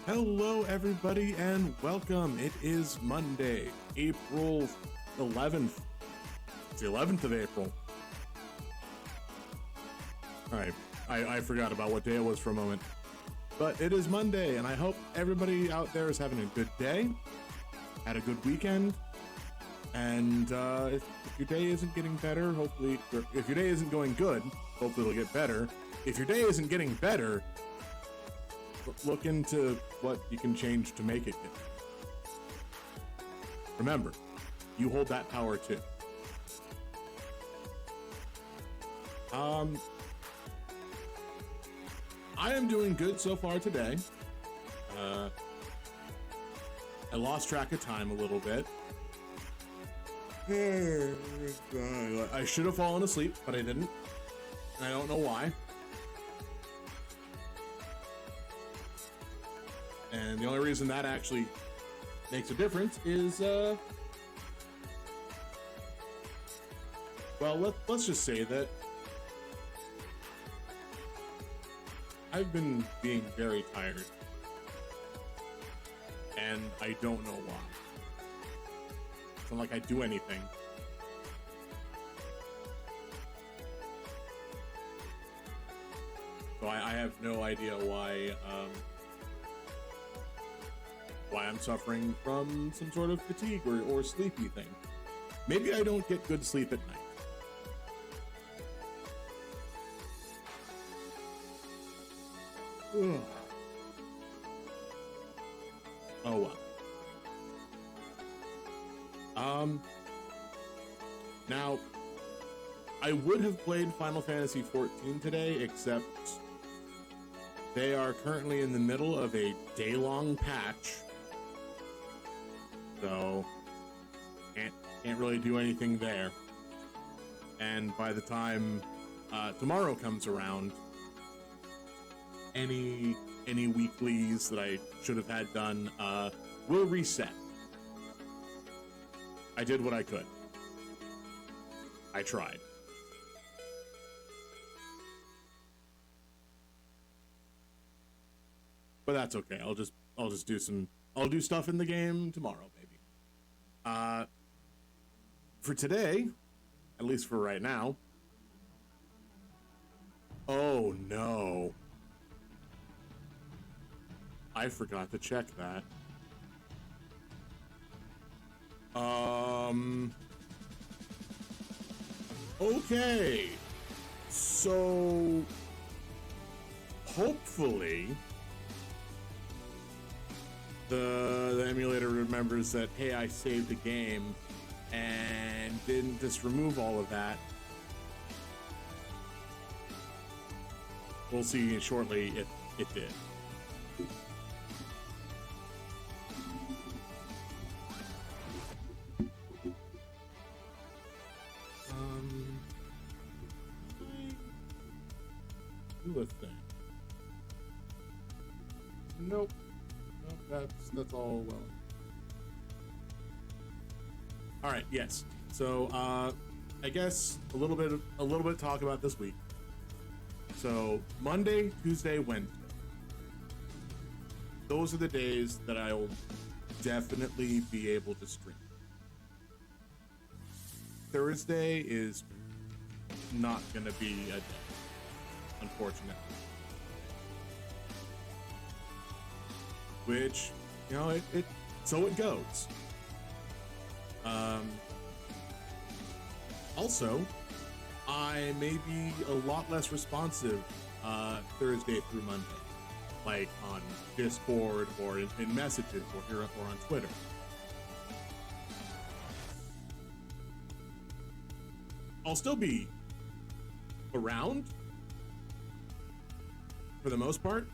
Hello, everybody, and welcome. It is Monday, April 11th. It's the 11th of April. All right, I forgot about what day it was for a moment. But it is Monday, and I hope everybody out there is having a good day, had a good weekend, and if your day isn't getting better, hopefully, or if your day isn't going good, hopefully it'll get better. If your day isn't getting better, look into what you can change to make it good. Remember, you hold that power too. I am doing good so far today. I lost track of time a little bit. I should have fallen asleep, but I didn't. And I don't know why. And the only reason that actually makes a difference is, well, let's just say that I've been being very tired, and I don't know why. It's not like I do anything. So I have no idea why I'm suffering from some sort of fatigue or sleepy thing. Maybe I don't get good sleep at night. Ugh. Oh well. Now, I would have played Final Fantasy XIV today, except they are currently in the middle of a day-long patch. So, can't really do anything there. And by the time tomorrow comes around, any weeklies that I should have had done will reset. I did what I could. I tried. But that's okay. I'll do stuff in the game tomorrow, maybe. For today, at least for right now. Oh no. I forgot to check that. Okay. So hopefully the emulator remembers that, hey, I saved the game and didn't just remove all of that. We'll see shortly if it did. Do a thing. Nope. That's all well. All right. Yes. So I guess a little bit of talk about this week. So Monday, Tuesday, Wednesday. Those are the days that I'll definitely be able to stream. Thursday is not gonna be a day, unfortunately. Which, so it goes. Also, I may be a lot less responsive Thursday through Monday, like on Discord or in messages or on Twitter. I'll still be around for the most part.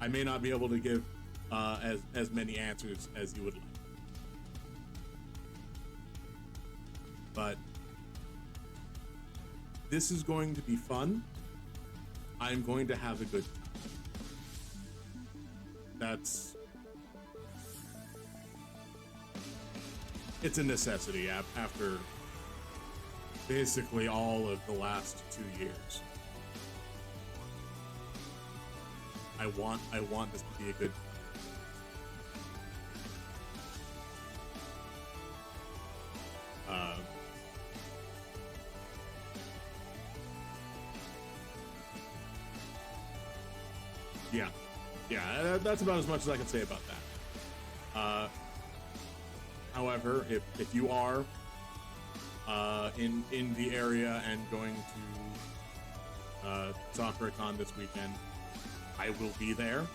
I may not be able to give as many answers as you would like. But this is going to be fun. I'm going to have a good time. It's a necessity after basically all of the last 2 years. I want this to be a good. Yeah, yeah, that's about as much as I can say about that. However, if you are in the area and going to SoccerCon this weekend, I will be there.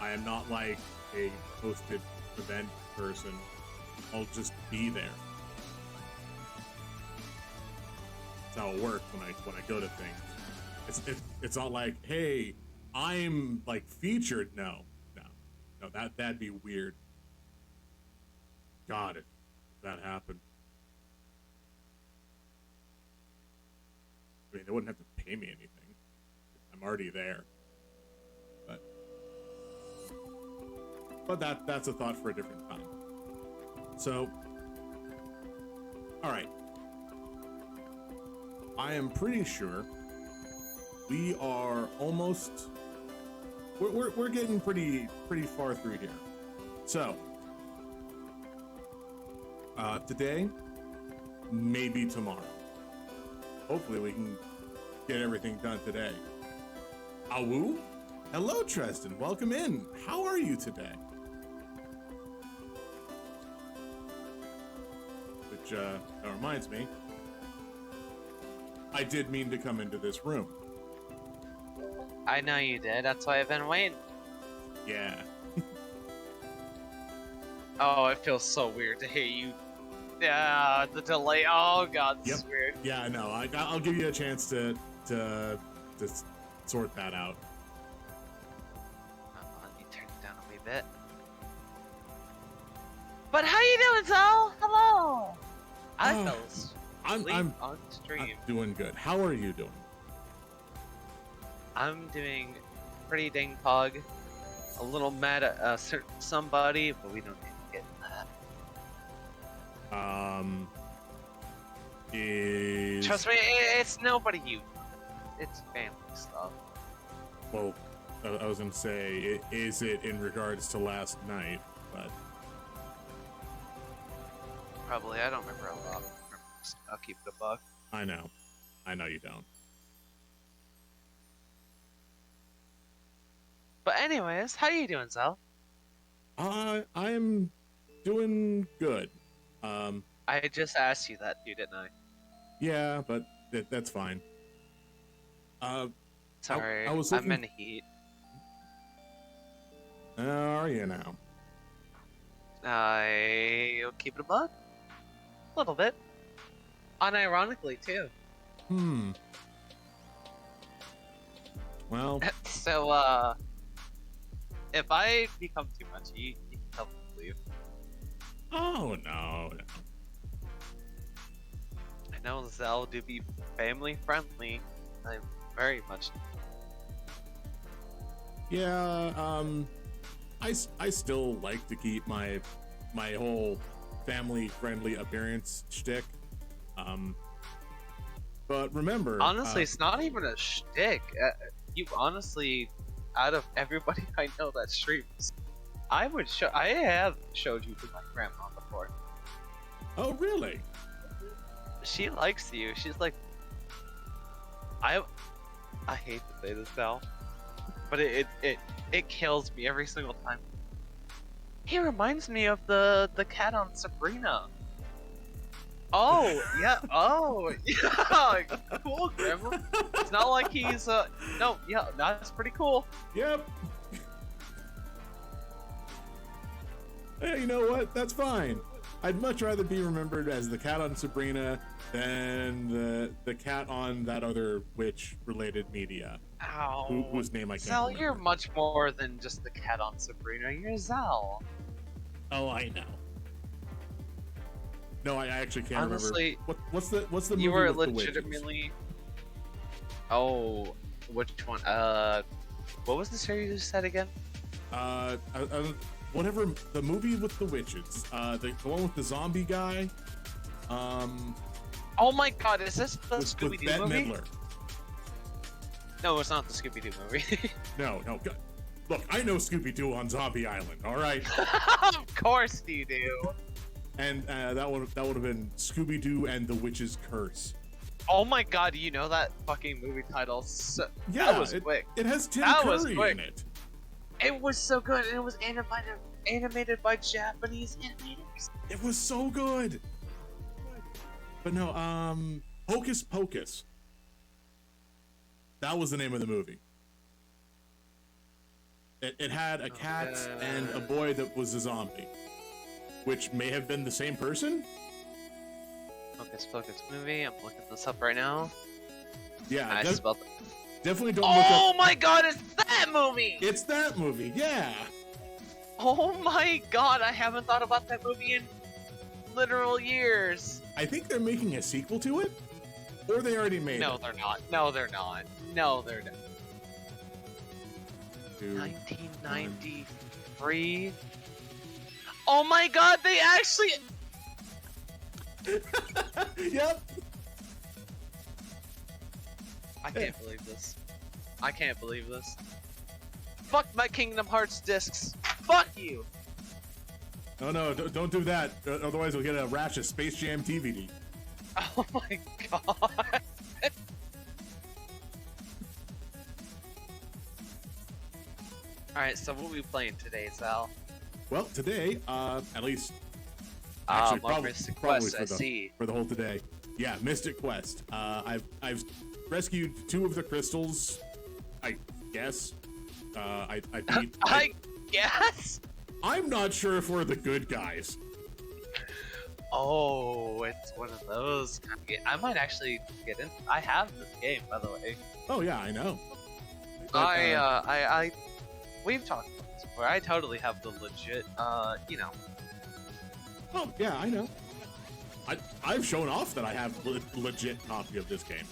I am not like a hosted event person. I'll just be there. That's how it works when I go to things. It's not like, hey, I'm like featured. No, that'd be weird. God, if that happened. I mean, they wouldn't have to pay me anything. I'm already there. But that's a thought for a different time. So, all right. I am pretty sure we are almost. We're getting pretty far through here. So, today, maybe tomorrow. Hopefully, we can get everything done today. Awu? Hello, Tristan. Welcome in. How are you today? Which, that reminds me, I did mean to come into this room. I know you did. That's why I've been waiting. Yeah. Oh, it feels so weird to hear you. Yeah, the delay. Oh god, this is weird. Yeah, I know. I'll give you a chance to sort that out. Let me turn it down a wee bit. But how you doing, Zal? Hello. I fell asleep on stream. I'm doing good. How are you doing? I'm doing pretty dang pog. A little mad at a certain somebody, but we don't need to get into that. Trust me, it's nobody you. It's family stuff. Well, I was gonna say, is it in regards to last night? But probably, I don't remember a lot. I'll keep it a buck. I know you don't. But anyways, how you doing, Zal? I'm doing good. I just asked you that, didn't I? Yeah, but that's fine. Sorry, I was looking... I'm in heat. How are you now? I'll keep it a buck. A little bit. Unironically, too. Well... So, if I become too much heat, you can tell me to leave. Oh, no. I know Zal do be family friendly. I'm very much. Yeah, I still like to keep my whole family friendly appearance shtick. But remember, honestly, it's not even a shtick. You honestly, out of everybody I know that streams, I have showed you to my grandma before. Oh, really? She likes you. She's like, I hate to say this now, but it kills me every single time. He reminds me of the cat on Sabrina. Oh yeah. Oh yeah. Cool, Grandma. It's not like he's no. Yeah, that's pretty cool. Yep. Hey, you know what? That's fine. I'd much rather be remembered as the cat on Sabrina than the cat on that other witch-related media. Ow. Whose name I can't Zal, remember. you're much more than just the cat on Sabrina. You're Zal. Oh, I know. No, I actually can't Honestly, remember. What's the movie you were with legitimately. Oh, which one? What was the series you said again? Whatever, the movie with the witches. The one with the zombie guy. Oh my God, is this the with Scooby-Doo Bette movie? Midler. No, it's not the Scooby-Doo movie. No. Look, I know Scooby-Doo on Zombie Island. All right. Of course you do. And that would have been Scooby-Doo and the Witch's Curse. Oh my god, you know that fucking movie title? Yeah, that was quick. It has Tim That was Curry quick. in it. It was so good, and it was animated by Japanese animators. It was so good. But no, Hocus Pocus. That was the name of the movie. It had a cat and a boy that was a zombie, which may have been the same person. Hocus Pocus movie. I'm looking this up right now. Yeah, I spelled. definitely don't look up. Oh my god, it's that movie! It's that movie, yeah. Oh my god, I haven't thought about that movie in literal years. I think they're making a sequel to it, or they already made No, it. they're not. No, they're not. No, they're not. 1993. Oh my god, they actually. Yep. I can't believe this. I can't believe this. Fuck my Kingdom Hearts discs. Fuck you. No, don't do that. Otherwise, we'll get a rash of Space Jam DVD. Oh my god. Alright, so what are we playing today, Sal? Well, today, at least, actually, More Mystic probably Quest, I see. for the whole today. Yeah, Mystic Quest. I've rescued 2 of the crystals, I guess. I beat. I guess? I'm not sure if we're the good guys. Oh, it's one of those kind of games. I might actually get in. I have this game, by the way. Oh yeah, I know. But, We've talked about this before. I totally have the legit, you know. Oh yeah, I know. I've shown off that I have legit copy of this game.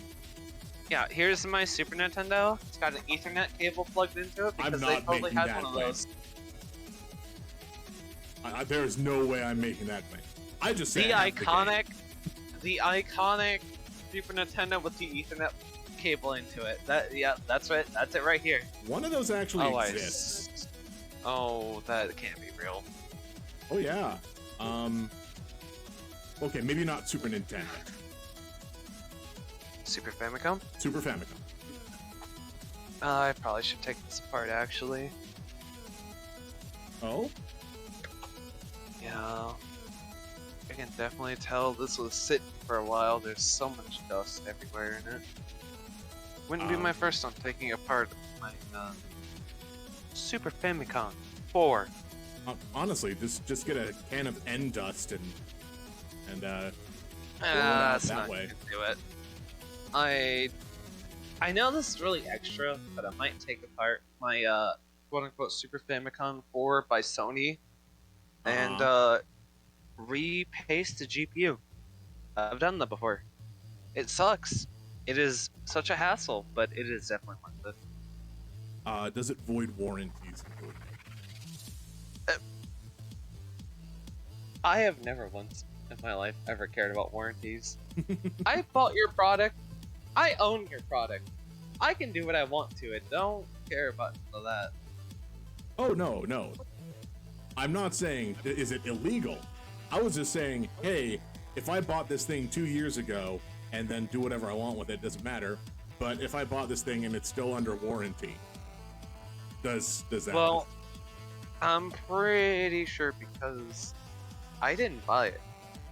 Yeah, here's my Super Nintendo. It's got an Ethernet cable plugged into it because I'm they not totally making had that one of claim. those. There's no way I'm making that claim. I just said The I have iconic Super Nintendo with the Ethernet cable into it. That's it. That's it right here. One of those actually Oh, exists. Oh, that can't be real. Oh yeah. Okay, maybe not Super Nintendo. Super Famicom? Super Famicom. I probably should take this apart, actually. Oh? Yeah. I can definitely tell this was sitting for a while. There's so much dust everywhere in it. Wouldn't be my first time taking apart my Super Famicom 4. Honestly, just get a can of N dust and That's that not way. gonna do it. I know this is really extra, but I might take apart my quote-unquote Super Famicom 4 by Sony and repaste the GPU. I've done that before. It sucks. It is such a hassle, but it is definitely worth it. Does it void warranties? I have never once in my life ever cared about warranties. I bought your product. I own your product. I can do what I want to it. Don't care about all that. Oh no. I'm not saying is it illegal. I was just saying, hey, if I bought this thing 2 years ago and then do whatever I want with it, doesn't matter. But if I bought this thing and it's still under warranty, does that? Well, I'm pretty sure because I didn't buy it.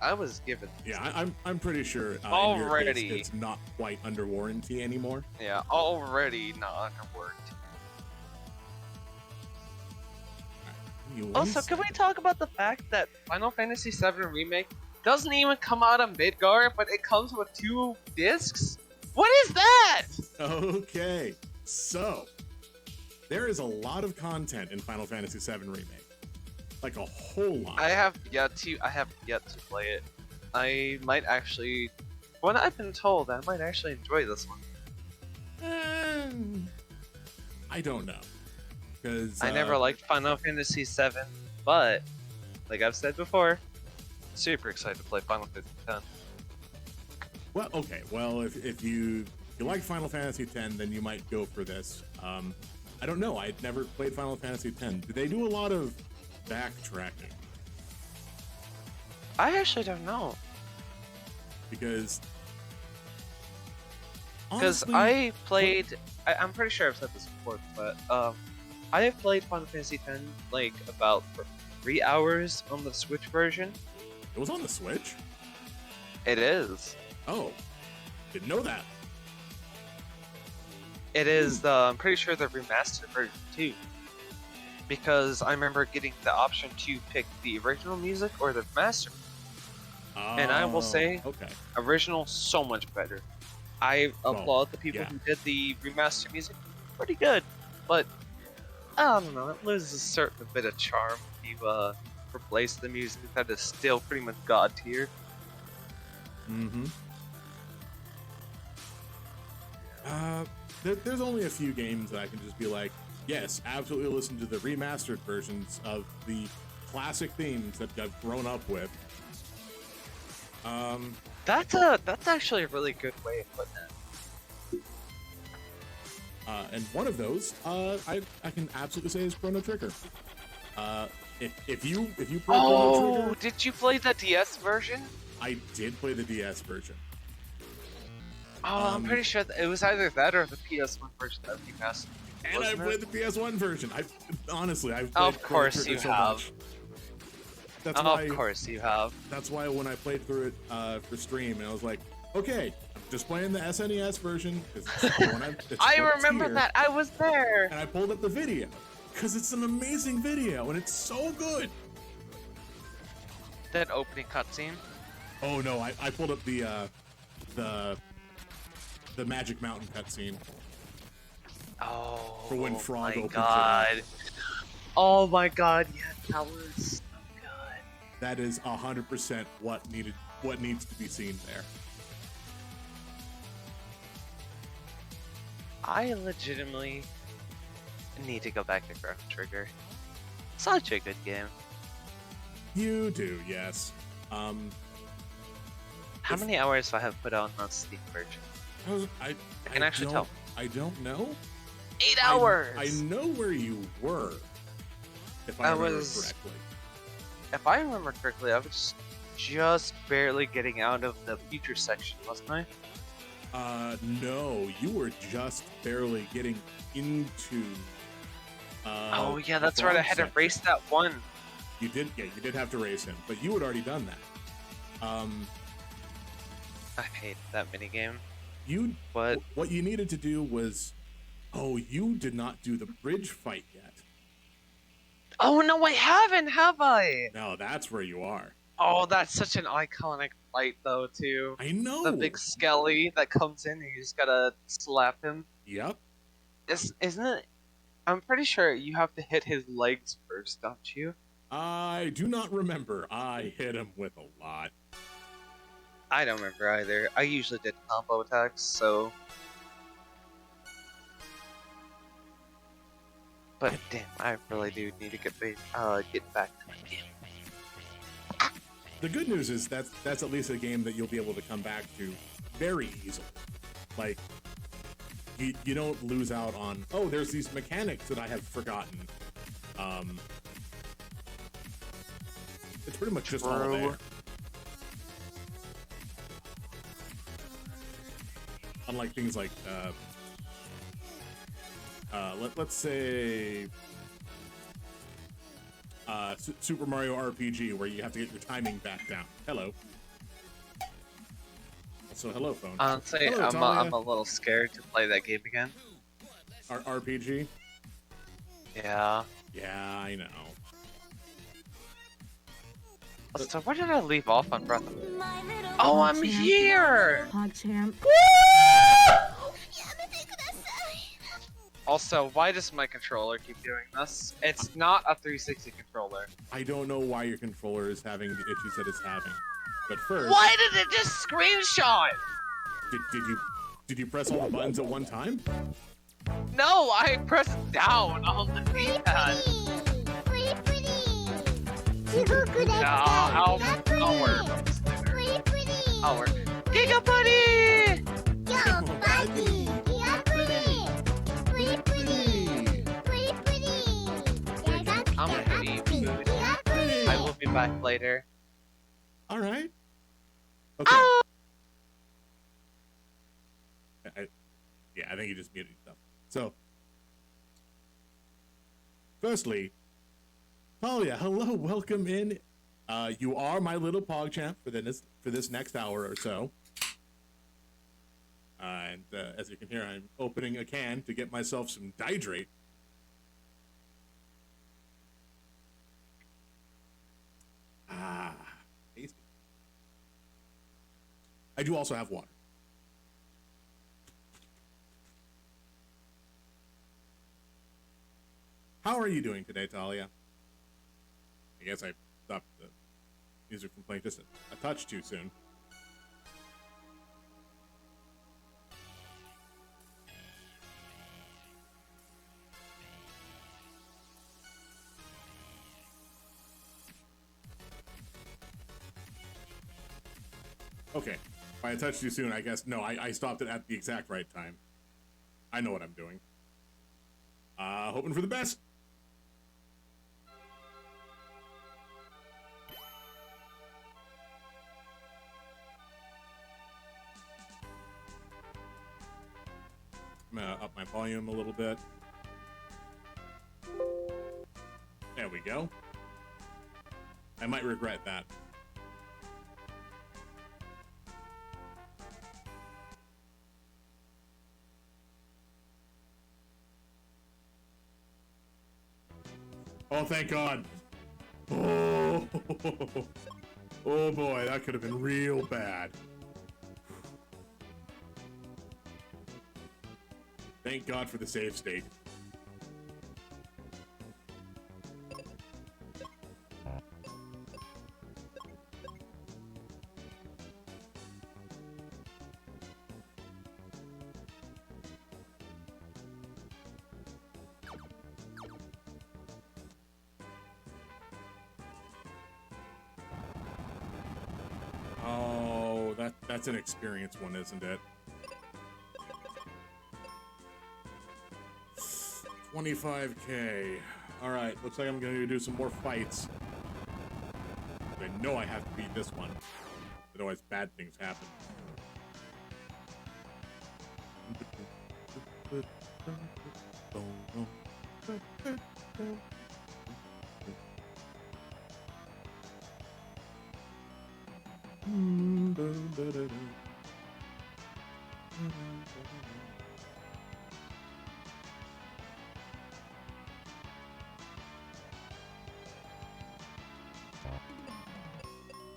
I was given. Yeah, I'm pretty sure Already. in your case, it's not quite under warranty anymore. Yeah, already not underworked. Also, can we talk about the fact that Final Fantasy VII Remake doesn't even come out on Midgar, but it comes with 2 discs? What is that? Okay, so there is a lot of content in Final Fantasy VII Remake, like a whole lot. I have yet to play it. I might actually, what I've been told, I might actually enjoy this one. I don't know, because I never liked Final Fantasy VII, but like I've said before, super excited to play Final Fantasy X. Well, okay. Well, if you if you like Final Fantasy X, then you might go for this. I don't know. I'd never played Final Fantasy X. Do they do a lot of backtracking? I actually don't know. Because Because honestly, I played, I'm pretty sure I've said this before, but I have played Final Fantasy X like about for 3 hours on the Switch version. it was on the Switch. It is. Oh, didn't know that. It is the, I'm pretty sure the remastered version too. Because I remember getting the option to pick the original music or the remaster. And I will say, okay. original so much better. I applaud the people yeah. who did the remaster music. Pretty good, but I don't know. It loses a certain bit of charm if you replace the music that is still pretty much god tier. Mm-hmm. There's only a few games that I can just be like, yes, absolutely listen to the remastered versions of the classic themes that I've grown up with. That's actually a really good way of putting it. And one of those, I can absolutely say is Chrono Trigger. If you play Chrono Trigger, Did you play the DS version? I did play the DS version. I'm pretty sure it was either that or the PS1 version that remastered. And I played the PS1 version. I've played Of Chrono course Trigger you so have. much. That's why. Of course you have. That's why when I played through it for stream, and I was like, okay, I'm just playing the SNES version. I remember that. I was there. And I pulled up the video because it's an amazing video and it's so good. That opening cutscene. Oh no, I pulled up the Magic Mountain cutscene. Oh, For when Frog opens it God. Oh my god, yeah, that was so good. That is 100% what needs to be seen there. I legitimately need to go back to Chrono Trigger. Such a good game. You do, yes. How many hours I have put on the Steam version? I can actually tell. I don't know. 8 hours! I know where you were, if I remember correctly. If I remember correctly, I was just barely getting out of the future section, wasn't I? No, you were just barely getting into. Oh yeah, that's the right. I frog had to section. race that one. You did have to race him, but you had already done that. I hate that minigame. What you needed to do was, you did not do the bridge fight yet. Oh no, I haven't, have I? No, that's where you are. Oh, that's such an iconic fight though, too. I know. The big Skelly that comes in and you just gotta slap him. Yep. Isn't it? I'm pretty sure you have to hit his legs first, don't you? I do not remember. I hit him with a lot. I don't remember either. I usually did combo attacks, so. But damn, I really do need to get back to my game. The good news is that's at least a game that you'll be able to come back to very easily. Like, you don't lose out on, there's these mechanics that I have forgotten. It's pretty much just all there. Unlike things like, let's say, Super Mario RPG, where you have to get your timing back down. Hello. So hello, phone. Honestly, Hello, I'm a little scared to play that game again. RPG? Yeah. Yeah, I know. So where did I leave off on Breath of the Wild? Oh, I'm here! PogChamp. Also, why does my controller keep doing this? It's not a 360 controller. I don't know why your controller is having the issues that it's having. But first, Why did it just screenshot? did you press all the buttons at one time? No, I pressed down on the D-pad. I'll work. I'll work. Giga Buddy! Buddy! Yeah, pretty! Pretty, pretty! Pretty, pretty! I'm gonna eat food. I will be back later. All right. Okay. Yeah, I think you just muted yourself. So, firstly, Talia, hello, welcome in. You are my little PogChamp for this next hour or so. And as you can hear, I'm opening a can to get myself some Dihydrate. Ah, tasty. I do also have water. How are you doing today, Talia? I guess I stopped the music from playing just a touch too soon. Okay, by I touched too soon, I guess, no, I stopped it at the exact right time. I know what I'm doing. Hoping for the best. I'm gonna up my volume a little bit. There we go. I might regret that. Oh, thank God. Oh, oh boy, that could have been real bad. Thank God for the save state. Oh, that's an experience one, isn't it? 25K. Alright, looks like I'm gonna do some more fights. I know I have to beat this one. Otherwise bad things happen.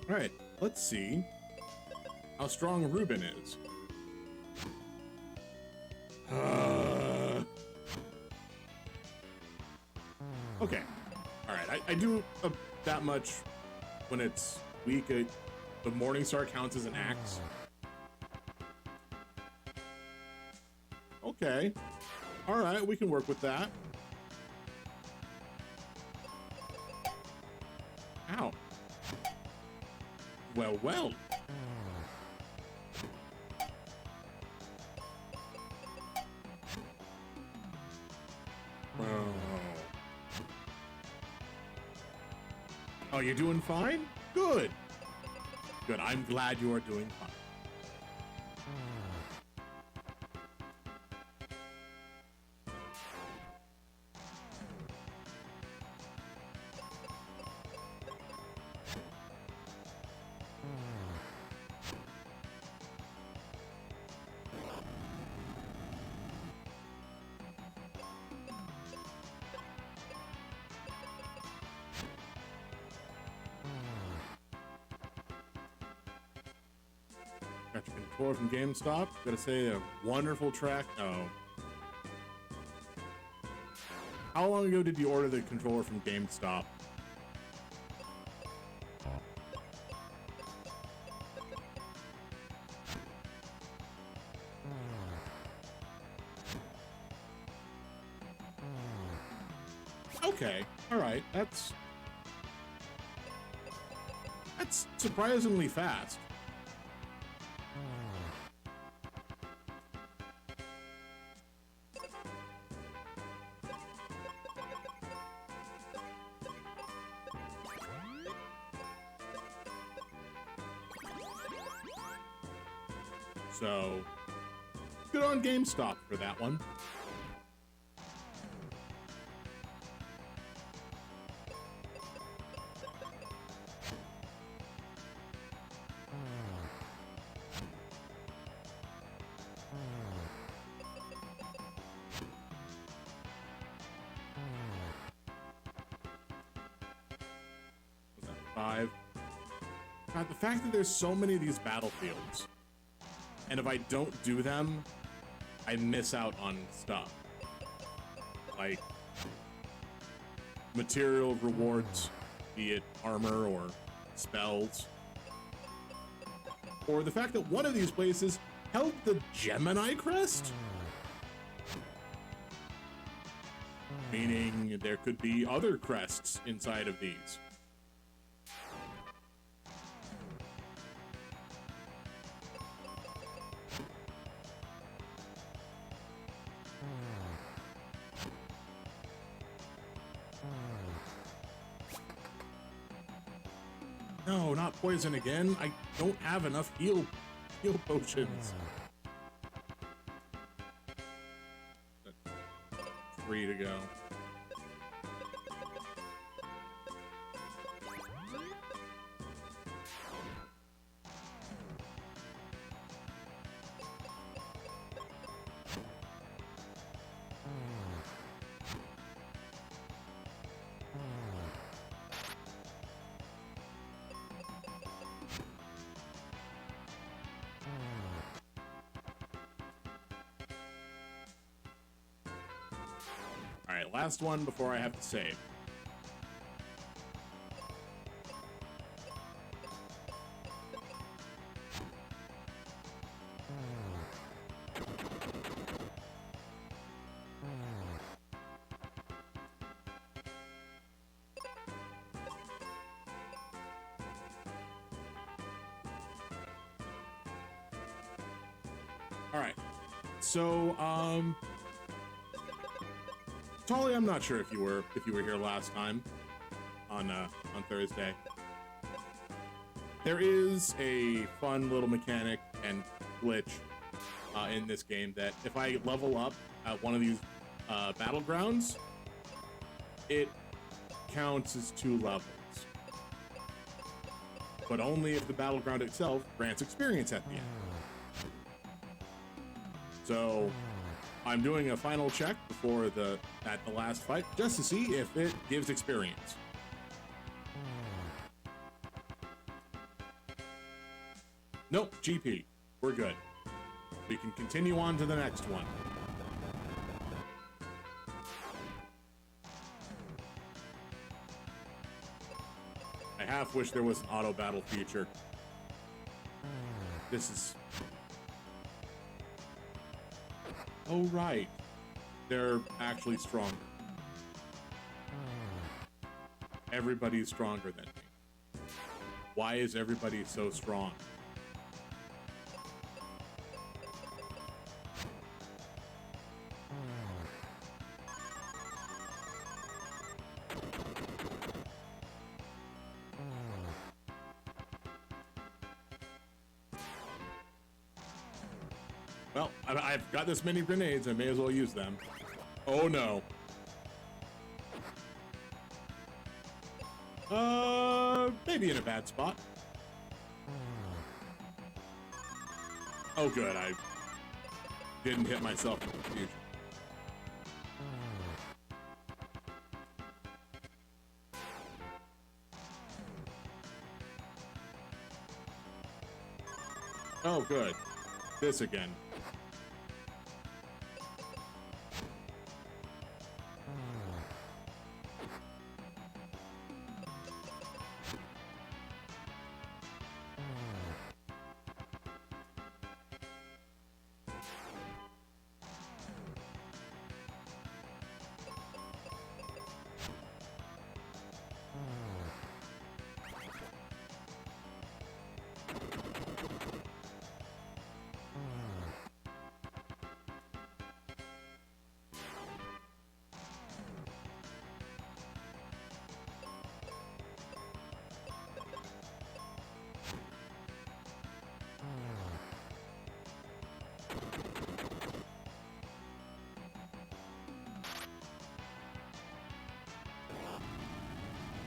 Alright, let's see how strong Ruben is. Okay. Alright, I do that much when it's weak. The Morningstar counts as an axe. Okay. Alright, we can work with that. Ow. Well, well. Oh, you're doing fine? Good. Good, I'm glad you are doing fine. Got your controller from GameStop. Gotta say, a wonderful track. Oh. How long ago did you order the controller from GameStop? Okay, alright, that's surprisingly fast. So, good on GameStop for that one. Was that 5? God, the fact that there's so many of these battlefields, and if I don't do them, I miss out on stuff. Like material rewards, be it armor or spells. Or the fact that one of these places held the Gemini crest? Meaning there could be other crests inside of these. No, not poison again. I don't have enough heal potions. 3 to go. Alright, last one before I have to save. Alright, so, Tolly, I'm not sure if you were here last time on Thursday. There is a fun little mechanic and glitch in this game that if I level up at one of these battlegrounds, it counts as 2 levels. But only if the battleground itself grants experience at the end. So I'm doing a final check before at the last fight just to see if it gives experience. Nope, GP. We're good. We can continue on to the next one. I half wish there was an auto battle feature. This is... Oh, right. They're actually stronger. Everybody's stronger than me. Why is everybody so strong? Well, I've got this many grenades, I may as well use them. Oh no. Maybe in a bad spot. Oh good, I didn't hit myself in confusion. Oh good. This again.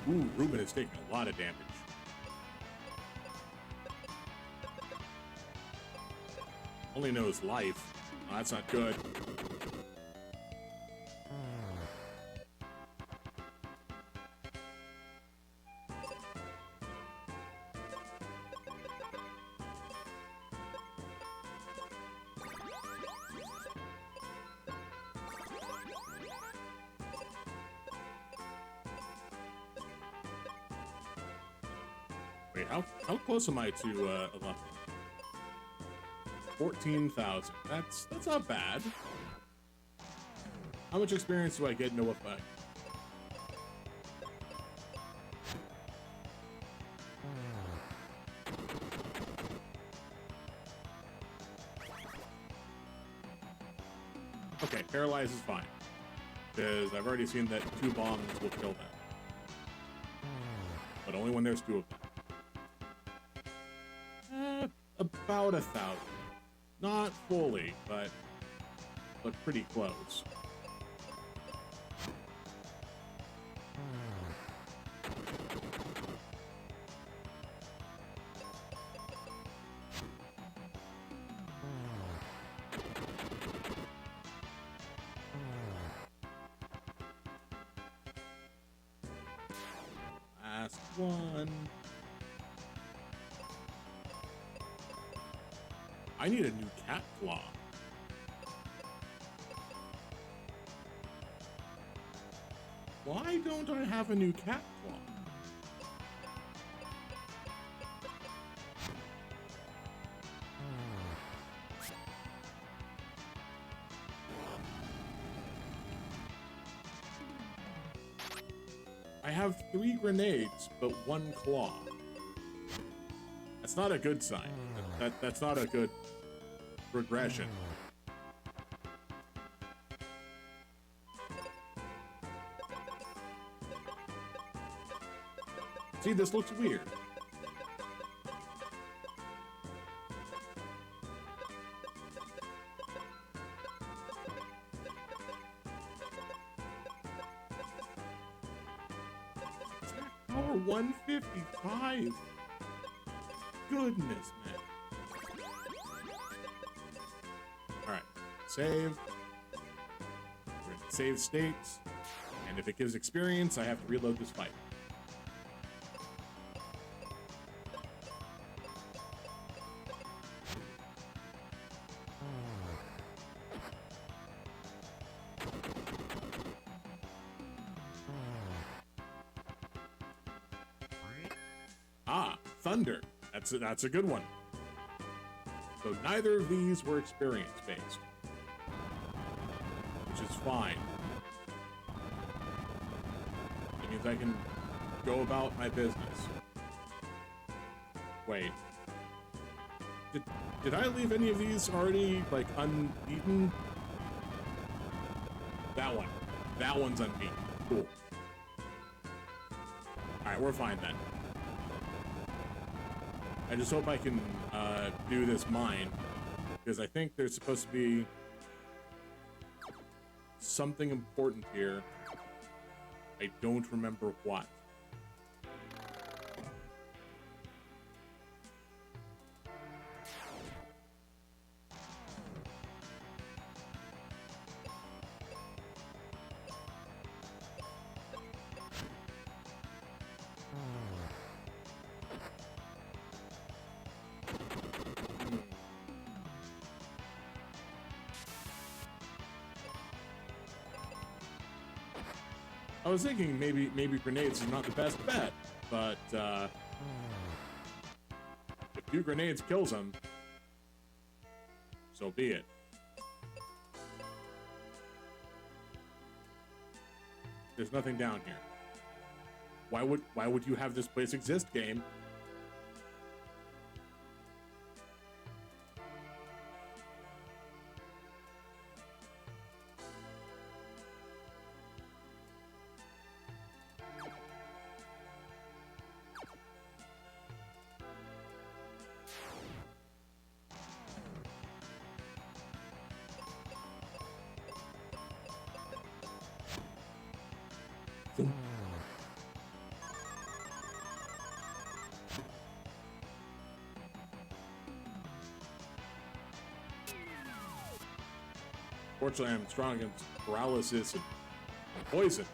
Ooh, Ruben is taking a lot of damage. Only knows life. Oh, that's not good. Wait, how close am I to 11? 14,000. That's not bad. How much experience do I get in a fight? Okay, paralyze is fine. Because I've already seen that 2 bombs will kill them. But only when there's 2 of them. About 1,000. Not fully, but pretty close. Last one. I need a new cat claw. Why don't I have a new cat claw? I have 3 grenades, but 1 claw. That's not a good sign. That's not a good progression. See, this looks weird. Power 155. Goodness, man. Alright, save. We're in save states. And if it gives experience, I have to reload this fight. Ah, thunder. That's a good one. So neither of these were experience-based, which is fine. It means I can go about my business. Wait. Did I leave any of these already, like, unbeaten? That one. That one's unbeaten. Cool. Alright, we're fine then. I just hope I can do this mine, because I think there's supposed to be something important here. I don't remember what. I was thinking maybe grenades is not the best bet, but if 2 grenades kills him, so be it. There's nothing down here. Why would you have this place exist, game? Unfortunately, I'm strong against paralysis and poison.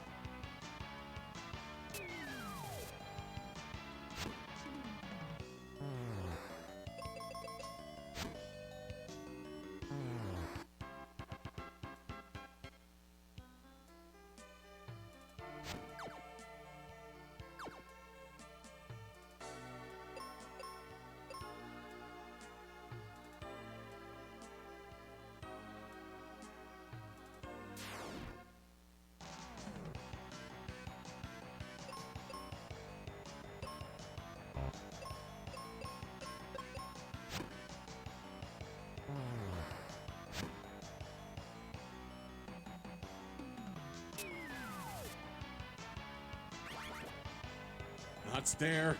Not stare.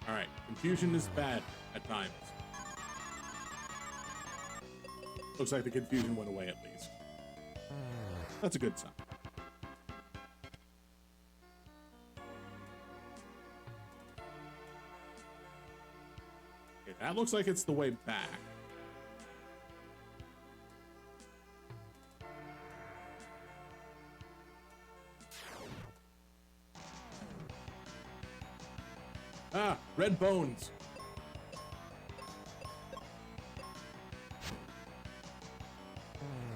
Alright, confusion is bad at times. Looks like the confusion went away at least. That's a good sign. Okay, that looks like it's the way back. Ah, red bones.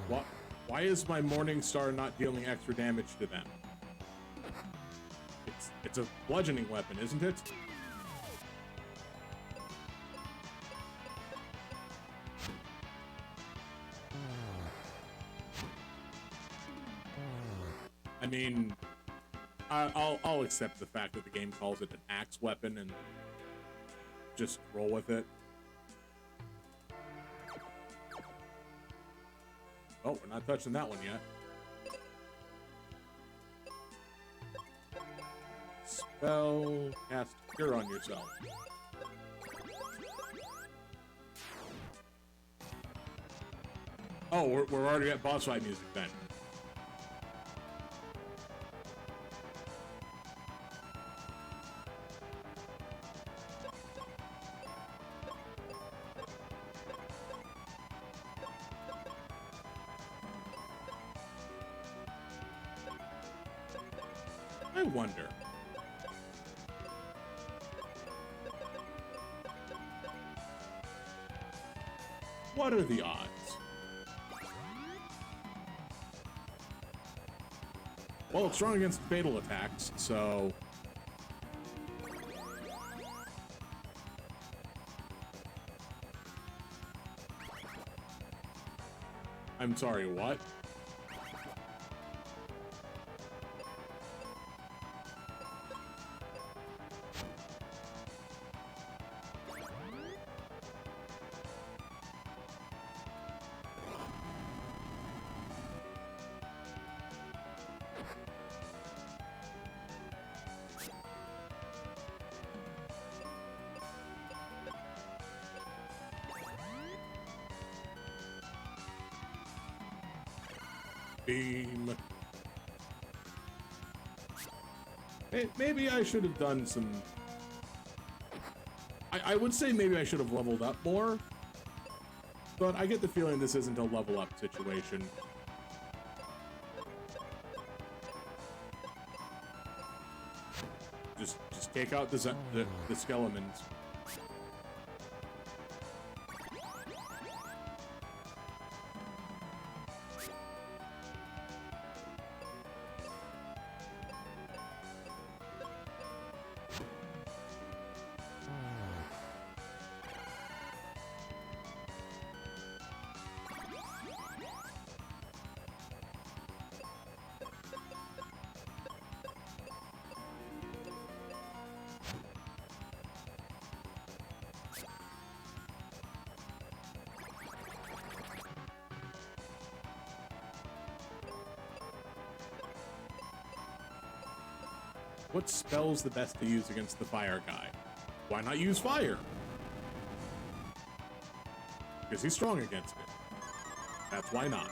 What? Why is my Morning Star not dealing extra damage to them? It's a bludgeoning weapon, isn't it? I mean, I'll accept the fact that the game calls it an axe weapon and just roll with it. Oh, we're not touching that one yet. Spell cast Cure on yourself. Oh, we're already at boss fight music then. I wonder. What are the odds? Well, it's strong against fatal attacks, so... I'm sorry, what? Beam. Maybe I should have done some... I would say maybe I should have leveled up more, but I get the feeling this isn't a level up situation. Just take out the skeletons. What spell's the best to use against the fire guy? Why not use fire? Because he's strong against it. That's why not.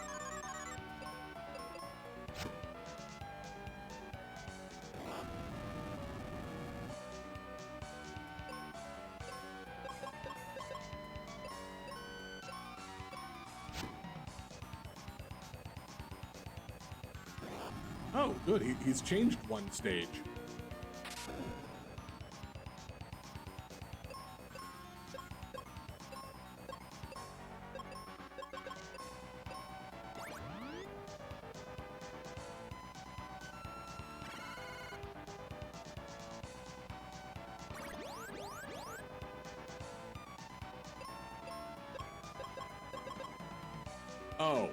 Oh, good. He's changed one stage. Oh.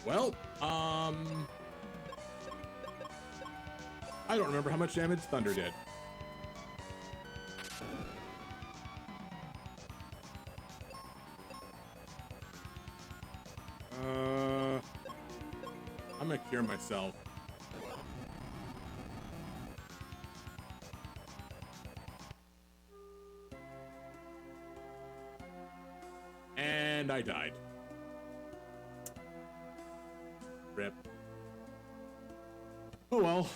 Well, I don't remember how much damage Thunder did. I'm gonna cure myself. And I died. Rip. Oh well.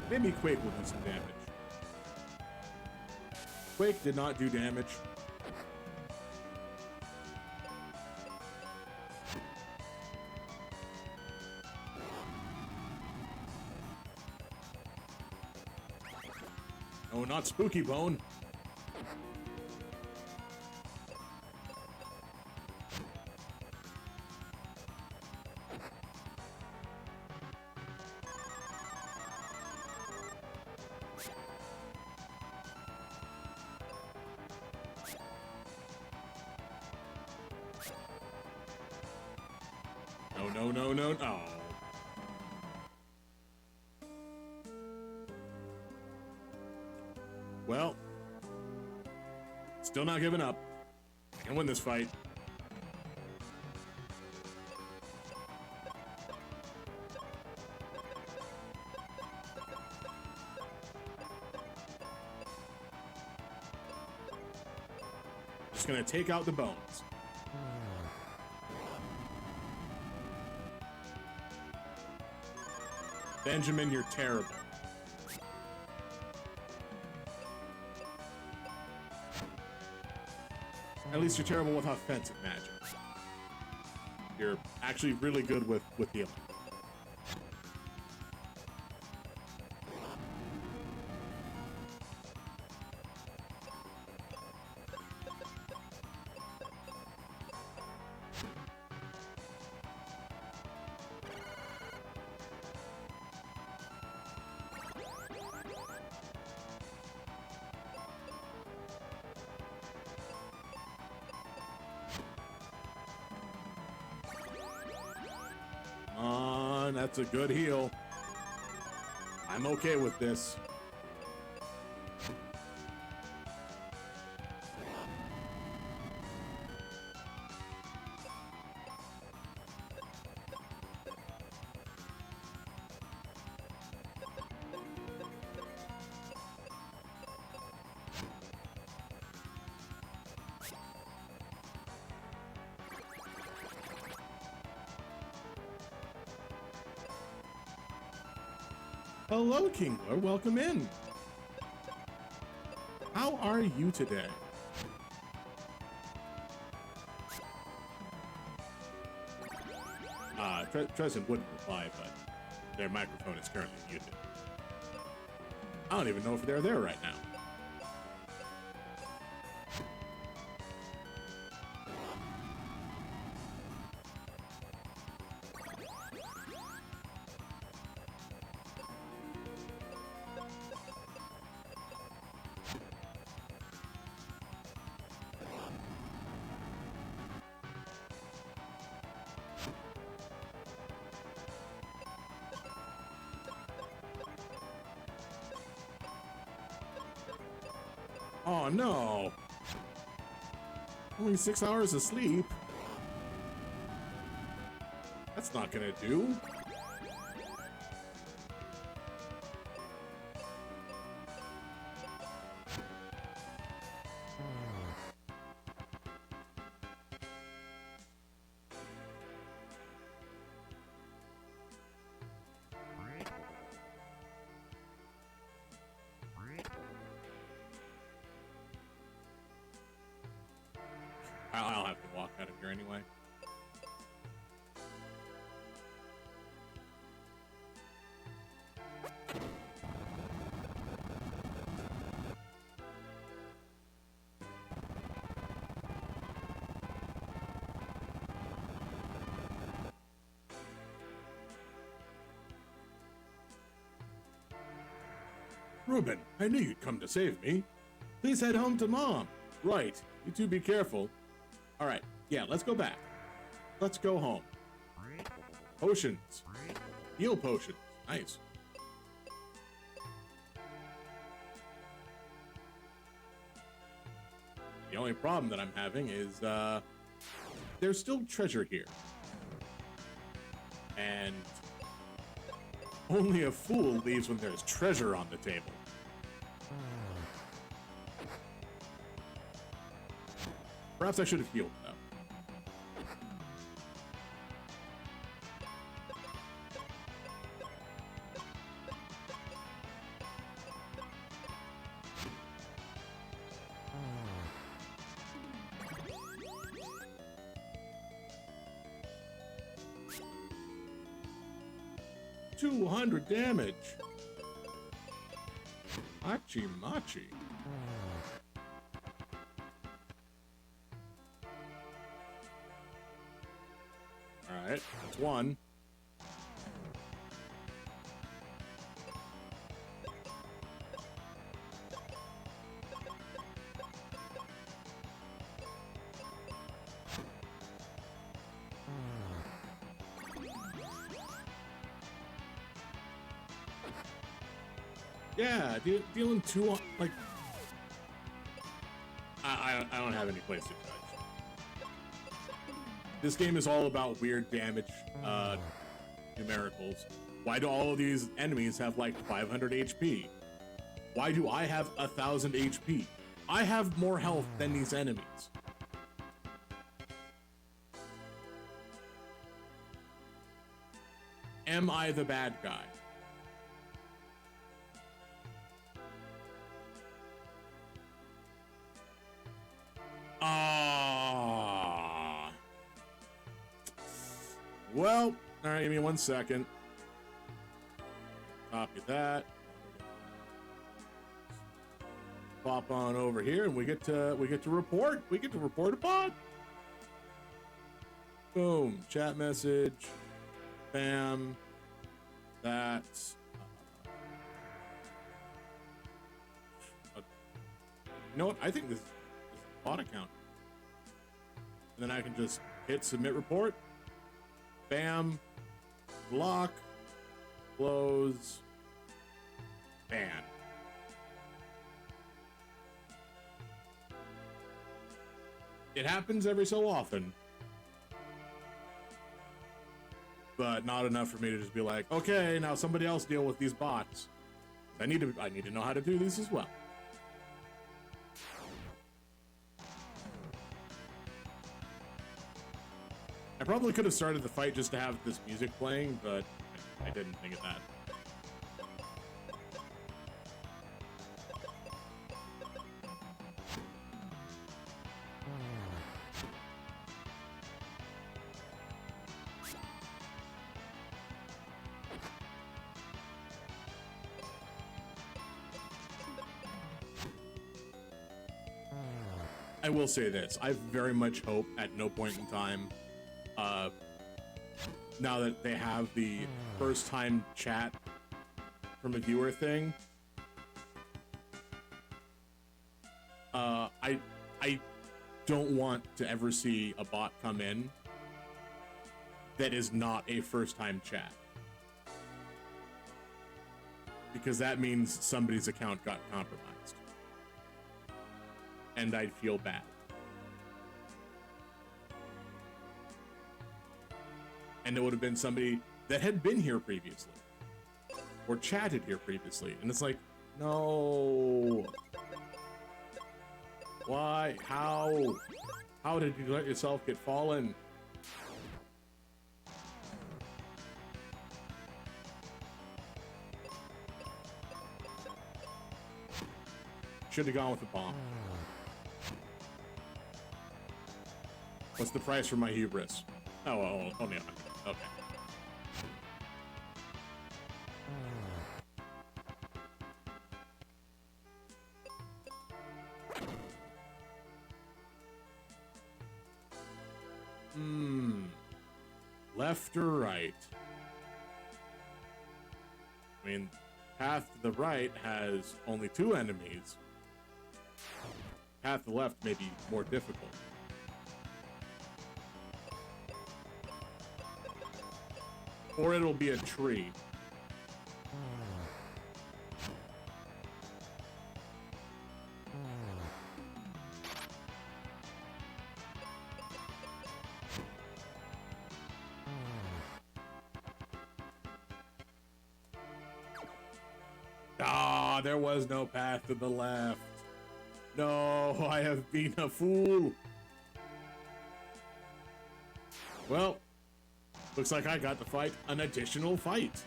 Maybe Quake will do some damage. Quake did not do damage. No, not Spooky Bone. No. Oh. Well, still not giving up. I can win this fight. Just gonna take out the bones. Benjamin, you're terrible. At least you're terrible with offensive magic. You're actually really good with healing. That's a good heal. I'm okay with this. Hello, Kingler. Welcome in. How are you today? Trescent wouldn't reply, but their microphone is currently muted. I don't even know if they're there right now. Oh no! Only 6 hours of sleep? That's not gonna do. I'll have to walk out of here anyway. Ruben, I knew you'd come to save me. Please head home to Mom. Right, you two be careful. All right, yeah, let's go back. Let's go home. Potions. Heal potions. Nice. The only problem that I'm having is, there's still treasure here. And only a fool leaves when there's treasure on the table. Perhaps I should have healed, though. $200 damage. Machi machi. All right, that's one. Yeah, dealing two on, like, I don't have any place to judge. This game is all about weird damage, numericals. Why do all of these enemies have like 500 HP? Why do I have 1,000 HP? I have more health than these enemies. Am I the bad guy? Well, all right, give me 1 second. Copy that. Pop on over here, and we get to report. We get to report a bot. Boom, chat message. Bam. That's. You know what? I think this is a bot account. And then I can just hit submit report. Bam. Block. Close. Ban. It happens every so often. But not enough for me to just be like, okay, now somebody else deal with these bots. I need to know how to do these as well. I probably could have started the fight just to have this music playing, but I didn't think of that. I will say this, I very much hope at no point in time, now that they have the first time chat from a viewer thing, I don't want to ever see a bot come in that is not a first time chat. Because that means somebody's account got compromised. And I'd feel bad. And it would have been somebody that had been here previously or chatted here previously, and it's like, no, why, how did you let yourself get fallen? Should have gone with the bomb. What's the price for my hubris? Oh, only 100. Okay. Left or right? I mean, path to the right has only 2 enemies. Path to the left may be more difficult. Or it'll be a tree. Ah, there was no path to the left. No, I have been a fool. Well, looks like I got to fight an additional fight.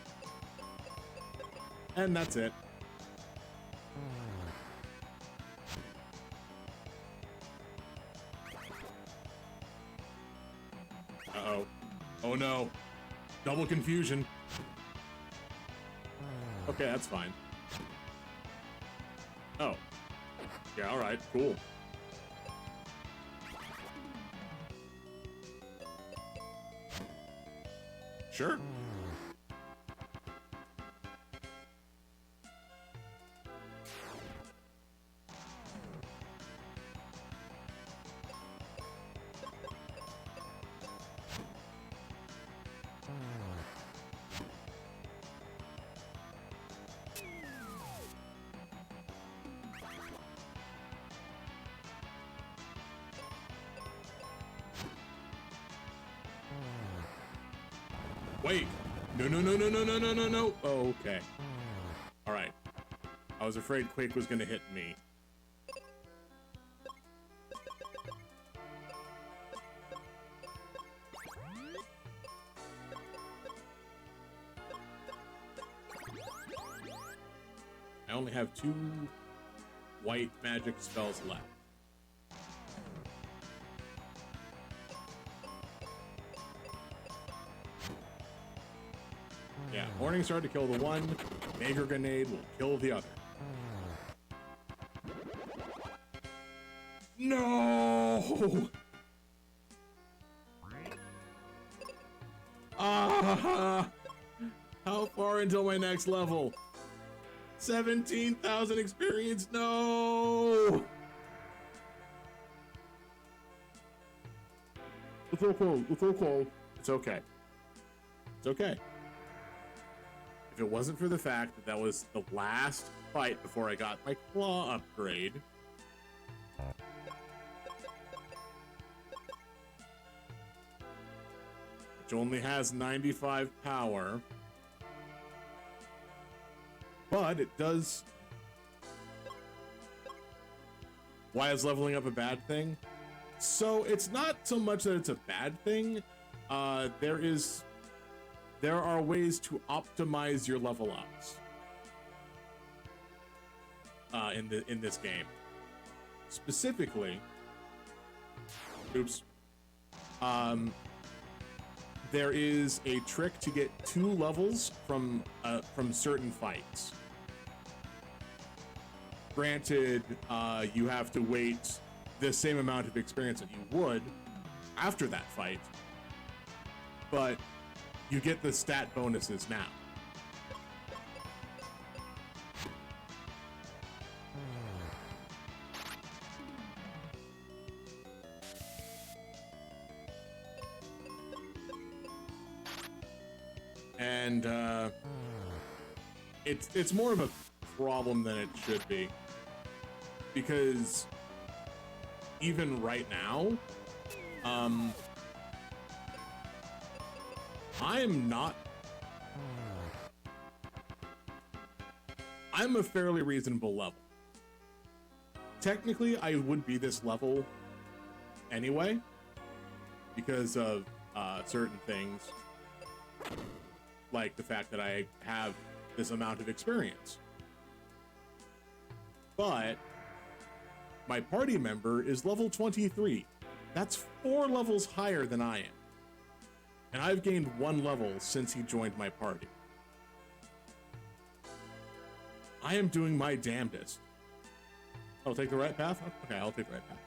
And that's it. Uh-oh. Oh no. Double confusion. Okay, that's fine. Oh. Yeah, alright, cool. Sure. Wait. No. Oh, okay. All right. I was afraid Quake was gonna hit me. I only have 2 white magic spells left. Yeah, Morning Star to kill the one, Maker Grenade will kill the other. No! Ah! How far until my next level? 17,000 experience, no! It's okay, it's okay. It's okay. It's okay. If it wasn't for the fact that that was the last fight before I got my claw upgrade, which only has 95 power, but it does... Why is leveling up a bad thing? So it's not so much that it's a bad thing. There are ways to optimize your level ups in this game. Specifically, there is a trick to get 2 levels from certain fights. Granted, you have to wait the same amount of experience that you would after that fight, but you get the stat bonuses now. And it's more of a problem than it should be, because even right now, I'm a fairly reasonable level. Technically, I would be this level anyway, because of certain things, like the fact that I have this amount of experience. But my party member is level 23. That's 4 levels higher than I am. And I've gained 1 level since he joined my party. I am doing my damnedest. I'll take the right path? Okay, I'll take the right path.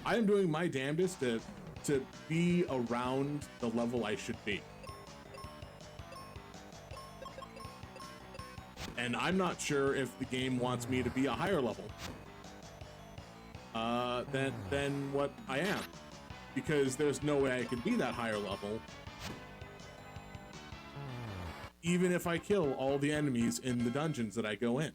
I am doing my damnedest to be around the level I should be. And I'm not sure if the game wants me to be a higher level than what I am. Because there's no way I can be that higher level even if I kill all the enemies in the dungeons that I go in.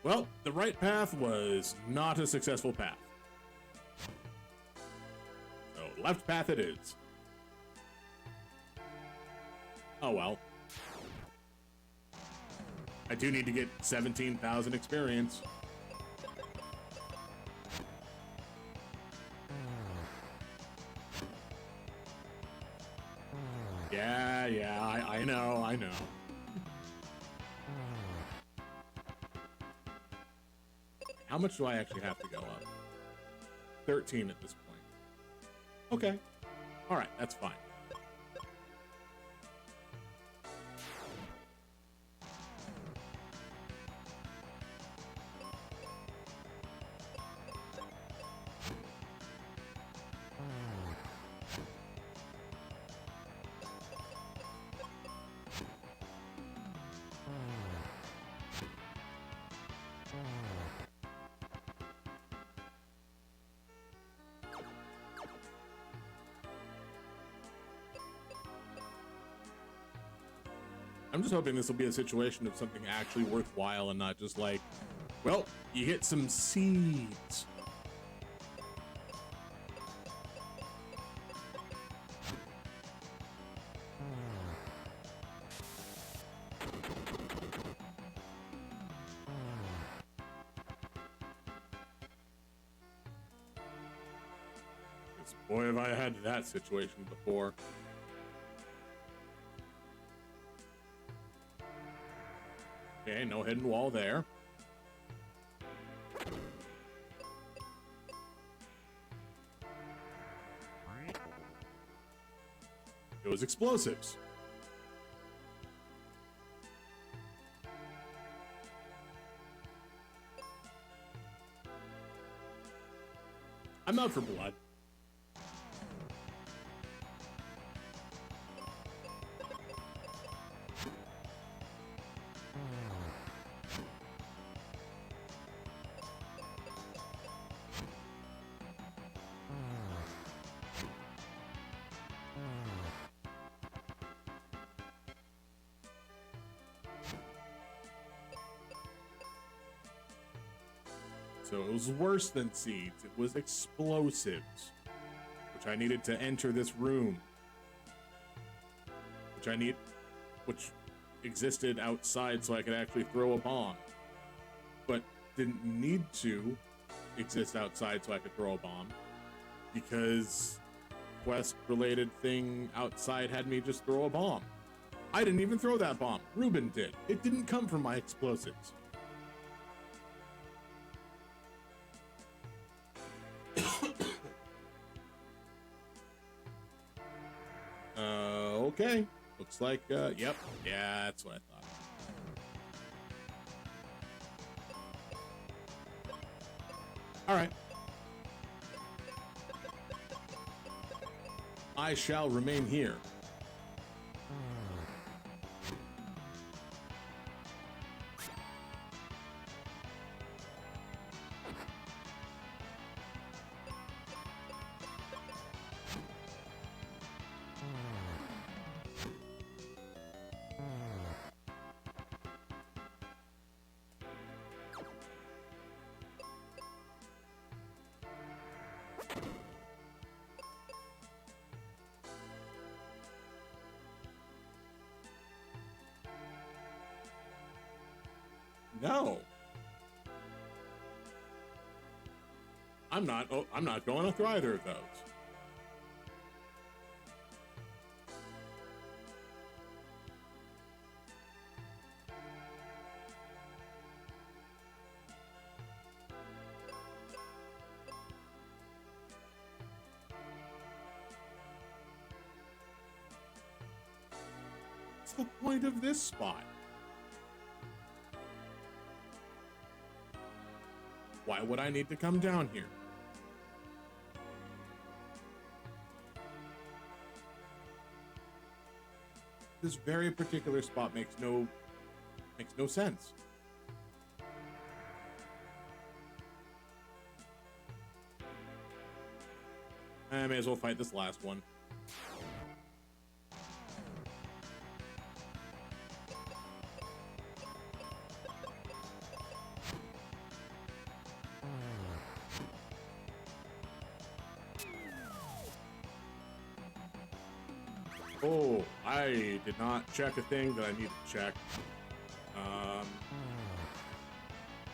Well, the right path was not a successful path. So, left path it is. Oh well. I do need to get 17,000 experience. Yeah, I know. How much do I actually have to go up? 13 at this point. Okay. All right, that's fine. I'm just hoping this will be a situation of something actually worthwhile and not just like, well, you hit some seeds. Because boy, have I had that situation before. Okay, no hidden wall there. It was explosives. I'm out for blood. So it was worse than seeds. It was explosives, which I needed to enter this room, which existed outside so I could actually throw a bomb, but didn't need to exist outside so I could throw a bomb because quest-related thing outside had me just throw a bomb. I didn't even throw that bomb. Ruben did. It didn't come from my explosives. Okay. Looks like, yep. Yeah, that's what I thought. All right. I shall remain here. No. I'm not. Oh, I'm not going through either of those. What's the point of this spot? Why would I need to come down here? This very particular spot makes no sense. I may as well fight this last one. Oh, I did not check a thing that I need to check.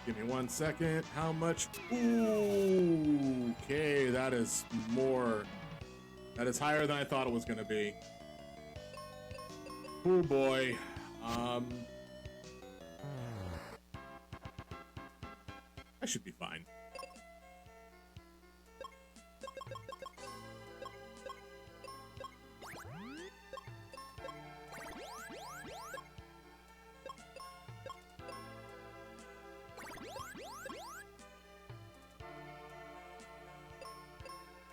Give me 1 second. How much? Ooh, okay, that is more. That is higher than I thought it was going to be. Oh boy. I should be fine.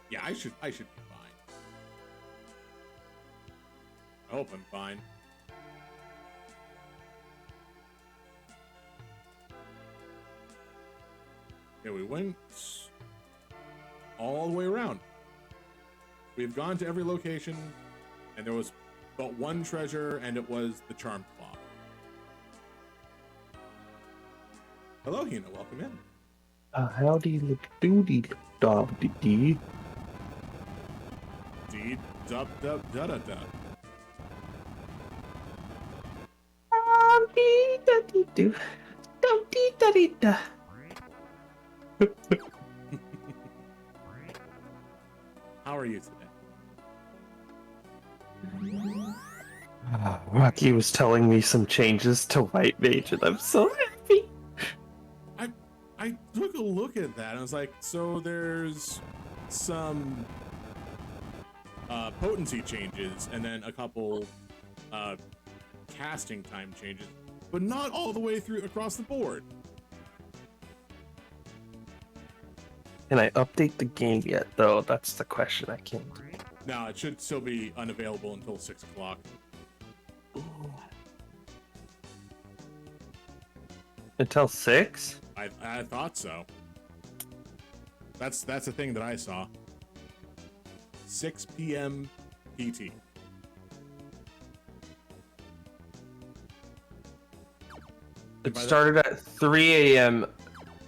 Yeah, I should be fine. I hope I'm fine. Okay, we went all the way around. We've gone to every location, and there was but one treasure, and it was the Charmed Claw. Hello, Hina. Welcome in. Howdy, look, doody, dog, dee. Deed, dub, da da da. Dee da dee doo. Dum dee da dee da. How are you today? Rocky was telling me some changes to White Mage, and I'm so happy. I took a look at that and I was like, so there's some potency changes and then a couple casting time changes, but not all the way through across the board. Can I update the game yet, though? That's the question. I can't. No, it should still be unavailable until 6 o'clock. Until 6? I thought so. That's the thing that I saw. 6 p.m. PT. It started at 3 a.m.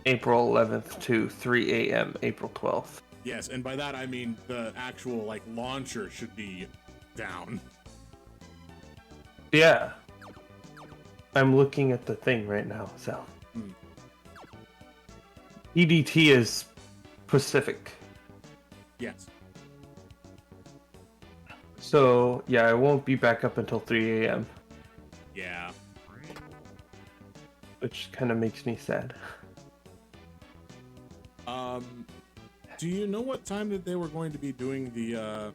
April 11th to 3 a.m. April 12th. Yes, and by that I mean the actual like launcher should be down. Yeah. I'm looking at the thing right now, so. EDT is Pacific. Yes. So, yeah, I won't be back up until 3 a.m., Yeah. which kind of makes me sad. Do you know what time that they were going to be doing the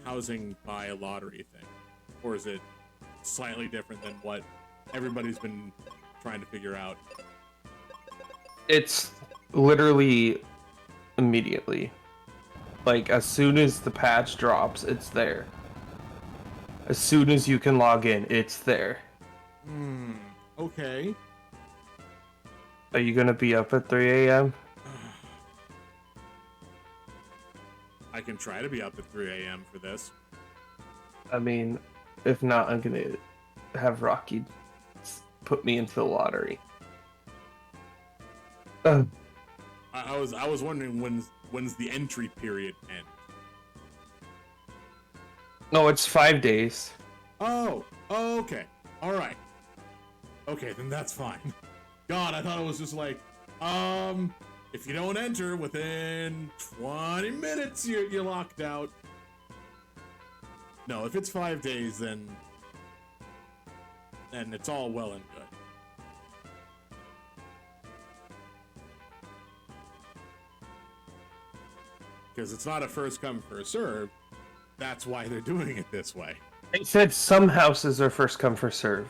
housing by lottery thing? Or is it slightly different than what everybody's been trying to figure out? It's literally immediately. Like, as soon as the patch drops, it's there. As soon as you can log in, it's there. Okay. Are you gonna be up at 3 a.m.? I can try to be up at 3 a.m. for this. I mean, if not, I'm gonna have Rocky put me into the lottery. I was wondering when's the entry period end? No, it's 5 days. Oh, okay. All right. Okay, then that's fine. God, I thought it was just like, if you don't enter within 20 minutes, you're locked out. No, if it's 5 days, then it's all well and good. Because it's not a first come, first serve. That's why they're doing it this way. They said some houses are first come, first serve.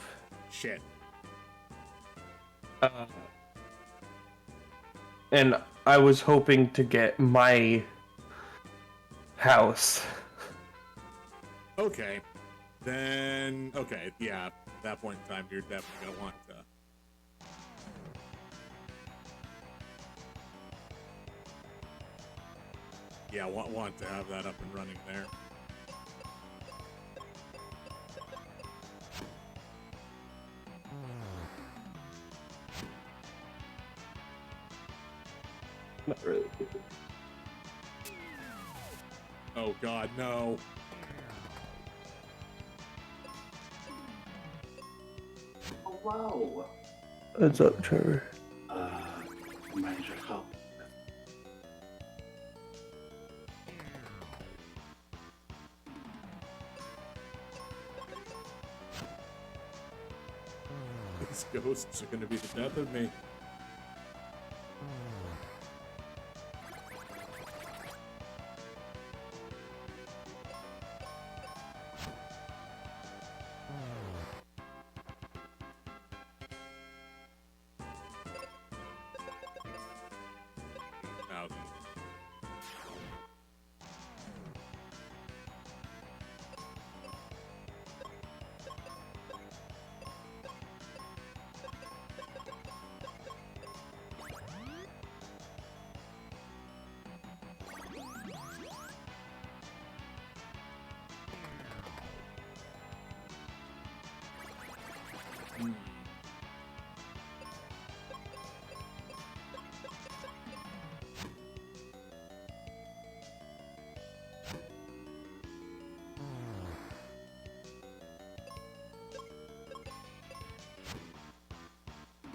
Shit. And I was hoping to get my house. Okay. Then, okay, yeah. At that point in time, you're definitely going to want to... Yeah, want to have that up and running there. Not really. Oh god, no. Oh, wow. What's up, Trevor? Major help. These ghosts are gonna be the death of me.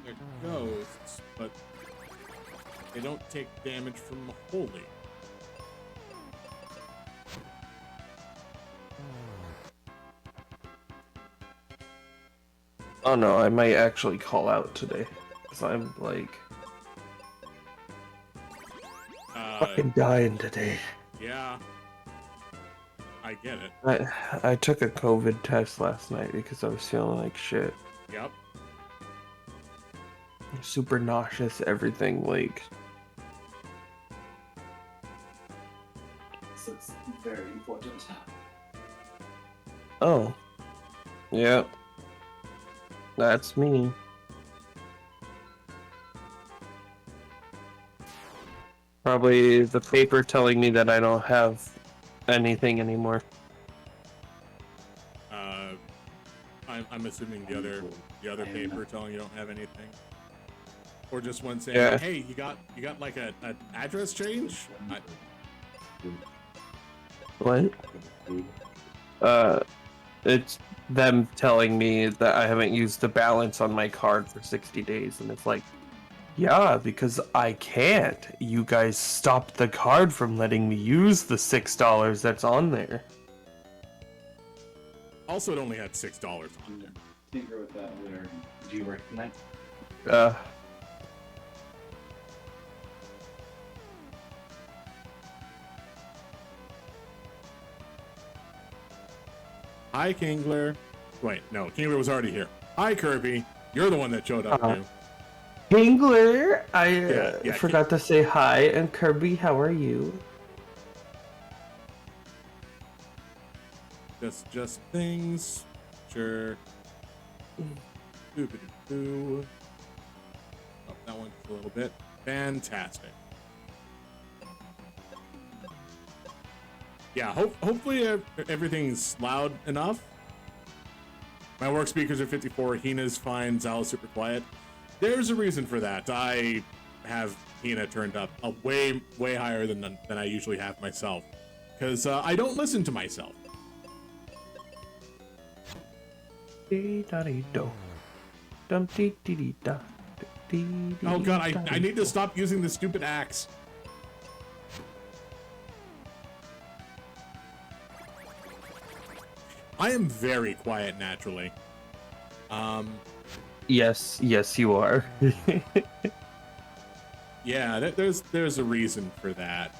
They're ghosts, but they don't take damage from holy. Oh no, I might actually call out today. Because I'm like fucking dying today. Yeah. I get it. I took a COVID test last night because I was feeling like shit. Yep. Super nauseous, everything, like... So it's very important. Oh. Yep. That's me. Probably the paper telling me that I don't have anything anymore. I'm assuming the other paper telling you don't have anything. Or just one saying, Yeah. hey, you got like an address change? What? It's them telling me that I haven't used the balance on my card for 60 days, and it's like, yeah, because I can't. You guys stopped the card from letting me use the $6 that's on there. Also, it only had $6 on there. Tinker with that where do you recognize? Hi, Kingler. Wait, no, Kingler was already here. Hi, Kirby. You're the one that showed up, too. Kingler, I Yeah, forgot to say hi, and Kirby, how are you? Just things. Sure. Doo-ba-doo-doo. Oh, that one's a little bit. Fantastic. Yeah, hopefully everything's loud enough. My work speakers are 54, Hina's fine, Zala's super quiet. There's a reason for that. I have Hina turned up way higher than I usually have myself. Because I don't listen to myself. dum dee dee dee da. Dee, dee, Oh god, dee, I need to stop using the stupid axe. I am very quiet naturally. Yes, you are. Yeah, there's a reason for that.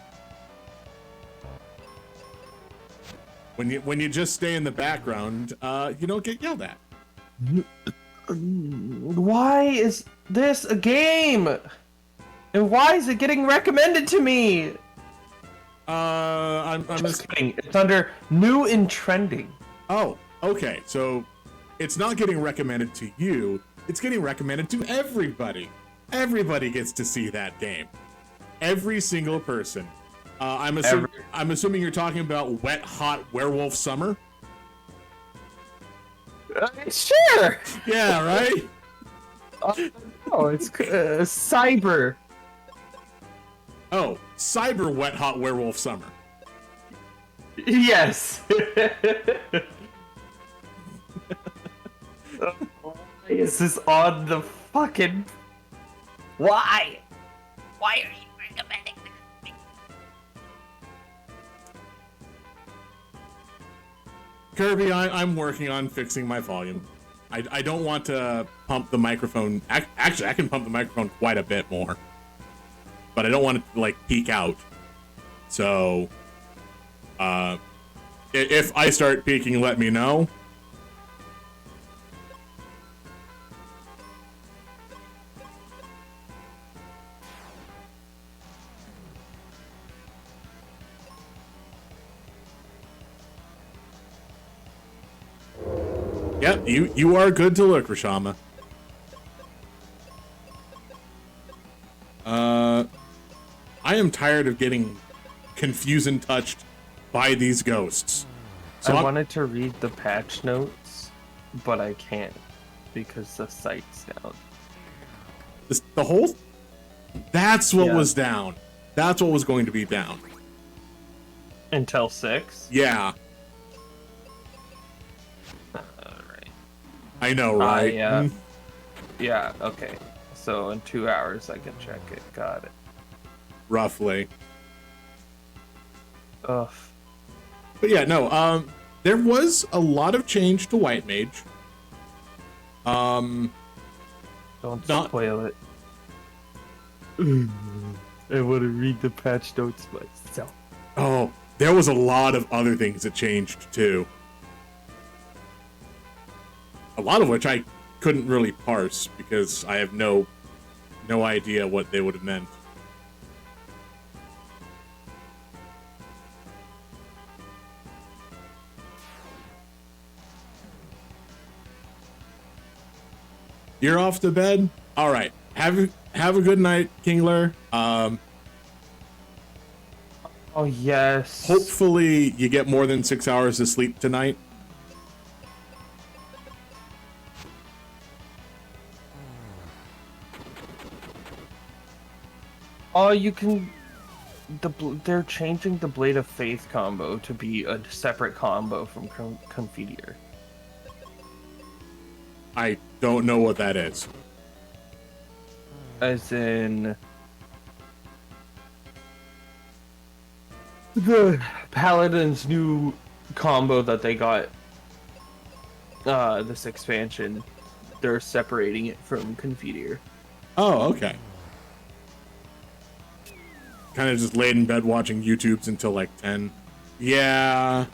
When you just stay in the background, you don't get yelled at. Why is this a game? And why is it getting recommended to me? I'm Just kidding. It's under new and trending. Oh, okay. So it's not getting recommended to you. It's getting recommended to everybody. Everybody gets to see that game. Every single person. I'm assuming you're talking about Wet Hot Werewolf Summer. Sure. Yeah, right. Oh, it's Cyber. Oh, Cyber Wet Hot Werewolf Summer. Yes. Why is this on the fucking? Why? Why are you recommending this? Kirby, I'm working on fixing my volume. I don't want to pump the microphone. Actually, I can pump the microphone quite a bit more. But I don't want it to, like, peak out. So, if I start peaking, let me know. Yep, you are good to look, Rashama. I am tired of getting confused and touched by these ghosts. So I wanted to read the patch notes, but I can't because the site's down. The whole... That's what Yeah. was down. That's what was going to be down. Until 6? Yeah, Alright. I know, right? Yeah. Yeah, okay. So in 2 hours I can check it. Got it. Roughly. Ugh. But yeah, no, there was a lot of change to White Mage. Don't Not- spoil it. I want to read the patch notes myself. Oh, there was a lot of other things that changed too. A lot of which I couldn't really parse because I have no idea what they would have meant. You're off to bed? All right. Have a good night, Kingler. Oh, yes. Hopefully you get more than 6 hours of sleep tonight. Oh, you can... They're changing the Blade of Faith combo to be a separate combo from Confiteor. I don't know what that is. As in... The Paladin's new combo that they got this expansion, they're separating it from Confiteor. Oh, okay. Kind of just laid in bed watching YouTubes until like 10. Yeah.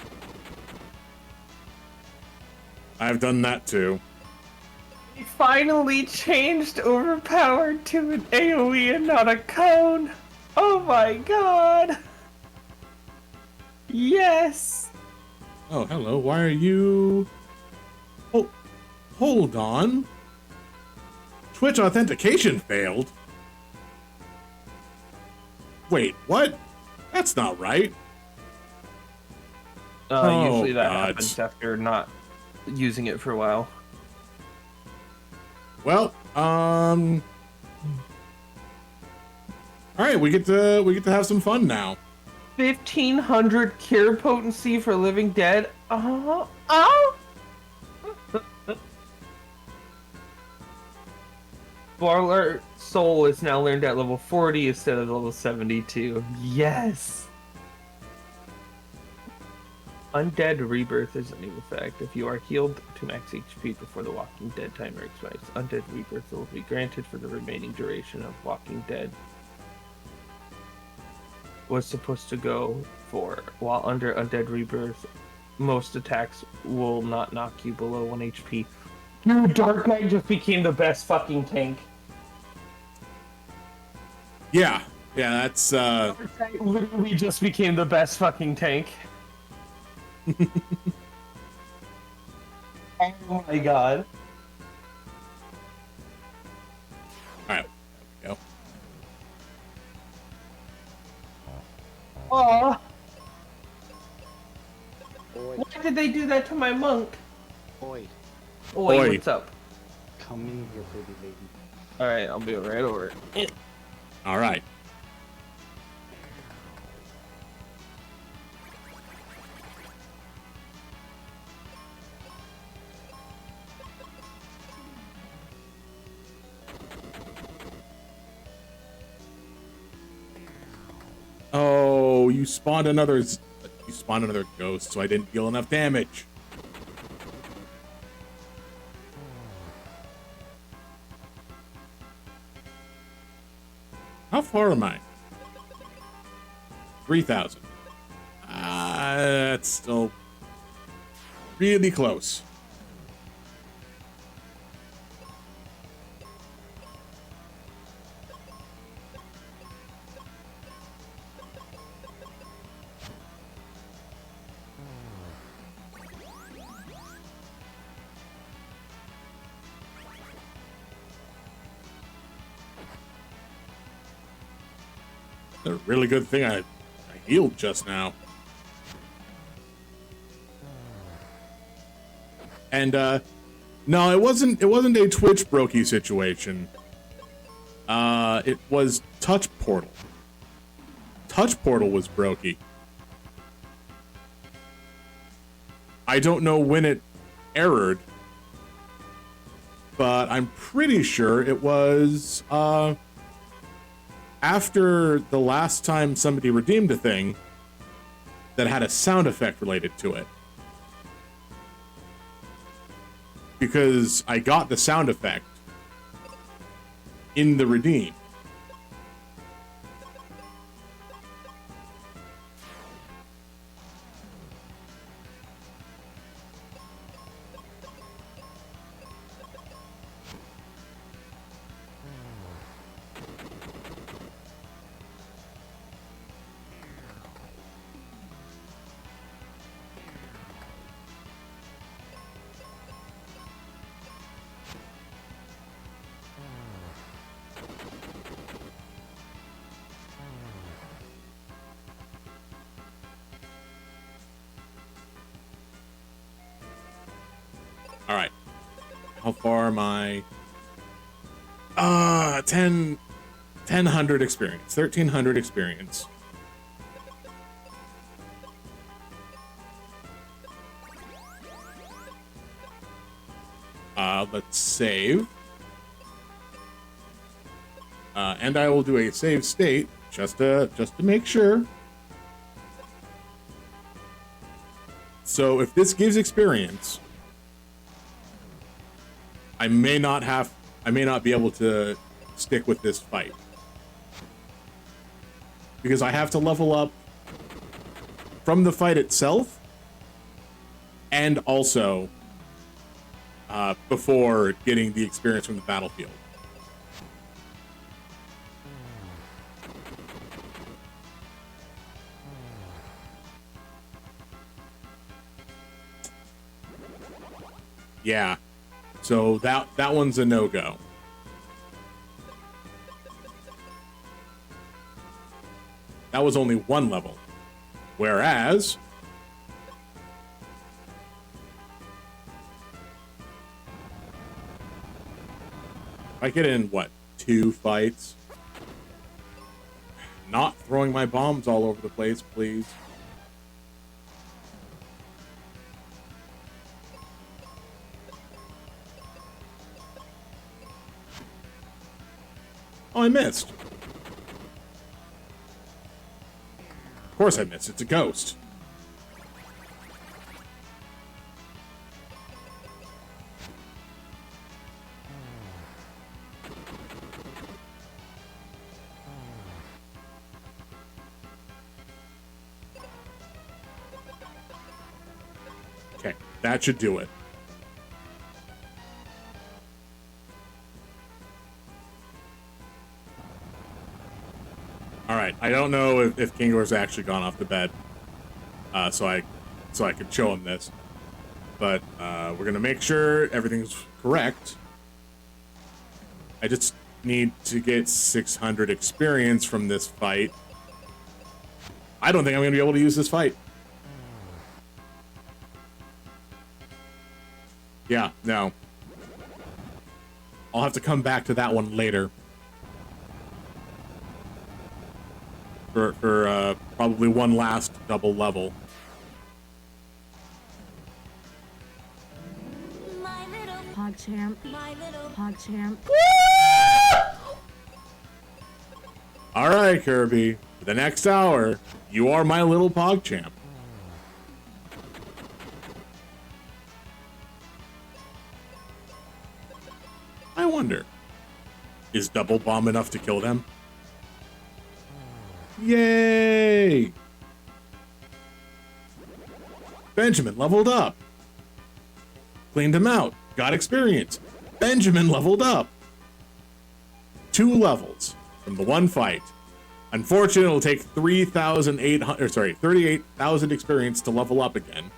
I've done that too. He finally changed Overpowered to an AoE and not a cone! Oh my god! Yes! Oh, hello. Why are you... Oh, hold on. Twitch authentication failed? Wait, what? That's not right. Oh, Usually that God. happens after not using it for a while. Well, all right, we get to have some fun now. 1500 cure potency for Living Dead. Oh. Baller Soul is now learned at level 40 instead of level 72. Yes! Undead Rebirth is a new effect. If you are healed to max HP before the Walking Dead timer expires, Undead Rebirth will be granted for the remaining duration of Walking Dead. Was supposed to go for, while under Undead Rebirth, most attacks will not knock you below 1 HP. Dude, Dark Knight just became the best fucking tank. Yeah, that's Dark Knight literally just became the best fucking tank. Oh my god. Alright, there we go. Aw, Oi, why did they do that to my monk? oi, Oi, Oi. what's up? come in here, pretty lady. Alright, I'll be right over. Alright. Oh, you spawned another ghost, so I didn't deal enough damage. How far am I? 3,000. That's still really close. A really good thing I healed just now. And no, it wasn't a Twitch brokey situation. It was Touch Portal. Touch Portal was brokey. I don't know when it errored, but I'm pretty sure it was after the last time somebody redeemed a thing that had a sound effect related to it. Because I got the sound effect in the redeem. All right. How far am I? 1,000 experience. 1,300 experience. Let's save. And I will do a save state just to make sure. So if this gives experience, I may not be able to stick with this fight. Because I have to level up from the fight itself and also before getting the experience from the battlefield. Yeah. So that one's a no-go. That was only one level. Whereas I get in, what, 2 fights? Not throwing my bombs all over the place, please. Oh, I missed. Of course I missed. It's a ghost. Okay, that should do it. Alright, I don't know if Kingler's actually gone off to bed. So I could show him this. But we're gonna make sure everything's correct. I just need to get 600 experience from this fight. I don't think I'm gonna be able to use this fight. Yeah, no. I'll have to come back to that one later. For probably one last double level. My little PogChamp. My little PogChamp. All right, Kirby. For the next hour, you are my little PogChamp. I wonder, is Double Bomb enough to kill them? Yay! Benjamin leveled up. Cleaned him out. Got experience. Benjamin leveled up. 2 levels from the one fight. Unfortunately, it'll take 38,000 experience to level up again.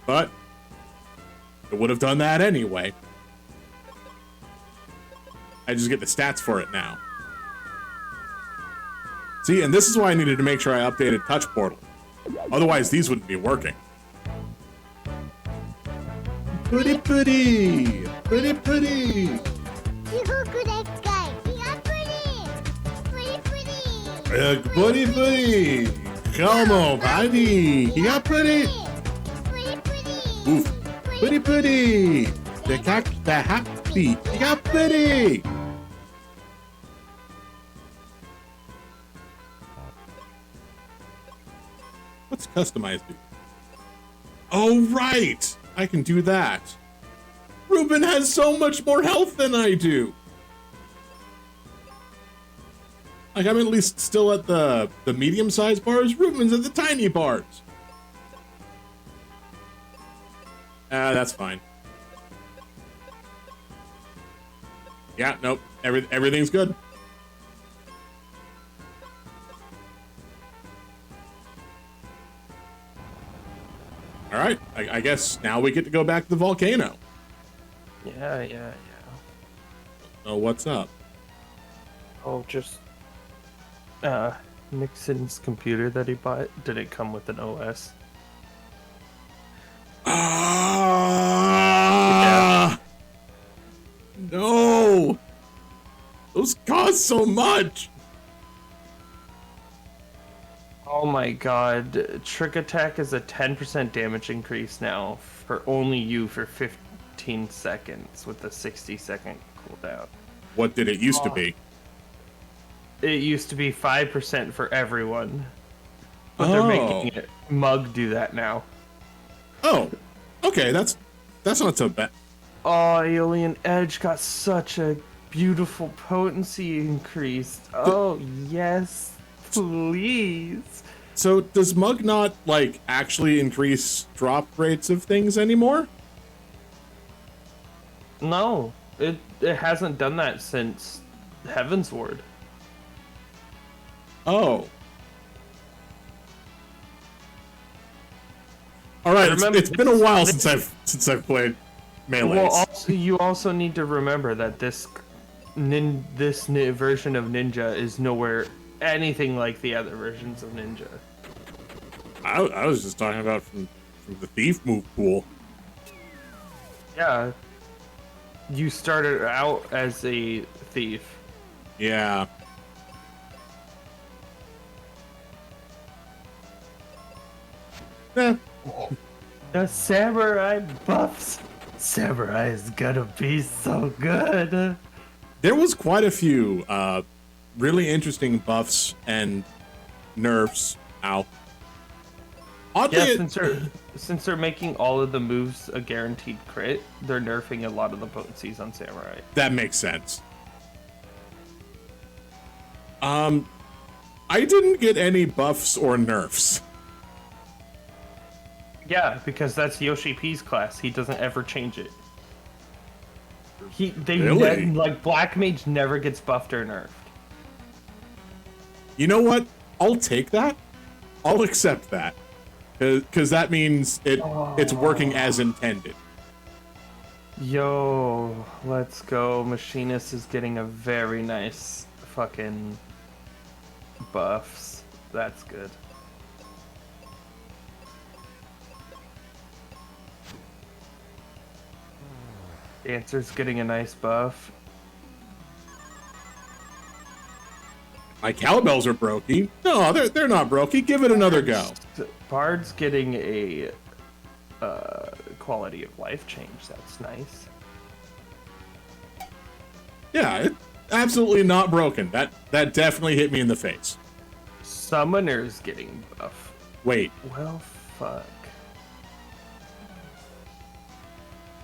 But it would have done that anyway. I just get the stats for it now. See, and this is why I needed to make sure I updated Touch Portal. Otherwise, these wouldn't be working. Pretty, pretty, pretty, pretty. Pretty, pretty. Come on, buddy. You got pretty. Oof. Pretty, pretty. The happy. You got pretty. What's customized do? Oh, right. I can do that. Ruben has so much more health than I do. Like, I'm at least still at the medium-sized bars. Ruben's at the tiny bars. That's fine. Yeah, nope. Everything's good. All right. I guess now we get to go back to the volcano. Yeah. Oh, what's up? Oh, just Nixon's computer that he bought didn't come with an OS. No. Those cost so much. Oh my god, Trick Attack is a 10% damage increase now for only you for 15 seconds with a 60-second cooldown. What did it used to be? It used to be 5% for everyone. But they're making it Mug do that now. Oh, okay, that's not so bad. Oh, Alien Edge got such a beautiful potency increase. Oh, yes, please. So does Mug not, like, actually increase drop rates of things anymore? No, it hasn't done that since Heaven's Ward. Oh. All right, it's been a while since I've played Melee. Well, also, you also need to remember that this version of Ninja is nowhere anything like the other versions of Ninja. I was just talking about from the thief move pool. Yeah, you started out as a thief. Yeah. Eh. The samurai buffs. Samurai is gonna be so good. There was quite a few really interesting buffs and nerfs. Ow. Oddly, Yeah, since they're making all of the moves a guaranteed crit, they're nerfing a lot of the potencies on Samurai. that makes sense. I didn't get any buffs or nerfs. Yeah, because that's Yoshi P's class. He doesn't ever change it. Really? Like Black Mage never gets buffed or nerfed. You know what? I'll take that. I'll accept that. Because that means it's working as intended. Yo, let's go. Machinist is getting a very nice fucking buffs. That's good. Dancer's getting a nice buff. My cowbells are brokey. No, they're not brokey. Give it another go. Bard's getting a quality of life change. That's nice. Yeah, it's absolutely not broken. That definitely hit me in the face. Summoner's getting buff. Wait, Well, fuck.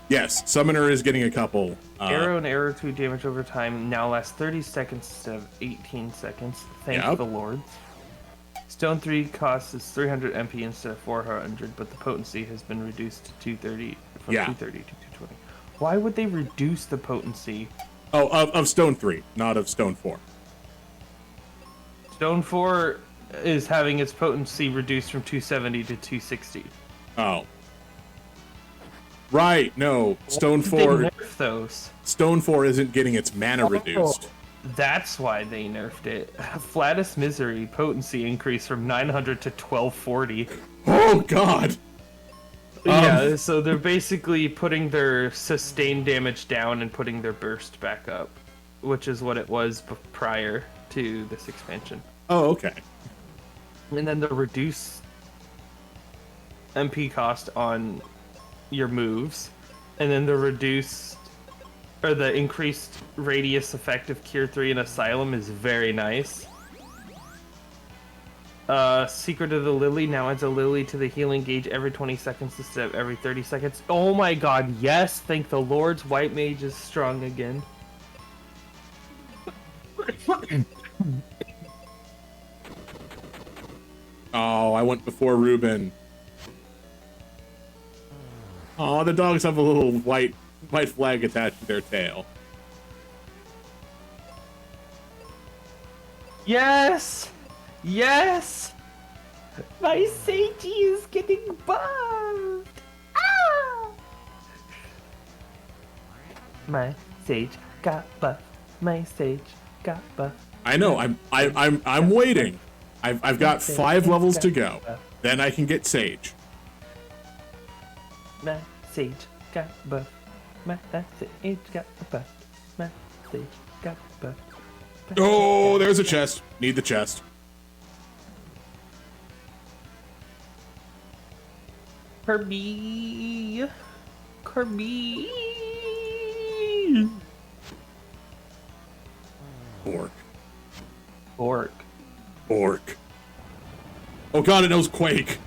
yes, Summoner is getting a couple. Arrow and arrow 2 damage over time now lasts 30 seconds instead of 18 seconds. Thank Yep. the Lord. Stone 3 costs is 300 MP instead of 400, but the potency has been reduced to 230 from Yeah. 230 to 220. Why would they reduce the potency? Oh, of Stone 3, not of Stone 4. Stone 4 is having its potency reduced from 270 to 260. Oh. Right, no. Stone They 4 nerf those. Stone 4 isn't getting its mana reduced. That's why they nerfed it. Flatus Misery potency increased from 900 to 1240. Oh god. Yeah, so they're basically putting their sustained damage down and putting their burst back up, which is what it was prior to this expansion. Oh, okay. And then the reduced MP cost on your moves, and then the reduced or the increased radius effect of Cure 3 and Asylum is very nice. Secret of the Lily now adds a lily to the healing gauge every 20 seconds instead of every 30 seconds. Oh my god, yes! Thank the Lords, White Mage is strong again. Oh, I went before Ruben. Oh, the dogs have a little white flag attached to their tail. Yes! Yes! My Seiji is getting buffed! Ah! My Sage got buffed. My Sage got buffed. I know. I'm waiting. I've got 5 levels to go. Then I can get Sage. My Sage got buffed. My Sage got buffed. My Sage got buffed. Oh, there's a chest. Need the chest. Kirby! Kirby! Orc. Orc. Orc. Oh god, it knows Quake.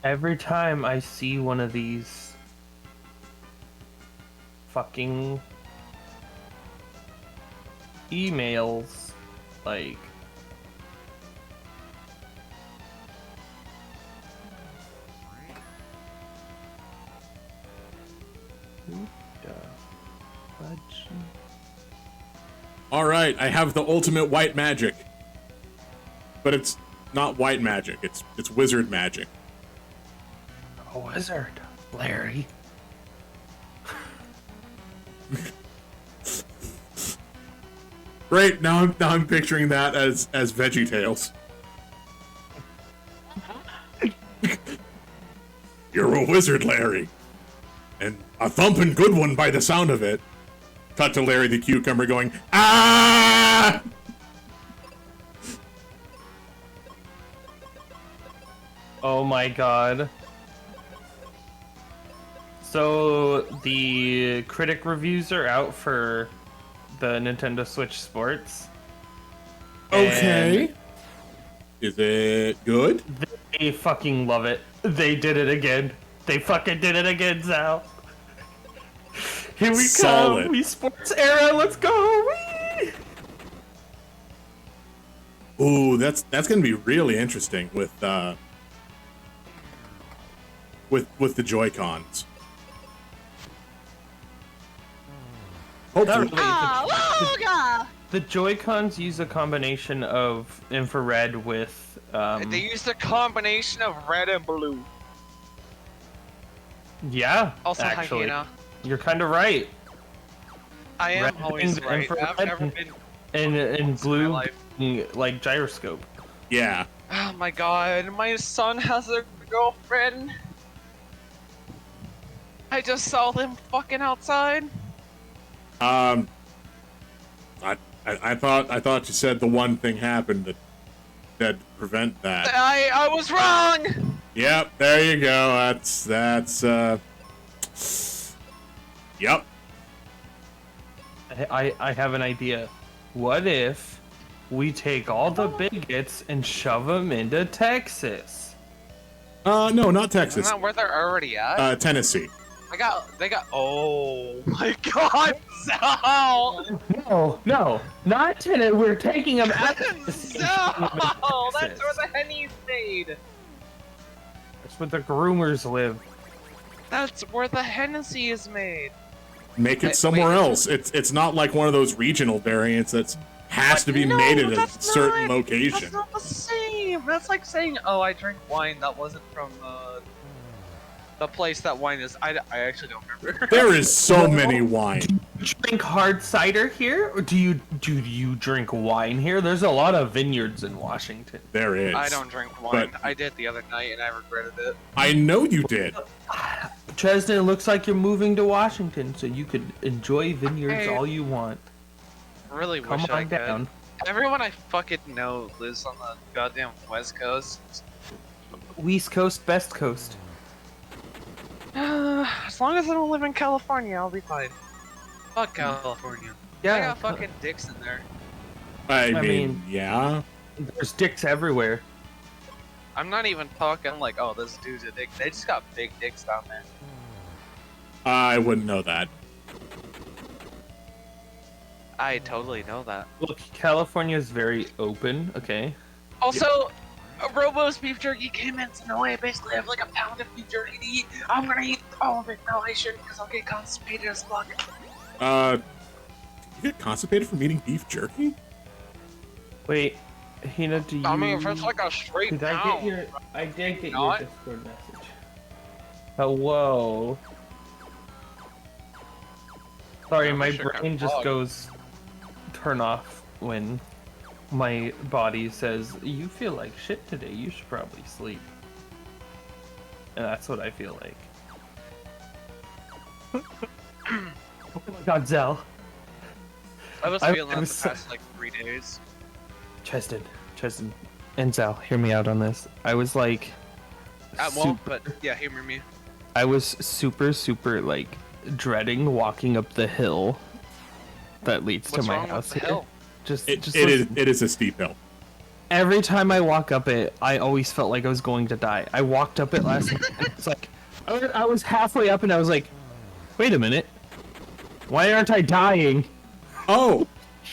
Every time I see one of these fucking emails, like, All right, I have the ultimate white magic. But it's not white magic. It's wizard magic. a wizard, Larry. Great. Now I'm picturing that as VeggieTales. You're a wizard, Larry. And a thumping good one by the sound of it. Cut to Larry the Cucumber going, ah! Oh my god. So the critic reviews are out for the Nintendo Switch Sports. Okay. And Is it good? they fucking love it. They did it again. They fucking did it again, Zal. Here we Solid. come. We sports era. Let's go. Whee! Ooh, that's gonna be really interesting with the Joy-Cons. Hopefully, The Joy-Cons use a combination of infrared with They used a combination of red and blue. yeah, Also, actually. Hyena. You're kind of right. I am Red always and right. infrared I've never been And my blue life. like gyroscope. yeah. Oh my god, my son has a girlfriend. I just saw them fucking outside. I thought you said the one thing happened that prevent that. I was wrong. Yep, there you go. Yep. I have an idea. What if we take all the bigots and shove them into Texas? No, not Isn't Texas. that where they're already at? Tennessee. They got. Oh my god, Sal! No, not Tennessee. We're taking them out of Tennessee. Sal! That's where the Henny's made. That's where the groomers live. That's where the Hennessy is made. Make it Wait, somewhere wait. else. It's not like one of those regional variants that has to be No, made at a that's certain not- location. That's not the same. That's like saying, "Oh, I drink wine that wasn't from the place that wine is." I actually don't remember. There is so many wine. Do you drink hard cider here, or do you drink wine here? There's a lot of vineyards in Washington. There is. I don't drink wine. But- I did the other night and I regretted it. I know you did. Chesney, it looks like you're moving to Washington, so you could enjoy vineyards Hey. all you want. Really Come wish I on could. down. Everyone I fucking know lives on the goddamn West Coast. West Coast, best coast. As long as I don't live in California, I'll be fine. Fuck California. They Yeah, got fucking dicks in there. I mean, mean- yeah. there's dicks everywhere. I'm not even talking like, oh, this dude's a dick. They just got big dicks down there. I wouldn't know that. I totally know that. Look, California is very open. Okay. Also, Robo's beef jerky came in, so no way. Basically, I have like a pound of beef jerky to eat. I'm gonna eat all of it. No, I shouldn't, because I'll get constipated as fuck. You get constipated from eating beef jerky? Wait, Hina, do you? I mean, if it's like a straight Did I pound. get your? I did get Not? your Discord message. Hello. Sorry, I'm my sure brain I'm just bugged. goes turn off when my body says you feel like shit today. You should probably sleep. And that's what I feel like. Oh my God, Zell. I was I- feeling I that was the past like 3 days. Cheston, and Zell, hear me out on this. I was like, I won't, but yeah, humor me. I was super like dreading walking up the hill that leads What's to my wrong house with the here. hill? Just It listen. is a steep hill. Every time I walk up it, I always felt like I was going to die. I walked up it last night. And it's like I was halfway up and I was like, wait a minute, why aren't I dying? Oh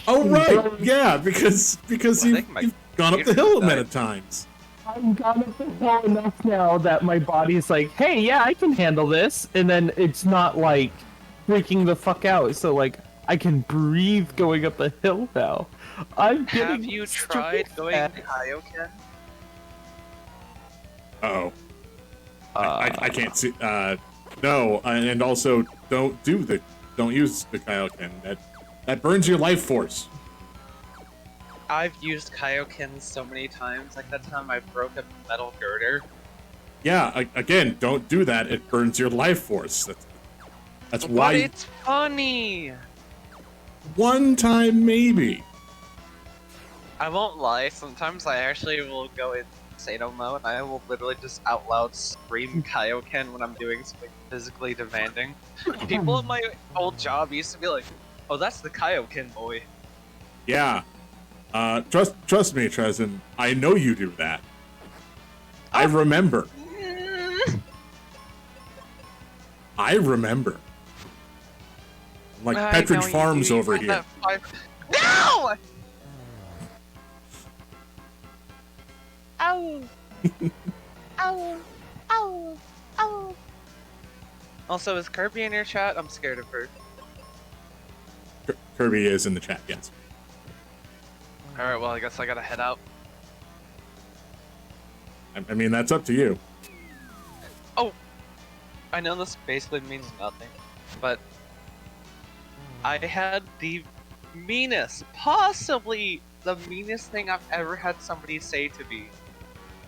right, yeah, because I you've think my gone up the computer hill a died. minute times. I've gone up the hill enough now that my body's like, hey, yeah, I can handle this, and then it's not like freaking the fuck out. So like, I can breathe going up the hill now. I'm getting. Have you tried going fat. Kaioken? Oh, I can't see. No, and also don't use the Kaioken. That burns your life force. I've used Kaioken so many times. Like that time I broke a metal girder. Yeah, again, don't do that. It burns your life force. That's But why. it's funny. One time, maybe. I won't lie. Sometimes I actually will go in Sato mode. I will literally just out loud scream Kaioken when I'm doing something physically demanding. People at my old job used to be like, "Oh, that's the Kaioken boy." Yeah. Trust me, Trezin. I know you do that. I remember. I remember. Like I Petridge know you Farms do. You over got here. that No! Ow! Ow! Ow! Ow! Also, is Kirby in your chat? I'm scared of her. Kirby is in the chat, yes. Alright, well, I guess I gotta head out. I mean, that's up to you. Oh! I know this basically means nothing, but I had the meanest, possibly the meanest thing I've ever had somebody say to me,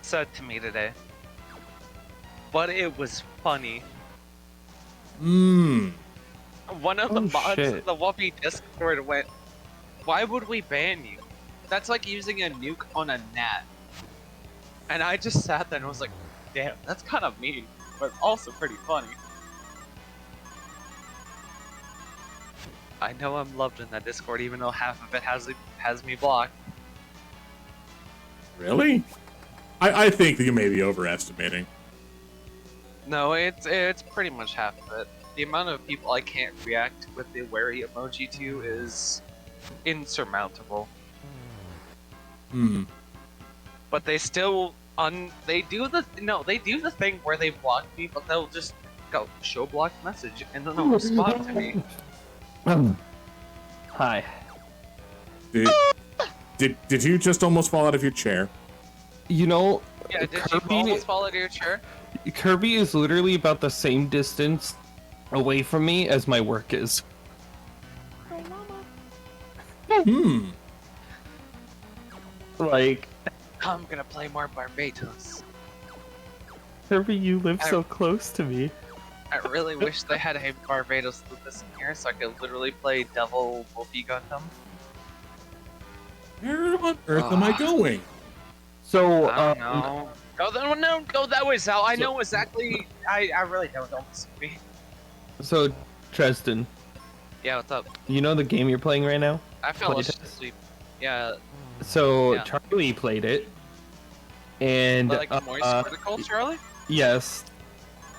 said to me today. But it was funny. Mmm. One of the Oh, mods in shit. the Whoopi Discord went, "Why would we ban you? That's like using a nuke on a gnat." And I just sat there and was like, damn, that's kind of mean, but also pretty funny. I know I'm loved in that Discord, even though half of it has me blocked. Really? I think that you may be overestimating. No, it's pretty much half of it. The amount of people I can't react with the wary emoji to is insurmountable. Hmm. But they still they do the thing where they block me, but they'll just go show blocked message and then they'll respond to me. Hi. Did you just almost fall out of your chair? You know, Yeah, did Kirby, you almost fall out of your chair? Kirby is literally about the same distance away from me as my work is. Hmm. Like, I'm gonna play more Barbados. Kirby, you live so close to me. I really wish they had a Barbados Lucas in here so I could literally play Devil Wolfie Gundam. Where on earth am I going? So, I don't know. Go that way, Sal. I know exactly. I really don't listen to me. So, Treston, Yeah, what's up? you know the game you're playing right now? I fell Playtest? asleep. Yeah, So, Yeah. Charlie played it, and like moist critical, Charlie. yes,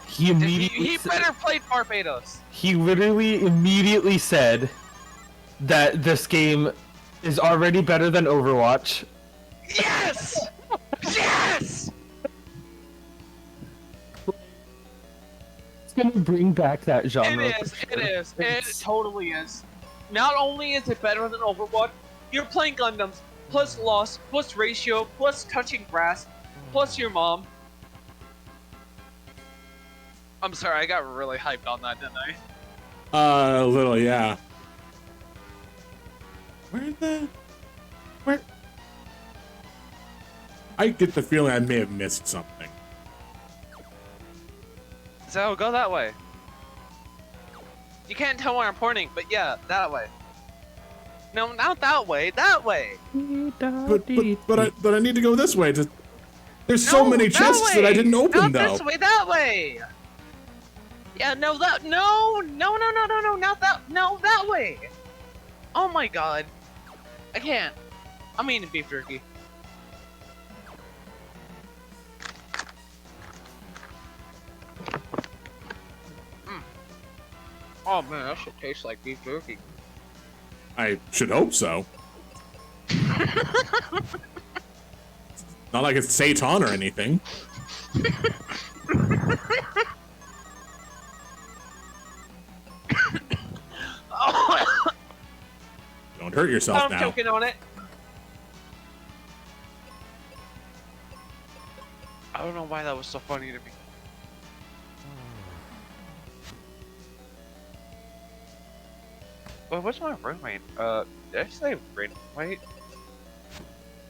he Did immediately he better play Barbados. he literally immediately said that this game is already better than Overwatch. Yes! Yes! It's gonna bring back that genre. It is. for It sure. is. It totally is. Not only is it better than Overwatch, you're playing Gundams plus loss plus ratio plus touching grass plus your mom. I'm sorry, I got really hyped on that, didn't I? A little, yeah. Where? I get the feeling I may have missed something. So go that way. You can't tell where I'm pointing, but yeah, that way. No, not that way. That way. But I need to go this way. There's so No, many chests that I way. didn't open Not though. this way. That way. Yeah, no, that way. Oh my god. I can't. I'm eating beef jerky. Oh man, that shit tastes like beef jerky. I should hope so. Not like it's Satan or anything. Don't hurt yourself I'm now. choking on it. I don't know why that was so funny to me. Well, what's my roommate? Did I say roommate?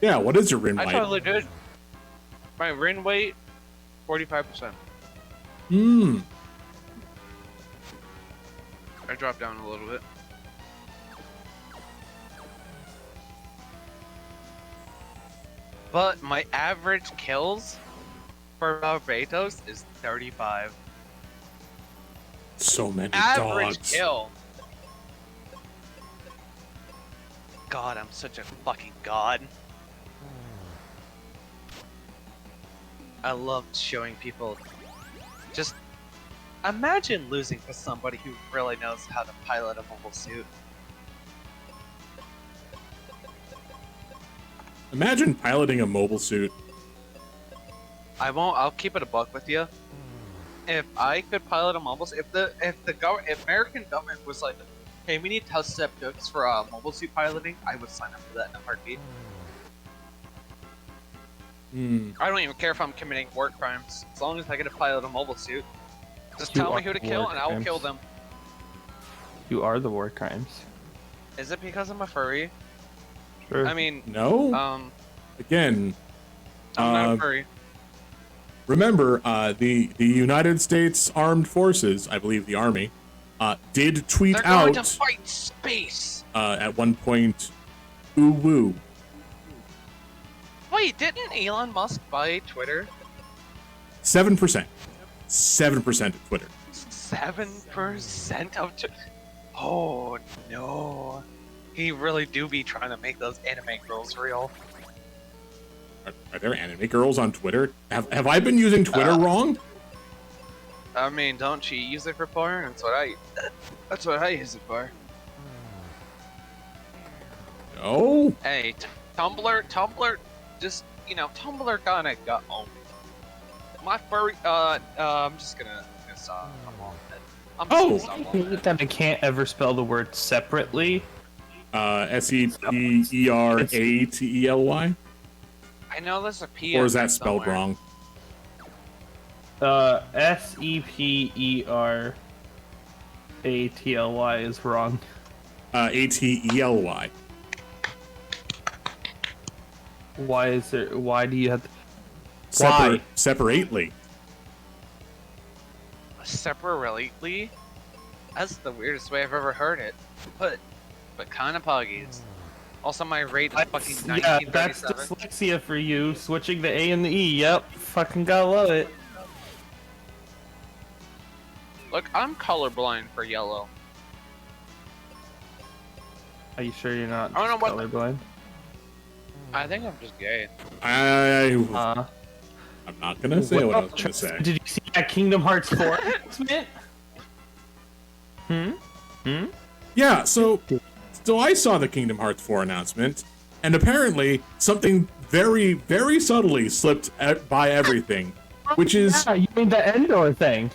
Yeah, what is your rin I weight? totally did. My rin weight 45%. Hmm. I dropped down a little bit. But my average kills for Barbados is 35. So many Average dogs. kill. God, I'm such a fucking god. I love showing people. Just imagine losing to somebody who really knows how to pilot a mobile suit. Imagine piloting a mobile suit. I won't. I'll keep it a buck with you. If I could pilot a mobile suit, if American government was like, hey, we need test subjects for mobile suit piloting, I would sign up for that in a heartbeat. Hmm. I don't even care if I'm committing war crimes, as long as I get to pilot a mobile suit. Just You tell me are who to war kill, and I will crimes. kill them. You are the war crimes. Is it because I'm a furry? Sure. I mean, No. Again, I'm not a furry. remember, the United States Armed Forces, I believe the Army, did tweet They're going to out fight space. at one point, ooh woo. Wait, didn't Elon Musk buy Twitter? 7%. 7% of Twitter. 7% of Twitter? Oh no. He really do be trying to make those anime girls real. Are there anime girls on Twitter? Have I been using Twitter wrong? I mean, don't you use it for porn? That's what I use it for. No. Hey, Tumblr, just, Tumblr kinda got owned. My furry, I'm just gonna stop. I'm just gonna stop I on hate that. that I can't ever spell the word separately. SEPERATELY? I know there's a P. Or in is there that spelled somewhere. wrong? SEPERATLY is wrong. ATELY. Why is there? Why do you have to? Separate, separately. Separately? That's the weirdest way I've ever heard it. But kind of puggies. Also, my rate is fucking Yeah, that's 1937. dyslexia for you. Switching the A and the E. Yep, fucking gotta love it. Look, I'm colorblind for yellow. Are you sure you're not I don't know what colorblind? I think I'm just gay. I'm Uh, not gonna say what I was gonna Tristan, say. did you see that Kingdom Hearts 4 announcement? Yeah, so I saw the Kingdom Hearts 4 announcement, and apparently something very, very subtly slipped by everything, which is Yeah, you mean the Endor thing?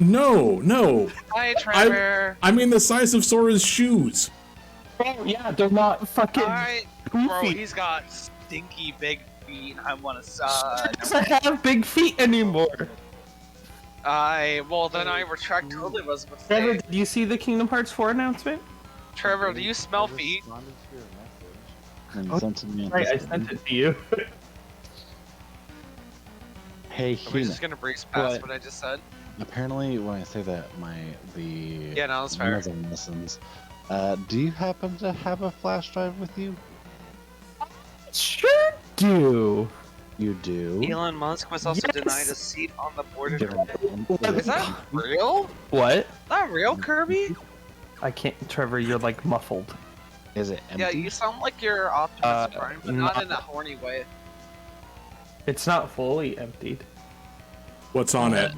no. Hi, Trevor. I mean the size of Sora's shoes. Oh yeah, they're not fucking Alright, bro, poofy. he's got stinky big feet. I want to Doesn't have big feet anymore. well, then I retract totally was a Trevor, mistake. did you see the Kingdom Hearts 4 announcement? Trevor, do you smell feet? And Oh, sent to me. Right, I sent it to you. Hey, Are we Hina. just gonna breeze past What? what I just said? Apparently, when I say that, the Yeah, no, that's fair. Amazon listens. Do you happen to have a flash drive with you? Sure do. You do. Elon Musk was also Yes. denied a seat on the board of Different- Is that real? What? Is that real, Kirby? I can't, Trevor, you're like muffled. Is it empty? Yeah, you sound like you're Optimus Prime, but not in a no. horny way. It's not fully emptied. What's on it?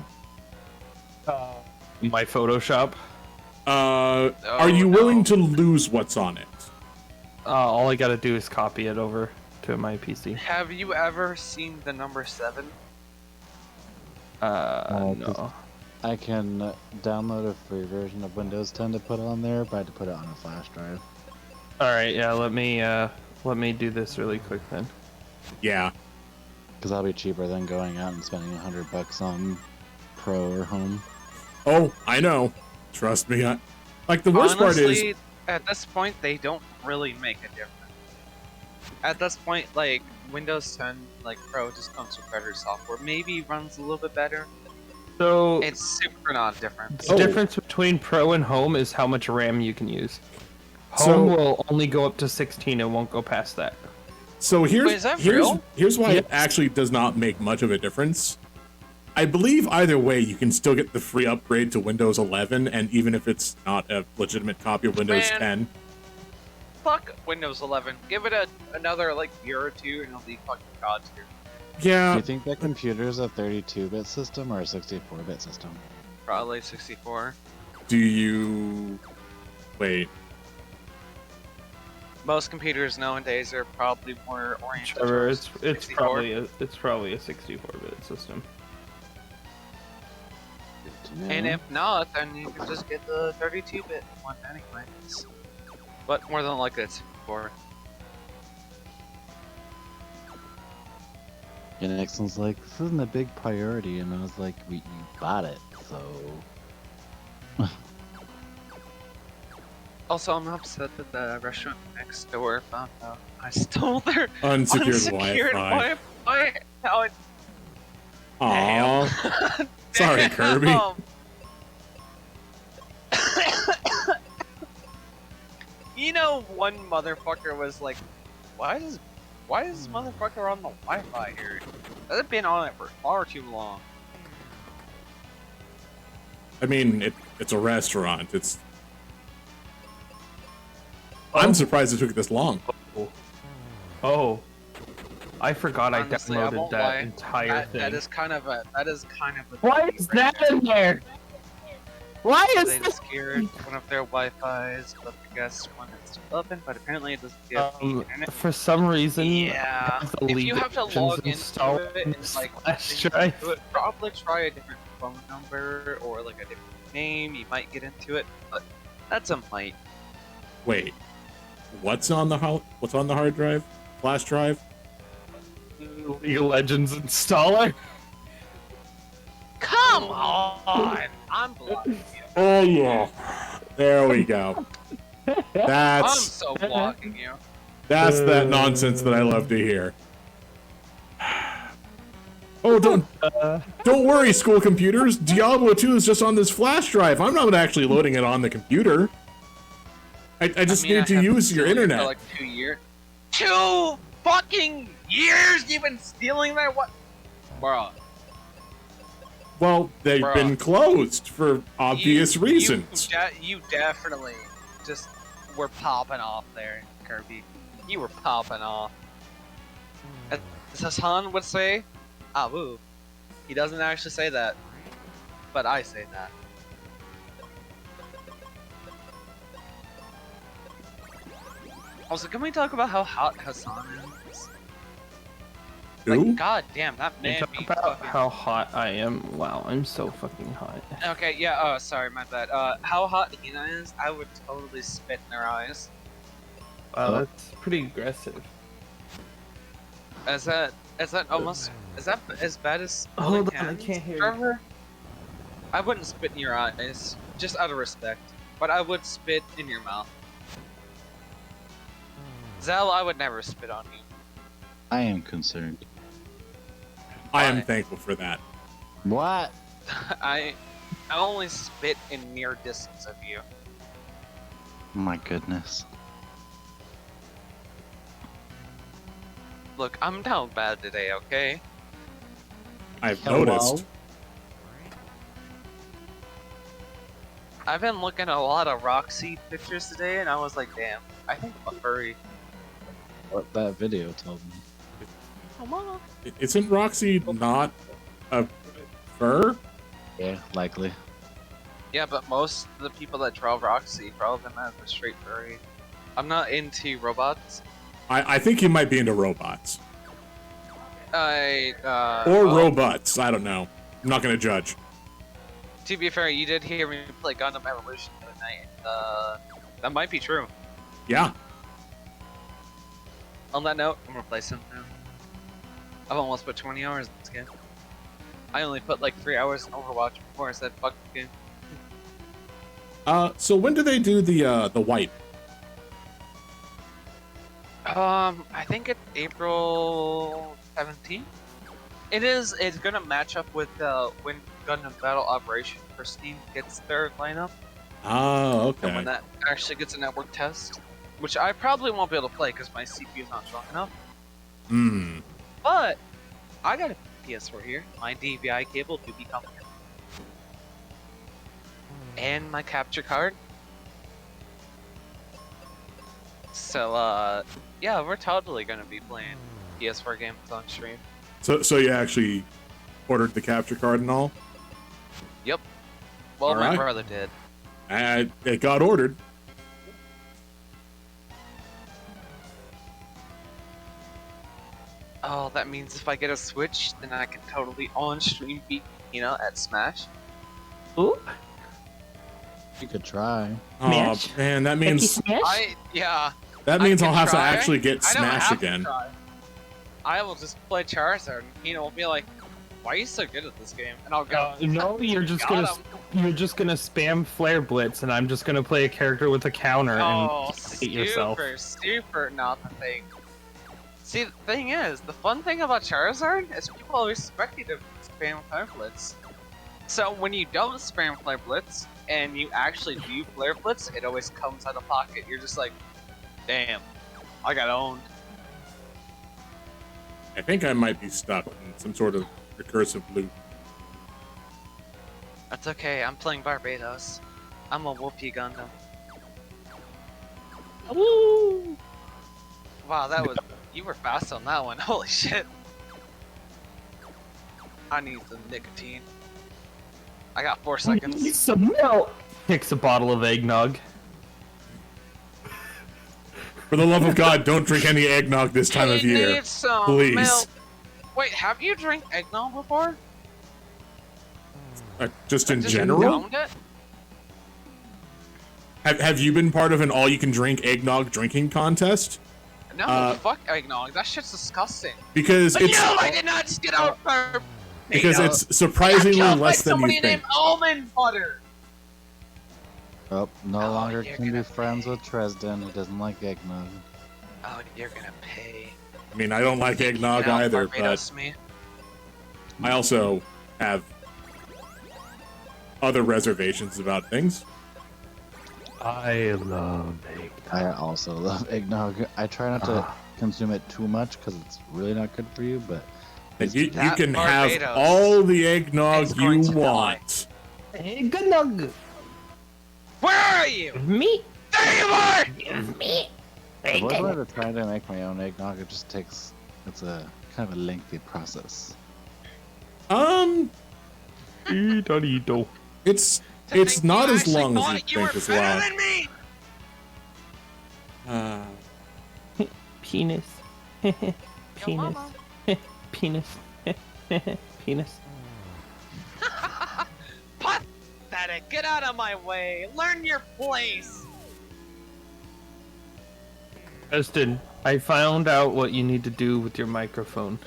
My Photoshop. Are you willing to lose what's on it? All I gotta do is copy it over to my PC. Have you ever seen the number 7? No. I can download a free version of Windows 10 to put on there, but I had to put it on a flash drive. All right, yeah. Let me do this really quick then. Yeah. Because that'll be cheaper than going out and spending $100 on Pro or Home. Oh, I know. Trust me. Like the worst part is Honestly, at this point, they don't really make a difference. at this point, like Windows 10, like Pro, just comes with better software. Maybe runs a little bit better. So It's super not different. the difference between Pro and Home is how much RAM you can use. So- Home will only go up to 16 and won't go past that. So here's Wait, is that real? here's why it Yes. actually does not make much of a difference. I believe either way you can still get the free upgrade to Windows 11, and even if it's not a legitimate copy of Windows Man. 10. Fuck Windows 11. Give it another like year or two, and it'll be fucking god tier. Do Yeah, you think that computer is a 32-bit system or a 64-bit system? Probably 64. do you wait? Most computers nowadays are probably more oriented Trevor, towards it's 64. probably a 64-bit system. Good to know. And if not, then you can just get the 32-bit one anyways. But more than likely it's 64. And Nixon's like, this isn't a big priority, and I was like, you bought it, so... Also, I'm upset that the restaurant next door found out I stole their Unsecured unsecured Wi-Fi. Wi-Fi. Now it Aw. Sorry, Kirby. You know, one motherfucker was like, why is this motherfucker on the Wi-Fi here? I've been on it for far too long. I mean, it's a restaurant. I'm surprised it took this long. Oh, I forgot Honestly, I I downloaded won't that lie. entire thing. That is kind of a Why thing is right that in there? Why is They this? secured one of their Wi-Fi's, but the guest one is still open, but apparently it doesn't get the internet. For some reason, Yeah, I have the if you have to League log Legends into installed it on and this like flash then you drive. do it, probably try a different phone number or like a different name. You might get into it, but that's a might. Wait, what's on the hard drive? Flash drive? League of Legends installer. Come on, I'm blocking you. Oh yeah. There we go. I'm That's so blocking you. that nonsense that I love to hear. Oh, don't worry, school computers. Diablo 2 is just on this flash drive. I'm not actually loading it on the computer. I just I mean, need to I have use your been stealing internet. for like 2 years. 2 fucking years you've been stealing that what? Bruh. Well, they've Bruh. been closed for obvious reasons. You definitely just were popping off there, Kirby. You were popping off. As Hassan would say, ah woo. He doesn't actually say that, but I say that. Also, can we talk about how hot Hassan is? Who? Like, god damn, that And man talk be about fucking... how hot I am. Wow, I'm so fucking hot. Okay, yeah, oh, sorry, my bad. How hot Hina is, I would totally spit in their eyes. Wow, that's pretty aggressive. Is that almost, is that as bad as Hold holding on, I hands, can't hear you. Trevor? I wouldn't spit in your eyes, just out of respect. But I would spit in your mouth. Zal, I would never spit on you. I am concerned. I am Why? thankful for that. What? I only spit in near distance of you. My goodness. Look, I'm down bad today, okay? I've Hello? noticed. I've been looking at a lot of Roxy pictures today, and I was like, damn, I think I'm a furry. What that video told me. Come on. Isn't Roxy not a fur? Yeah, likely. Yeah, but most of the people that draw Roxy draw them as a straight furry. I'm not into robots. I think he might be into robots. Or Or robots. I don't know. I'm not gonna judge. To be fair, you did hear me play Gundam Evolution the other night. That might be true. Yeah. On that note, I'm gonna play some now. I've almost put 20 hours in this game. I only put like 3 hours in Overwatch before I said fuck the game. So when do they do the wipe? I think it's April 17th. It's gonna match up with when Gundam Battle Operation for Steam gets their lineup, Oh, and okay. when that actually gets a network test, which I probably won't be able to play because my CPU is not strong enough. Hmm. But I got a PS4 here. My DVI cable do be coming in, and my capture card. So yeah, we're totally gonna be playing PS4 games on stream. So you actually ordered the capture card and all? Yep. Well, All my right. brother did. It got ordered. Oh, that means if I get a Switch, then I can totally on stream beat at Smash. Ooh. You could try. Oh Smash? man, that Becky means Smash? that means I I'll can have to try. actually get I don't Smash have to again. try. I will just play Charizard, and will be like, "Why are you so good at this game?" And I'll go, No, you're just Got gonna spam Flare Blitz, and I'm just gonna play a character with a counter "Oh, and hate yourself. super not the thing." See, the thing is, the fun thing about Charizard is people always expect you to spam Flare Blitz. So when you don't spam Flare Blitz and you actually do Flare Blitz, it always comes out of pocket. You're just like, "Damn, I got owned." I think I might be stuck in some sort of recursive loop. That's okay. I'm playing Barbados. I'm a Whoopee Gundam. Woo! Wow, you were fast on that one. Holy shit. I need some nicotine. I got 4 Need seconds. some milk. Picks a bottle of eggnog. For the love of God, don't drink any eggnog this time of He year. needs some Please. milk. Wait, have you drank eggnog before? Just in Just general? downed it? Have you been part of an all-you-can-drink eggnog drinking contest? No, fuck eggnog. That shit's disgusting. Because it's No, I did not just get out for because it's surprisingly killed by less than you somebody think. named Almond Butter. Oh, no Oh, longer you're can be gonna friends pay. with Tresden. He doesn't like eggnog. Oh, you're gonna pay. I mean, I don't like eggnog You know, either, but Barbados me. I also have other reservations about things. I love eggnog. I also love eggnog. I try not to consume it too much because it's really not good for you, but And you That can have Barbados all the eggnog is you going to die. want. Eggnog. Where are you? Me. There you are! I've always wanted to try to make my own eggnog. It just takes, it's a kind of a lengthy process. Dee-da-dee-do. It's To it's think not you as actually long as thought you you think were as better well. than me! Penis. Yo, Penis. mama. Penis. Penis. Pathetic! Get out of my way! Learn your place! Justin, I found out what you need to do with your microphone.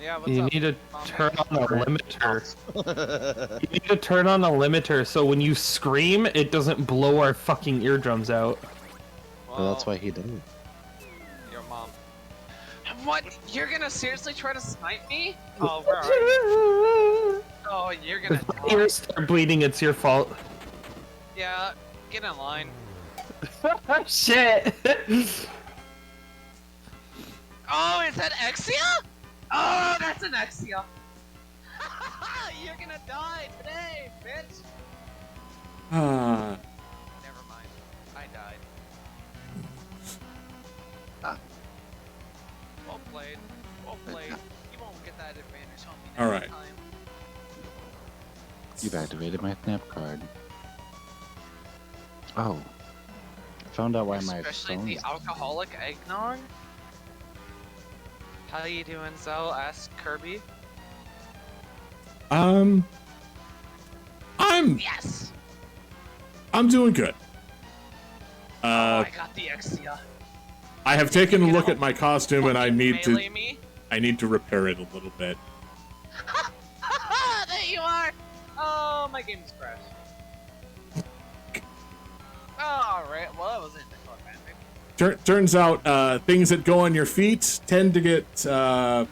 Yeah, what's You up? need to Mom? turn on a limiter. You need to turn on a limiter so when you scream, it doesn't blow our fucking eardrums out. But that's why he did it. Your mom. What? You're gonna seriously try to snipe me? Oh, where are you? Oh, you're gonna If my die. ears start bleeding, it's your fault. Yeah, get in line. Shit! Oh, is that Exia? Oh, that's an Exia. You're gonna die today, bitch. Ah, Never mind. I died. Well played. Well played. You won't get that advantage on me next All right. time. You've activated my snap card. Oh. I found out why my Especially phone the is... alcoholic eggnog. How you doing, Zell? Asked Kirby. I'm Yes! doing good. I got the Exia. I have taken a look at my costume and I Fucking need melee to me? I need to repair it a little bit. There you are! Oh, my game just crashed. Alright, well that was it. turns out things that go on your feet tend to get a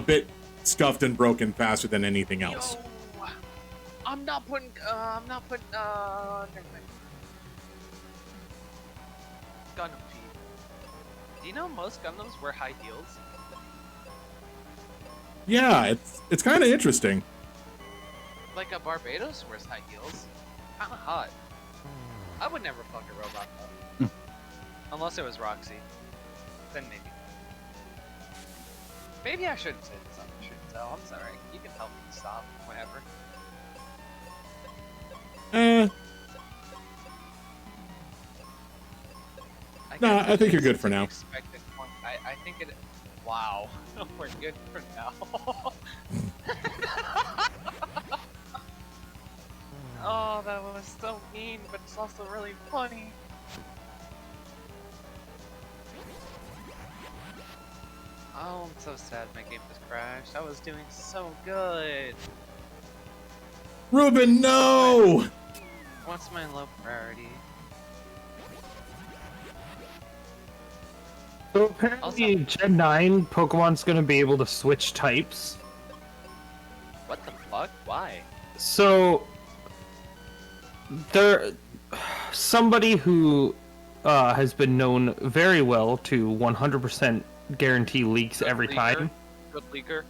bit scuffed and broken faster than anything else. Yo, I'm not putting, never mind. Gundam feet. Do you know most Gundams wear high heels? Yeah, it's kind of interesting. Like a Barbados wears high heels. Kinda hot. I would never fuck a robot though. Unless it was Roxy. Then maybe. Maybe I shouldn't say this on the shoot and tell. I'm sorry. You can help me stop whenever. No, I think you're good guess for now. expected point. I think it. Wow. We're good for now. Oh, that was so mean, but it's also really funny. Oh, I'm so sad my game just crashed. I was doing so good. Ruben, no! What's my low priority? So apparently, Gen 9 Pokemon's gonna be able to switch types. What the fuck? Why? So somebody who has been known very well to 100% guarantee leaks every time. Good leaker.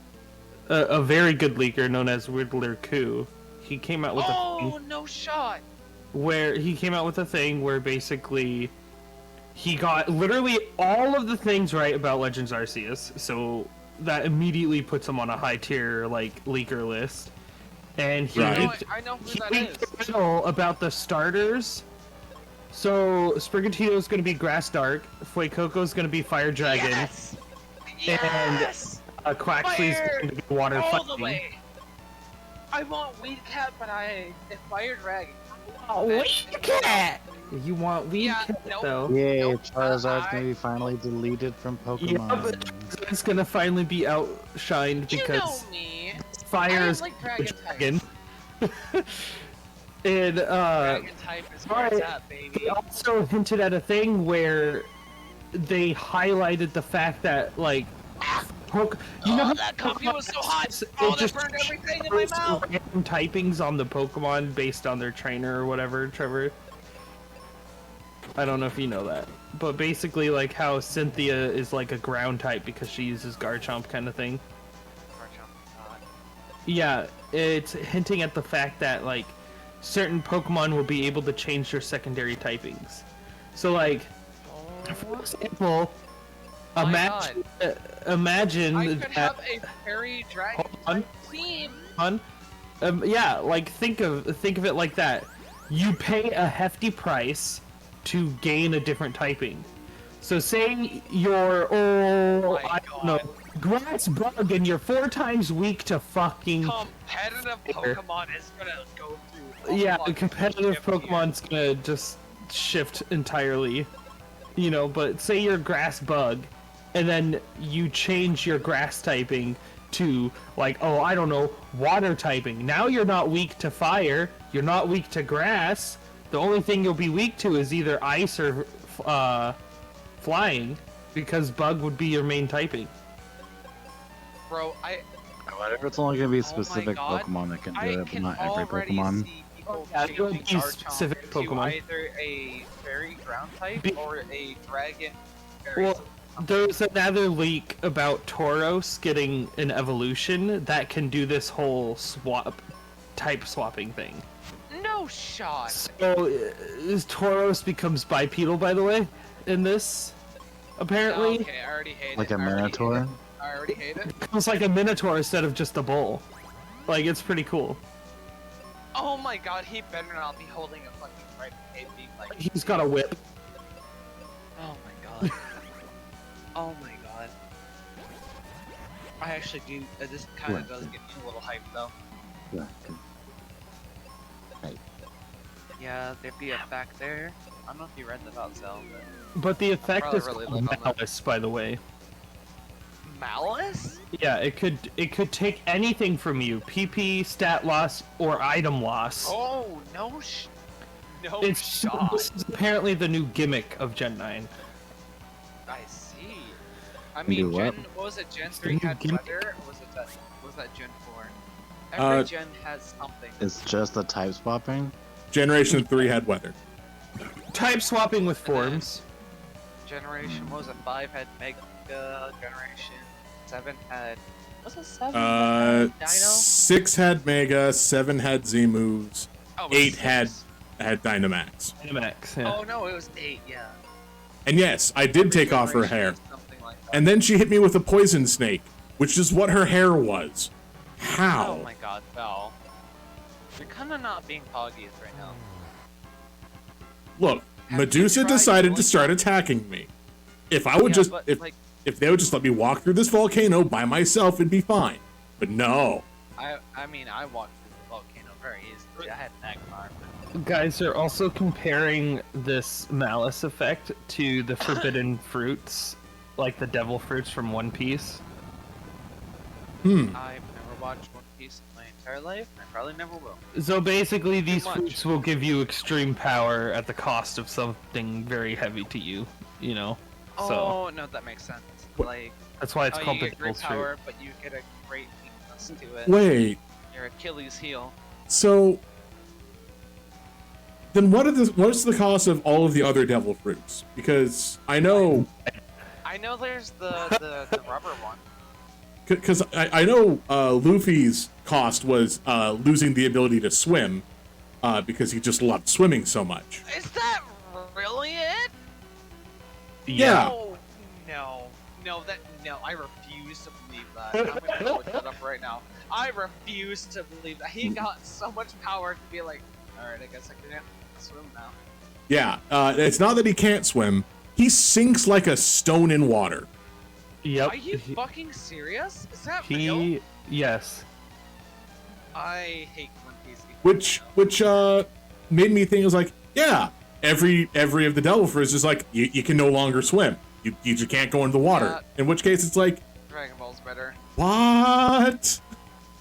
A very good leaker known as Riddler Koo. He came out with a thing No shot! where basically he got literally all of the things right about Legends Arceus, so that immediately puts him on a high tier like leaker list. And he Right. I know who he that leaked is. a little about the starters. So Sprigatito's gonna be Grass Dark, Fuecoco's gonna be Fire Dragon, Yes! Yes! Quaxly's Fire! going to be Water All the Fighting. way! I want Weed Cat, but I Fire Dragon. Oh, Weed Cat! You want Weed Yeah, Cat nope. though? Yay, Nope, Charizard's I- gonna be finally deleted from Yeah, Pokemon. but Charizard's gonna finally be outshined You know because me. Fire I is like Dragon Dragon. types. And Dragon type is where it's alright. at, They baby. also hinted at a thing where they highlighted the fact that like you know how that coffee was so hot! it Oh, that just burned everything in my shows mouth! random typings on the Pokemon based on their trainer or whatever, Trevor. I don't know if you know that, but basically like how Cynthia is like a ground type because she uses Garchomp kind of thing. Yeah, it's hinting at the fact that like certain Pokemon will be able to change their secondary typings. So like, for example, My imagine I could that. have a fairy dragon Hold on. type team! Yeah, like think of it like that. You pay a hefty price to gain a different typing. So say you're My I don't know, Grass Bug and you're 4 times weak to fucking Competitive Pokemon is gonna go through. yeah, fucking competitive shift here. Pokemon's gonna just shift entirely. You know, but say you're Grass Bug and then you change your grass typing to like, oh, I don't know, water typing. Now you're not weak to fire, you're not weak to grass. The only thing you'll be weak to is either ice or flying, because bug would be your main typing. Bro, Whatever, it's only gonna be my specific God. Pokemon that can do I it, but can not every already Pokemon. see people Yeah, it would changing be Garchomp specific to Pokemon. either a fairy ground type Be- or a dragon fairy. Well, there's another leak about Tauros getting an evolution that can do this whole type swapping thing. No shot! So Tauros becomes bipedal, by the way, in this. Apparently, Okay, I already hate Like it. a I already hate Minotaur? it. I already hate it. it's like a Minotaur instead of just a bull. Like, it's pretty cool. Oh my god, he better not be holding a fucking right hand being like. He's got a whip. Oh my god. Oh my god. I actually do. This kind of What? does get me a little hyped though. Yeah, Yeah, there'd be a fact there. I don't know if you read about Zelda. But the effect probably is really called live on that. Malice, by the way. Malice? Yeah, it could take anything from you, PP, stat loss, or item loss. Oh no! No It's shot. this is apparently the new gimmick of Gen 9. I see. I Do mean, what? what was it? Gen Still 3 had give me- weather, or was that Gen 4? Every gen has something. It's just the type swapping. Generation 3 had weather. Type swapping with forms. Generation, what was it? 5 had Mega. Generation 7 had. Was it 7? Dino? 6 had Mega, 7 had Z moves, Oh, it was 8 had 6. Dynamax. Dynamax, yeah. Oh no, it was 8. Yeah. And yes, I did take off her Generation hair. had something like that. And then she hit me with a poison snake, which is what her hair was. How? Oh my God, Val. You're kind of not being poggies right now. Look, Have you Medusa tried decided to killing start them? attacking me. If I would Yeah, just but, like, if they would just let me walk through this volcano by myself, it'd be fine. But no. I mean, I walked through the volcano very easily. I had Magmar. Guys are also comparing this malice effect to the forbidden fruits, like the devil fruits from One Piece. I've never watched One Piece in my entire life. And I probably never will. So basically, these much. fruits will give you extreme power at the cost of something very heavy to you, you know? So Oh no, that makes sense. Like, that's why it's oh, called you the get great devil's fruit. power, but you get a great weakness to it. Wait. Your Achilles heel. So then what's the cost of all of the other devil fruits? Because I know I know there's the rubber one. because I know Luffy's cost was losing the ability to swim because he just loved swimming so much. Is that really it? Yeah. Oh, no, I refuse to believe that. I'm gonna go look that up right now. I refuse to believe that. He got so much power to be like, alright, I guess I can swim now. Yeah, it's not that he can't swim. He sinks like a stone in water. Yep. Are you fucking serious? Is that real? Yes. I hate One Piece. Which made me think, it was like, yeah, every of the devil fruits is like, you can no longer swim. You just can't go into the water. Yeah. In which case it's like, Dragon Ball's better. what?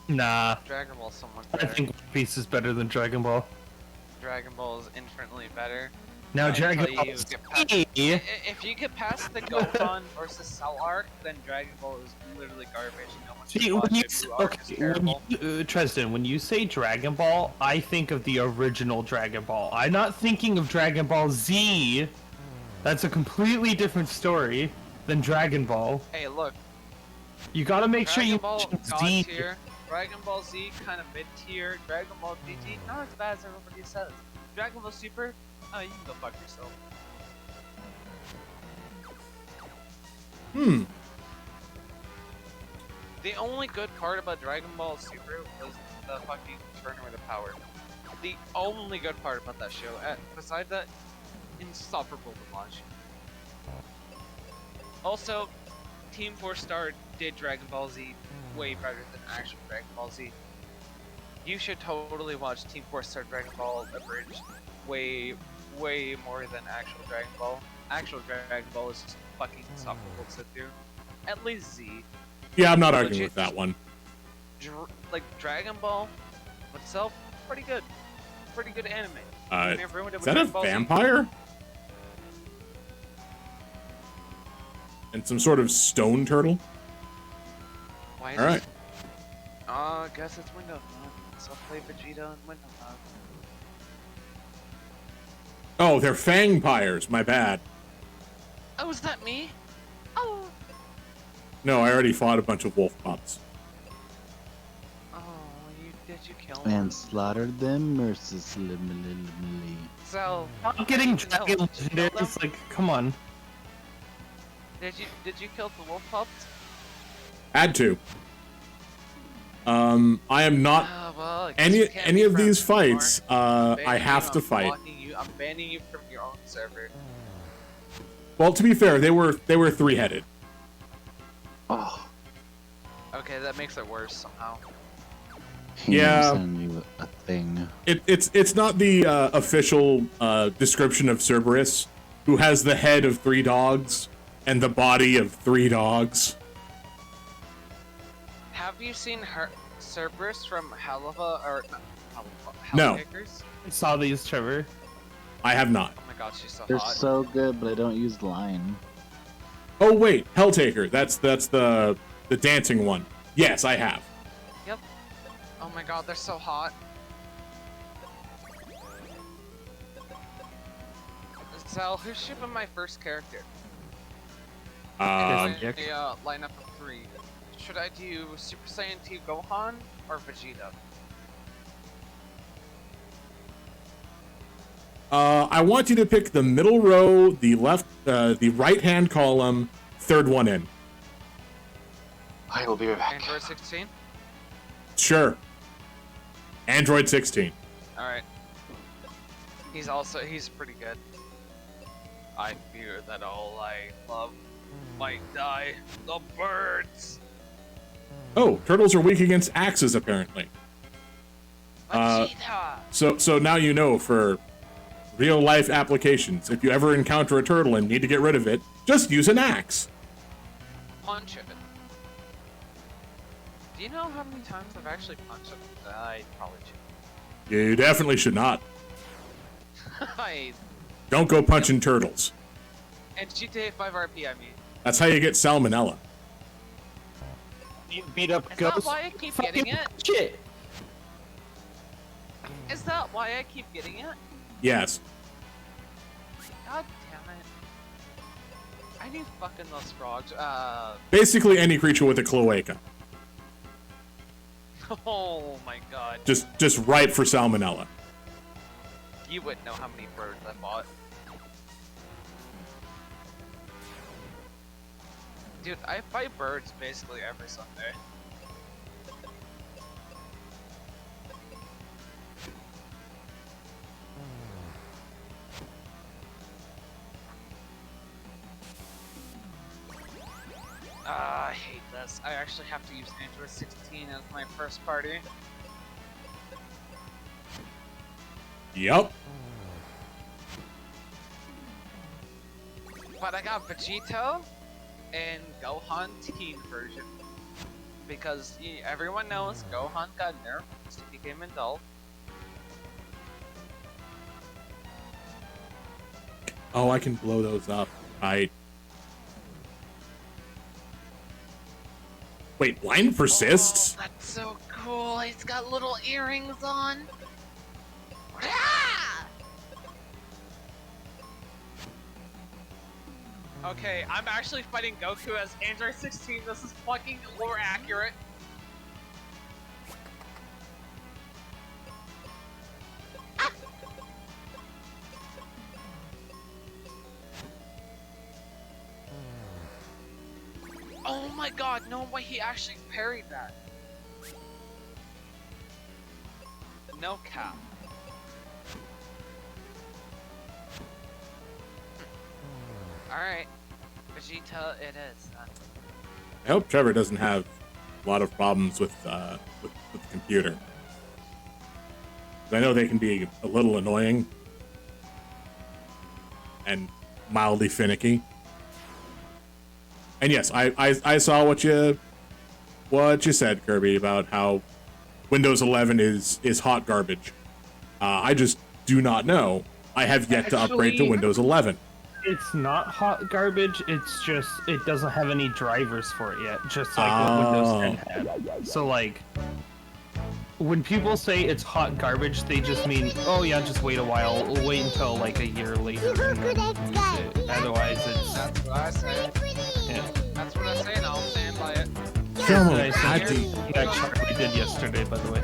Nah. Dragon Ball's so much I better. think One Piece is better than Dragon Ball. Dragon Ball is infinitely better. Now I Dragon tell Ball you, is get past- If you get past the Gohan versus Cell arc, then Dragon Ball is literally garbage. No one should See, watch when you, it. Blue arc is okay, when terrible. you, Tristan, when you say Dragon Ball, I think of the original Dragon Ball. I'm not thinking of Dragon Ball Z. That's a completely different story than Dragon Ball. Hey, look, You gotta make Dragon sure you Ball mention God Z. tier, Dragon Ball Z kind of mid tier, Dragon Ball GT not as bad as everybody says. Dragon Ball Super, oh, you can go fuck yourself. The only good part about Dragon Ball Super was the fucking Tournament of Power. The only good part about that show. Besides that, insufferable to watch. Also, Team 4 Star did Dragon Ball Z way better than actual Dragon Ball Z. You should totally watch Team 4 Star Dragon Ball abridged way more than actual Dragon Ball. Actual Dragon Ball is just fucking insufferable to sit through. At least Z. Yeah, I'm not arguing Legit. with that one. Like Dragon Ball itself, pretty good. Pretty good anime. Uh, They ruined it Is with that a Dragon Ball Z. vampire? And some sort of stone turtle? Why is All right. it? I guess it's Windows Mode. So I'll play Vegeta in Windows Mode. Oh, they're fangpires. My bad. Oh, is that me? Oh. No, I already fought a bunch of wolf pups. Oh, did you kill me? And slaughtered them mercilessly. So, I'm getting no, Dragon did you kill them? Legendaries, like, come on. Did you kill the wolf pups? Had to. I am not Ah, well, I guess we can't any be of these friends anymore. fights. I'm I banning have you, to I'm fight. blocking you, I'm banning you from your own server. Well, to be fair, they were three-headed. Oh, Okay, that makes it worse somehow. he Yeah. sent me a thing. It's not the official description of Cerberus, who has the head of 3 dogs and the body of 3 dogs. Have you seen her Cerberus from Halava or not Halava, No. Kickers? I saw these, Trevor. I have not. Oh my god, she's so They're hot. so good, but I don't use line. Oh wait, Helltaker. That's the dancing one. Yes, I have. Yep. Oh my god, they're so hot. So, who's shipping my first character? Dick. A lineup of 3. Should I do Super Saiyan 2 Gohan or Vegeta? I want you to pick the middle row, the right-hand column, third one in. I will be right back. Android 16? Sure. Android 16. Alright. He's pretty good. I fear that all I love might die. The birds! Oh, turtles are weak against axes, apparently. Vegeta! So now you know for real-life applications. If you ever encounter a turtle and need to get rid of it, just use an axe. Punch it. Do you know how many times I've actually punched it? I probably should. You definitely should not. I... Don't go punching turtles. And GTA 5 RP, I mean. That's how you get salmonella. You beat up Is ghosts. that why I keep getting it? Shit. Is that why I keep getting it? Yes. God damn it. I need fucking those frogs. Basically any creature with a cloaca. Oh my god. Just ripe for salmonella. You wouldn't know how many birds I bought. Dude, I buy birds basically every Sunday. I hate this. I actually have to use Android 16 as my first party. Yup. But I got Vegito and Gohan teen version. Because everyone knows Gohan got nerfed, so he became adult. Oh, I can blow those up. Wait, blind persists? Oh, that's so cool. He's got little earrings on. Ah! Okay, I'm actually fighting Goku as Android 16. This is fucking more accurate. Ah! Oh my god, no way he actually parried that. No cap. Alright. Vegeta it is. I hope Trevor doesn't have a lot of problems with the computer. I know they can be a little annoying and mildly finicky. And yes, I saw what you said, Kirby, about how Windows 11 is hot garbage. I just do not know. I have yet to upgrade to Windows 11. It's not hot garbage, it's just, it doesn't have any drivers for it yet, just like what Windows 10 had. So like, when people say it's hot garbage, they just mean, oh yeah, just wait a while, we'll wait until like a year later and then use it. Otherwise it's... That's what I say. Yeah. That's what I say and I'll stand by it. Nice. That chart we did yesterday, by the way.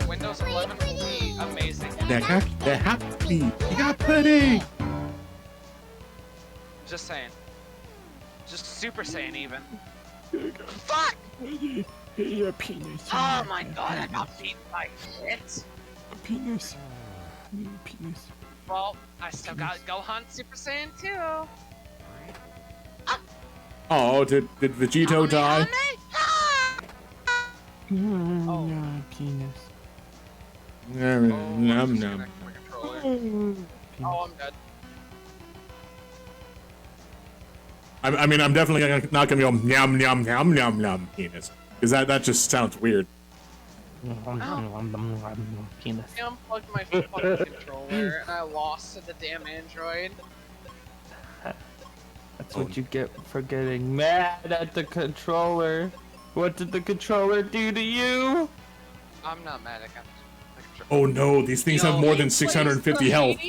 Windows 11 will be amazing. They're happy. You got pudding. Just saying. Just Super Saiyan even. Fuck! Your penis. Oh my god, I got beaten by shit. Penis. Penis. Well, I still got Gohan Super Saiyan 2. Oh, did Vegito die? Oh. Penis. Num num. Oh, I'm dead. I mean, I'm definitely not gonna go yum yum yum yum yum penis, because that just sounds weird. Penis. I unplugged my fucking controller and I lost to the damn android. That's Oh. what you get for getting mad at the controller. What did the controller do to you? I'm not mad at him. Oh no, these things have more than 650 health.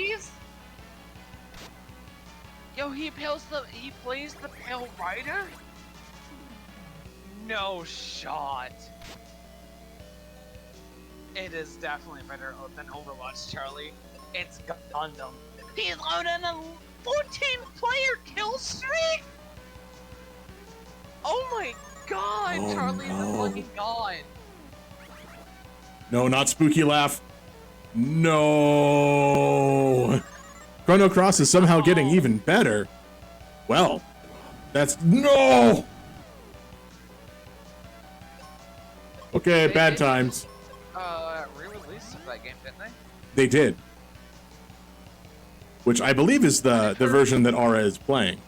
Yo, he plays the Pale Rider? No shot. It is definitely better than Overwatch, Charlie. It's Gundam. He's on a 14-player kill streak! Oh my god, Oh, Charlie's no. a fucking god. No, not spooky laugh. No. Chrono Cross is somehow getting even better. Well, that's no. Okay, bad times. Re-release of that game, didn't they? They did. Which I believe is the version that Aura is playing.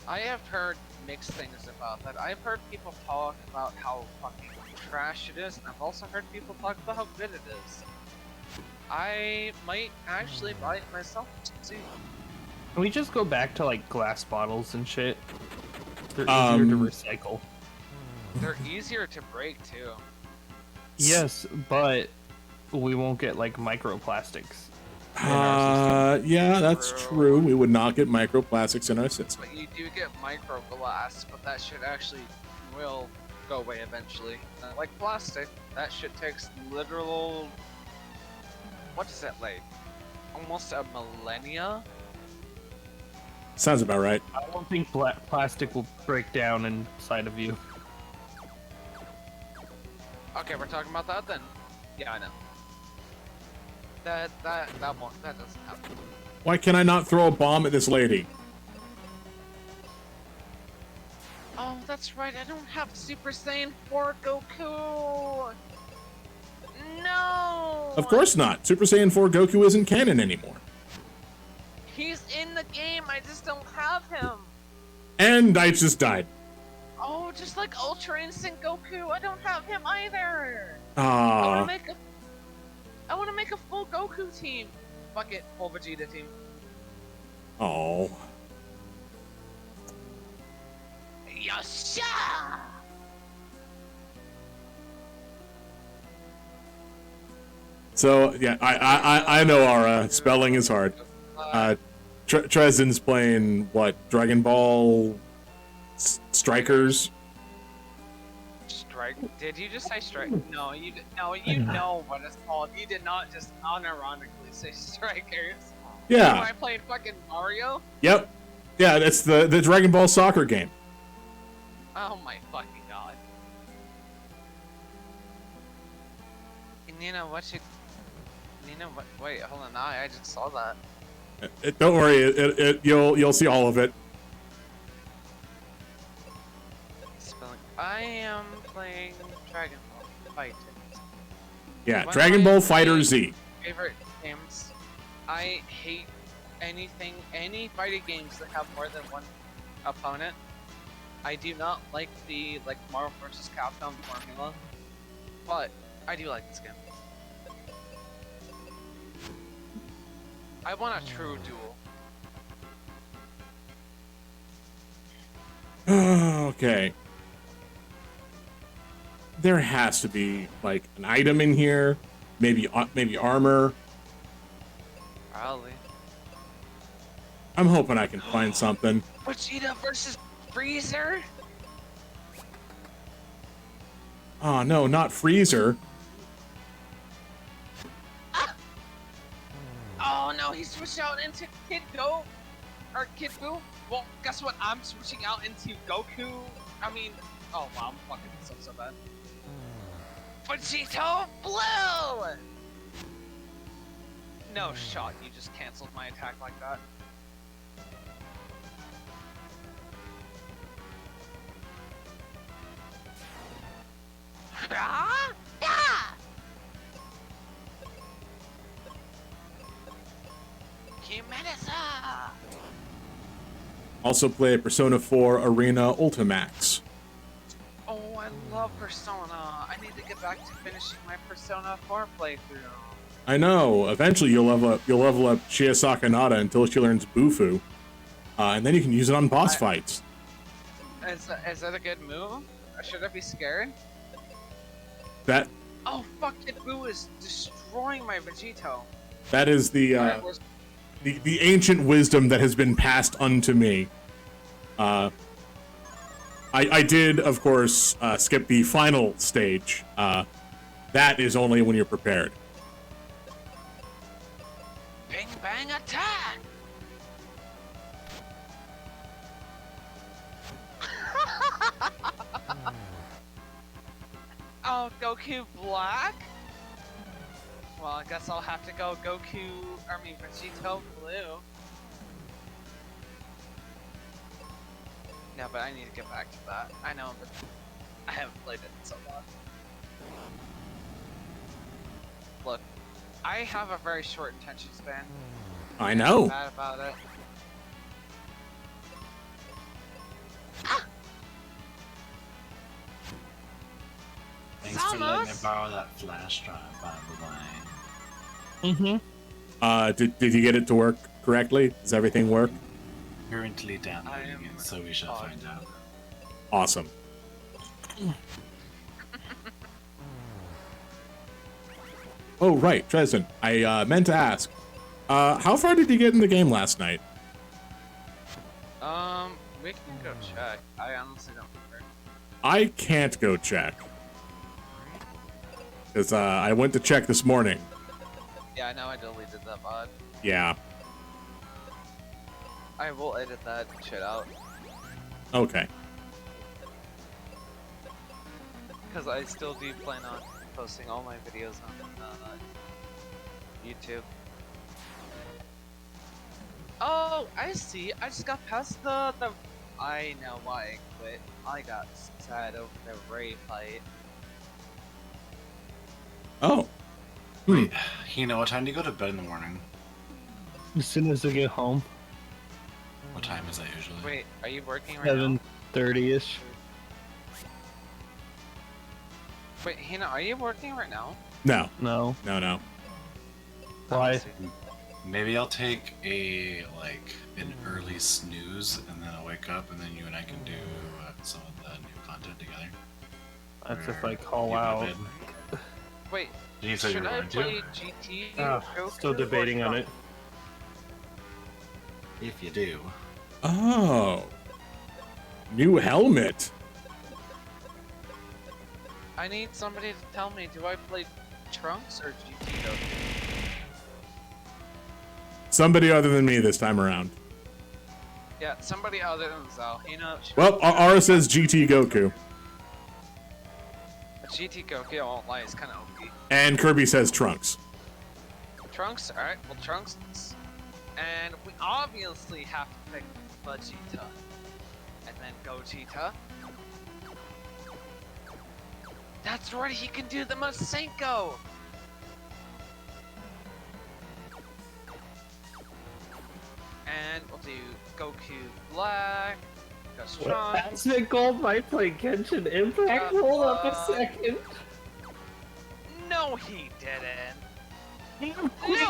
I have heard mixed things about that. I've heard people talk about how fucking trash it is, and I've also heard people talk about how good it is. I might actually buy it myself to see. Can we just go back to like glass bottles and shit? They're easier to recycle. They're easier to break too. Yes, but we won't get like microplastics. Yeah, that's true. We would not get microplastics in our system. But you do get micro glass, but that shit actually will go away eventually. Like plastic, that shit takes literal... What is it like? Almost a millennia? Sounds about right. I don't think plastic will break down inside of you. Okay, we're talking about that then? Yeah, I know. That doesn't happen. Why can I not throw a bomb at this lady? Oh, that's right, I don't have Super Saiyan 4 Goku! No! Of course not. Super Saiyan 4 Goku isn't canon anymore. He's in the game, I just don't have him! And I just died. Oh, just like Ultra Instinct Goku, I don't have him either! Ah. I wanna make a full Goku team! Fuck it, full Vegeta team. Oh. Yasha! So yeah, I know our spelling is hard. Trezen's playing what? Dragon Ball Strikers. Strike? Did you just say strike? No, you know what it's called. You did not just unironically say strikers. Am Yeah. I playing fucking Mario? Yep. Yeah, that's the Dragon Ball soccer game. Oh my fucking god. And you know what wait, hold on, I just saw that. Don't worry, you'll see all of it. Spelling. I am playing Dragon Ball Fighter. Yeah, One of Dragon my Ball Fighter Z. favorite games. I hate any fighting games that have more than one opponent. I do not like the Marvel vs. Capcom formula, but I do like this game. I want a true duel. Okay. There has to be like an item in here, maybe armor. Probably. I'm hoping I can find something. Vegeta versus Freezer? Oh no, not Freezer. Oh no, he switched out into Kid Go or Kid Buu. Well, guess what? I'm switching out into Goku. I mean, oh wow, I'm fucking so bad. Vegito Blue! No shot, you just canceled my attack like that. Ah! Ah! Kimetsu! Also play Persona 4 Arena Ultimax. Oh, I love Persona. I need to get back to finishing my Persona 4 playthrough. I know. Eventually, you'll level up Shia Sakanada until she learns Bufu. and then you can use it on boss fights. Is that a good move? Should I be scared? That Oh fuck! Kid Buu is destroying my Vegito. that is Alright, where's- the ancient wisdom that has been passed unto me. I did, of course, skip the final stage. That is only when you're prepared. Bing bang attack! Oh, Goku Black? Well, I guess I'll have to go Vegito Blue. No, but I need to get back to that. I know, but I haven't played it in so long. Look, I have a very short attention span. I know. Bad about it. Thanks for letting me Samus! borrow that flash drive, by the way. Did you get it to work correctly? Does everything work? Currently downloading it, so we shall find out. Awesome. Oh, right, Dresden. I meant to ask. How far did you get in the game last night? We can go check. I honestly don't remember. I can't go check. Because I went to check this morning. Yeah, I know I deleted that VOD. Yeah. I will edit that shit out. Okay. Because I still do plan on posting all my videos on YouTube. Oh, I see. I just got past the I know why I quit. I got sad over the Ray fight. Oh. Wait, Hina, what time do you go to bed in the morning? As soon as I get home, What time is that usually? Wait, are you working right now? 7:30ish. Wait, Hina, are you working right now? No. No. No. Why? Maybe I'll take an early snooze, and then I'll wake up, and then you and I can do some of the new content together. That's if Or I call you go to out. bed. Wait, You said you should were I going play to? GT? Still Goku, debating or on it. If you do. Oh. New helmet. I need somebody to tell me, do I play Trunks or GT Goku? Somebody other than me this time around. Yeah, somebody other than Zal. You know, Well, Ara says GT Goku. GT Goku, I won't lie, is kind of OP. And Kirby says Trunks. Trunks, alright, well, Trunks. And we obviously have to pick Vegeta. And then Gogeta. That's right, he can do the Masenko! And we'll do Goku Black. Gus Trunks. Asmik Gold might play Genshin Impact. Hold up a second. No, he didn't. He No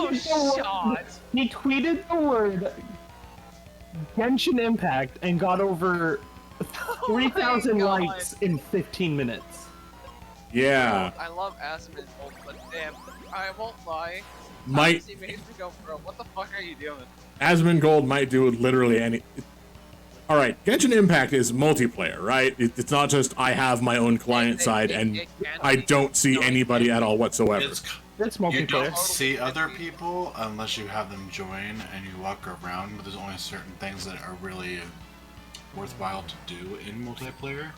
tweeted the shot. word- He tweeted the word Genshin Impact and got over 3,000 God. likes in 15 minutes. Yeah. I love Asmik Gold, but damn, I won't lie. Might He made me go, bro, what the fuck are you doing? Asmongold might do literally any. All right, Genshin Impact is multiplayer, right? It's not just I have my own client side and It can I be. don't see No, it anybody can at all whatsoever. It's It's You multiplayer. don't see other people unless you have them join and you walk around, but there's only certain things that are really worthwhile to do in multiplayer.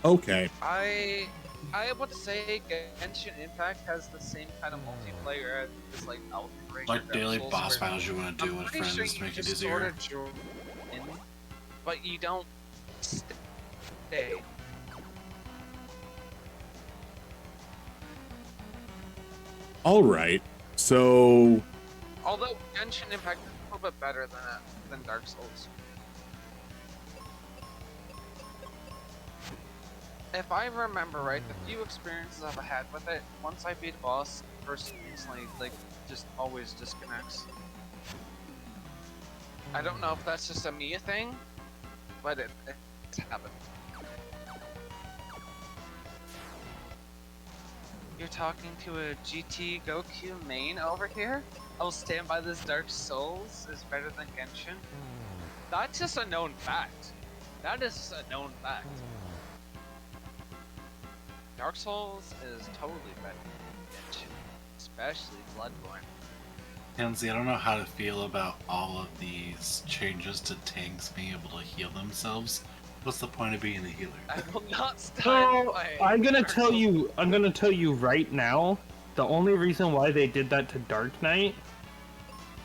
Okay. I would say Genshin Impact has the same kind of multiplayer as like Elden Ring. Like or daily Dark Souls, boss where battles you want to do I'm with pretty friends sure to you make it just easier. sorta join in, but you don't stay. All right. So Although Genshin Impact is a little bit better than Dark Souls. If I remember right, the few experiences I've had with it, once I beat a boss, personally, like, just always disconnects. I don't know if that's just a me thing, but it's happened. You're talking to a GT Goku main over here? I'll stand by this Dark Souls is better than Genshin. That's just a known fact. That is just a known fact. Dark Souls is totally better than Genshin, especially Bloodborne. Tansy, I don't know how to feel about all of these changes to tanks being able to heal themselves. What's the point of being a healer? I will not start So playing I'm gonna Dark tell Souls. you. I'm gonna tell you right now. The only reason why they did that to Dark Knight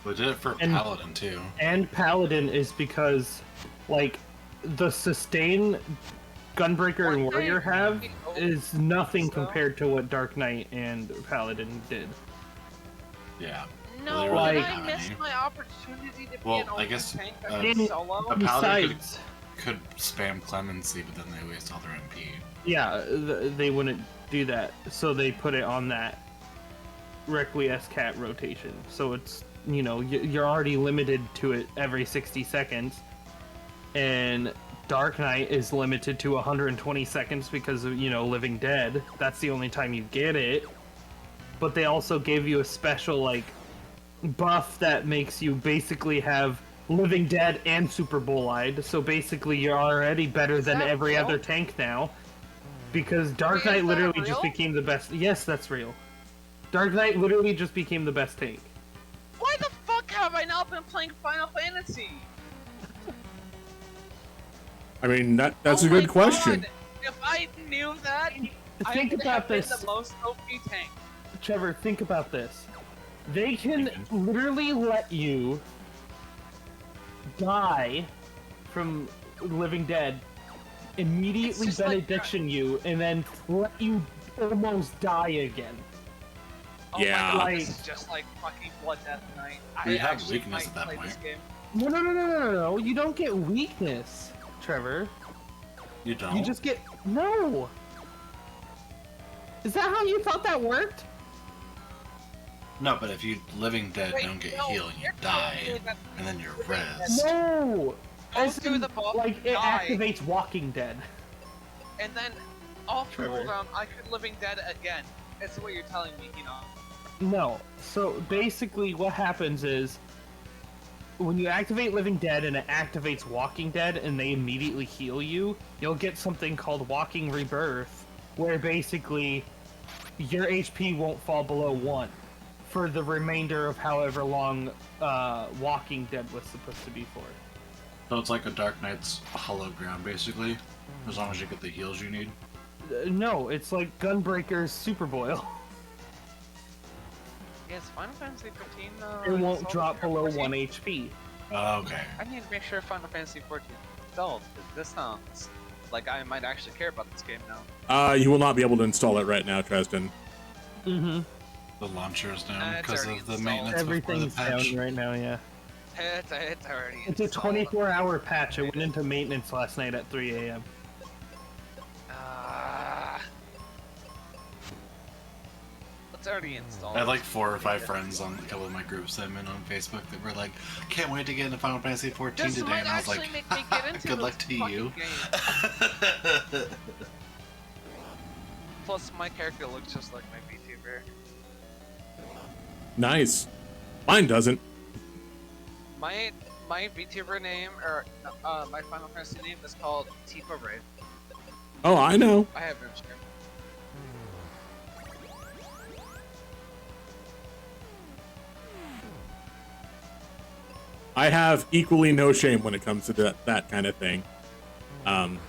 We did it for And- Paladin too. and Paladin is because, like, the sustain Gunbreaker and Weren't Warrior they have pretty old, is nothing so? compared to what Dark Knight and Paladin did. Yeah. No, They did really I have miss any. my opportunity to Well, be an I open guess, tank uh, that can solo? a Paladin Besides, could spam Clemency, but then they waste all their MP. yeah, they wouldn't do that, so they put it on that Requiescat rotation. So it's, you know, you're already limited to it every 60 seconds, and Dark Knight is limited to 120 seconds because of, you know, Living Dead. That's the only time you get it. But they also gave you a special, like, buff that makes you basically have Living Dead and Super Bull-Eyed. So basically you're already better than that every real? other tank now. Because Dark Wait, Knight is that literally just real? became the best. Yes, that's real. Dark Knight literally just became the best tank. Why the fuck have I not been playing Final Fantasy? I mean, that's Oh a good my question. God, if I knew that, I Think would about have been this. the most OP tank. Trevor, think about this. They can literally let you die from Living Dead, immediately It's just like- benediction you, and then let you almost die again. Oh Yeah. my God, Like- this is just like fucking Blood Death Knight. We I have actually weakness might at that play point. this game. No. You don't get weakness, Trevor. You don't? You just get no. Is that how you thought that worked? No, but if you Living Dead Wait, don't get no, healed, you you're telling die, me that and then you're Living Dead- res. No. Go As through in, the book, like it die. activates Walking Dead. And then off Trevor. cooldown, I could Living Dead again. That's what you're telling me, you know. No. So basically, what happens is when you activate Living Dead and it activates Walking Dead and they immediately heal you, you'll get something called Walking Rebirth, where basically your HP won't fall below 1 for the remainder of however long Walking Dead was supposed to be for. So it's like a Dark Knight's hollow ground, basically, as long as you get the heals you need. No, it's like Gunbreaker's Super Boil. Yes, Final Fantasy 15. It won't installed drop for below 14? 1 HP. Okay. I need to make sure Final Fantasy 14 is installed, because this sounds like I might actually care about this game now. You will not be able to install it right now, Tristan. Mm-hmm. The launcher is down It's because already of the installed. maintenance before the Everything's patch. down right now, yeah. It's already It's a installed. 24-hour patch. It went into maintenance last night at 3 a.m. It's already installed. I had like 4 or 5 friends on a couple of my groups I'm in on Facebook that were like, "Can't wait to get into Final Fantasy 14 This today," might and I was actually like, make me get into "Good this luck to fucking you." game. Plus, my character looks just like my VTuber. Nice. Mine doesn't. My VTuber name, or my Final Fantasy name is called Tifa Raid. Oh, I know. I have no share. I have equally no shame when it comes to that kind of thing. Like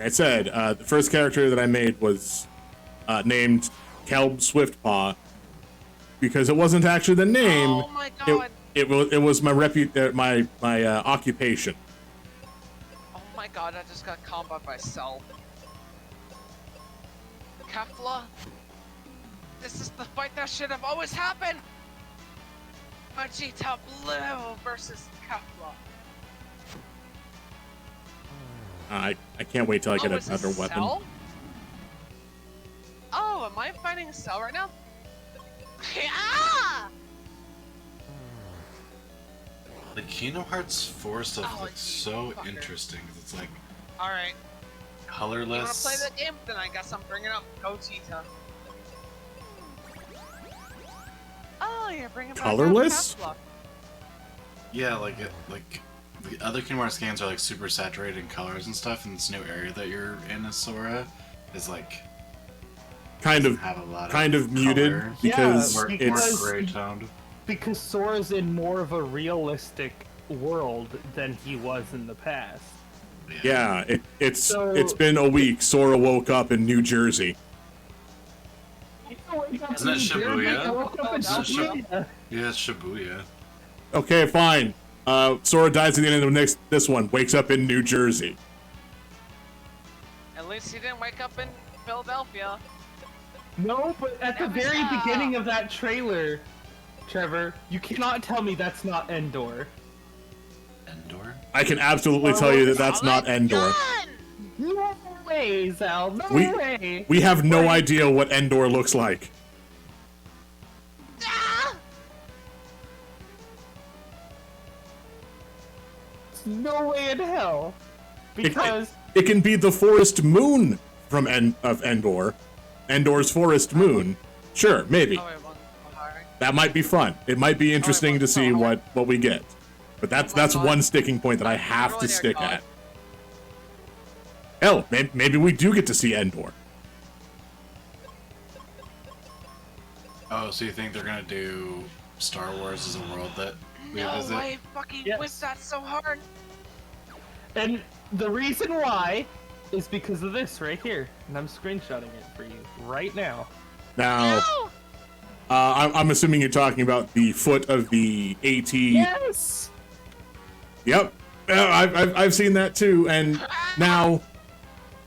I said, the first character that I made was named Kelb Swiftpaw because it wasn't actually the name. Oh my god! It was my my occupation. Oh my god! I just got comboed by Cell. Kefla. This is the fight that should have always happened. Vegeta Blue versus Kefla. I can't wait till I get is this another weapon. Cell? Oh, am I fighting Cell right now? Kingdom Hearts 4 stuff Oh, looks so fucker. interesting. 'Cause it's like Alright. You wanna colorless. play the game? Then I guess I'm bringing up Gogeta. Oh, you're bringing back Colorless? Outcast Block. Yeah, like the other Kingdom Hearts games are like super saturated in colors and stuff, and this new area that you're in, as Sora, is like Kind of have a lot kind of muted color. because more, it's more gray toned. Because Sora's in more of a realistic world than he was in the past. yeah, it's So- it's been a week. Sora woke up in New Jersey. Isn't it Shibuya? I woke up in Isn't it Shibuya. Yeah, it's Shibuya. Okay, fine. Sora dies at the end of this one. Wakes up in New Jersey. At least he didn't wake up in Philadelphia. No, but at the Never very stop. beginning of that trailer, Trevor, you cannot tell me that's not Endor. Endor? I can absolutely tell you that that's not Endor. No way, Zal. No We- way. We have no idea what Endor looks like. No way in hell. Because It can be the forest moon from Endor. Endor's forest moon. Sure, maybe. Oh, wait, one. Alright. That might be fun. It might be interesting to see what we get. But that's one sticking point that I have to stick at. Hell, maybe we do get to see Endor. Oh, so you think they're gonna do Star Wars as a world that we No visit? way, fucking Yes. whip that so hard. And the reason why is because of this right here. And I'm screenshotting it for you right now. Now, I'm assuming you're talking about the foot of the AT. Yes! Yep. I've seen that too. And now,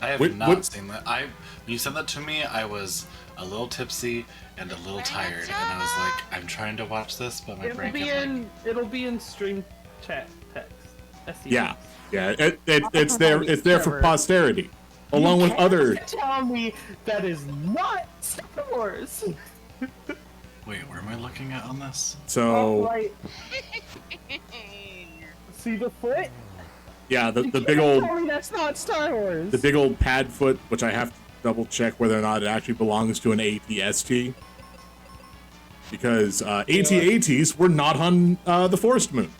I have What- not what- seen that. When you said that to me, I was a little tipsy and a little tired, and I was like, I'm trying to watch this, but my It'll brain be kept it'll be in stream chat text. SEX. yeah, it's there for posterity, along with other. Tell me that is not Star Wars. Wait, where am I looking at on this? So Right. See the foot? yeah, the You big can't old tell me that's not Star Wars. the big old pad foot, which I have to double check whether or not it actually belongs to an AT-ST. Because AT-ATs were not on the forest moon.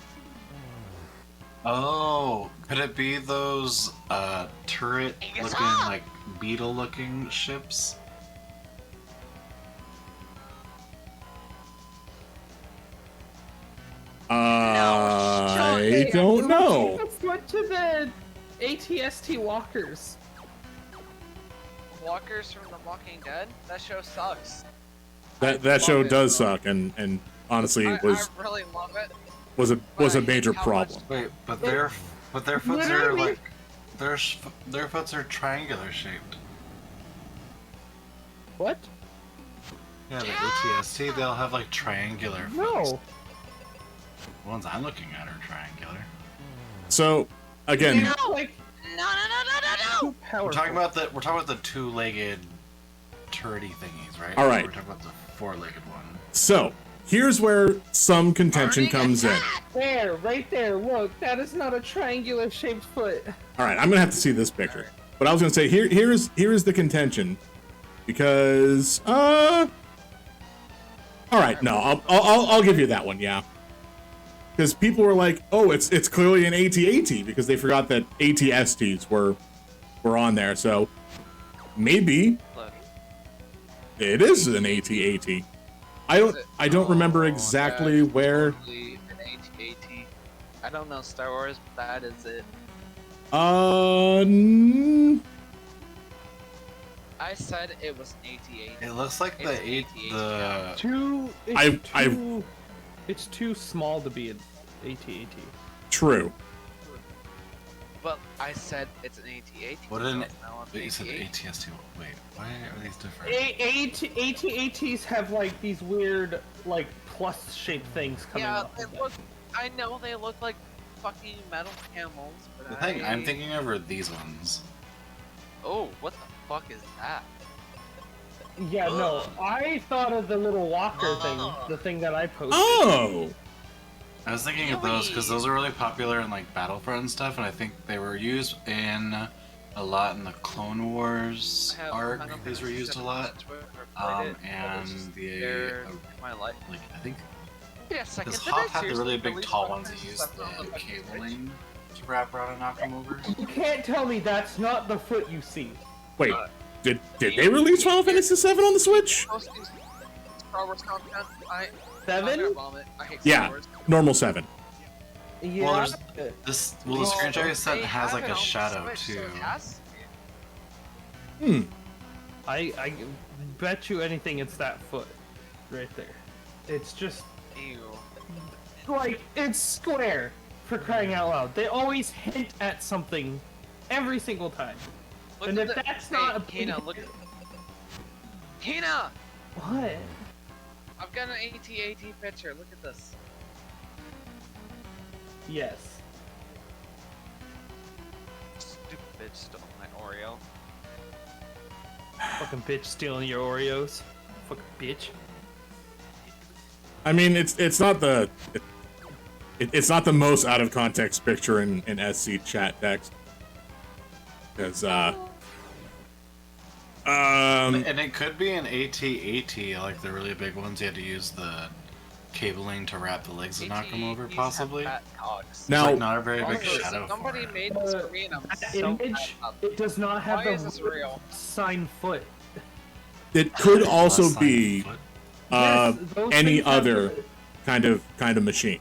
Oh, could it be those turret-looking, like beetle-looking ships? I don't know. Foot to the ATST walkers. Walkers from The Walking Dead? That show sucks. That show does suck, and honestly I was really love it. was a but I major hate how much- problem. Wait, but their foots are Literally- like their foots are triangular shaped. What? Yeah, the ATST, they'll have like triangular foots. No. The ones I'm looking at are triangular. So again, Like No, no, no, no, no, no! powerful. We're talking about the two-legged turrety thingies, right? All right. We're talking about the four-legged one. so here's where some contention comes in. There, right there. Look, that is not a triangular shaped foot. All right, I'm gonna have to see this picture. But I was gonna say here's the contention, because all right, no, I'll give you that one, yeah. Because people were like, oh, it's clearly an AT-AT because they forgot that AT-STs were on there, so maybe Look. it is an AT-AT. I don't remember exactly where. Totally an AT-AT. I don't know Star Wars, but that is it. I said it was an AT-AT. It looks like It's AT-AT. Too. It's too small to be an AT-AT. True. But I said it's an AT-AT. What an? so now it's Wait, you said AT-AT. ATST. Wait, why are these different? AT-ATs have like these weird like plus shaped things coming Yeah, off they of them. look. I know they look like fucking metal camels, but The thing I'm thinking of are these ones. Oh, what the fuck is that? Yeah, no, I thought of the little walker thing, the thing that I posted. Oh, I was thinking of those because those are really popular in like Battlefront and stuff, and I think they were used in a lot in the Clone Wars arc. These were used a lot, and the my life. like I think Yeah, second. because Hoth had the really big tall ones that used the cabling to wrap around and knock them over. You can't tell me that's not the foot you see. Wait, did they release Final Fantasy VII on the Switch? Star Wars content. I 7? I hate Yeah. Star Wars. Normal 7. Yeah. Well, there's this. Well, the Screen Dragon set They has have like it a on the shadow Switch, so too. it has to be. Hmm. I bet you anything it's that foot right there. It's just Ew. like it's square for crying out loud. They always hint at something every single time. Look And at if the- that's hey, not a big Hina, look at Hina! what? I've got an AT-AT picture. Look at this. Yes. Stupid bitch stole my Oreo. Fucking bitch stealing your Oreos. Fucking bitch. I mean, it's not the it's not the most out of context picture in SC chat text. Because And it could be an AT-AT, like the really big ones. You had to use the cabling to wrap the legs and knock them over, AT-ATs possibly. have fat cogs. It's now like not a very big Also, shadow for somebody it. made this for me and I'm That so image, mad about it does not have Why is this the real? sign foot. it could also Less be foot. Yes, those any things have other the- kind of machine.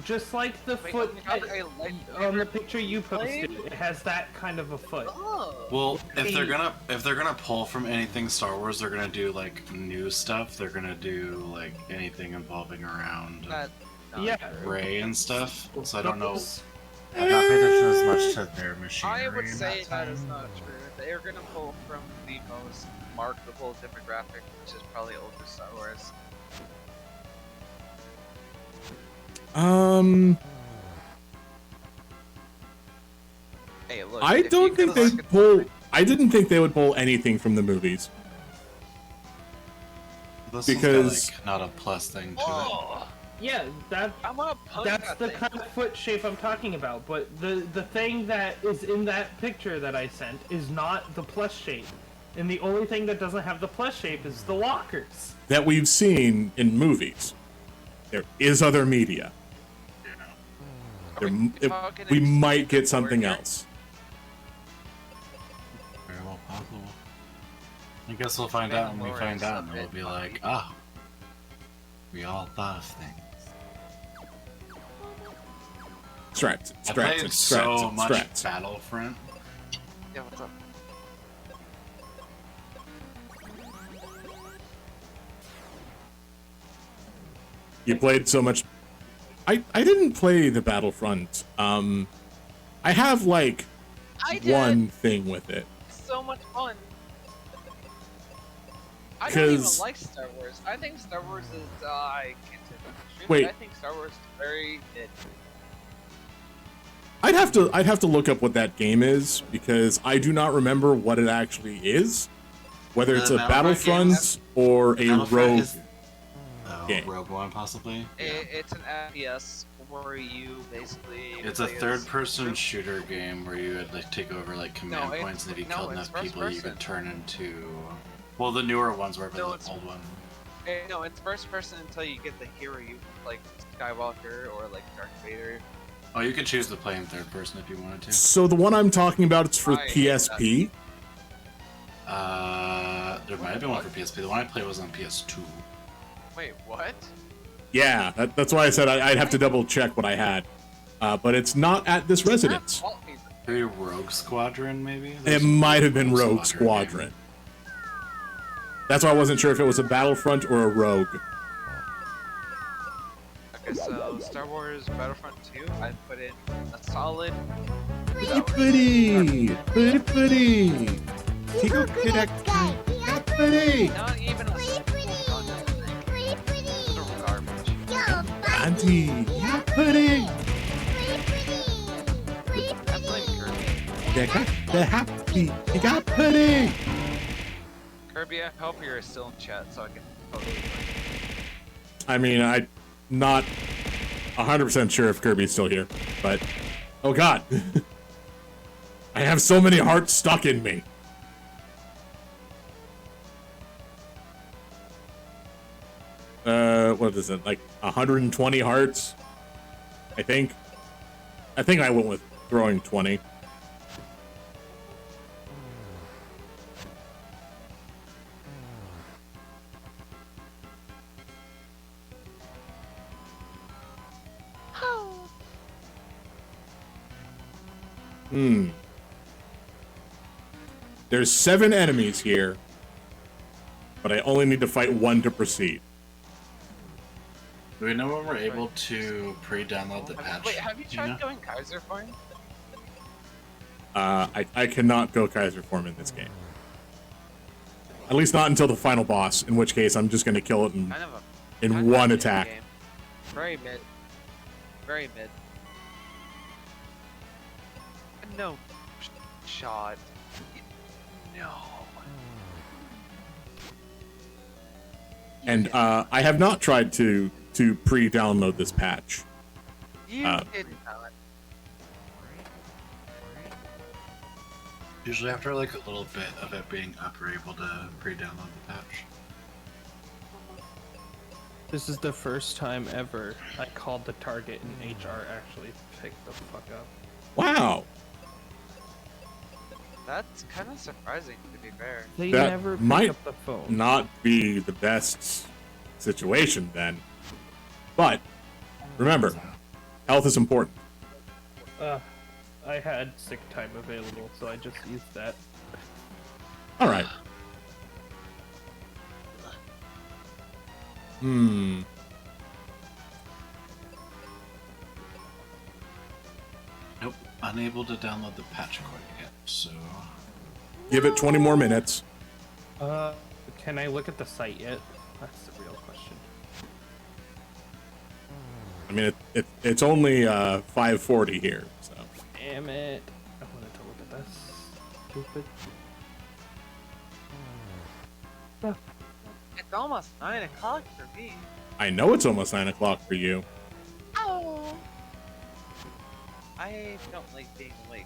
just like the Wait, foot oh my God, I like on the picture you posted. flame? It has that kind of a foot. Oh. Well, if they're gonna pull from anything Star Wars, they're gonna do like new stuff. They're gonna do like anything involving around That, no, Yeah. Ray and stuff. So I don't know. Those- I've not paid attention as much to their machinery. I would in say that is time. not true. They're gonna pull from the most marketable demographic, which is probably older Star Wars. Hey, look. I if don't you think could've they'd looked at pull. the- I didn't think they would pull anything from the movies. This because- one's got, like, not a plus thing to it. Whoa! Yeah, that I'm gonna punch that's that the thing. kind of foot shape I'm talking about. But the thing that is in that picture that I sent is not the plus shape. And the only thing that doesn't have the plus shape is the lockers. That we've seen in movies. There is other media. Are we talking We in might get spoilers something here? else. Very well possible. I guess we'll find out when we find out, and we'll be like, ah, we all thought of things. Strats, I strats, played so strats, much strats. Battlefront. Yeah, what's up? You played so much. I didn't play the Battlefront. I have like I did one thing with it. so much fun. I don't even 'Cause- like Star Wars. I think Star Wars is I can't say that extremely, Wait. but I think Star Wars is very mid. I'd have to look up what that game is because I do not remember what it actually is. Whether it's a The Battlefront Battlefront or a Battlefront Rogue. is- Oh, game. Rogue One, possibly? It's an FPS where you basically. It's a play as- third-person shooter game where you would like take over like command No, points, and if you no, killed it's enough people, you first could turn into. Well, the newer ones were, but No, the it's- old one. No, it's first person until you get the hero you like Skywalker or like Darth Vader. Oh, you could choose to play in third person if you wanted to. So the one I'm talking about is for I hate that. PSP. There might have been one for PSP. The one I played was on PS2. Wait, what? Yeah, that's why I said I'd have to double check what I had. But it's not at this residence. Fault me. Maybe Rogue Squadron, maybe? It There's a might have been Rogue game. Squadron. That's why I wasn't sure if it was a Battlefront or a Rogue. Okay, so Star Wars Battlefront 2, I put in a solid. Pretty, pretty, pretty. He's a good guy. Yeah, Pretty. Not even a pretty, pretty, pretty. little garbage. Yo, Auntie, yeah, pretty. pretty, I'm playing Kirby. They have to be. You got pretty. Kirby, I hope you're still in chat so I can post. I mean, I not 100% sure if Kirby's still here, but oh god. I have so many hearts stuck in me. What is it? Like 120 hearts? I think I went with throwing 20. There's 7 enemies here, but I only need to fight 1 to proceed. Do we know when we're able to pre-download the patch? Wait, have you Do tried know? going Kaiser form? I cannot go Kaiser form in this game. At least not until the final boss, in which case I'm just going to kill it in, Kind of a in kind of one a attack. game. Very mid. Very mid. No shot. No. And I have not tried to pre-download this patch. You did not. Usually after like a little bit of it being up, we're able to pre-download the patch. This is the first time ever I called the target and HR actually picked the fuck up. Wow. That's kind of surprising, to be fair. They That never pick might up the phone. Not be the best situation then. But remember, health is important. I had sick time available, so I just used that. All right. Nope, unable to download the patch quite yet, so... Give it 20 more minutes. Can I look at the site yet? That's the real question. I mean, it's only 5:40 here, so. Damn it. I wanted to look at this. Stupid. It's almost 9 o'clock for me. I know it's almost 9 o'clock for you. Oh. I don't like being awake.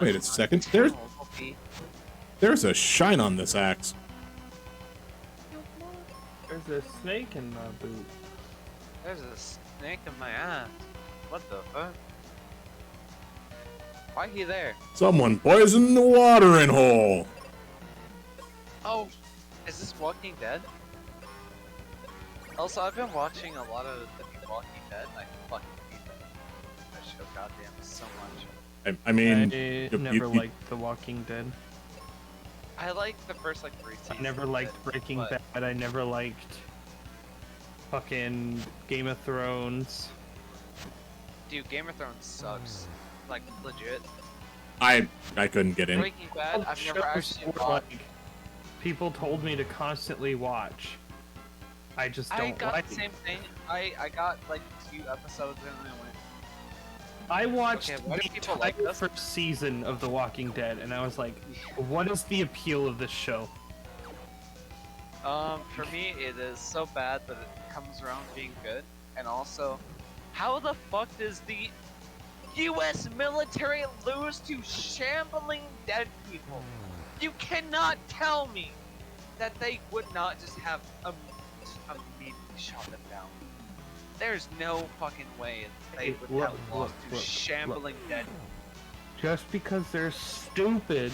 Wait a second, there's a shine on this axe. There's a snake in my boot. There's a snake in my ass. What the fuck? Why he there? Someone poisoned the watering hole. Oh, is this Walking Dead? Also, I've been watching a lot of the new Walking Dead. I fucking hate that show, goddamn, so much. I mean, I never liked The Walking Dead. I like the first like 3 seasons. I never liked of it, Breaking but- Bad. I never liked fucking Game of Thrones. Dude, Game of Thrones sucks. Like, legit. I couldn't get in. Breaking Bad, I've never Shows actually were, watched. like, people told me to constantly watch. I just I don't got like the same thing. I got like 2 episodes and I went, I watched Okay, why do the people entire like this? first season of The Walking Dead, and I was like, what is the appeal of this show? for me, it is so bad that it comes around being good. And also, how the fuck does the US military lose to shambling dead people? You cannot tell me that they would not just have immediately shot them down. There's no fucking way they would have lost to shambling dead. Just because they're stupid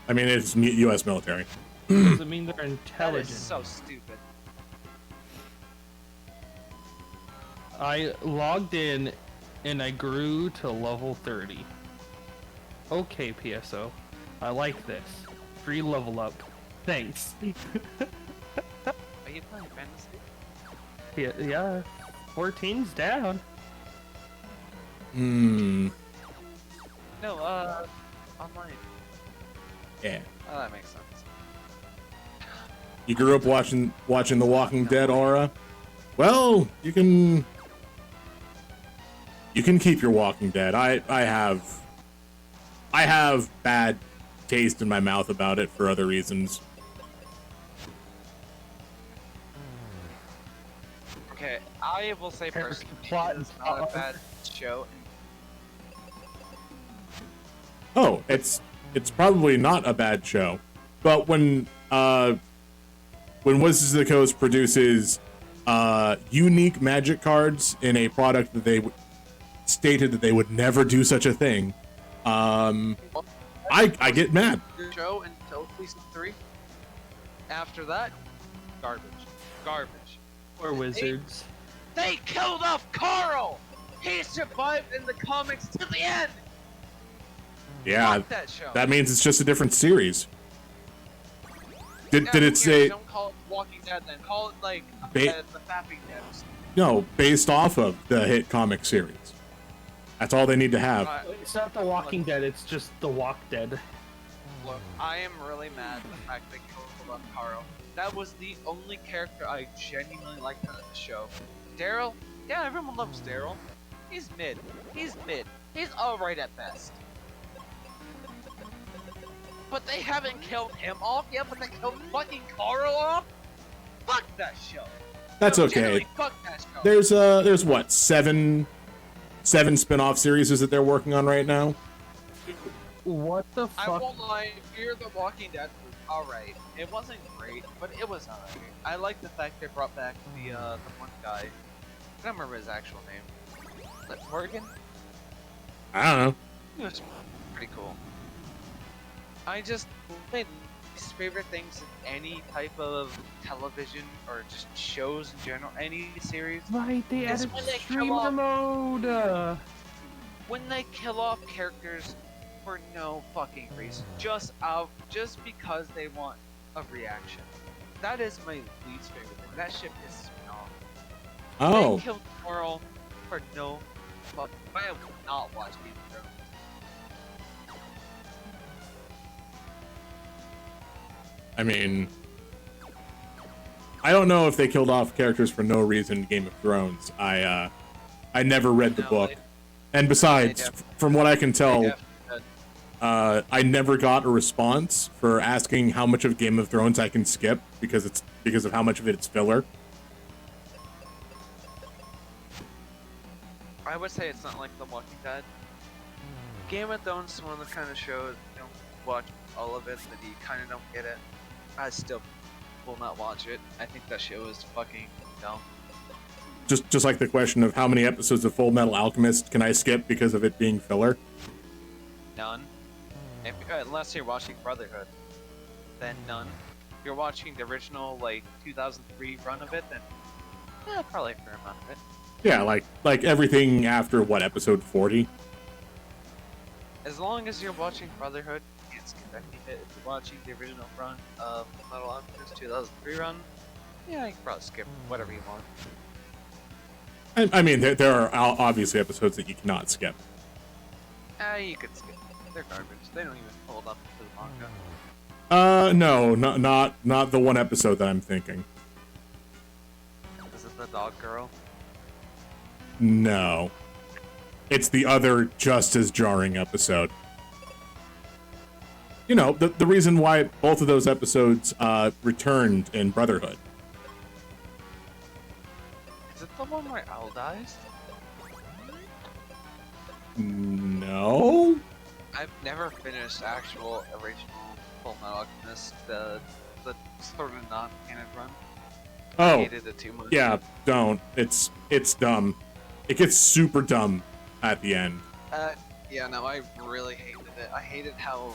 I mean, it's U.S. military. doesn't mean they're That is intelligent. so stupid. I logged in and I grew to level 30. Okay, PSO. I like this. Free level up. Thanks. Are you playing fantasy? Yeah. 14's down. No, online. Yeah. Oh, that makes sense. You grew up watching The Walking Dead, Aura. Well, you can keep your Walking Dead. I have bad taste in my mouth about it for other reasons. Okay, I will say Character personally, plot it is and not a plot. bad show. Oh, it's probably not a bad show, but when Wizards of the Coast produces unique Magic cards in a product that they stated that they would never do such a thing, I get mad. Good show until season 3. After that, garbage. Garbage. Or Wizards. They killed off Carl! He survived in the comics to the end! Yeah, Fuck that show. that means it's just a different series. Did Yeah, it who cares? say Don't call it Walking Dead then. Call it like Ba- the Fapping Devs. no based off of the hit comic series? That's all they need to have. It's not The Walking Dead, it's just The Walk Dead. Look, I am really mad at the fact they killed off Carl. That was the only character I genuinely liked on the show. Daryl? Yeah, everyone loves Daryl. He's mid. He's mid. He's alright at best. But they haven't killed him off yet, but they killed fucking Carl off? Fuck that show. That's No, okay. genuinely, fuck that show. There's what, seven spin-off series that they're working on right now. What the I fuck? won't lie, Fear the Walking Dead was alright. It wasn't great, but it was alright. I like the fact they brought back the one guy. I don't remember his actual name. Is that Morgan? I don't know. He was pretty cool. I just, my least favorite things in any type of television or just shows in general, any series, Right, they It's added when they kill streamer off- mode! when they kill off characters for no fucking reason, just because they want a reaction. That is my least favorite thing. That shit pisses me off. Oh, They killed Carl for no fuck. I will not watch Game of Thrones. I mean, I don't know if they killed off characters for no reason in Game of Thrones. I never read the No, book, they- and besides, they definitely- from what I can They tell, definitely did. I never got a response for asking how much of Game of Thrones I can skip because of how much of it's filler. I would say it's not like The Walking Dead. Game of Thrones is one of the kind of shows you don't watch all of it, but you kind of don't get it. I still will not watch it. I think that show is fucking dumb. Just like the question of how many episodes of Full Metal Alchemist can I skip because of it being filler. None. If, unless you're watching Brotherhood, then none. If you're watching the original like 2003 run of it, then yeah, probably a fair amount of it. Yeah, like everything after what, episode 40? As long as you're watching Brotherhood, you can't skip any of it. If you're watching the original run of Metal Alchemist 2003 run, yeah, you can probably skip whatever you want. I mean, there are obviously episodes that you cannot skip. You could skip them. They're garbage. They don't even hold up to the manga. No, not the one episode that I'm thinking. Is it the dog girl? No. It's the other just as jarring episode. You know, the reason why both of those episodes returned in Brotherhood. Is it the one where Al dies? No? I've never finished actual original Full Metal Alchemist, the sort of non-canon run. I Oh, hated it too much. yeah, don't. It's dumb. It gets super dumb at the end. Yeah, no, I really hated it. I hated how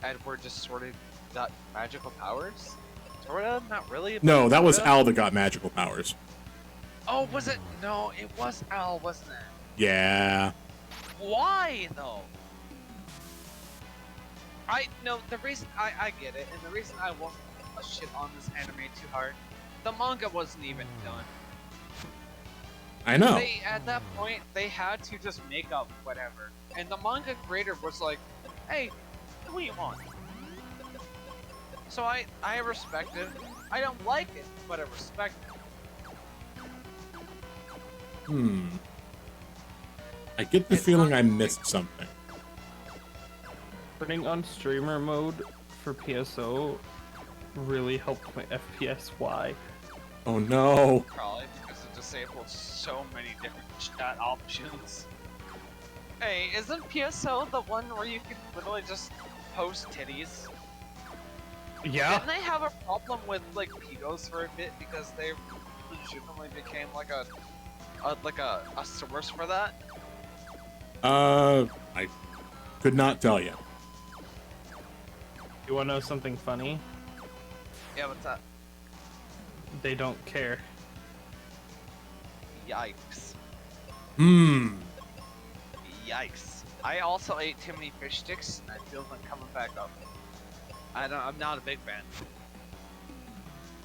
Edward just sort of got magical powers. Sort of, not really. but No, that was sorta. Al that got magical powers. Oh, was it? No, it was Al, wasn't it? Yeah. Why though? The reason I get it, and the reason I won't shit on this anime too hard, the manga wasn't even done. I know. They at that point they had to just make up whatever, and the manga creator was like, "Hey, do what you want." So I respect it. I don't like it, but I respect it. I get the It's feeling not- I missed something. Turning on streamer mode for PSO really helped my FPS. Why? Oh no. Probably because it disabled so many different chat options. Hey, isn't PSO the one where you can literally just post titties? Yeah. Didn't they have a problem with like pedos for a bit because they legitimately became like a source for that? I could not tell you. You wanna know something funny? Yeah, what's that? They don't care. Yikes. Hmm. Yikes. I also ate too many fish sticks and I feel them coming back up. I'm not a big fan.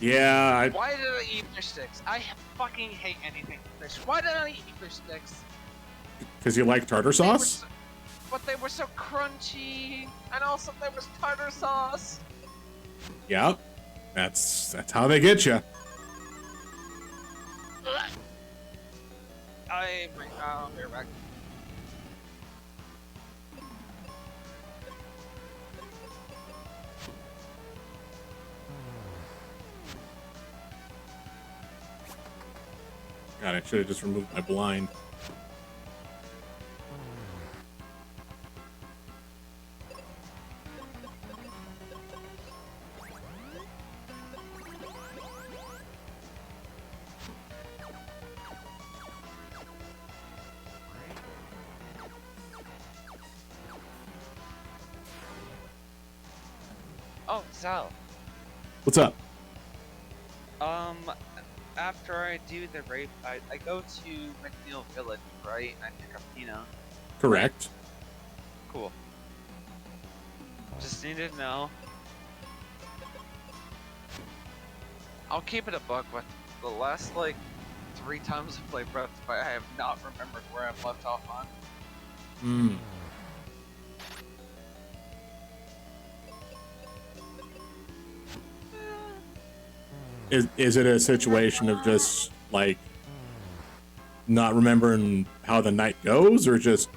Yeah, Why did I eat fish sticks? I fucking hate anything fish. Why did I eat fish sticks? because you like tartar They were sauce? so- but they were so crunchy, and also there was tartar sauce. Yep. That's how they get you. I'll be right back. God, I should have just removed my blind. Oh, Sal. What's up? After I do the rape, I go to McNeil Village, right? And I pick up Pino. Correct. Cool. Just needed to know. I'll keep it a buck with the last, like, 3 times I played Breath of Fire, I have not remembered where I've left off on. Hmm. Is it a situation of just like not remembering how the night goes, or just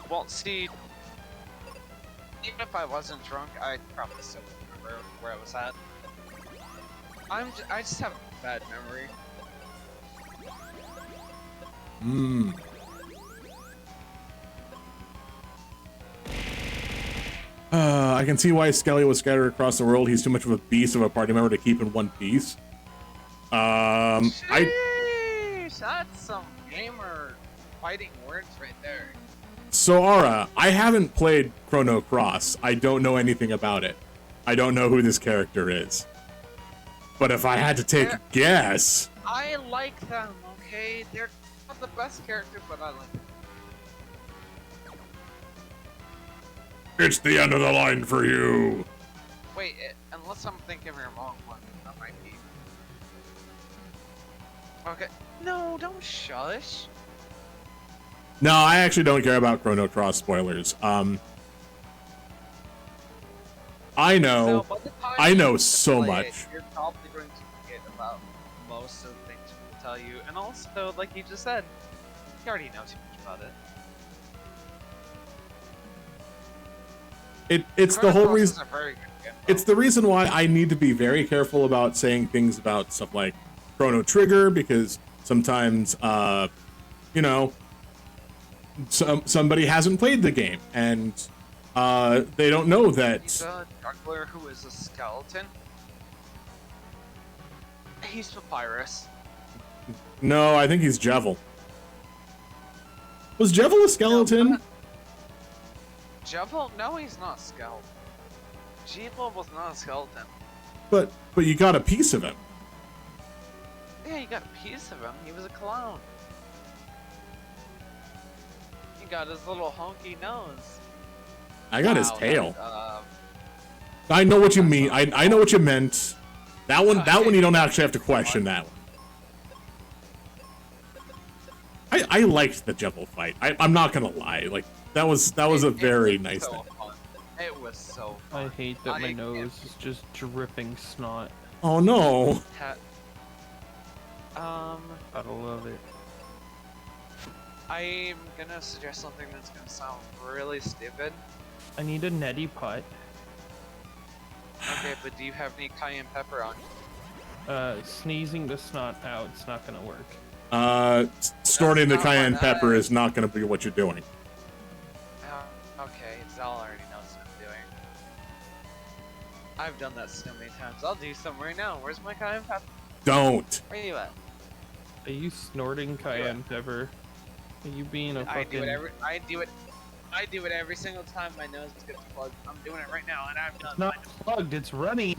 Well, see, even if I wasn't drunk, I'd probably still remember where I was at. I just have a bad memory. hmm? I can see why Skelly was scattered across the world. He's too much of a beast of a party member to keep in one piece. Sheesh, that's some gamer fighting words right there. So Aura, I haven't played Chrono Cross. I don't know anything about it. I don't know who this character is. But if I had to take a guess, I like them, okay? They're not the best character, but I like them. it's the end of the line for you. Wait, unless I'm thinking of the wrong one, that might be. Okay. No, don't shush. No, I actually don't care about Chrono Cross spoilers. I know. So, by the time I you know get to so play much. it, you're probably going to forget about most of the things people tell you, and also, like you just said, you already know too much about it. It's the Chrono whole Cross reason. is a very good game, It's the reason why I need to be very careful about saying things about stuff like Chrono Trigger, because sometimes, you know, somebody hasn't played the game and they don't know that. He's a juggler who is a skeleton. He's Papyrus. No, I think he's Jevil. Was Jevil a skeleton? Jevil? No, he's not a skeleton. Jevil was not a skeleton. But you got a piece of him. Yeah, you got a piece of him. He was a clone. He got his little honky nose. I got his Wow, tail. that, I know what you mean. I know what you meant. That one you don't actually have to question that one. I liked the Jevil fight. I'm not gonna lie. Like that was a very nice so thing. fun. It was so fun. I hate that my I nose is just dripping snot. Oh no. I love it. I'm gonna suggest something that's gonna sound really stupid. I need a neti pot. Okay, but do you have any cayenne pepper on you? Sneezing the snot out, it's not gonna work. Snorting the That's not cayenne what pepper is not going to be what you're doing. Okay, Zal already knows what I'm doing. I've done that so many times. I'll do some right now. Where's my cayenne pepper? Don't. Where you at? Are you snorting cayenne pepper? Are you being a I do fucking... it every single time my nose gets plugged. I'm doing it right now, and I'm It's done. not plugged, it's running.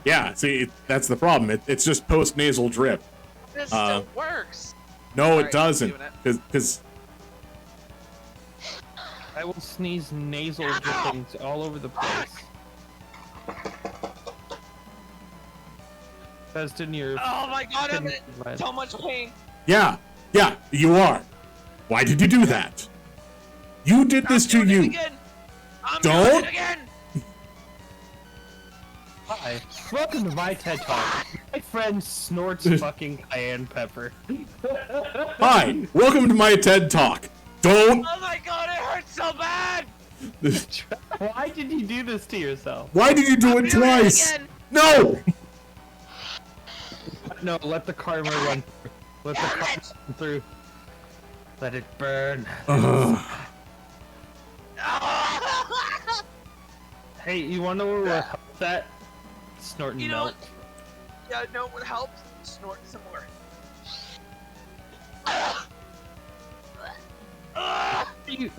Yeah, see, that's the problem. It's just post-nasal drip. This still works. No, Alright, it doesn't. doing it. Because I will sneeze nasal drippings all over the place. Festin, you're... Oh my god, I'm in Right. so much pain. yeah, you are. Why did you do that? You did this to I'm doing it you. again. I'm Don't. doing it again. Hi. Welcome to my TED Talk. My friend snorts fucking cayenne pepper. Hi, welcome to my TED Talk. Don't. Oh my god, it hurts so bad. Why did you do this to yourself? Why did you do I'm it doing it twice? again. No. No, let the karma run through. Let the karma run through. Let it burn. Hey, you wanna know what helps that? Snorting You know milk. Yeah, no, what helps? Snort some more. You-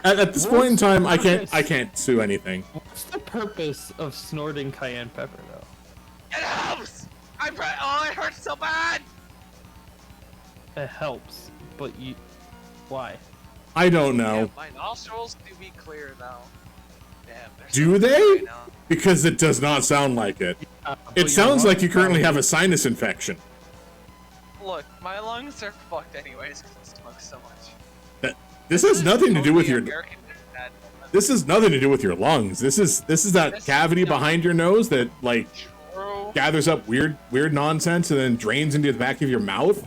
At this point in time, I can't sue anything. What's the purpose of snorting cayenne pepper, though? It helps. Oh, it hurts so bad. It helps, but you... Why? I don't know. Yeah, my nostrils do be clear now. Damn, they're Do so they? clear right now. Because it does not sound like it. But It your sounds like you lungs currently have probably- a sinus infection. Look, my lungs are fucked anyways because I smoke so much. This has nothing to do with your. American dad. This has nothing to do with your lungs. This is that This- cavity no. behind your nose that like True. gathers up weird nonsense and then drains into the back of your mouth.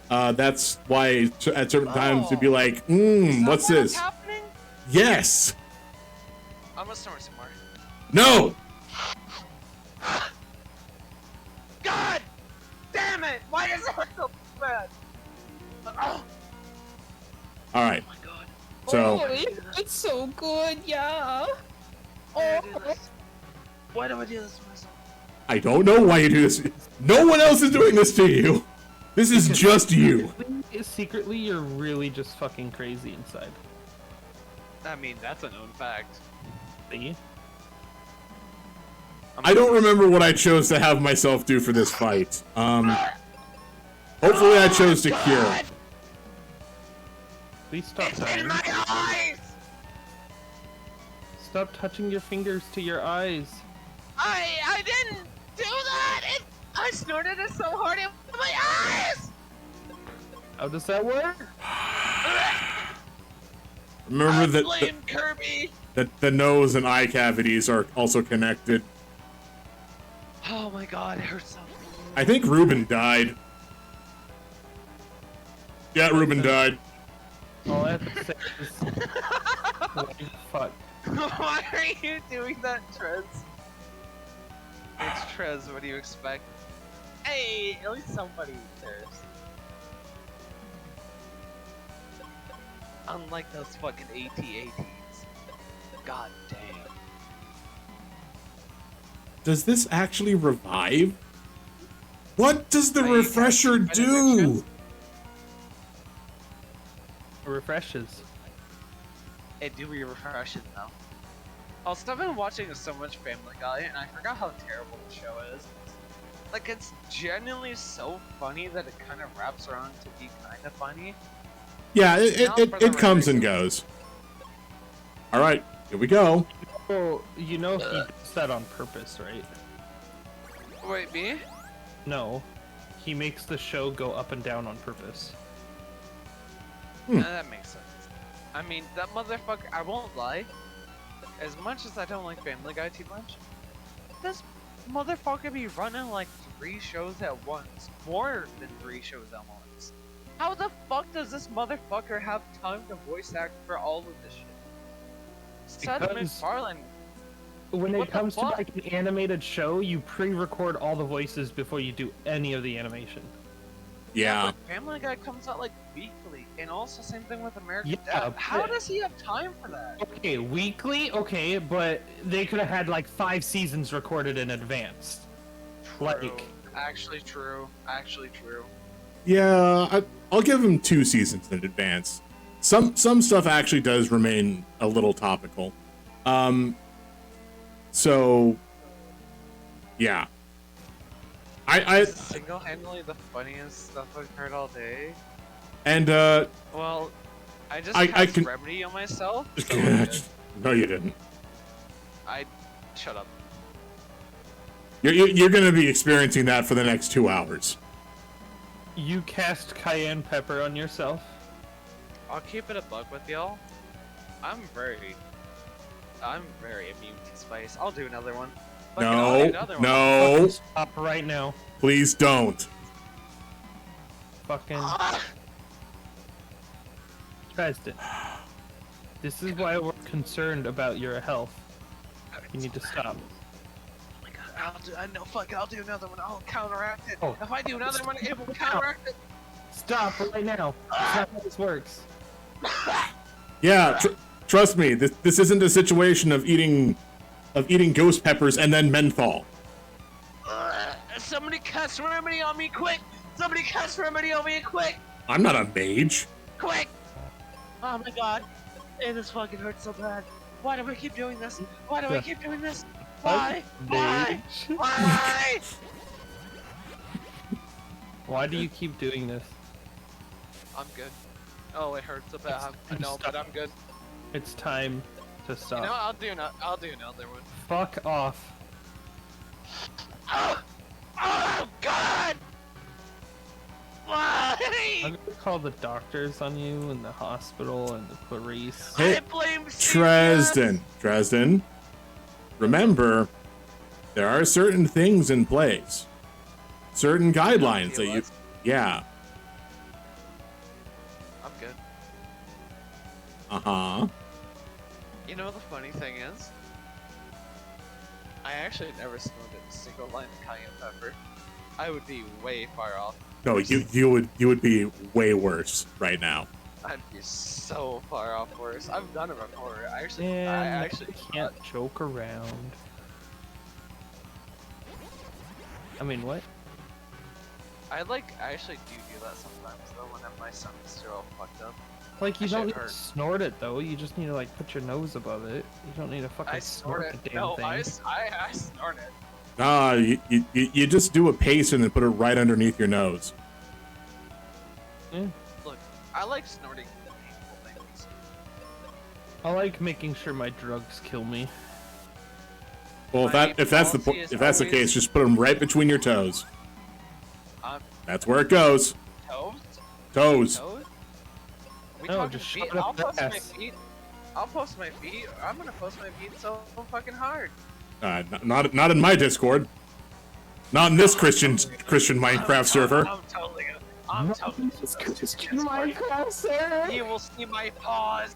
That's why at certain times you'd be like, Is that what's this? happening? Yes. I'm gonna snort some more. No. God damn it! Why does it hurt so bad? Oh All right. my god. So It's so good, yeah. Why do I do this? Why do I do this to myself? I don't know why you do this. No one else is doing this to you. This is just you. Secretly, you're really just fucking crazy inside. I mean, that's a known fact. See? I don't remember what I chose to have myself do for this fight. Hopefully I chose to cure. Please stop It's in dying. my eyes! Stop touching your fingers to your eyes. I didn't do that! I snorted it so hard in my eyes! How does that work? Remember I that blame Kirby! the nose and eye cavities are also connected. Oh my god, it hurts so. I think Ruben died. Yeah, Ruben died. All I have to say is... What the fuck? Why are you doing that, Trez? It's Trez, what do you expect? Hey, at least somebody cares. Unlike those fucking AT-ATs. God damn. Does this actually revive? What does the Are you refresher casting do? benedictions? It refreshes. It do be refreshing though. Also, I've been watching so much Family Guy, and I forgot how terrible the show is. Like, it's genuinely so funny that it kind of wraps around to be kind of funny. Yeah, Not for the it comes and ridiculous. goes. All right, here we go. Oh, you know he does that on purpose, right? Wait, me? No. He makes the show go up and down on purpose. That makes sense. I mean, that motherfucker, I won't lie. As much as I don't like Family Guy too much, this motherfucker be running like 3 shows at once. More than 3 shows at once. How the fuck does this motherfucker have time to voice act for all of this shit? Seth Because- MacFarlane. when What it the comes to fuck? like an animated show, you pre-record all the voices before you do any of the animation. Yeah. But Family Guy comes out like weekly, and also same thing with American Yeah, Dad. How but- does he have time for that? Okay, weekly, okay, but they could have had like 5 seasons recorded in advance. Like, Actually true. Actually true. Yeah, I'll give him 2 seasons in advance. Some stuff actually does remain a little topical. So yeah. I Single-handedly the funniest stuff I've heard all day. and Well, I just I cast can- Remedy on myself. So I'm good. no, you didn't. Shut up. You're gonna be experiencing that for the next 2 hours. you cast cayenne pepper on yourself. I'll keep it a buck with y'all. I'm very immune to spice. I'll do another one. Fuck it, I'll do No, another one. no, Stop right now. please don't. Fucking Ah! Dresden. This is why we're concerned about your health. You need to stop. Oh my god, I know, fuck it, I'll do another one. I'll counteract it. Oh. If I do another one, it will counteract it. Stop right now. That's not how this works. Yeah, trust me. This isn't a situation of eating ghost peppers and then menthol. Somebody cast Remedy on me, quick! Somebody cast Remedy on me, quick! I'm not a mage. Quick! Oh my god. This fucking hurts so bad. Why do I keep doing this? Why do I keep doing this? Why? Why? Why? Why do you keep doing this? I'm good. Oh, it hurts so bad. I know, but I'm good. It's time to stop. You know, I'll do another one. Fuck off. Oh! Oh god! Why? I'm gonna call the doctors on you and the hospital and the police. Hey, I blame CPS. Dresden. Remember, there are certain things in place, certain guidelines that you. Yeah. I'm good. Uh-huh. You know what the funny thing is? I actually never snorted a single line of cayenne pepper. I would be way far off. No, you would be way worse right now. I'd be so far off worse. I've done it before. I Yeah, actually can't joke around. I mean, what? I actually do that sometimes though when my stomach's all fucked up. Like, you That don't shit need to hurts. snort it, though. You just need to, like, put your nose above it. You don't need to fucking I snort snort it. the damn No, thing. I snort it. Ah, you just do a pace and then put it right underneath your nose. Look, I like snorting the painful things. I like making sure my drugs kill me. Well, My if that's the policy is case, always- just put them right between your toes. Um, That's where it goes. Toes? Toes. Toes? We No, talking just feet? shove it up I'll the post my ass. feet. I'll post my feet. I'm gonna post my feet so fucking hard. Not in my Discord. Not in this Christian Minecraft server. I'm totally gonna post this Minecraft, sir! You will see my paws.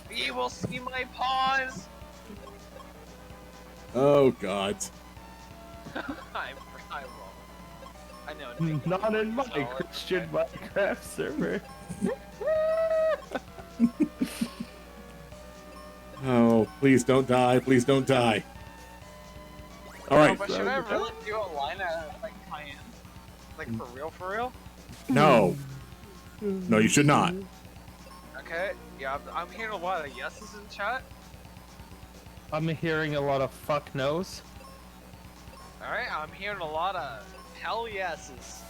You will see my paws. Oh God. I won't. I know. it's making Not in me my solid. Christian Minecraft server. Oh, please don't die. Please don't die. All No, right. but should I really do a line at like cayenne? Like for real, for real? No. No, you should not. Okay. Yeah, I'm hearing a lot of yeses in chat. I'm hearing a lot of fuck no's. All right, I'm hearing a lot of hell yeses.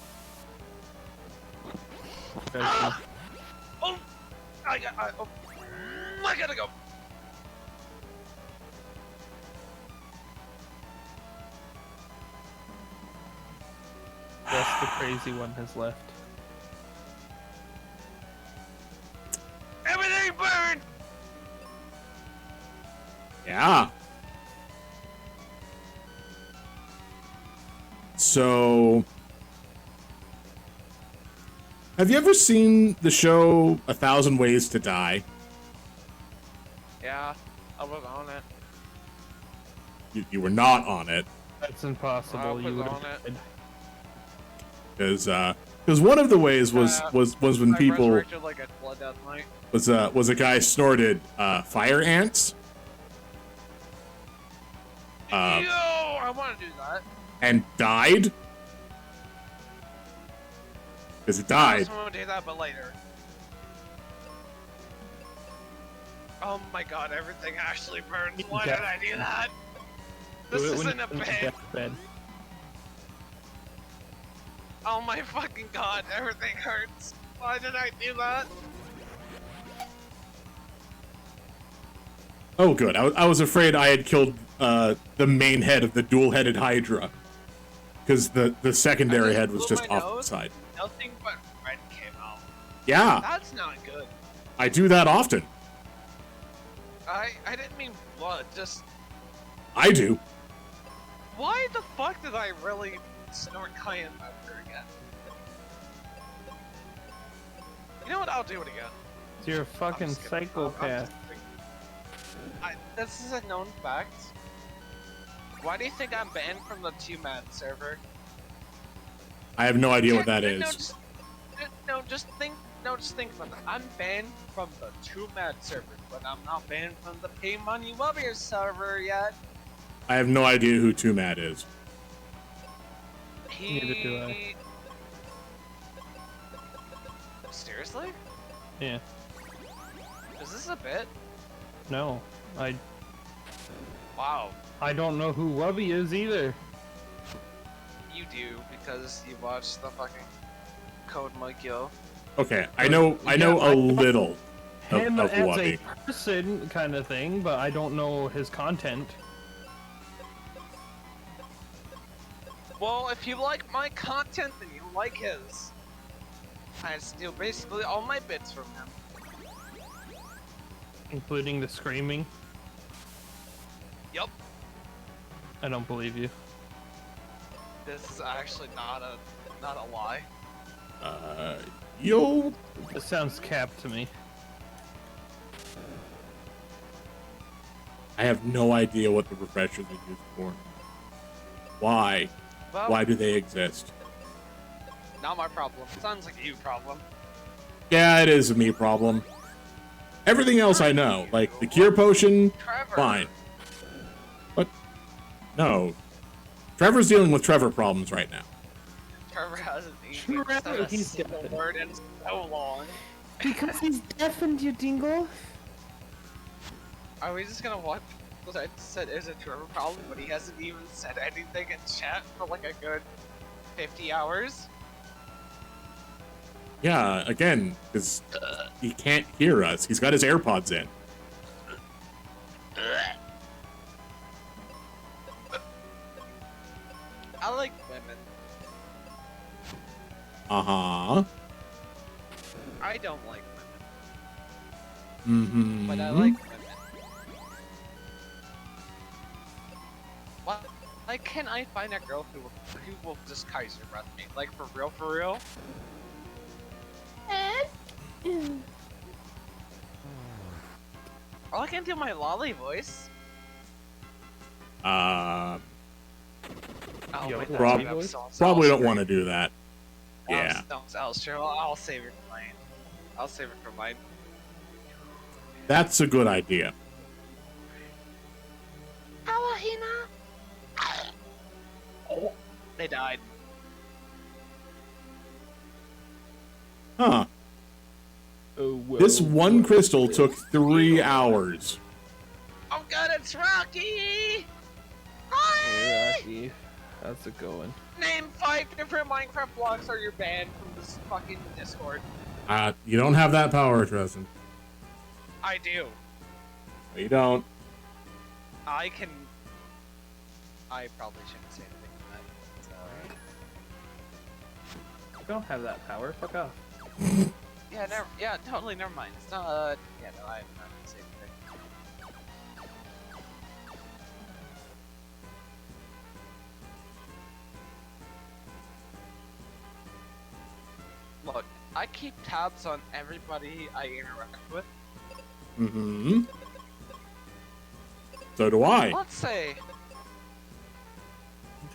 Oh! I gotta go. Yes, the crazy one has left. Everything burned. Yeah. So, have you ever seen the show A Thousand Ways to Die? Yeah, I was on it. you were not on it. That's impossible. I was You would on have. Because one of the ways was when I people resurrected like a blood death knight. was a guy snorted fire ants. Yo, I want to do that. And died. Because it I died. also want to do that, but later. Oh my god, everything actually burns. Why did I do that? This isn't a bed. Oh my fucking god, everything hurts. Why did I do that? Oh, good. I was afraid I had killed the main head of the dual-headed Hydra. Because the secondary head was just off the side. Nothing but red came out. Yeah, That's not good. I do that often. I didn't mean blood, just... I do. Why the fuck did I really snort cayenne pepper again? You know what, I'll do it again. You're a fucking I'm just kidding. psychopath. This is a known fact. Why do you think I'm banned from the 2-man server? I have no idea what that is. Just think about that. I'm banned from the 2-man server, but I'm not banned from the Pay Money Warriors server yet. I have no idea who Too Mad is. Neither do I. Seriously? Yeah. Is this a bit? No. Wow. I don't know who Wubby is either. You do, because you watched the fucking Code Mike-Yo. Okay, I know a little of Him as Wabi. a person kind of thing, but I don't know his content. Well, if you like my content, then you like his. I steal basically all my bits from him. Including the screaming. Yup. I don't believe you. This is actually not a lie. Yo. This sounds capped to me. I have no idea what the refreshers are used for. Why? Well, Why do they exist? not my problem. Sounds like a you problem. Yeah, it is a me problem. Everything else I know, like the cure potion, Trevor. fine. But no, Trevor's dealing with Trevor problems right now. Trevor hasn't even Trevor, said a he's single dead. word in so long. Because he's deafened, you dingle. Are we just gonna watch what I said is a Trevor problem, but he hasn't even said anything in chat for like a good 50 hours? Yeah, again, because he can't hear us. He's got his AirPods in. I like women. Uh-huh. I don't like women, Mm-hmm. but I like women. Why can't I find a girl who will just Kaiser breath me? Like for real, for real? Or I can do my lolly voice. Uh, Oh, Yo, wait, prob- that sounds probably don't great. want to do that. Yeah. Sounds true. I'll save it for mine. I'll save it for mine. That's a good idea. They died. Huh. Oh, whoa. This one crystal took 3 hours. Oh god, it's Rocky! Hey, Rocky. How's it going? Name 5 different Minecraft blocks or you're banned from this fucking Discord. You don't have that power, Tristan. I do. You don't. I can... I probably shouldn't say anything to that. It's alright. I don't have that power. Fuck off. Yeah, totally, never mind. It's not, yeah, no, I'm not gonna say anything. Look, I keep tabs on everybody I interact with. Mm-hmm. So do I. Let's say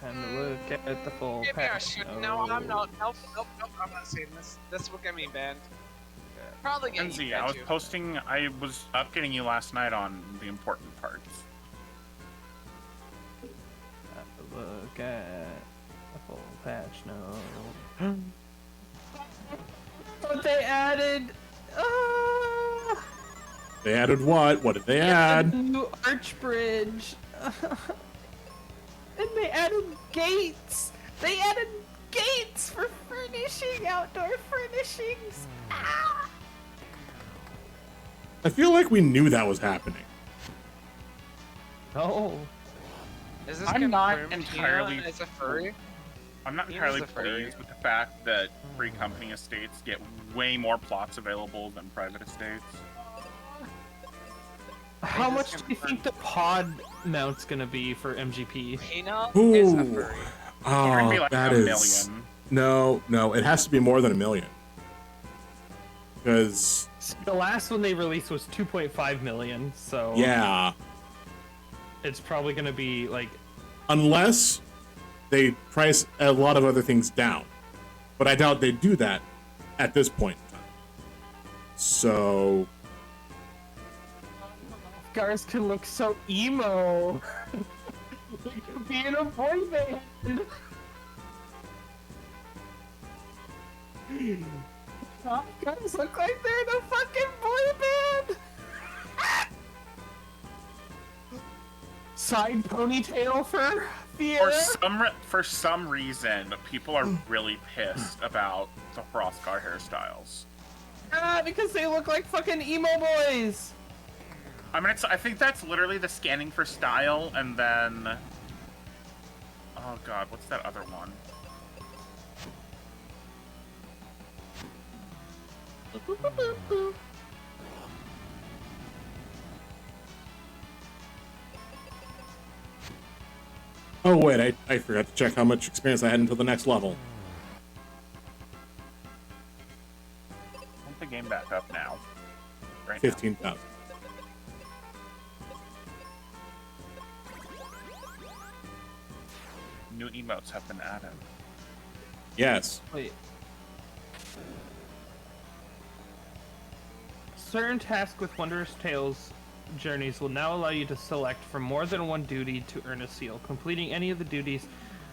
Time to look at the full Give me a patch. shoot. No, I'm not. Nope, I'm not saying this. This will get me banned. Probably get you Kenzie, banned I was too. posting. I was updating you last night on the important parts. Time to look at the full patch now. But they added. They added what? What did they A add? new arch bridge. And they added gates. They added gates for furnishing, outdoor furnishings. Ah! I feel like we knew that was happening. No. Is this I'm not confirmed? entirely- Tina is a furry? I'm not He entirely was a furry. pleased with the fact that free company estates get way more plots available than private estates. How Is much this do you think the pod mount's gonna be for MGP? Tina is a Ooh. furry. It's gonna be Oh, like that a is... million. No, it has to be more than 1 million. Because, The last one they released was 2.5 million, so yeah, it's probably gonna be like unless they price a lot of other things down. But I doubt they do that at this point in time. So, Scars can look so emo. They could be in a boy band. Guys look like they're in a fucking boy band. Side ponytail for Fiera. For some reason, people are really pissed about the Hrothgar hairstyles. Because they look like fucking emo boys. I mean, I think that's literally the scanning for style, and then... Oh god, what's that other one? oh wait, I forgot to check how much experience I had until the next level. Pump the game back up now. Right 15,000. now. New emotes have been added. Yes. Wait. Certain tasks with Wondrous Tales journeys will now allow you to select from more than one duty to earn a seal. Completing any of the duties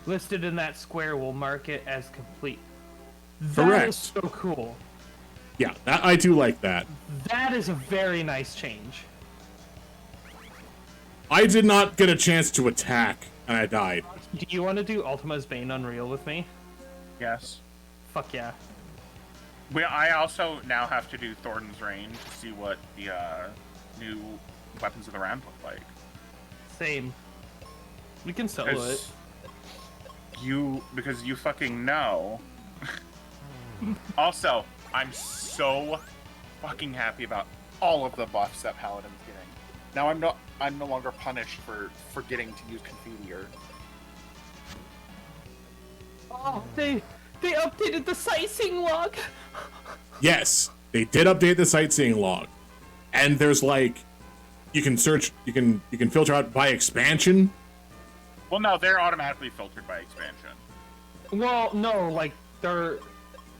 listed in that square will mark it as complete. That Correct. is so cool. Yeah, that I do like that. That is a very nice change. I did not get a chance to attack, and I died. Do you want to do Ultima's Bane Unreal with me? Yes. Fuck yeah. I also now have to do Thornton's Reign to see what the new Weapons of the Round look like. Same. We can solo it. Because you fucking know. Also, I'm so fucking happy about all of the buffs that Paladin's getting. Now I'm no longer punished for forgetting to use Confiteor. Oh, they updated the sightseeing log. Yes, they did update the sightseeing log, and there's like, you can search, you can filter out by expansion. Well, no, they're automatically filtered by expansion. Well, no, like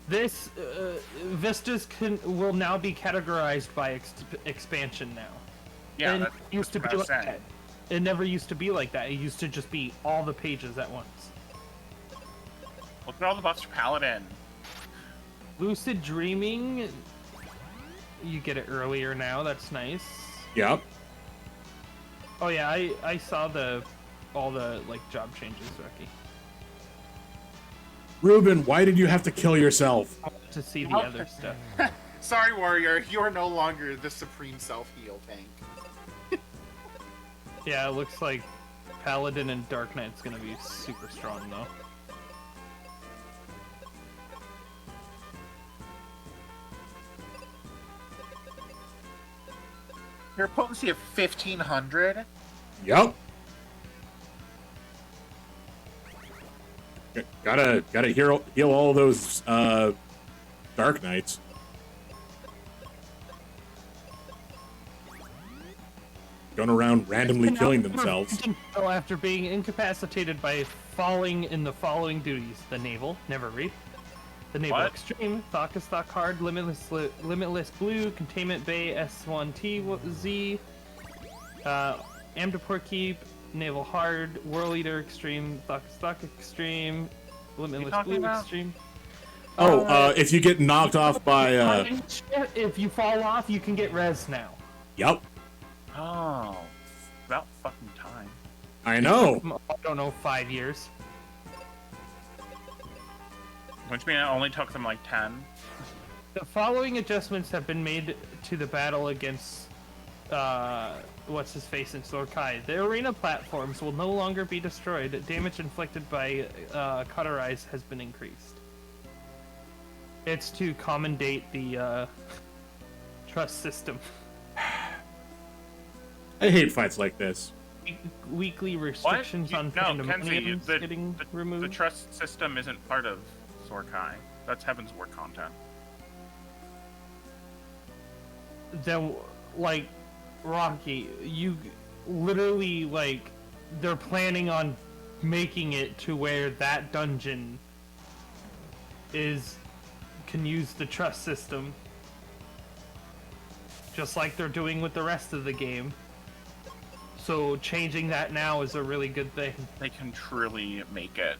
Vistas will now be categorized by expansion now. Yeah, And that's it used to what be I like was saying. that. It never used to be like that. It used to just be all the pages at once. Look at all the buffs for Paladin. Lucid Dreaming, you get it earlier now. That's nice. Yep. Oh yeah, I saw all the like job changes, Rookie. Ruben, why did you have to kill yourself? To see the other stuff. Sorry, Warrior, you are no longer the supreme self-heal tank. Yeah, it looks like Paladin and Dark Knight's gonna be super strong though. Your potency of 1500? Yep. Gotta heal all those Dark Knights. run around randomly Cannot killing recover themselves. until after being incapacitated by falling in the following duties: the naval, never read. The naval What? extreme, Thaka stock hard, limitless blue, containment bay S1TZ, Amdapor keep, naval hard, world eater extreme, Thaka stock extreme, limitless talking blue about? extreme. If you get knocked off by, If you fall off, you can get res now. Yep, Oh, about fucking time. I know. I don't know, 5 years. Which means it only took them like 10. The following adjustments have been made to the battle against what's his face in Sorkai. The arena platforms will no longer be destroyed. Damage inflicted by Cauterize has been increased. It's to commendate the trust system. I hate fights like this. Weekly restrictions What? on No, Kenzie, pandemoniums getting the removed. trust system isn't part of Sorkai. That's Heaven's Ward content. Then, like, Rocky, you literally, like, they're planning on making it to where that dungeon can use the trust system, just like they're doing with the rest of the game. So changing that now is a really good thing. They can truly make it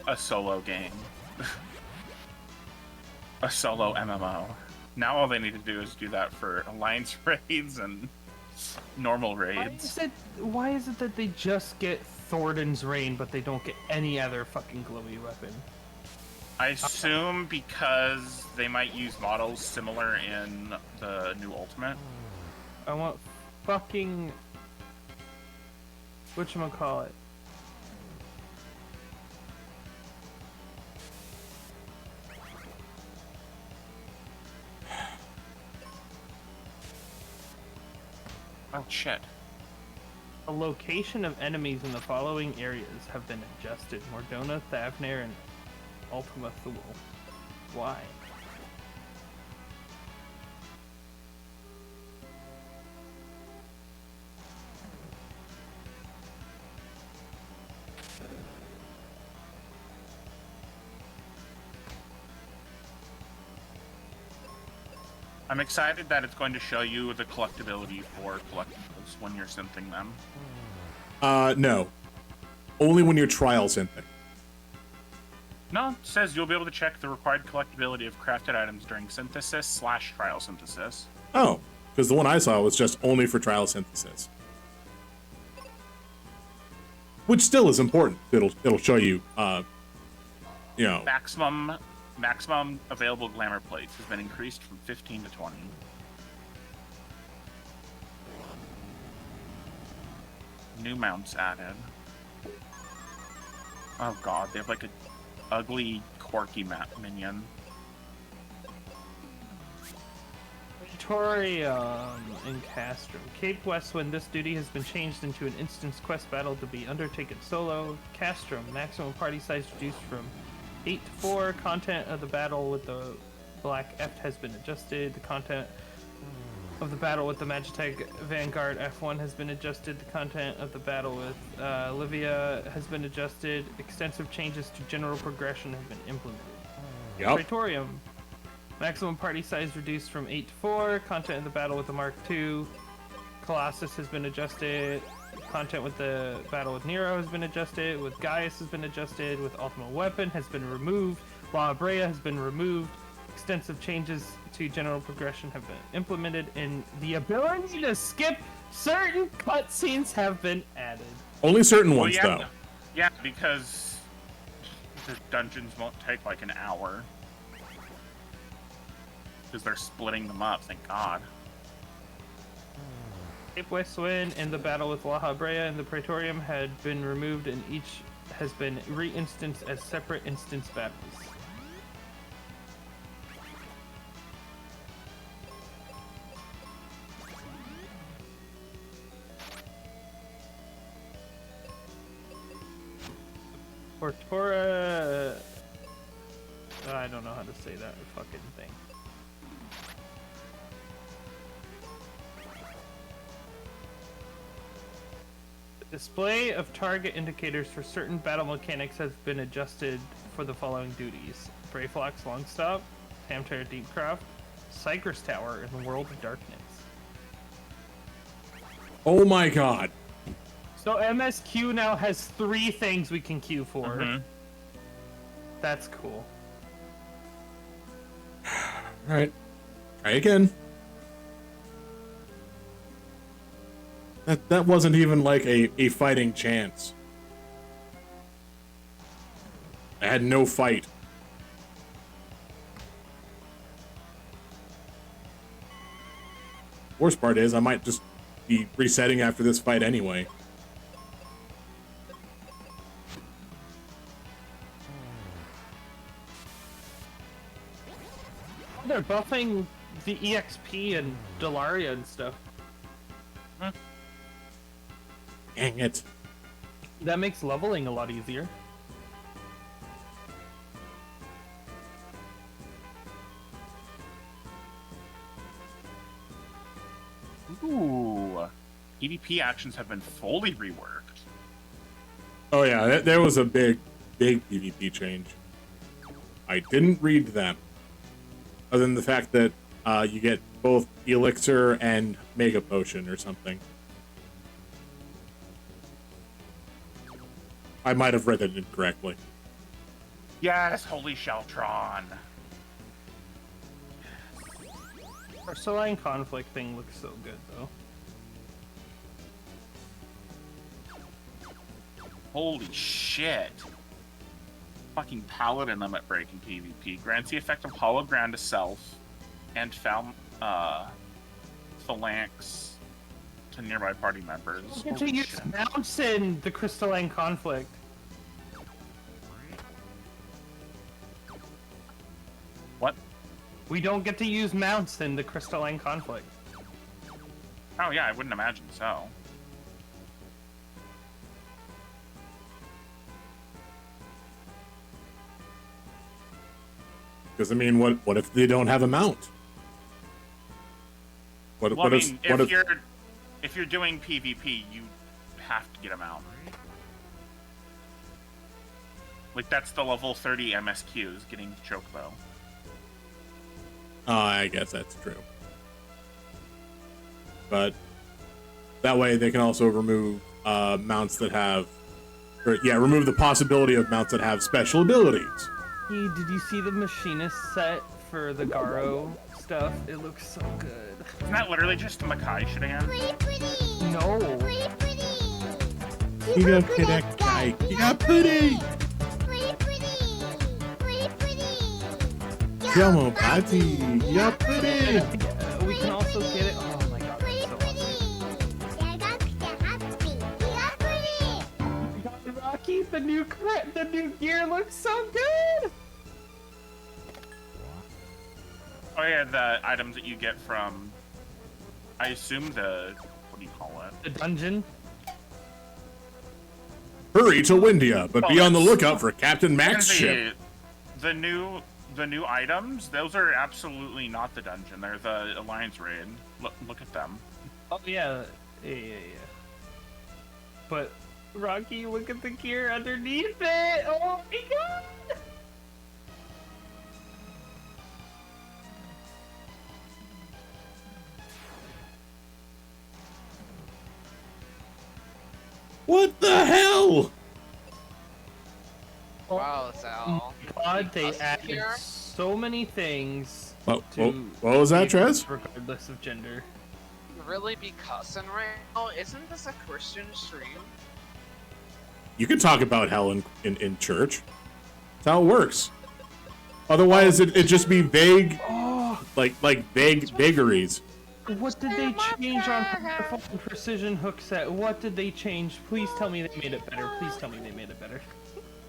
a solo game. A solo MMO. Now all they need to do is do that for alliance raids and normal raids. Why is it that they just get Thornton's Reign, but they don't get any other fucking glowy weapon? I assume because they might use models similar in the new Ultimate. I want fucking... whatchamacallit? Oh shit. The location of enemies in the following areas have been adjusted. Mordona, Thavnair, and Ultima Thule. Why? I'm excited that it's going to show you the collectability for collectibles when you're synthing them. No. Only when you're trial synthing. No, it says you'll be able to check the required collectability of crafted items during synthesis/trial synthesis. Oh, because the one I saw was just only for trial synthesis. Which still is important. It'll show you, you know. Maximum available glamour plates has been increased from 15 to 20. New mounts added. Oh god, they have like a ugly, quirky minion. Praetorium in Castrum. Cape Westwind, this duty has been changed into an instance quest battle to be undertaken solo. Castrum, maximum party size reduced from 8 to 4. Content of the battle with the Black F has been adjusted. The content of the battle with the Magitech Vanguard F1 has been adjusted. The content of the battle with Livia has been adjusted. Extensive changes to general progression have been implemented. Yep. Praetorium. Maximum party size reduced from 8 to 4. Content in the battle with the Mark II. Colossus has been adjusted. Content with the battle with Nero has been adjusted. With Gaius has been adjusted. With Ultimate Weapon has been removed. La Brea has been removed. Extensive changes to general progression have been implemented. And the ability to skip certain cutscenes have been added. Only certain Well, ones, though. Yeah, because the dungeons won't take like an hour. Because they're splitting them up, thank god. Cape Westwind and the battle with La Brea and the Praetorium had been removed, and each has been re-instanced as separate instance battles. Portora... I don't know how to say that fucking thing. Display of target indicators for certain battle mechanics has been adjusted for the following duties: Brayflox Longstop, Tamtara Deepcraft, Cypress Tower, and the World of Darkness. Oh my god. So MSQ now has 3 things we can queue for. Mhm. That's cool. Alright. Try again. That wasn't even like a fighting chance. I had no fight. Worst part is I might just be resetting after this fight anyway. They're buffing the EXP and Delaria and stuff. Dang it. That makes leveling a lot easier. Ooh. PvP actions have been fully reworked. Oh yeah, there was a big PvP change. I didn't read them. Other than the fact that you get both Elixir and Mega Potion or something. I might have read it incorrectly. Yes, holy Sheltron. Our Soline conflict thing looks so good though. Holy shit. Fucking Paladin limit breaking PvP. Grants the effect of Hologram to self and Phalanx to nearby party members. You get to Holy use shit. mounts in the Crystalline conflict. What? We don't get to use mounts in the Crystalline conflict. Oh yeah, I wouldn't imagine so. Because I mean, what if they don't have a mount? Well, What I if mean, what if if you're doing PvP, you have to get them out. Like that's the level 30 MSQs getting Chocobo. Oh, I guess that's true. But that way they can also remove mounts that have, or yeah, remove the possibility of mounts that have special abilities. Hey, did you see the machinist set for the Garo stuff? It looks so good. Isn't that literally just the Makai shit again? Pretty, pretty. No. Pretty, pretty. You got connect guy. You got pretty. Pretty, pretty. Pretty, pretty. Come on, party. You got pretty. We can also get it. Oh my god, Pretty, that's so pretty. awesome. Yeah, that's pretty. Yeah, pretty. God, Rocky, the new gear looks so good. Oh yeah, the items that you get from, I assume the, what do you call it? The dungeon. Hurry to Windia, but be on the lookout for Captain Mac's ship. The new items, those are absolutely not the dungeon. They're the Alliance raid. Look at them. Oh yeah. Yeah. But Rocky, look at the gear underneath it. Oh my god. What the hell? Wow, Sal. God, they Us added here? so many things What to was that, Trez? regardless of gender. You really be cussing right now? Isn't this a Christian stream? You can talk about hell in church. That's how it works. Otherwise, it just be vague, like vague vagaries. What did they change on Powerful and Precision Hook set? What did they change? Please tell me they made it better. Please tell me they made it better.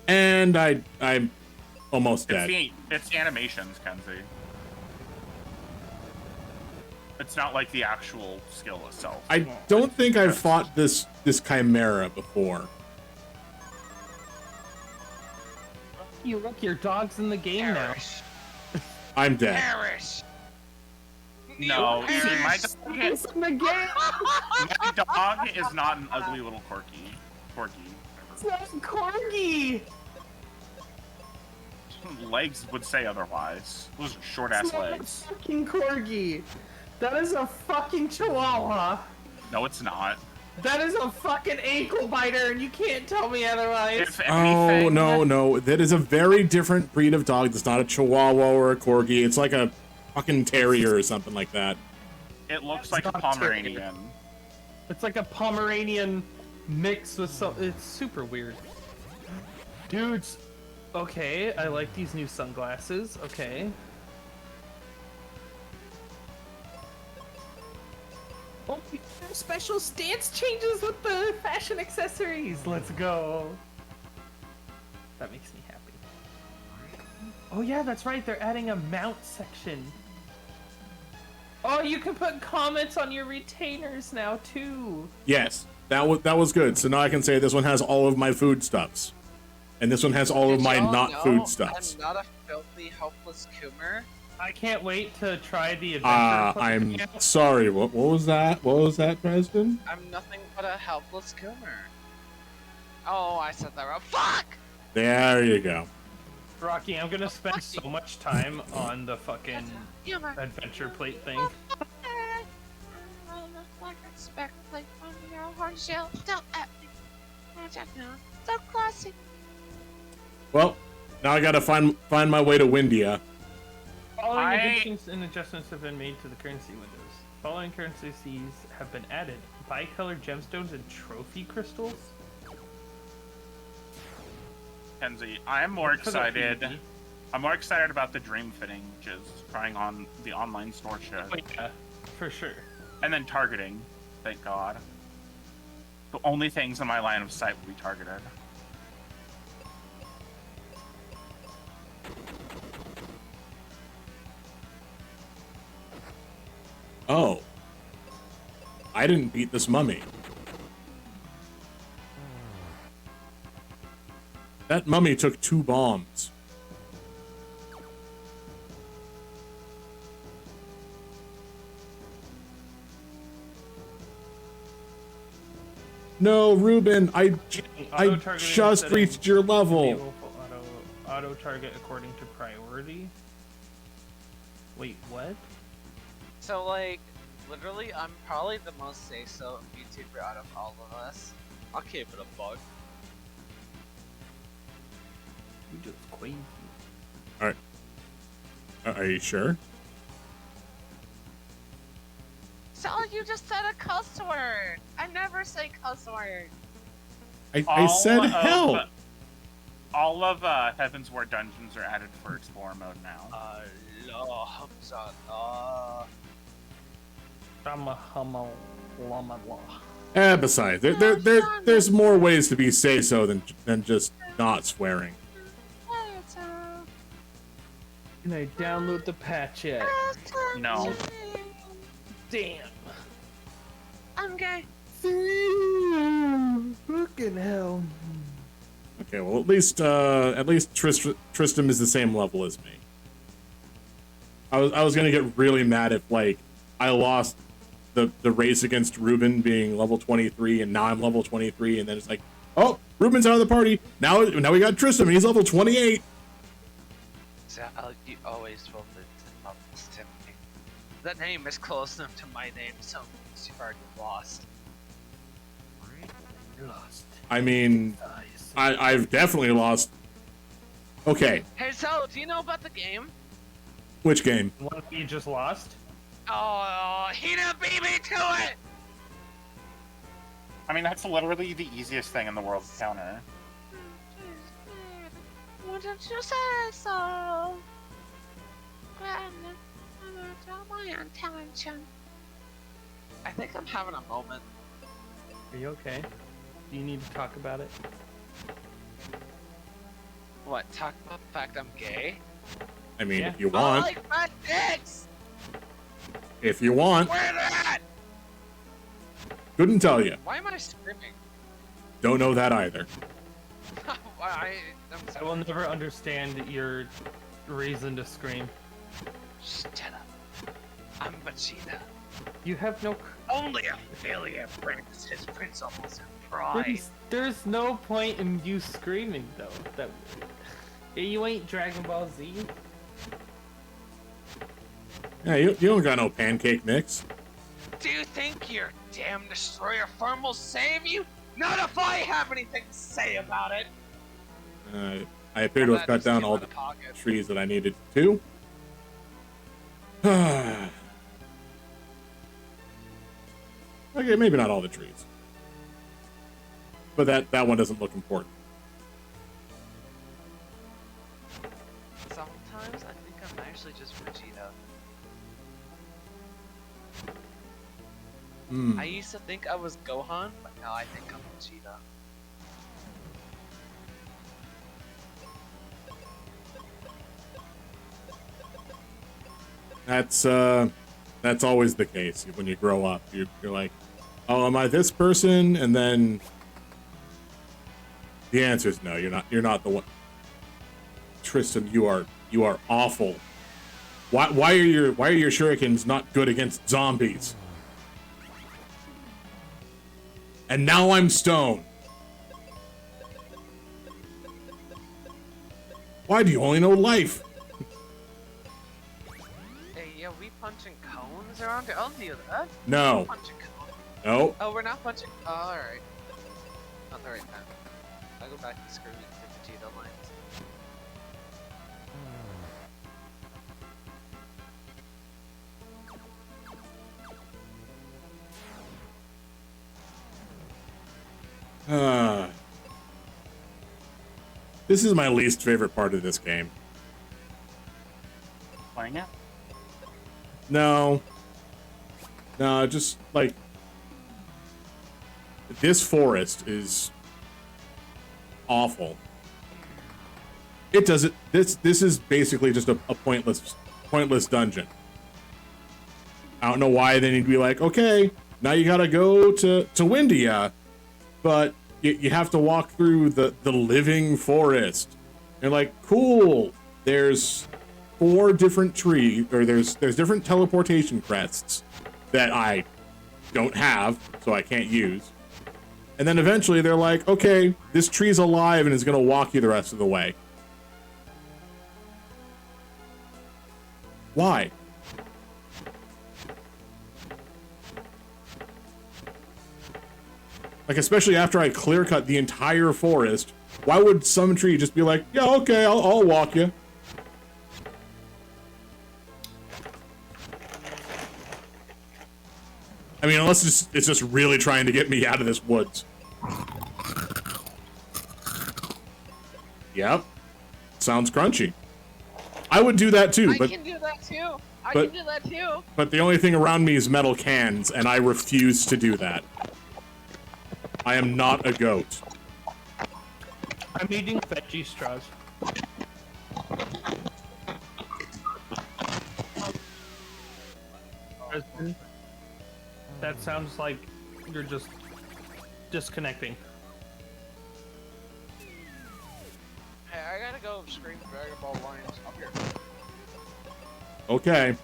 And I'm almost dead. It's animations, Kenzie. It's not like the actual skill itself. I don't think I've fought this chimera before. You look, your dog's in the game now. Perish. I'm dead. Perish. No, You see, my ass. dog, It's in the game. my dog is not an ugly little corgi. It's not a corgi. Legs would say otherwise. Those are short ass It's not a legs. fucking corgi. That is a fucking chihuahua. No, it's not. That is a fucking ankle biter, and you can't tell me otherwise. If Oh, anything, no. That is a very different breed of dog. It's not a Chihuahua or a Corgi. It's like a fucking terrier or something like that. it looks It's like a not Pomeranian. It's like a Pomeranian mix with some. It's super weird. Dudes, okay, I like these new sunglasses. Okay. Oh, special stance changes with the fashion accessories. Let's go. That makes me happy. Oh yeah, that's right. They're adding a mount section. Oh, you can put comments on your retainers now too. Yes, that was good. So now I can say this one has all of my foodstuffs. And this one has all of Did my y'all not know foodstuffs. I'm not a filthy, helpless Coomer. I can't wait to try the adventure. I'm sorry. What was that? What was that, Preston? I'm nothing but a helpless Coomer. Oh, I said that wrong. Fuck! There you go. Rocky, I'm gonna spend so much time on the fucking Coomer. adventure plate thing. So classic. Well, now I gotta find my way to Windia. Following I- additions and adjustments have been made to the currency windows. Following currencies have been added: bicolored gemstones and trophy crystals. Kenzie, I'm more For the excited. PvP. I'm more excited about the Dream Fitting, which is trying on the online store shit. Oh, yeah, for sure. And then targeting, thank God. The only things in my line of sight will be targeted. Oh. I didn't beat this mummy. That mummy took 2 bombs. No, Ruben, I Auto-targeting just setting reached your level. enable auto target according to priority. Wait, what? So, like, literally, I'm probably the most say-so YouTuber out of all of us. I'll keep it a bug. You just crazy. Alright. Are you sure? So, you just said a cuss word! I never say cuss word! I said All of- hell! All of Heaven's War dungeons are added for Explorer mode now. Allah, Hamza, Besides, there's more ways to be say-so than just not swearing. Can I download the patch yet? No. Damn. I'm gay. Fucking hell. Okay, well at least Tristram is the same level as me. I was gonna get really mad if like I lost the race against Ruben being level 23 and now I'm level 23 and then it's like, oh, Ruben's out of the party. Now we got Tristram and he's level 28. So, you always told me to love this Timothy. That name is close enough to my name, so you've already lost. You're lost. I mean, I've definitely lost. Okay, Hey, so, do you know about the game? which game? One you just lost? Oh, he didn't beat me to it! I mean, that's literally the easiest thing in the world to counter. Wouldn't you say so? My intention. I think I'm having a moment. Are you okay? Do you need to talk about it? What, talk about the fact I'm gay? I mean, Yeah. if you I want, like fat dicks! if you want, Where that? couldn't tell you. Why am I screaming? Don't know that either. I'm I sorry. will never understand your reason to scream. Shut up. I'm Vegeta. You have no. Only a failure brings his principles and pride. There's no point in you screaming though. That you ain't Dragon Ball Z. Yeah, you don't got no pancake mix. Do you think your damn destroyer farm will save you? Not if I have anything to say about it. I appear to have cut down all the trees that I needed to. Okay, maybe not all the trees. But that one doesn't look important. Sometimes I think I'm actually just Vegeta. I used to think I was Gohan, but now I think I'm Vegeta. That's always the case when you grow up. You're like, oh, am I this person? And then the answer is no. You're not the one. Tristan, you are awful. Why are your shurikens not good against zombies? And now I'm stone. Why do you only know life? Hey, yeah, we punching cones around here? I'll do that. No. Punching cones. No. Oh, we're not punching. Oh, alright. Not the right time. I'll go back to screaming for Vegeta lines. This is my least favorite part of this game. Playing it? No, just like this forest is awful. It doesn't. This is basically just a pointless dungeon. I don't know why they need to be like, okay, now you gotta go to Windia, but you have to walk through the living forest. And like, cool. There's 4 different trees, or there's different teleportation crests that I don't have, so I can't use. And then eventually they're like, okay, this tree's alive and is gonna walk you the rest of the way. Why? Like, especially after I clear cut the entire forest, why would some tree just be like, yeah, okay, I'll walk you? I mean, unless it's just really trying to get me out of this woods. Yep. Sounds crunchy. I would do that too, but I can do that too. I but- can do that too. but the only thing around me is metal cans, and I refuse to do that. I am not a goat. I'm eating veggie straws. That sounds like you're just disconnecting. Hey, I gotta go scream Dragon Ball lines up here. Okay.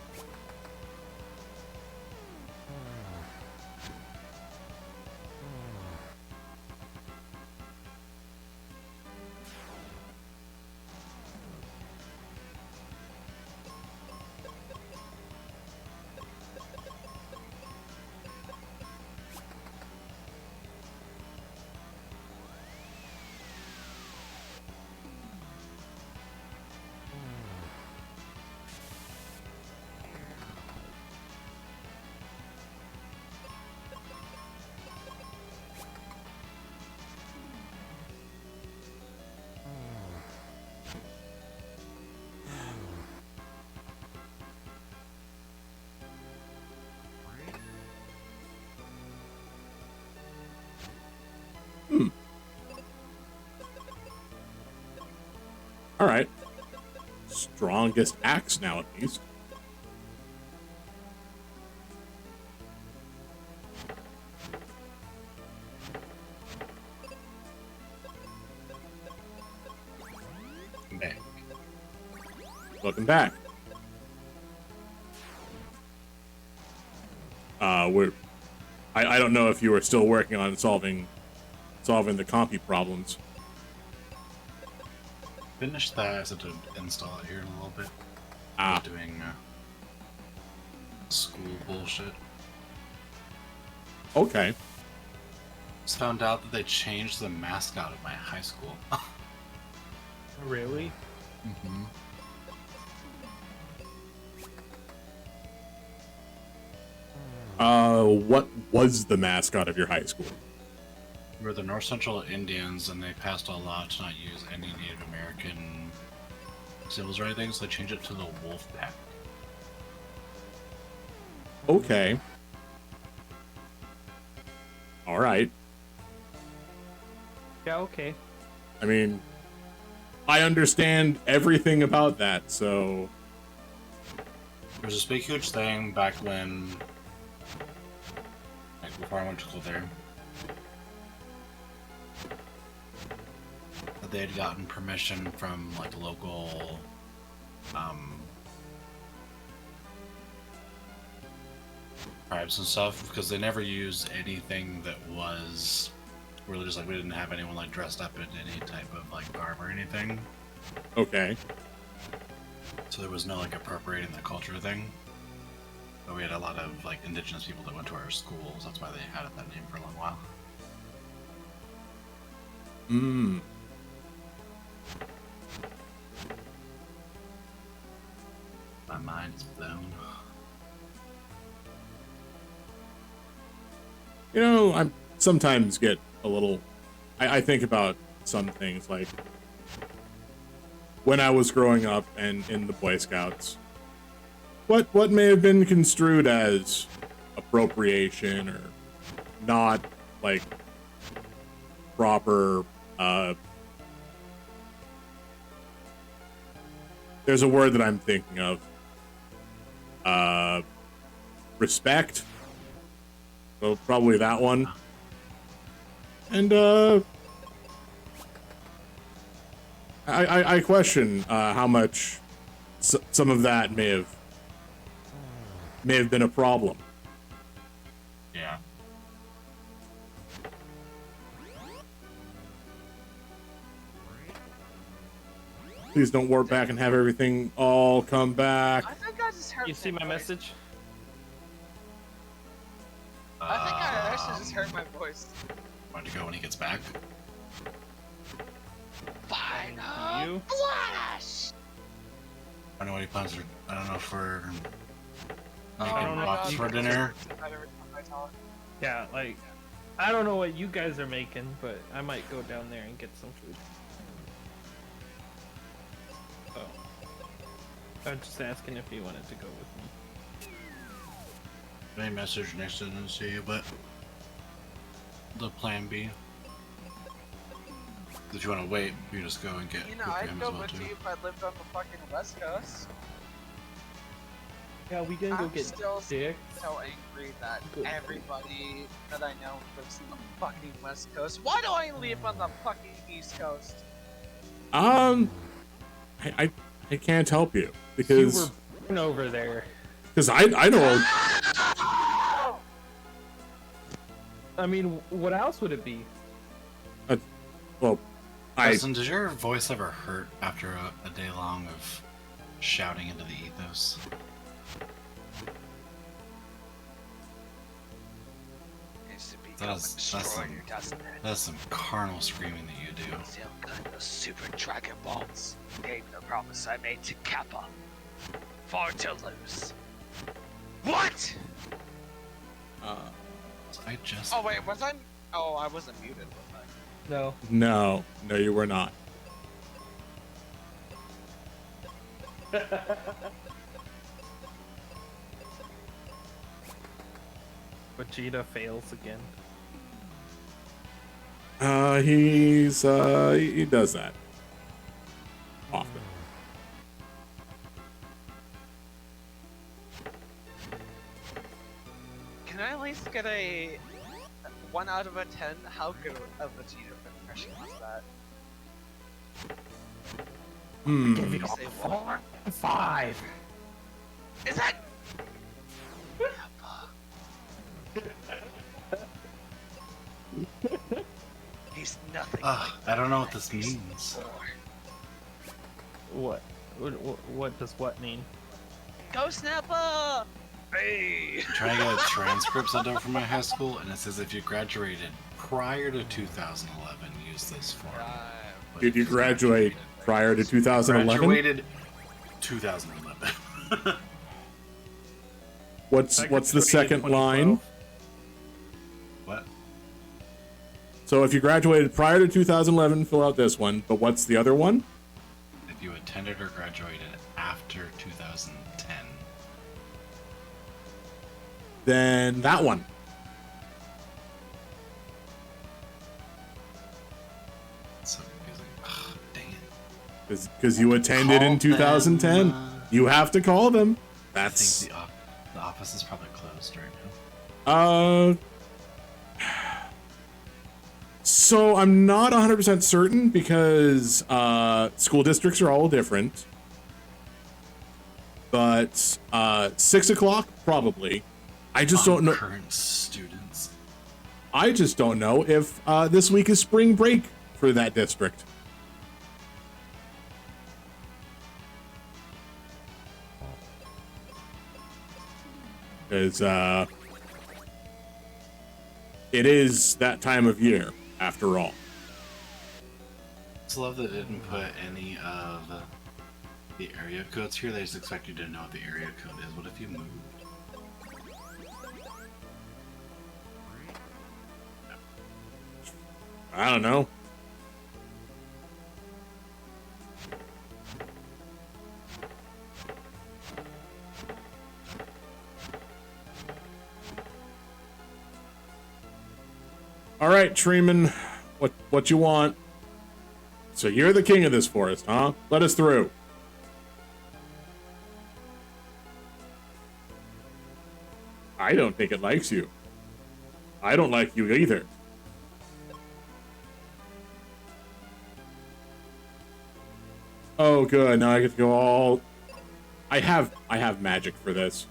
All right. Strongest axe now, at least. Back. Welcome back. I don't know if you are still working on solving the compy problems. Finish that. I said to install it here in a little bit. Ah. Doing school bullshit. Okay. Just found out that they changed the mascot of my high school. Really? Mm-hmm. What was the mascot of your high school? We're the North Central Indians, and they passed a law to not use any Native American symbols or anything, so they changed it to the wolf pack. Okay. All right. Yeah, okay. I mean, I understand everything about that, so There was this big, huge thing back when, like, before I went to school there, that they had gotten permission from, like, local, tribes and stuff, because they never used anything that was religious. Like, we didn't have anyone, like, dressed up in any type of, like, garb or anything. okay. So there was no, like, appropriating the culture thing. But we had a lot of, like, indigenous people that went to our schools. That's why they had that name for a long while. Hmm. My mind's blown. You know, I sometimes get a little. I think about some things like when I was growing up and in the Boy Scouts. What may have been construed as appropriation or not, like proper. There's a word that I'm thinking of. Respect. So probably that one. And I question how much some of that may have been a problem. Yeah. Please don't warp back and have everything all come back. I think I just heard. You see my voice. message? I think I actually just heard my voice. Want to go when he gets back? Final You? flash. I don't know what he plans to. I don't know if we're Oh making my box God, for you dinner. just said that every time I talk. Yeah, like, I don't know what you guys are making, but I might go down there and get some food. Oh. I was just asking if you wanted to go with me. Any message next to didn't see you, but the plan B. If you want to wait, you just go and get You know, food for I'd him go as well with too. you if I lived on the fucking West Coast. Yeah, we gonna go I'm get still dick. so angry that Good. everybody that I know lives on the fucking West Coast. Why do I live on the fucking East Coast? I can't help you You because were born over there. I know. I mean, what else would it be? Well, I Justin, does your voice ever hurt after a day long of shouting into the ethos? It's to be That's some, that's some carnal screaming that you do. Still got those super Dragon Balls. Gave the promise I made to Kappa. Far to lose. What? I just. Oh wait, was I? Oh, I wasn't muted, was I? No. no, you were not. Vegeta fails again. He does that often. Can I at least get a 1 out of a 10? How good of a Vegeta impression was that? Hmm. Give you say 4, 5. Is that? Nothing. I don't know what this means. What? What does what mean? Go Snappa! Hey! I'm trying to get a transcript sent over from my high school, and it says if you graduated prior to 2011, use this form. But Did you if graduate prior to 2011? Graduated 2011. What's the second line? What? So if you graduated prior to 2011, fill out this one. But what's the other one? If you attended or graduated after 2010. Then that one. It's so confusing. Ugh, dang it. Because you attended in Call 2010. them. You have to call them. I That's think the office is probably closed right now. So I'm not 100% certain because school districts are all different. But 6 o'clock probably. I just don't know. Current students. I just don't know if this week is spring break for that district. Because it is that time of year, after all. Just love that it didn't put any of the area codes here. They just expect you to know what the area code is. What if you moved? I don't know. All right, Treeman, what you want? So you're the king of this forest, huh? Let us through. I don't think it likes you. I don't like you either. Oh, good. Now I get to go all. I have magic for this.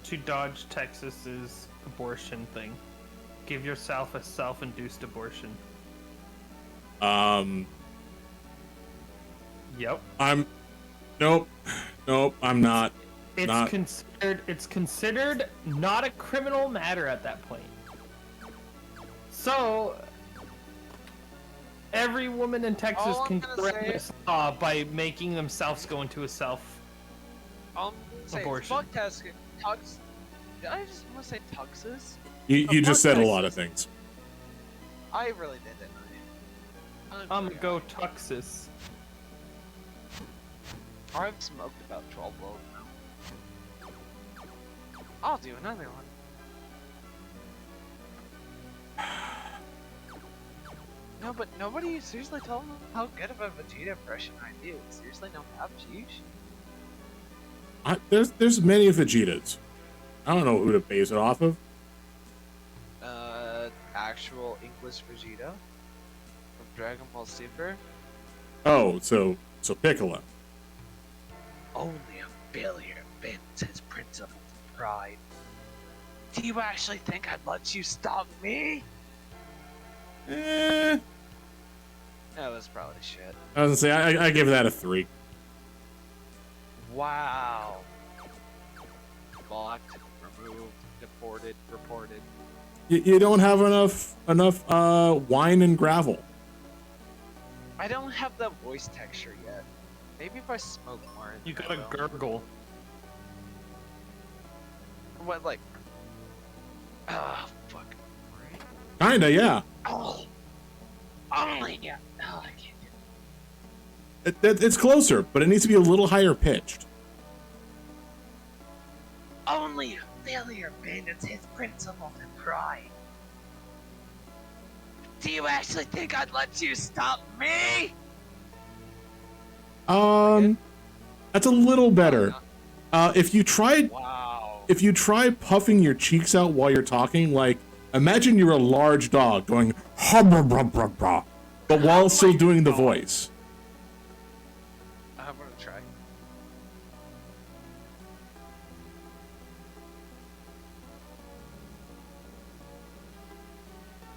To dodge Texas's abortion thing. Give yourself a self-induced abortion. Yep. Nope, I'm not. It's considered not a criminal matter at that point. So every woman in Texas All I'm can gonna correct say- this law by making themselves go into a self. I'm saying Abortion. fuck Tesca. Tux. Did I just want to say Tuxes? You just said a Texas. lot of things. I really did it. I'm gonna go Tuxus. I've smoked about 12 rolls now. I'll do another one. No, but nobody seriously told me how good of a Vegeta impression I do. Seriously, no cap, sheesh. There's many Vegetas. I don't know who to base it off of. Actual English Vegeta from Dragon Ball Super. Oh, so Piccolo. Only a failure bends his principles of pride. Do you actually think I'd let you stop me? Eh, That was probably shit. I was gonna say I give that a 3. Wow. Blocked, removed, deported, reported. You don't have enough wine and gravel. I don't have the voice texture yet. Maybe if I smoke more. You I gotta will. gurgle. What, like? Ah, fuck. Kinda, yeah. Oh. Only you. Oh, I can't do It's closer, but it needs to be a little higher pitched. Only a failure abandons his principles and pride. Do you actually think I'd let you stop me? That's a little better. If you try puffing your cheeks out while you're talking, like imagine you're a large dog going hum brum brum brum, but while still doing the voice. I'm gonna try.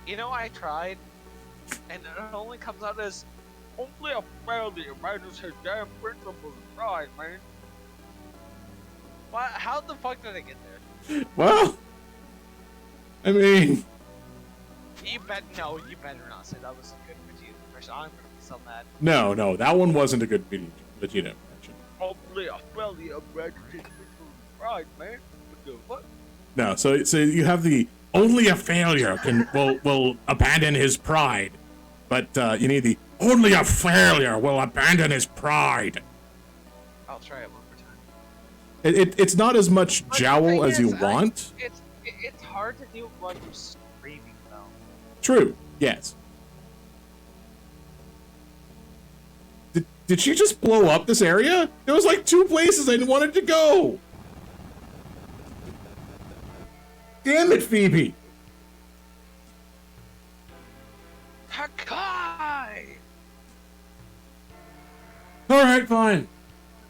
You know, I tried, and it only comes out as only a failure minus his damn principles and pride, man. What? How the fuck did I get there? Well, I mean, You better not say that was a good Vegeta impression. I'm gonna be so mad. no, that one wasn't a good Vegeta impression. Only a failure minus his principles and pride, man. What the fuck? No, so you have the only a failure will abandon his pride, but you need the only a failure will abandon his pride. I'll try it one more time. It's not as much But the jowl thing as you is, want. It's hard to do while you're screaming though. True. Yes. Did she just blow up this area? There was like 2 places I wanted to go. Damn it, Phoebe. Hakai! All right, fine.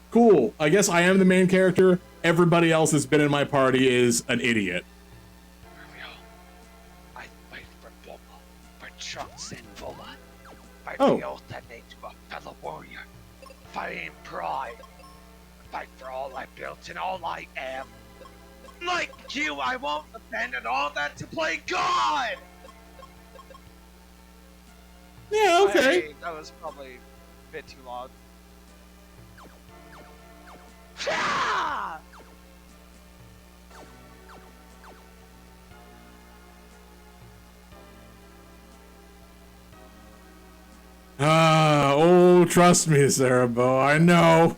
Cool. I guess I am the main character. Everybody else that's been in my party is an idiot. I fight for Bulma, for Trunks and Bulma. Fight Oh. the oath that made you a fellow warrior. Fight in pride. Fight for all I built and all I am. Like you, I won't abandon all that to play God! Yeah, okay. Hey, that was probably a bit too loud. Ah! Oh, trust me, Cerebro, I know.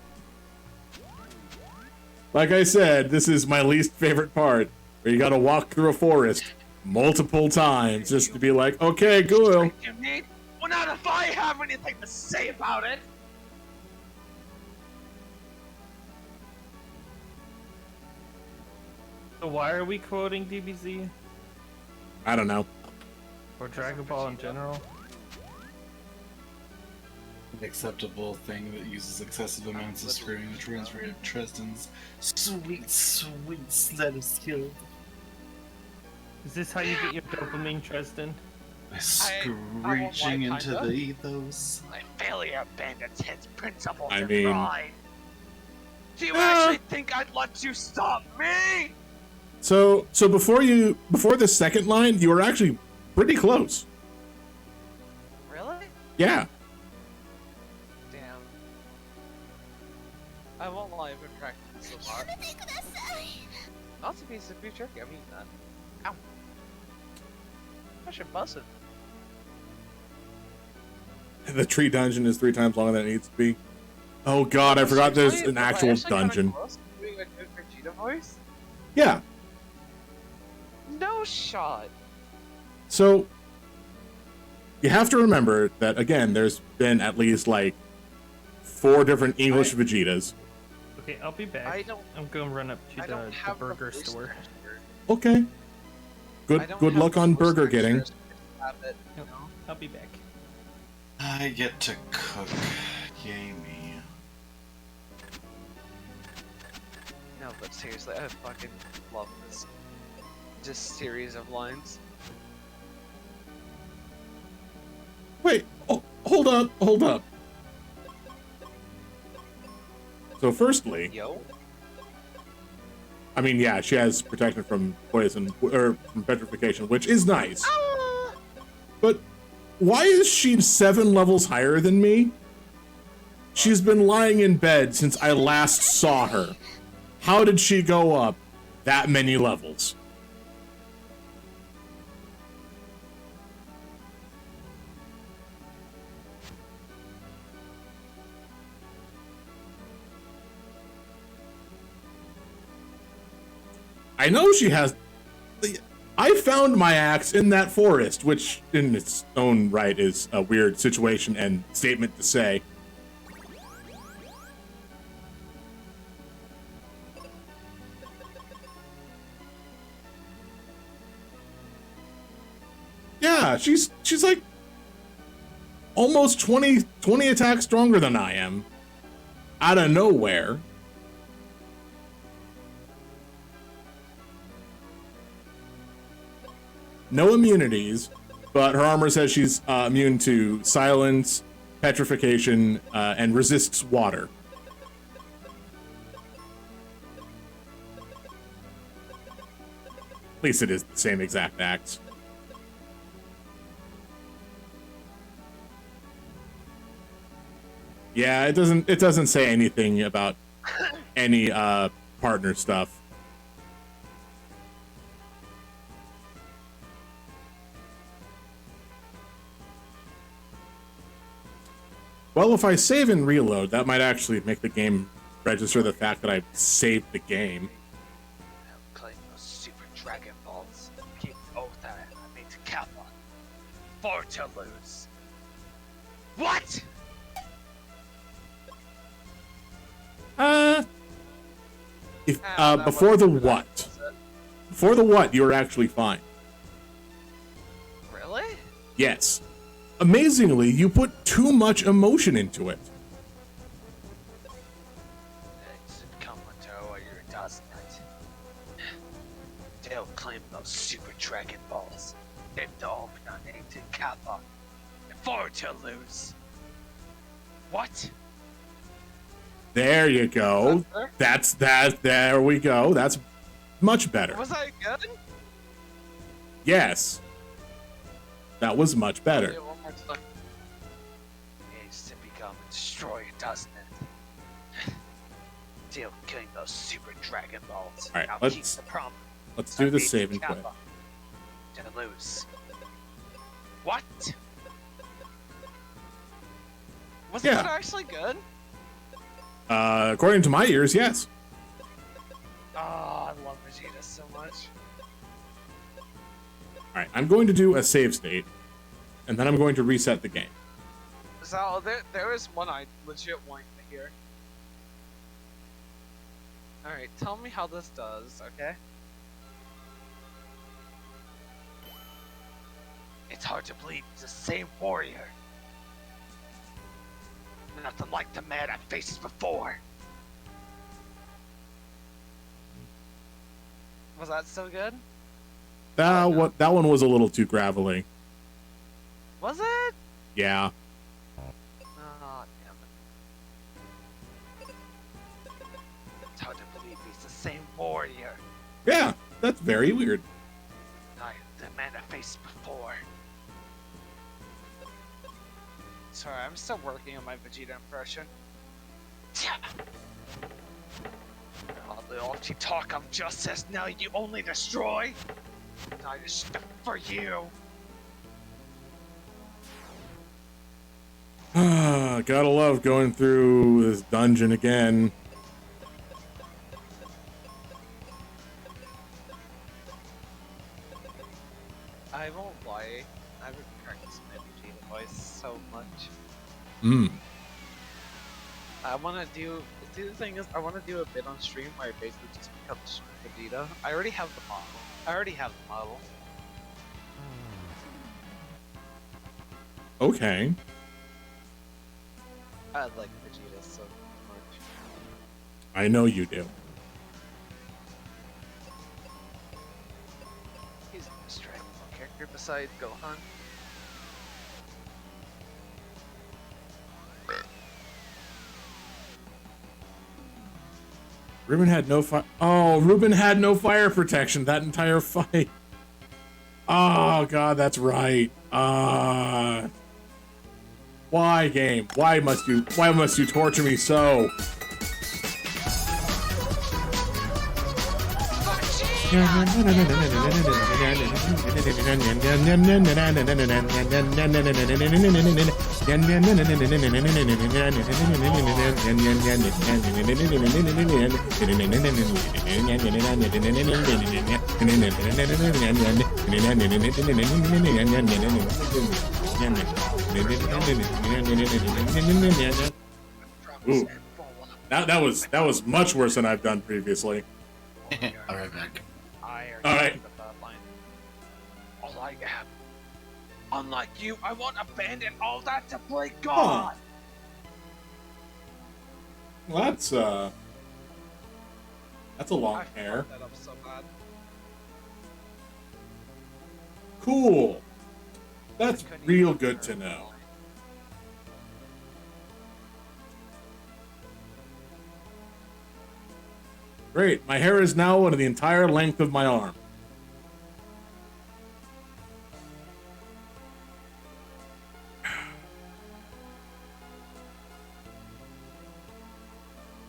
Like I said, this is my least favorite part, where you gotta walk through a forest multiple times just to be like, okay, cool. You need? Well, not if I have anything to say about it. So why are we quoting DBZ? I don't know. Or Dragon Ball in general? An acceptable thing that uses excessive amounts of screaming to transfer to Tristan's sweet set of skill. Is this how you get your dopamine, Tristan? By I won't screeching lie, into kinda. the ethos. My failure abandons his principles I and mean- pride. Do you actually think I'd let you stop me? So before the second line, you were actually pretty close. Really? Yeah. Damn. I won't lie, I've been practicing so far. Not to be super tricky, I mean that. Ow. I should bust it. The tree dungeon is 3 times longer than it needs to be. Oh god, I forgot there's an actual dungeon. Doing a good Vegeta voice? Yeah. No shot. So you have to remember that again, there's been at least like 4 different English Vegetas. Okay, I'll be back. I don't. I'm gonna run up I to don't the have the burger voice store. texture. Okay. I Good don't good have luck the on voice burger texture getting. as I have it, you know? I'll be back. I get to cook. Yay me. No, but seriously, I fucking love this. Just series of lines. Wait, hold up. So firstly, Yo. I mean, yeah, she has protection from poison or from petrification, which is nice. But why is she 7 levels higher than me? She's been lying in bed since I last saw her. How did she go up that many levels? I know she has. I found my axe in that forest, which in its own right is a weird situation and statement to say. Yeah, she's like almost 20 attacks stronger than I am. Out of nowhere. No immunities, but her armor says she's immune to silence, petrification, and resists water. At least it is the same exact axe. Yeah, it doesn't say anything about any partner stuff. Well, if I save and reload, that might actually make the game register the fact that I saved the game. I'll claim those super Dragon Balls. Keep the oath that I made to Kappa. For to lose. What? Before the what? Before the what, you were actually fine. Really? Yes. Amazingly, you put too much emotion into it. They'll claim those super Dragon Balls. They've all been named to Kappa. For to lose. What? There you go. That's that. There we go. That's much better. Was I good? Yes. That was much better. Okay, one more time. It needs to become a destroyer, doesn't it? Still killing those super Dragon Balls. All right, I'll let's- keep the promise. Let's do the save and quit. To lose. What? Was Yeah. it actually good? According to my ears, yes. Oh, I love Vegeta so much. All right, I'm going to do a save state, and then I'm going to reset the game. So there is one I legit want to hear. Alright, tell me how this does, okay? It's hard to believe he's the same warrior. Nothing like the man I faced before. Was that so good? That one was a little too gravelly. Was it? Yeah. Oh, damn it. It's hard to believe he's the same warrior. Yeah, that's very weird. The man I faced before. Sorry, I'm still working on my Vegeta impression. All the empty talk of justice, now you only destroy. I just for you. Gotta love going through this dungeon again. I won't lie, I've been practicing my Vegeta voice so much. I wanna do. See, the thing is, I wanna do a bit on stream where I basically just become Vegeta. I already have the model. Okay. I like Vegeta so much. I know you do. He's the most drivable character besides Gohan. Ruben had no fire. Oh, Ruben had no fire protection that entire fight. Oh god, that's right. Why, game? Why must you torture me so? Ooh. That was much worse than I've done previously. All right, back. All right. All I have. Unlike you, I won't abandon all that to play God. Well, that's a long hair. That up so bad. Cool. That's real good to know. Great. My hair is now one of the entire length of my arm.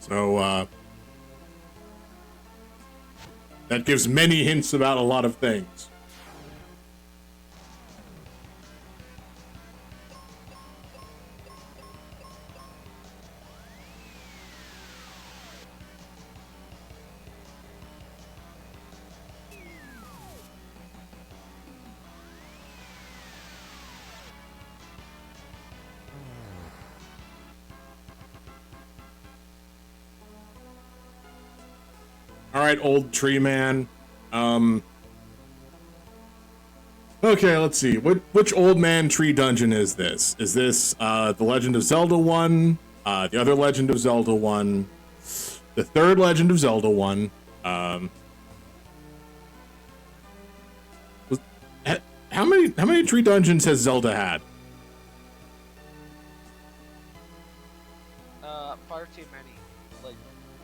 So, that gives many hints about a lot of things. All right, old tree man. Okay, let's see. Which old man tree dungeon is this? Is this the Legend of Zelda one? The other Legend of Zelda one? The third Legend of Zelda one? How many tree dungeons has Zelda had? Far too many. Like,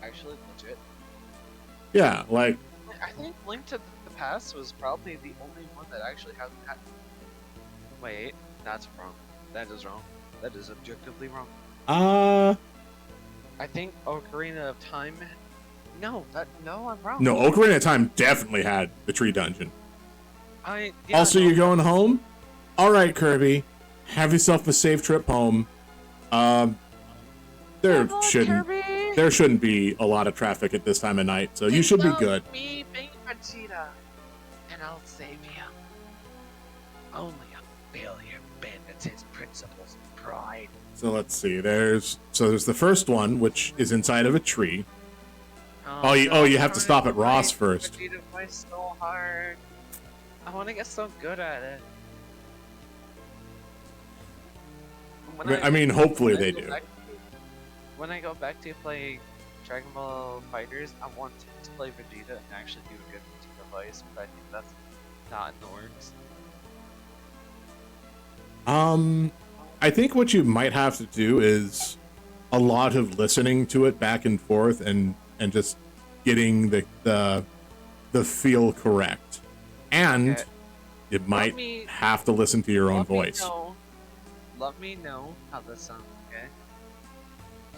actually legit. Yeah, like, I think Link to the Past was probably the only one that actually hasn't had. Wait, that's wrong. That is wrong. That is objectively wrong. I think Ocarina of Time. No, I'm wrong. no, Ocarina of Time definitely had the tree dungeon. Also, no. you're going home? All right, Kirby, have yourself a safe trip home. There shouldn't be a lot of traffic at this time of night, so you should be good. Me being Vegeta, and I'll save you. Only a failure bends his principles and pride. So let's see. There's the first one, which is inside of a tree. You have to stop at Ross first. Vegeta plays so hard. I want to get so good at it. I mean, hopefully they do. When I go back to play Dragon Ball Fighters, I want to play Vegeta and actually do a good Vegeta voice, but I think that's not in the works. I think what you might have to do is a lot of listening to it back and forth and just getting the feel correct. And Okay. you might have to listen to your own voice. Let me know how this sounds, okay?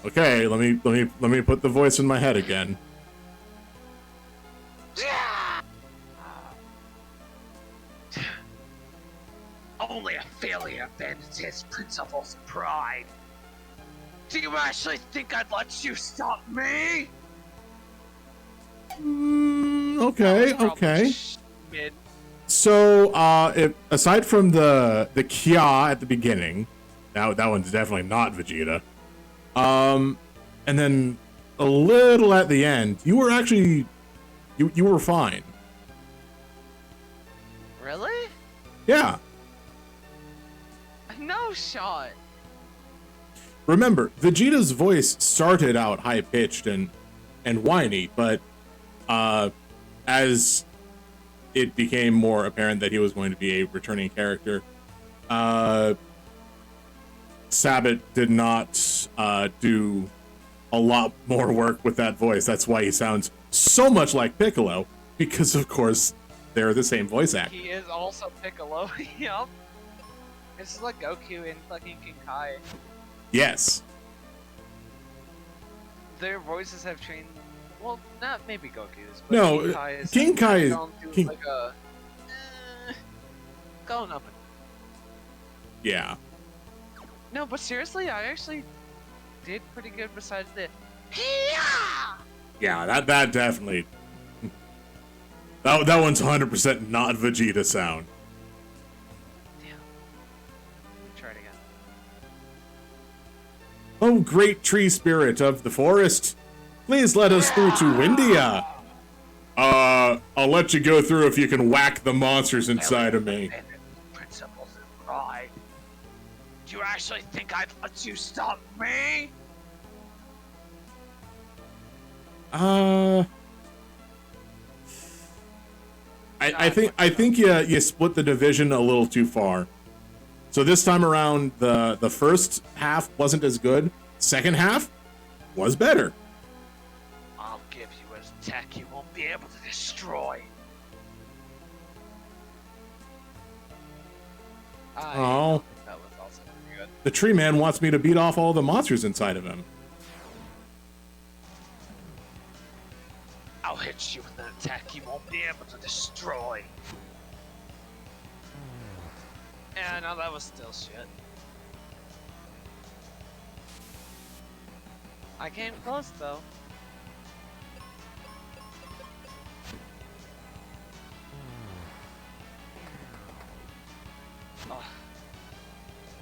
Okay, let me put the voice in my head again. Only a failure abandons his principles and pride. Do you actually think I'd let you stop me? Okay. Mid. So, if aside from the Kya at the beginning, that one's definitely not Vegeta. And then a little at the end, you were actually you were fine. Really? Yeah. No shot. Remember, Vegeta's voice started out high pitched and whiny, but as it became more apparent that he was going to be a returning character, Sabbat did not do a lot more work with that voice. That's why he sounds so much like Piccolo, because of course they're the same voice actor. He is also Piccolo. Yup. It's like Goku and fucking King Kai. Yes. Their voices have changed. Well, not maybe Goku's, but No, King Kai is gone through King. like a going up. Yeah. No, but seriously, I actually did pretty good besides the. Yeah, that definitely. That one's 100% not Vegeta sound. Damn. Try it again. Oh, great tree spirit of the forest, please let us through to Windia. I'll let you go through if you can whack the monsters inside of me. Principles and pride. Do you actually think I'd let you stop me? I think you split the division a little too far. So this time around, the first half wasn't as good. Second half was better. I'll give you a tech you won't be able to destroy. Oh, That was also pretty good. the tree man wants me to beat off all the monsters inside of him. I'll hit you with an attack you won't be able to destroy. Yeah, no, that was still shit. I came close though. Ugh.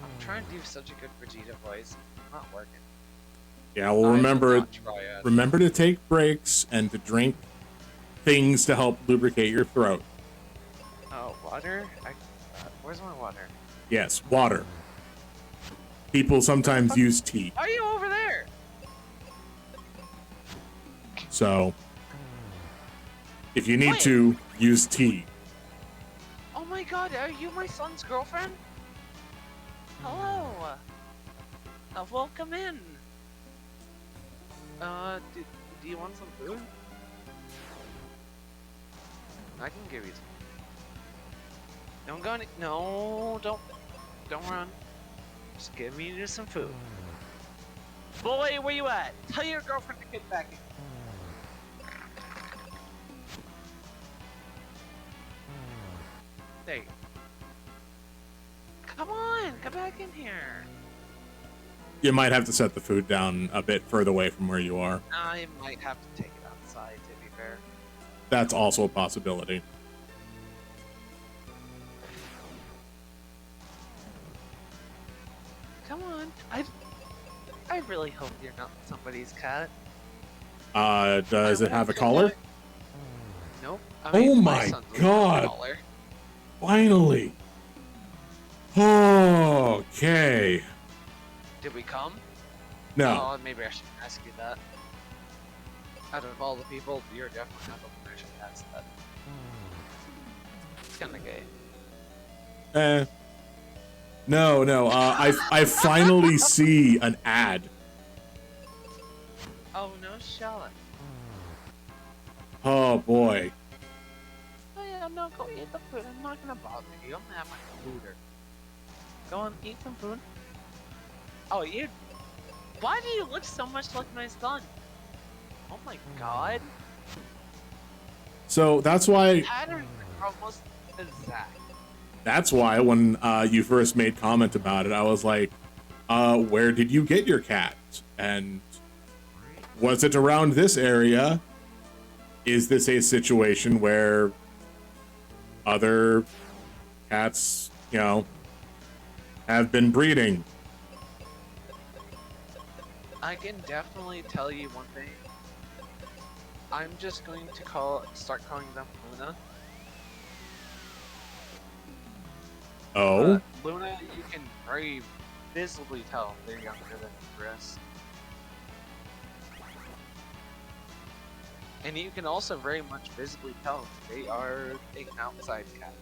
I'm trying to do such a good Vegeta voice. It's not working. Yeah, well, I did remember not try it. remember to take breaks and to drink things to help lubricate your throat. Oh, water? Where's my water? Yes, water. People sometimes use tea, Are you over there? so if you need Wait. to, use tea. Oh my god, are you my son's girlfriend? Hello. Welcome in. Do you want some food? I can give you some. Don't go any- No, don't run. Just give me just some food. Boy, where you at? Tell your girlfriend to get back in. There you go. Come on, come back in here. You might have to set the food down a bit further away from where you are. I might have to take it outside, to be fair. That's also a possibility. Come on, I really hope you're not somebody's cat. Does it have a collar? Nope. Oh my son's a God. collar. Finally. Okay. Did we come? No. Oh, maybe I should ask you that. Out of all the people, you're definitely not the one I should ask that. It's kinda gay. No. I finally see an ad. Oh, no shot. Oh boy. Oh yeah, no, go eat the food. I'm not gonna bother you. I'm gonna have my fooder. Go on, eat some food. Oh, you. Why do you look so much like my son? Oh my god. So that's why. Patterns are almost exact. That's why when you first made comment about it, I was like, "Where did you get your cat? And was it around this area? Is this a situation where other cats, have been breeding?" I can definitely tell you one thing. I'm just going to start calling them Luna. Oh, Luna, you can very visibly tell they're younger than Chris. And you can also very much visibly tell they are an outside cat.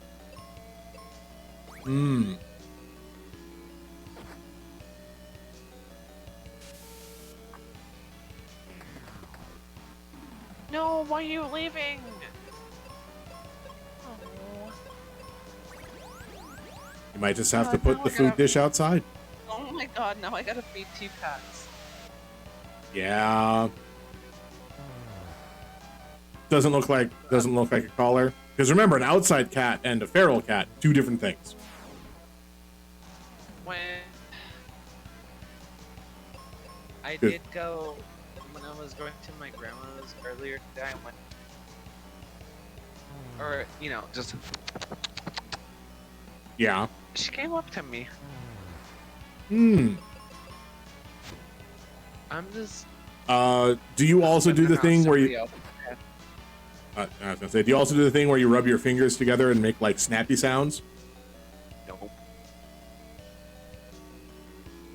hmm. No, why are you leaving? Oh, You might just have to God, put now the I food gotta- dish outside. oh my god, now I gotta feed two cats. Yeah. Doesn't look like a collar. Because remember, an outside cat and a feral cat, two different things. When I Good. did go when I was going to my grandma's earlier today. I went, or just Yeah. she came up to me. Hmm. I'm just. Do you also do the thing where you? Else. I was gonna say, do you also do the thing where you rub your fingers together and make like snappy sounds? No.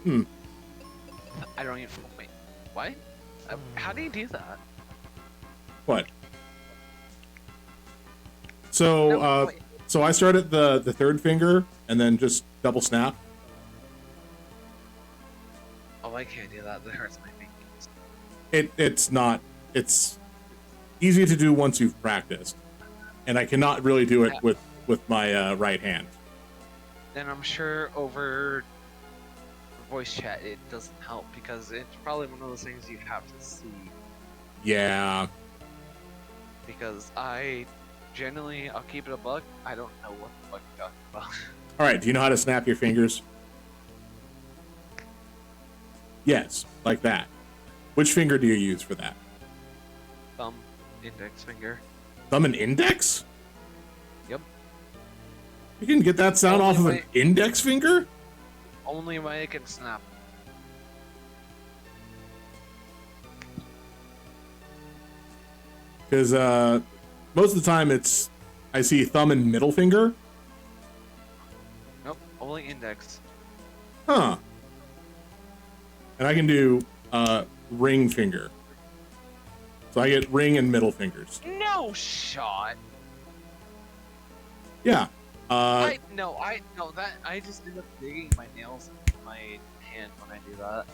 Hmm. I don't even. Wait. What? How do you do that? What? So, No, wait. so I start at the third finger and then just double snap. Oh, I can't do that. That hurts my fingers. It's not. It's easy to do once you've practiced, and I cannot really do it with my right hand. Then I'm sure over voice chat it doesn't help because it's probably one of those things you have to see. Yeah. Because I'll keep it a buck. I don't know what the fuck you're talking about. All right. Do you know how to snap your fingers? Yes, like that. Which finger do you use for that? Thumb, index finger. Thumb and index? Yep. You can get that sound off of an index finger? Only way I can snap. Because most of the time I see thumb and middle finger. Nope, only index. Huh. And I can do ring finger. So I get ring and middle fingers. No shot. Yeah. I just end up digging my nails into my hand when I do that.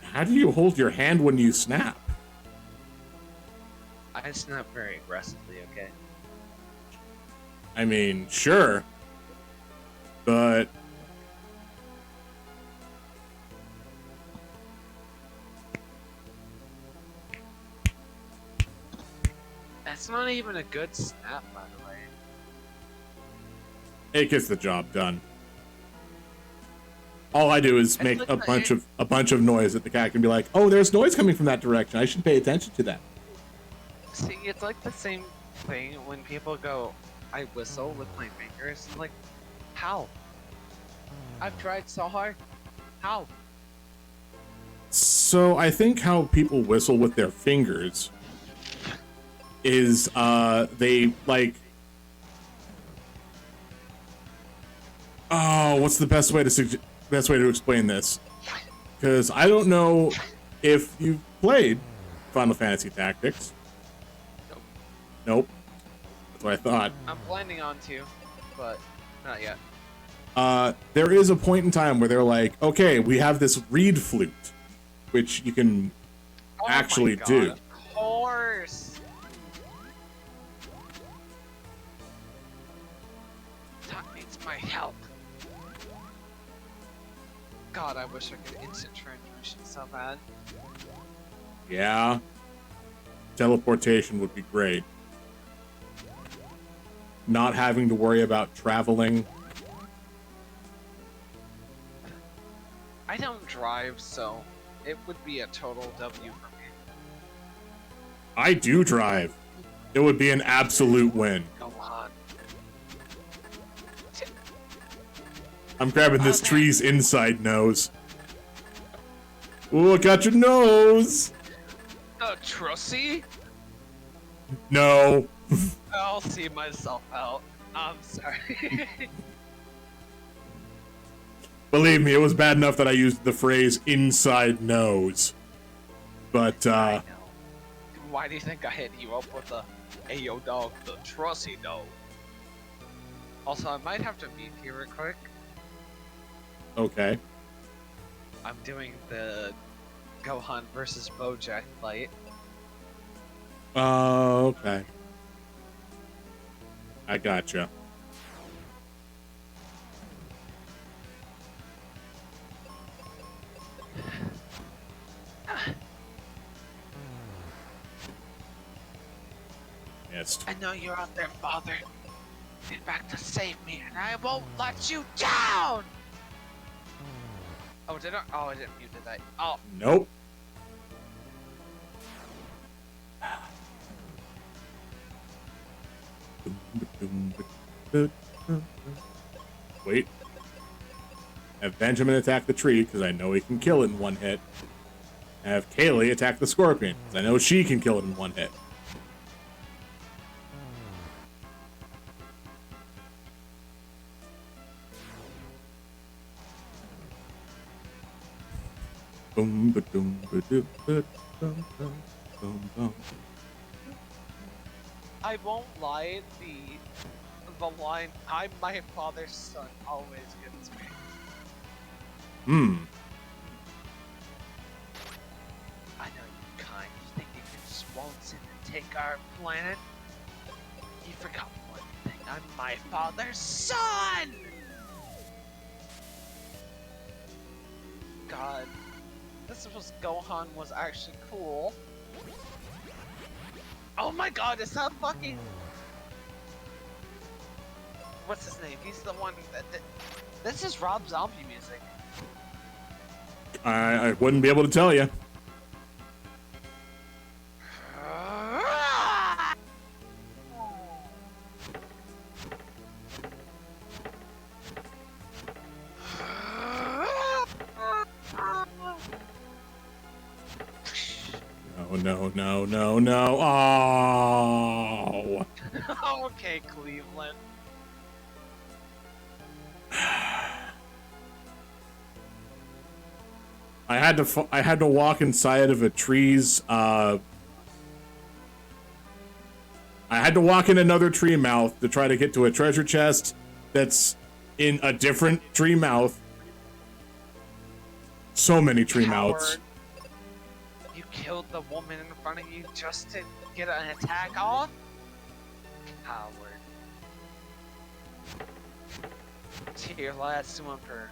How do you hold your hand when you snap? I snap very aggressively, okay? I mean, sure. But That's not even a good snap, by the way. it gets the job done. All I do is make like a bunch of noise that the cat can be like, "Oh, there's noise coming from that direction. I should pay attention to that." See, it's like the same thing when people go, I whistle with my fingers. I'm like, how? I've tried so hard. How? So I think how people whistle with their fingers is they like, oh, what's the best way to explain this? Because I don't know if you've played Final Fantasy Tactics. Nope. That's what I thought. I'm planning on to, but not yet. There is a point in time where they're like, okay, we have this reed flute, which you can actually Oh my God, do. Of course. That needs my help. God, I wish I could instant transmission so bad. Yeah. Teleportation would be great. Not having to worry about traveling. I don't drive, so it would be a total W for me. I do drive. It would be an absolute win. Go on. I'm grabbing this tree's inside nose. Ooh, I got your nose! Trussy? No. I'll see myself out. I'm sorry. Believe me, it was bad enough that I used the phrase inside nose. But, I know. Why do you think I hit you up with the Ayo dog, the Trussy dog? Also, I might have to mute you real quick. okay. I'm doing the Gohan versus Bojack fight. Okay. I gotcha. Yes. I know you're out there, father. Get back to save me, and I won't let you down! Oh, did I? Oh, I didn't mute, did I? Oh, Nope. Wait. Have Benjamin attack the tree, because I know he can kill it in one hit. Have Kaylee attack the scorpion, because I know she can kill it in one hit. Boom, ba-doom, ba-doom, ba-dum, dum, dum, dum. I won't lie. The line "I'm my father's son" always gets me. I know you kind of think you can just waltz in and take our planet. You forgot one thing. I'm my father's son. God, this was Gohan was actually cool. Oh my God, is that fucking? What's his name? He's the one that. This is Rob Zombie music. I wouldn't be able to tell you. No, no, no, no. Oh. Okay, Cleveland. I had to walk inside of a tree's I had to walk in another tree mouth to try to get to a treasure chest that's in a different tree mouth. So many tree mouths. You killed the woman in front of you just to get an attack off? Coward. To your last whimper,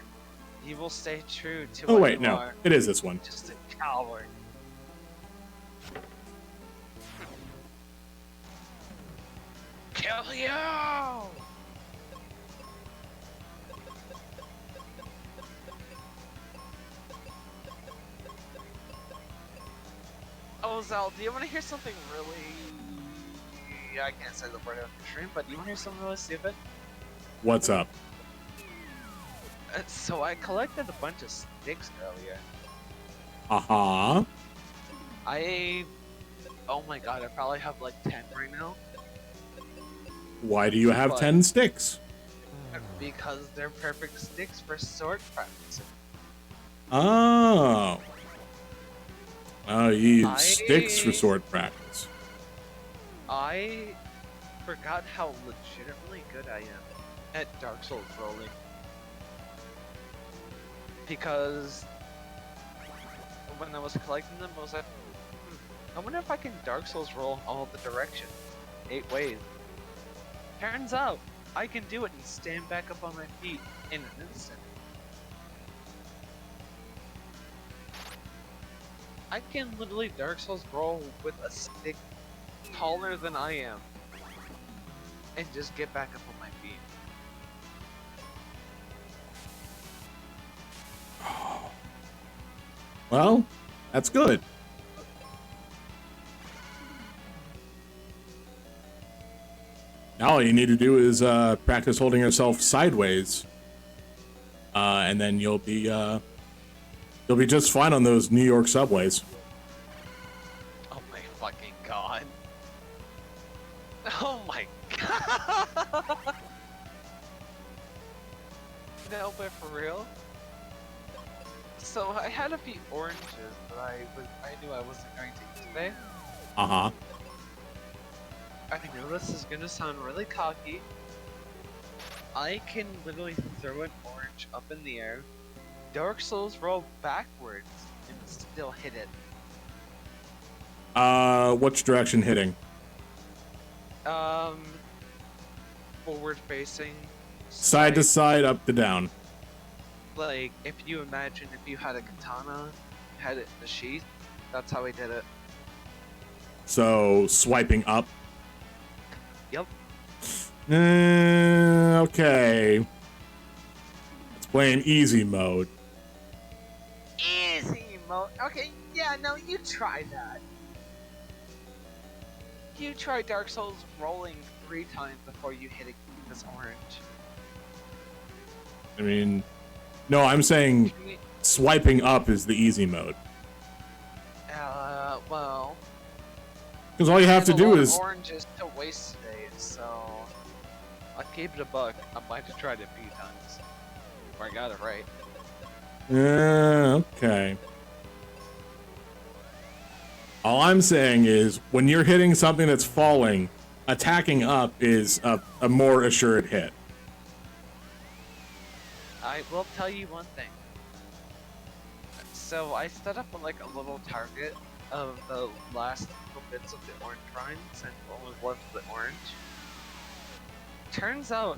you will stay true to Oh what wait, you no. are. It is this one. Just a coward. Kill you! Oh, Zal, do you want to hear something really... I can't say the word on the stream, but do you want to hear something really stupid? What's up? So I collected a bunch of sticks earlier. Uh-huh. Oh my god, I probably have like 10 right now. Why do you have What? 10 sticks? Because they're perfect sticks for sword practice. Oh. Oh, you use I- sticks for sword practice. I forgot how legitimately good I am at Dark Souls rolling. Because when I was collecting them, I was like, I wonder if I can Dark Souls roll all the direction. 8 ways. Turns out, I can do it and stand back up on my feet in an instant. I can literally Dark Souls roll with a stick taller than I am and just get back up on my feet. Well, that's good. Now all you need to do is practice holding yourself sideways, and then you'll be just fine on those New York subways. Oh my fucking god. Oh my god. No, but for real. So I had a few oranges that I knew I wasn't going to eat today. Uh-huh. I know this is gonna sound really cocky. I can literally throw an orange up in the air, Dark Souls roll backwards, and still hit it. Which direction hitting? Forward facing. Side to side, up to down. Like, if you imagine if you had a katana, had it in the sheath, that's how he did it. So, swiping up. Yep. Okay. Let's play in easy mode. easy mode. Okay, yeah, no, you try that. You try Dark Souls rolling 3 times before you hit this orange. I mean, no, I'm saying swiping up is the easy mode. Well. Because all you have to a do lot of is. oranges to waste today, so I'll keep it a buck. I might have tried it a few times. Or I got it right. Okay. All I'm saying is, when you're hitting something that's falling, attacking up is a more assured hit. I will tell you one thing. So I set up like a little target of the last little bits of the orange rind, and only left the orange. Turns out,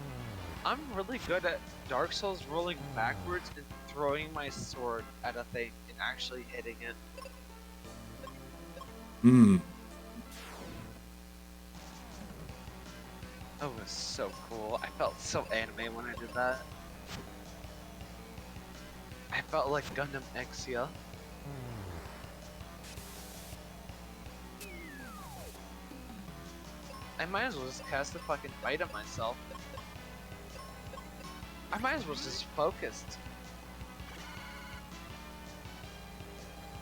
I'm really good at Dark Souls rolling backwards and throwing my sword at a thing and actually hitting it. Hmm. That was so cool. I felt so anime when I did that. I felt like Gundam Exia. I might as well just cast a fucking fight on myself. I might as well just focus.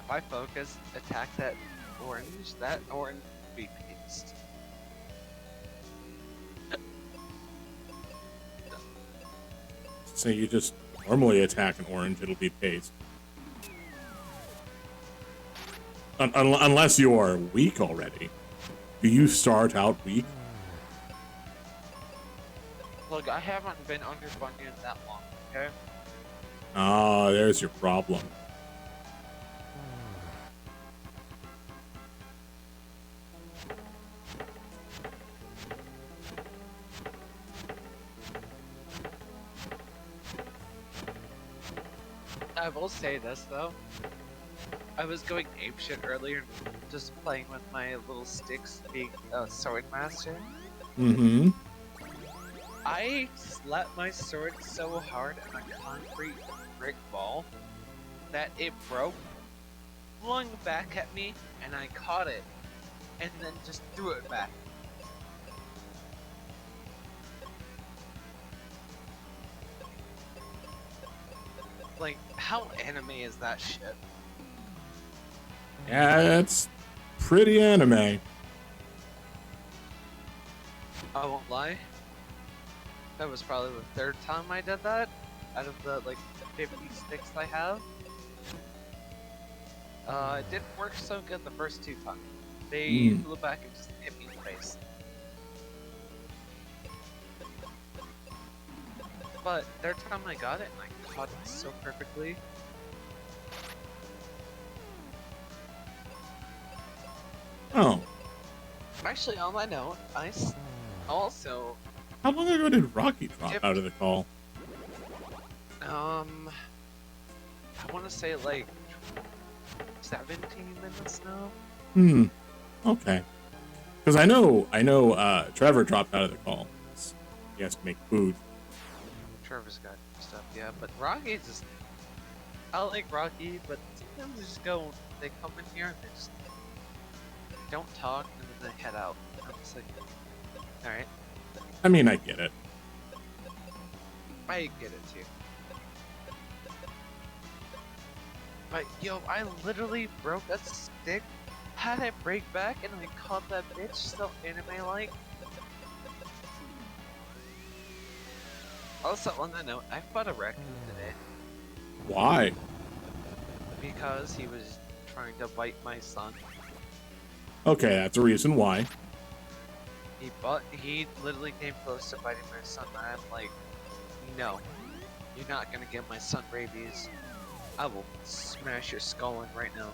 If I focus, attack that orange would be pissed. So you just normally attack an orange, it'll be paste. Unless you are weak already. Do you start out weak? Look, I haven't been under Bunyan that long, okay? Ah, there's your problem. I will say this though. I was going apeshit earlier, just playing with my little sticks, being a sword master. Mm-hmm. I slapped my sword so hard on a concrete brick wall that it broke, flung back at me, and I caught it, and then just threw it back. Like, how anime is that shit? Yeah, it's pretty anime. I won't lie. That was probably the 3rd time I did that out of the like 50 sticks I have. It didn't work so good the first 2 times. They flew back and just hit me in the face. But 3rd time I got it and I caught it so perfectly. Oh. Actually, on that note, also How long ago did Rocky drop out of the call? I want to say like 17 minutes now. Okay. Because I know Trevor dropped out of the call. He has to make food. Trevor's got stuff, yeah, but Rocky just... I like Rocky, but sometimes they come in here and they just don't talk and then they head out. I'm just like, alright. I mean, I get it. I get it too. But yo, I literally broke a stick, had it break back, and I caught that bitch so anime-like. Also, on that note, I fought a raccoon today. Why? Because he was trying to bite my son. Okay, that's a reason why. He literally came close to biting my son, and I'm like, no, you're not gonna get my son rabies. I will smash your skull in right now.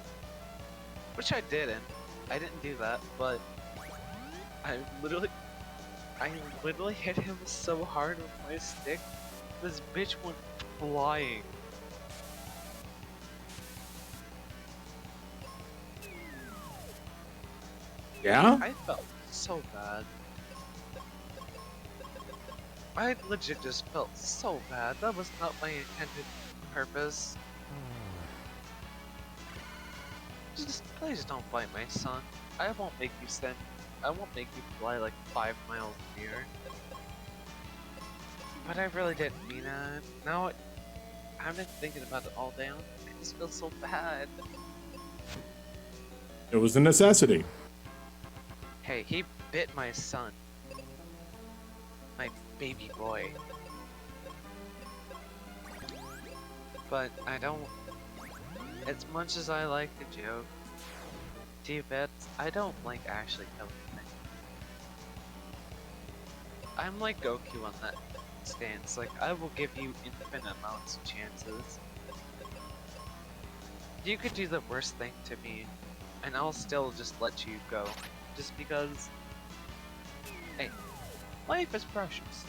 Which I didn't. I didn't do that, but I literally hit him so hard with my stick, this bitch went flying. Yeah? I felt so bad. I legit just felt so bad. That was not my intended purpose. Just please don't bite my son. I won't make you send. I won't make you fly like 5 miles near. But I really didn't mean it. Now I've been thinking about it all day. I just feel so bad. It was a necessity. Hey, he bit my son. My baby boy. But I don't. As much as I like the joke, T-Bet, I don't like actually killing things. I'm like Goku on that stance. Like, I will give you infinite amounts of chances. You could do the worst thing to me, and I'll still just let you go. Just because, hey, life is precious.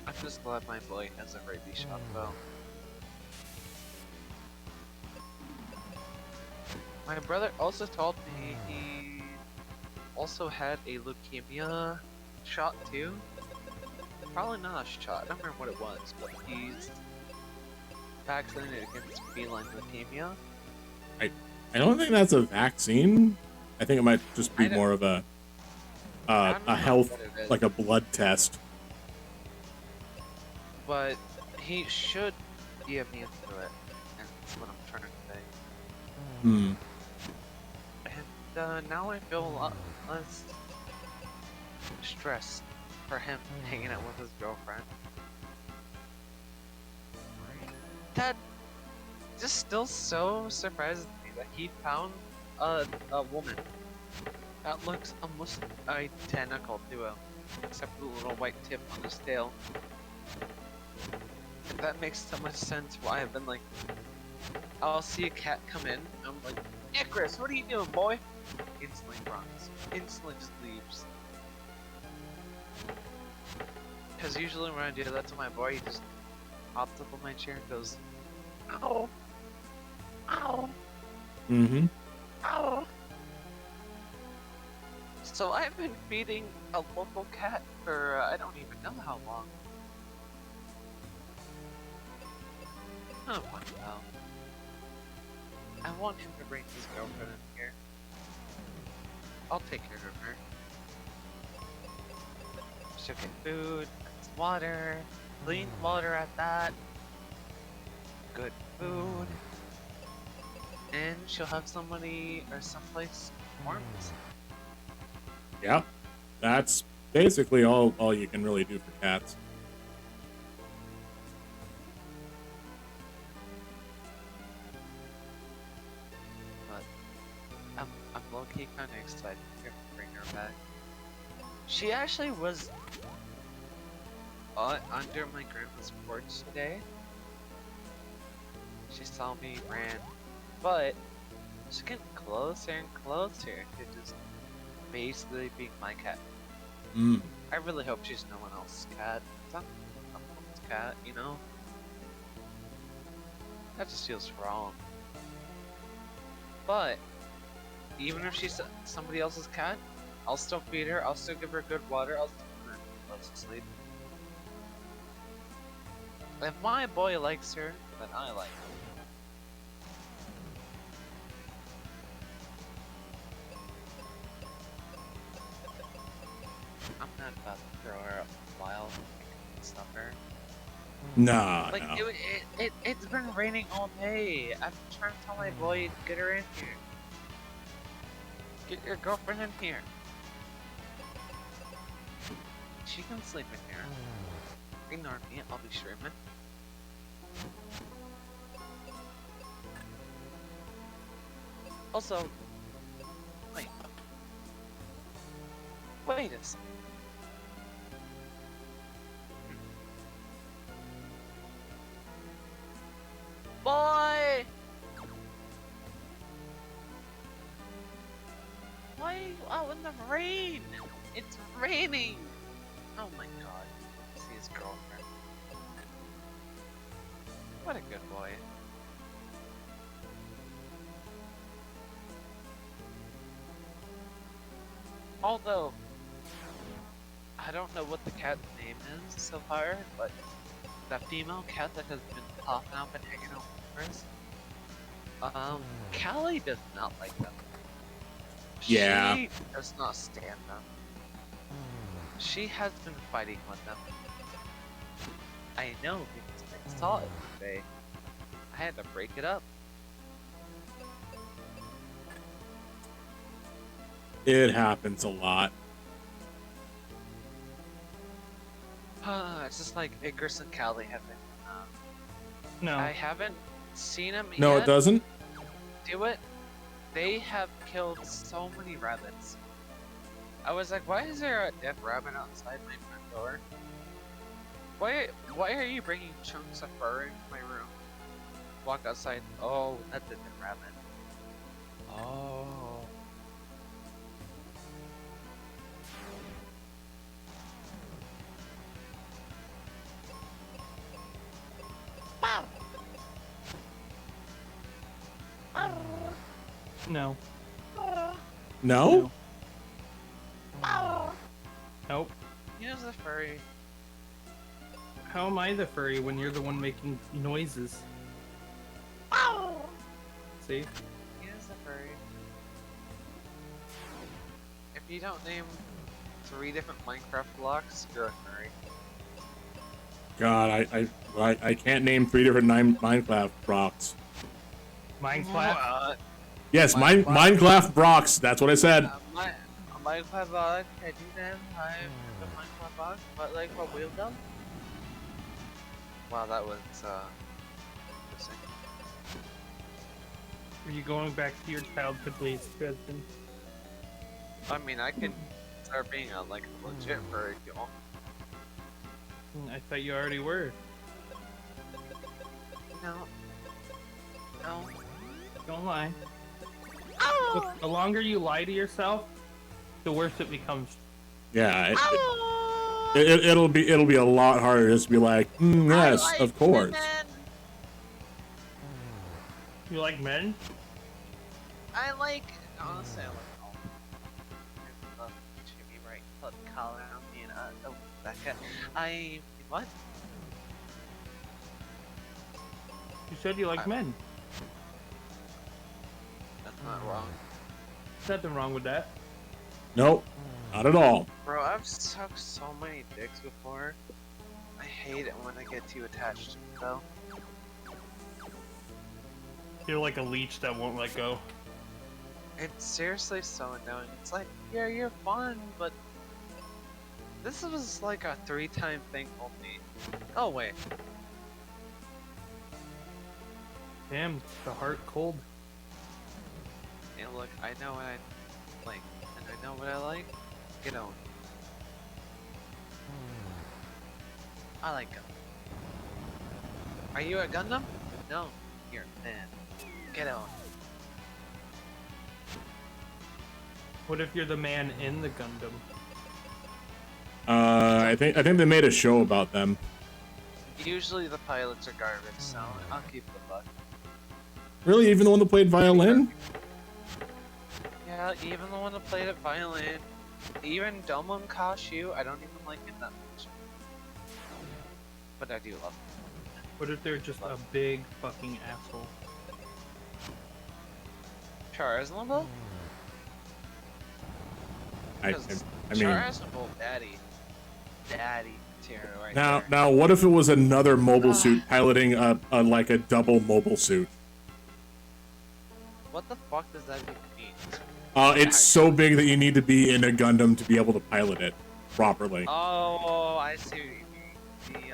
I'm just glad my boy has a rabies shot though. My brother also told me he also had a leukemia shot too. Probably not a shot, I don't remember what it was, but he's vaccinated against feline leukemia. I don't think that's a vaccine. I think it might just be more of a health, what it is. like a blood test. But he should be immune to it, and that's what I'm trying to say. Hmm. And now I feel a lot less stressed for him hanging out with his girlfriend. That just still so surprises me that he found a woman that looks almost identical to him, except for the little white tip on his tail. That makes so much sense why I've been like, I'll see a cat come in, and I'm like, Icarus, what are you doing, boy? Instantly runs. Instantly just leaves. Because usually when I do that to my boy, he just hops up on my chair and goes, ow, ow, Mm-hmm. ow. So I've been feeding a local cat for I don't even know how long. Oh, wow. I want him to bring his girlfriend in here. I'll take care of her. She'll get food, water, clean water at that, good food, and she'll have somebody or someplace warm. Yeah. That's basically all you can really do for cats. I'm low-key kind of excited to bring her back. She actually was under my grandma's porch today. She saw me, ran, but she's getting closer and closer to just basically being my cat. Mm. I really hope she's no one else's cat. It's not someone's cat, you know? That just feels wrong. But even if she's somebody else's cat, I'll still feed her, I'll still give her good water, I'll still put her to sleep. If my boy likes her, then I like her. I'm not about to throw her up wild and stuff her. Nah, Like, no. it's been raining all day. I've been trying to tell my boy, get her in here. Get your girlfriend in here. She can sleep in here. Ignore me, I'll be streaming. Also, wait. Wait a second. Boy! Why are you out in the rain? It's raining! Oh my god. See his girlfriend. What a good boy. Although, I don't know what the cat's name is so far, but that female cat that has been popping up and hanging out with us, Callie does not like them. Yeah. She does not stand them. She has been fighting with them. I know because I saw it today. I had to break it up. It happens a lot. It's just like Icarus and Callie have been. No. I haven't seen them No, yet it doesn't. do it. They have killed so many rabbits. I was like, why is there a dead rabbit outside my front door? Why are you bringing chunks of fur into my room? Walk outside. Oh, that's a dead rabbit. Oh. No. No? Nope. Here's the furry. How am I the furry when you're the one making noises? See? Here's the furry. If you don't name 3 different Minecraft blocks, you're a furry. God, I can't name 3 different Minecraft blocks. Minecraft? Yes, Minecraft. Minecraft blocks. That's what I said. Minecraft block, I do them, the Minecraft block, but like for wheel them? Wow, that was, interesting. Are you going back to your childhood ways, Dresden? I mean, I can start being a, like, legit furry, you know? I thought you already were. No. No. Don't lie. Look, the longer you lie to yourself, the worse it becomes. Yeah. It'll be a lot harder just to be like, yes, of course. You like men? I like, honestly, I like all. I love Jimmy right, put the collar on me and, oh, Becca. What? You said you like men. That's not wrong. There's nothing wrong with that. Nope, not at all. Bro, I've sucked so many dicks before. I hate it when I get too attached to it, though. You're like a leech that won't let go. It's seriously so annoying. It's like, yeah, you're fun, but this was like a 3-time thing only. Oh wait. Damn, the heart cold. And look, I know what I like, and I know what I like. Get on. I like Gundam. Are you a Gundam? No, you're a man. Get on. What if you're the man in the Gundam? I think they made a show about them. Usually the pilots are garbage, so I'll keep the buck. Really, even the one that played violin? Yeah, even the one that played at violin, even Domon Kashu, I don't even like him that much. But I do love him. What if they're just a big fucking asshole? Char Aznable? I mean, Char Aznable, daddy tier right there. now, what if it was another mobile suit piloting a like a double mobile suit? What the fuck does that even mean? It's so big that you need to be in a Gundam to be able to pilot it properly. Oh, I see what you mean.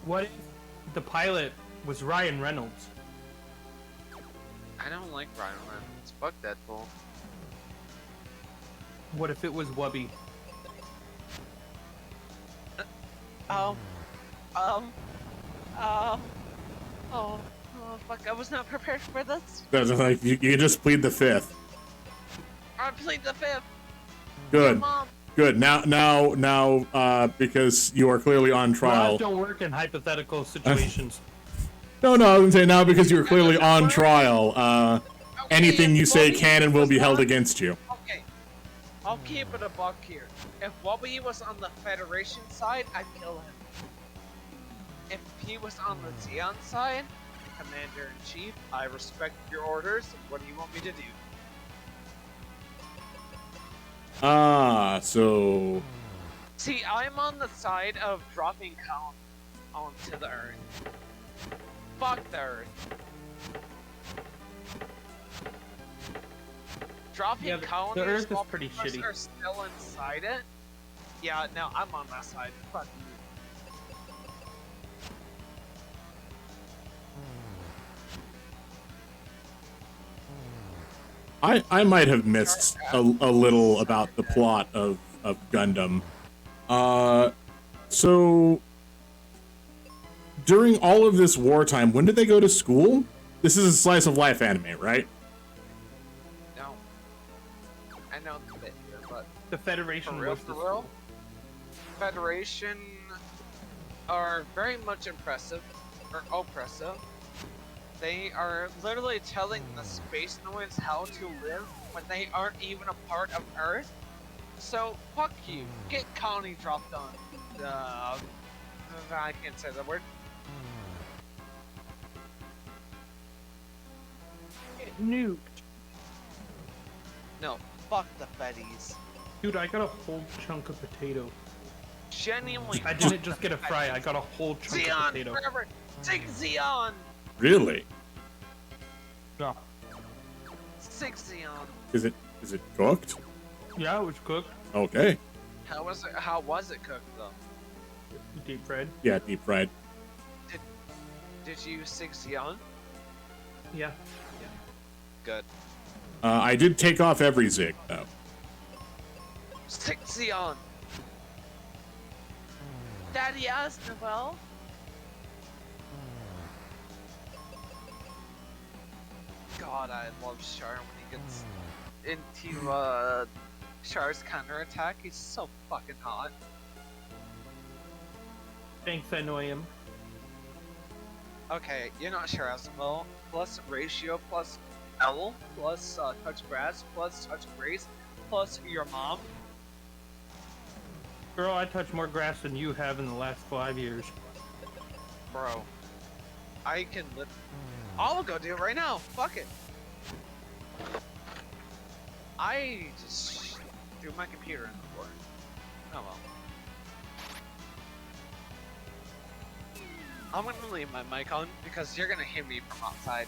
What if the pilot was Ryan Reynolds? I don't like Ryan Reynolds. Fuck Deadpool. What if it was Wubby? Oh, fuck, I was not prepared for this. That's like you just plead the 5th. I plead the 5th. Good. Mom. Good. Now, because you are clearly on trial. Laws don't work in hypothetical situations. No, I was gonna say now because you are clearly on trial. Anything you say can and will be held against you. Okay. I'll keep it a buck here. If Wubby was on the Federation side, I'd kill him. If he was on the Zeon side, Commander-in-Chief, I respect your orders. What do you want me to do? Ah, so See, I'm on the side of dropping Count onto the Earth. Fuck the Earth. Dropping Yeah, the colonies Earth is while pretty people shitty. are still inside it? Yeah, no, I'm on that side. Fuck you. I might have missed a little about the plot of Gundam. So during all of this wartime, when did they go to school? This is a slice of life anime, right? No. I know it's a bit here, but The Federation for real, was for the real, school. Federation are very much impressive, or oppressive. They are literally telling the space noids how to live when they aren't even a part of Earth. So, fuck you. Get colony dropped on. I can't say the word. Get nuked. No, fuck the Feddies. Dude, I got a whole chunk of potato. Genuinely. I didn't just get a fry, I got a whole chunk of Xeon potato. forever. Take Xeon. Really? Yeah. Six Xeon. Is it cooked? Yeah, it was cooked. Okay. How was it cooked though? Deep fried. Yeah, deep fried. Did you use 6 Xeon? Yeah. Good. I did take off every zig though. 6 Xeon. Daddy asked Noel. God, I love Char when he gets into Char's counterattack. He's so fucking hot. Thanks, I know him. Okay, you're not Char Asimov, plus ratio, plus L, plus touch grass, plus touch grace, plus your mom. Girl, I touch more grass than you have in the last 5 years. Bro, I can live. I'll go do it right now. Fuck it. I just threw my computer in the floor. Oh well. I'm gonna leave my mic on because you're gonna hear me from outside.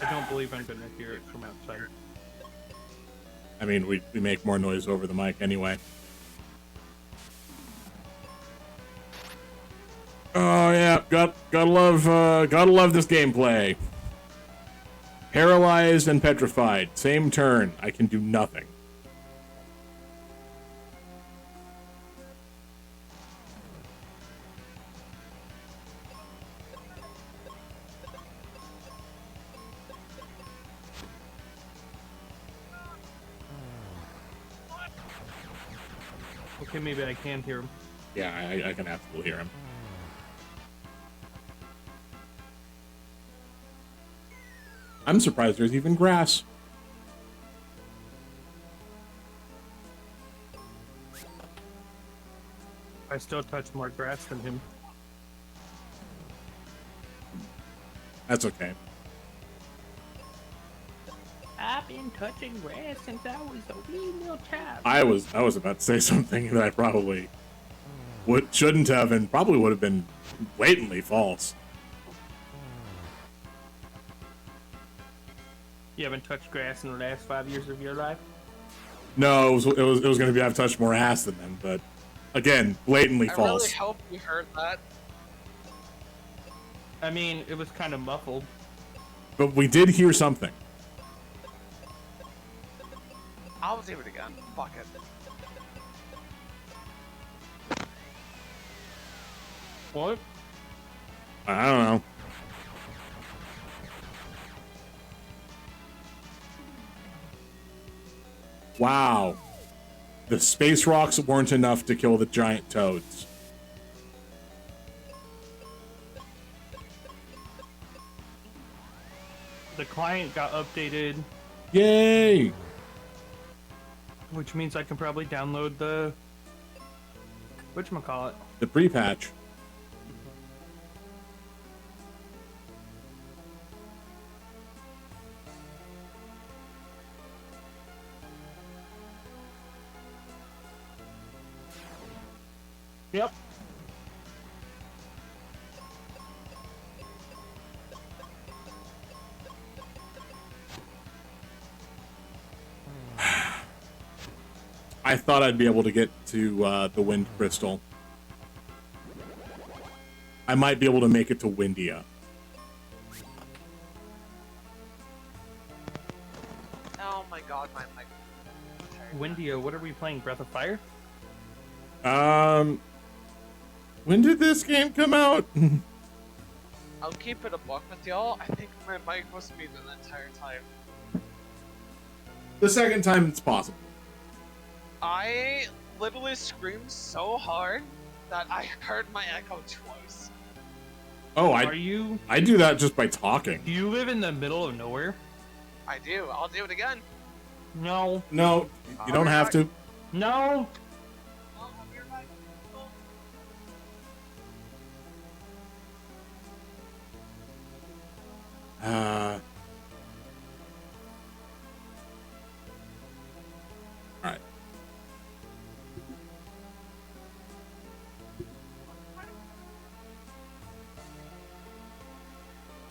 I don't believe I'm gonna hear it from outside. I mean, we make more noise over the mic anyway. Oh yeah, gotta love this gameplay. Paralyzed and petrified, same turn. I can do nothing. Okay, maybe I can hear him. Yeah, I can absolutely hear him. I'm surprised there's even grass. I still touch more grass than him. That's okay. I've been touching grass since I was a wee little child. I was about to say something that I probably shouldn't have, and probably would have been blatantly false. You haven't touched grass in the last 5 years of your life? No, it was going to be I've touched more ass than them, but again, blatantly I false. really hope you heard that. I mean, it was kind of muffled. But we did hear something. I'll do it again. Fuck it. What? I don't know. Wow. The space rocks weren't enough to kill the giant toads. The client got updated, Yay! which means I can probably download the whatchamacallit. The pre-patch. Yep. I thought I'd be able to get to the Wind Crystal. I might be able to make it to Windia. Oh my god, my mic. Windio, what are we playing? Breath of Fire? When did this game come out? I'll keep it a buck with y'all. I think my mic was muted the entire time. The second time it's possible. I literally screamed so hard that I heard my echo twice. Oh, Are I you? do that just by talking. Do you live in the middle of nowhere? I do. I'll do it again. No. No, you don't have to. No. I'll be right back. Alright.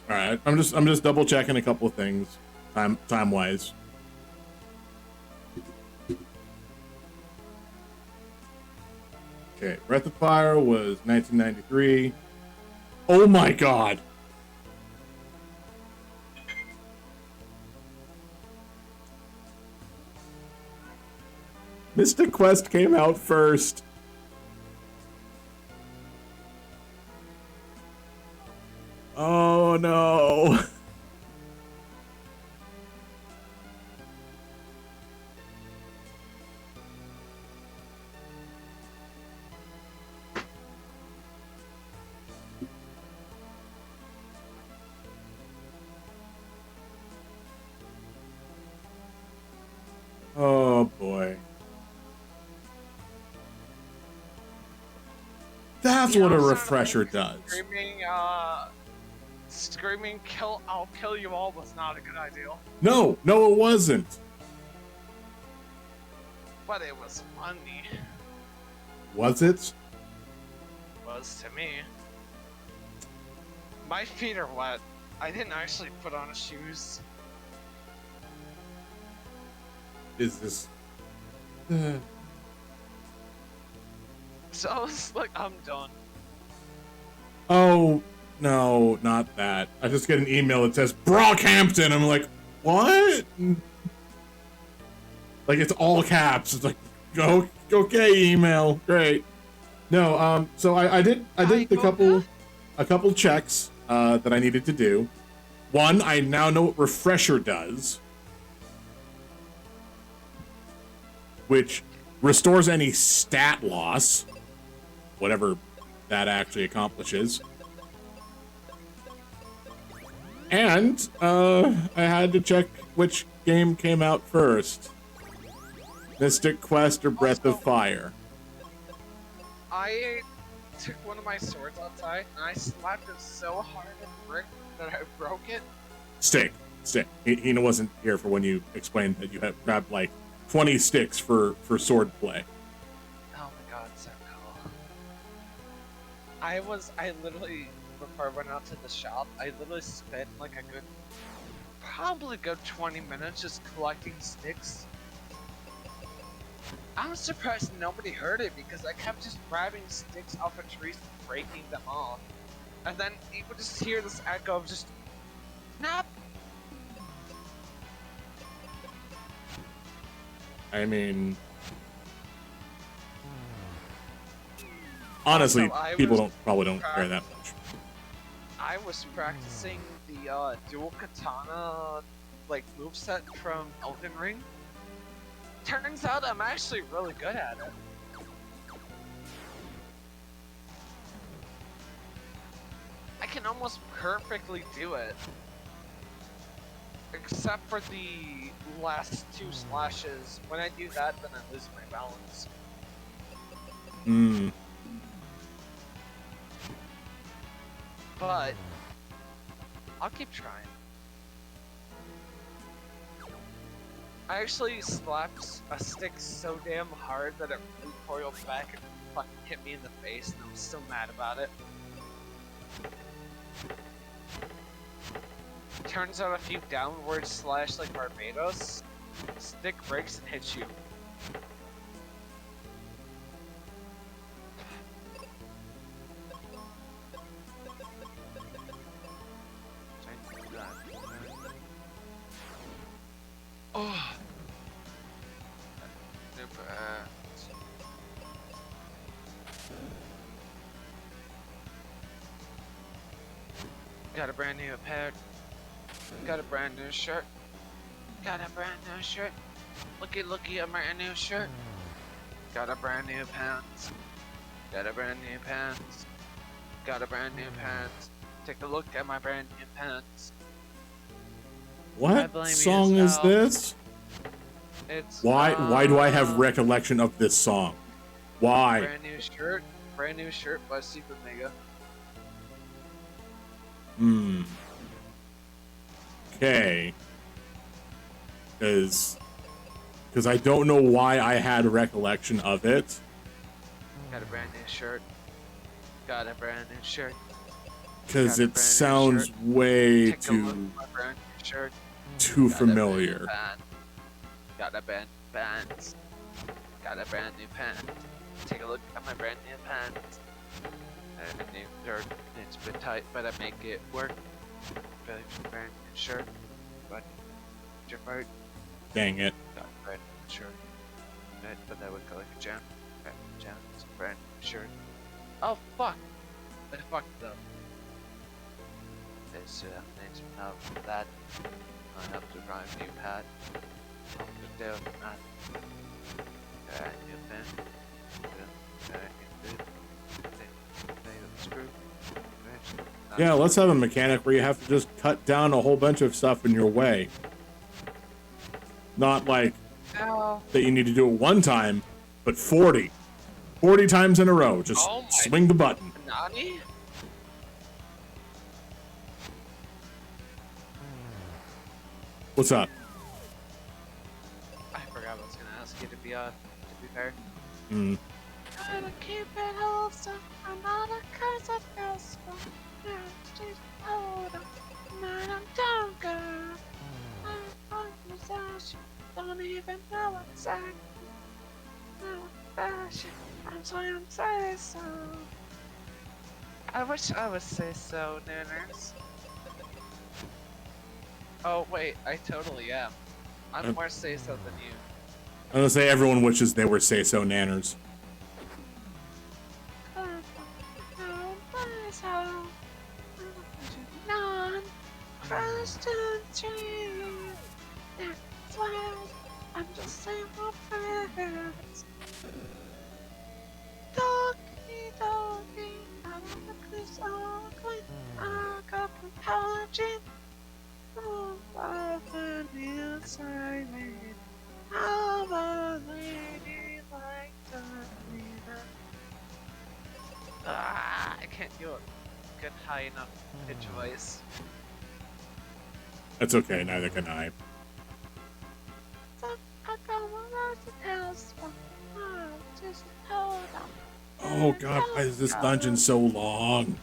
Alright, I'm just double checking a couple of things time wise. Okay, Breath of Fire was 1993. Oh my god. Mystic Quest came out first. Oh no. Oh boy. That's what a refresher does. Screaming, I'll kill you all was not a good idea. No, it wasn't. But it was funny. Was it? Was to me. My feet are wet. I didn't actually put on shoes. Is this? So I was like, I'm done. Oh no, not that. I just get an email that says Brockhampton. I'm like, what? Like it's all caps. It's like, go okay, email, great. No, so I did a couple checks that I needed to do. One, I now know what refresher does, which restores any stat loss, whatever that actually accomplishes. And I had to check which game came out first, Mystic Quest or Breath of Fire. I took one of my swords outside and I slapped it so hard at the brick that I broke it. Stick. Hina wasn't here for when you explained that you had grabbed like 20 sticks for sword play. Oh my god, so cool. I literally, before I went out to the shop, I literally spent like probably a good 20 minutes just collecting sticks. I'm surprised nobody heard it because I kept just grabbing sticks off of trees and breaking them off. And then you would just hear this echo of just, snap! I mean, honestly, Also, people probably don't care that much. I was practicing the dual katana like moveset from Elden Ring. Turns out I'm actually really good at it. I can almost perfectly do it. Except for the last 2 slashes. When I do that, then I lose my balance. Hmm. But I'll keep trying. I actually slapped a stick so damn hard that it recoiled back and fucking hit me in the face, and I was still mad about it. Turns out if you downward slash like Barbados, stick breaks and hits you. Oh. Got a brand new pair. Got a brand new shirt. Got a brand new shirt. Looky at my new shirt. Got a brand new pants. Got a brand new pants. Got a brand new pants. Take a look at my brand new pants. What song is this? It's Why do I have recollection of this song? Why? Brand new shirt by Super Mega. Okay. Because I don't know why I had a recollection of it. Got a brand new shirt. Got a brand new shirt. Because it sounds way Take a look at my brand new shirt. too familiar. Got a brand new pants. Got a brand new pants. Take a look at my brand new pants. And a new shirt. It's a bit tight, but I make it work. Brand new shirt. But your part. Dang it. Got a brand new shirt. Right, but that would go like a jam. Brand new jam. It's a brand new shirt. Oh fuck! I fucked up. This needs enough of that. I have to rhyme new hat. I'll put down that. New pen. Screw. Yeah, let's have a mechanic where you have to just cut down a whole bunch of stuff in your way. Not like that you need to do it one time, but 40. 40 times in a row. Just swing the button. Nani? What's up? I forgot what I was gonna ask you to be fair. Hmm. Gotta keep it wholesome. I'm not a curse of gospel. She's older. Man, I'm younger. I'm possession. Don't even know exactly. No fashion. I'm saying say so. I wish I would say so, Nanners. Oh wait, I totally am. I'm more say so than you. I'm gonna say everyone wishes they were say-so nanners. That's why I'm just saying my prayers. Doggy, I'm the police ugly. I got apology. Oh, I've been inside me. I'm a lady like Darlene. I can't do a good high enough pitch voice. That's okay, neither can I. I got my life to tell someone. Just hold on. Oh god, why is this dungeon so long?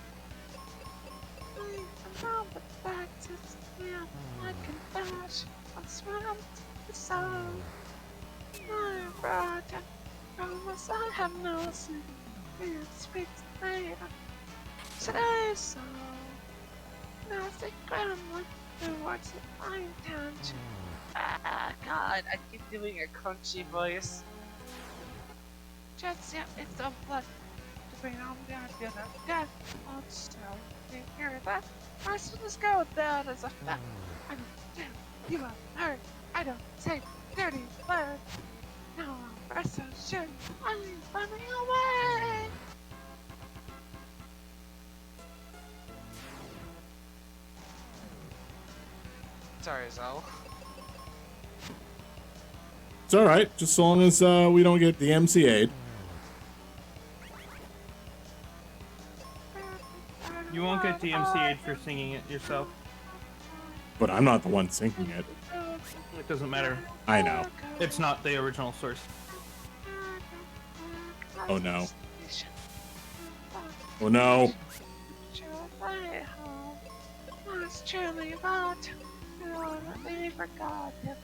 I'm the back to swim. I can dash and swim to the sun. My brother, promise I have no sin. We'll speak later. Today's song. Nasty gremlin towards my intention. Ah, God, I keep doing a crunchy voice. Just, yeah, it's a blood. To bring on down to the death. I'll just tell you. Hear that? I should just go with that as a fact. I don't do. You have heard. I don't say dirty words. No, I'm first so sure. I'm running away. Sorry, Zell. It's all right, just so long as we don't get DMCA'd. You won't get DMCA'd for singing it yourself. But I'm not the one singing it. It doesn't matter. I know. It's not the original source. Oh no. Oh no. Was truly about they forgot him.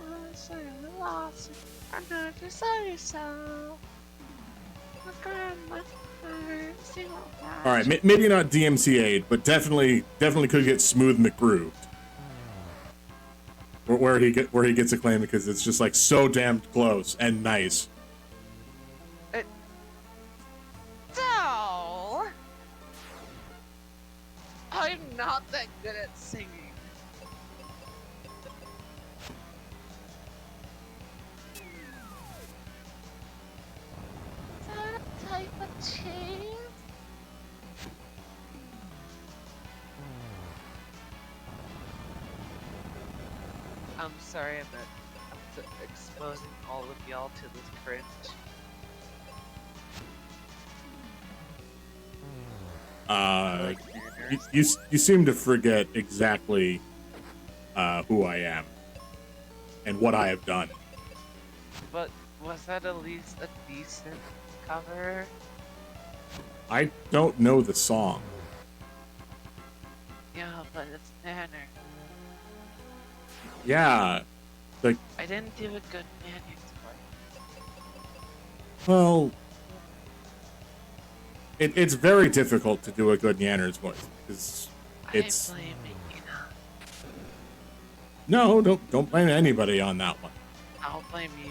I certainly lost him. I know to say so. My grandma, All right, maybe not DMCA'd, but definitely could get Smooth McGrooved. Where he gets acclaim because it's just like so damn close and nice. So, I'm not that good at singing. that type of cheese? I'm sorry, I'm exposing all of y'all to this cringe. You seem to forget exactly who I am and what I have done. But was that at least a decent cover? I don't know the song. Yeah, but it's Nanner. Yeah, like, I didn't do a good Nanner's voice. well, it's very difficult to do a good Yanner's voice because it's. I'm blaming Ina. No, don't blame anybody on that one. I'll blame you.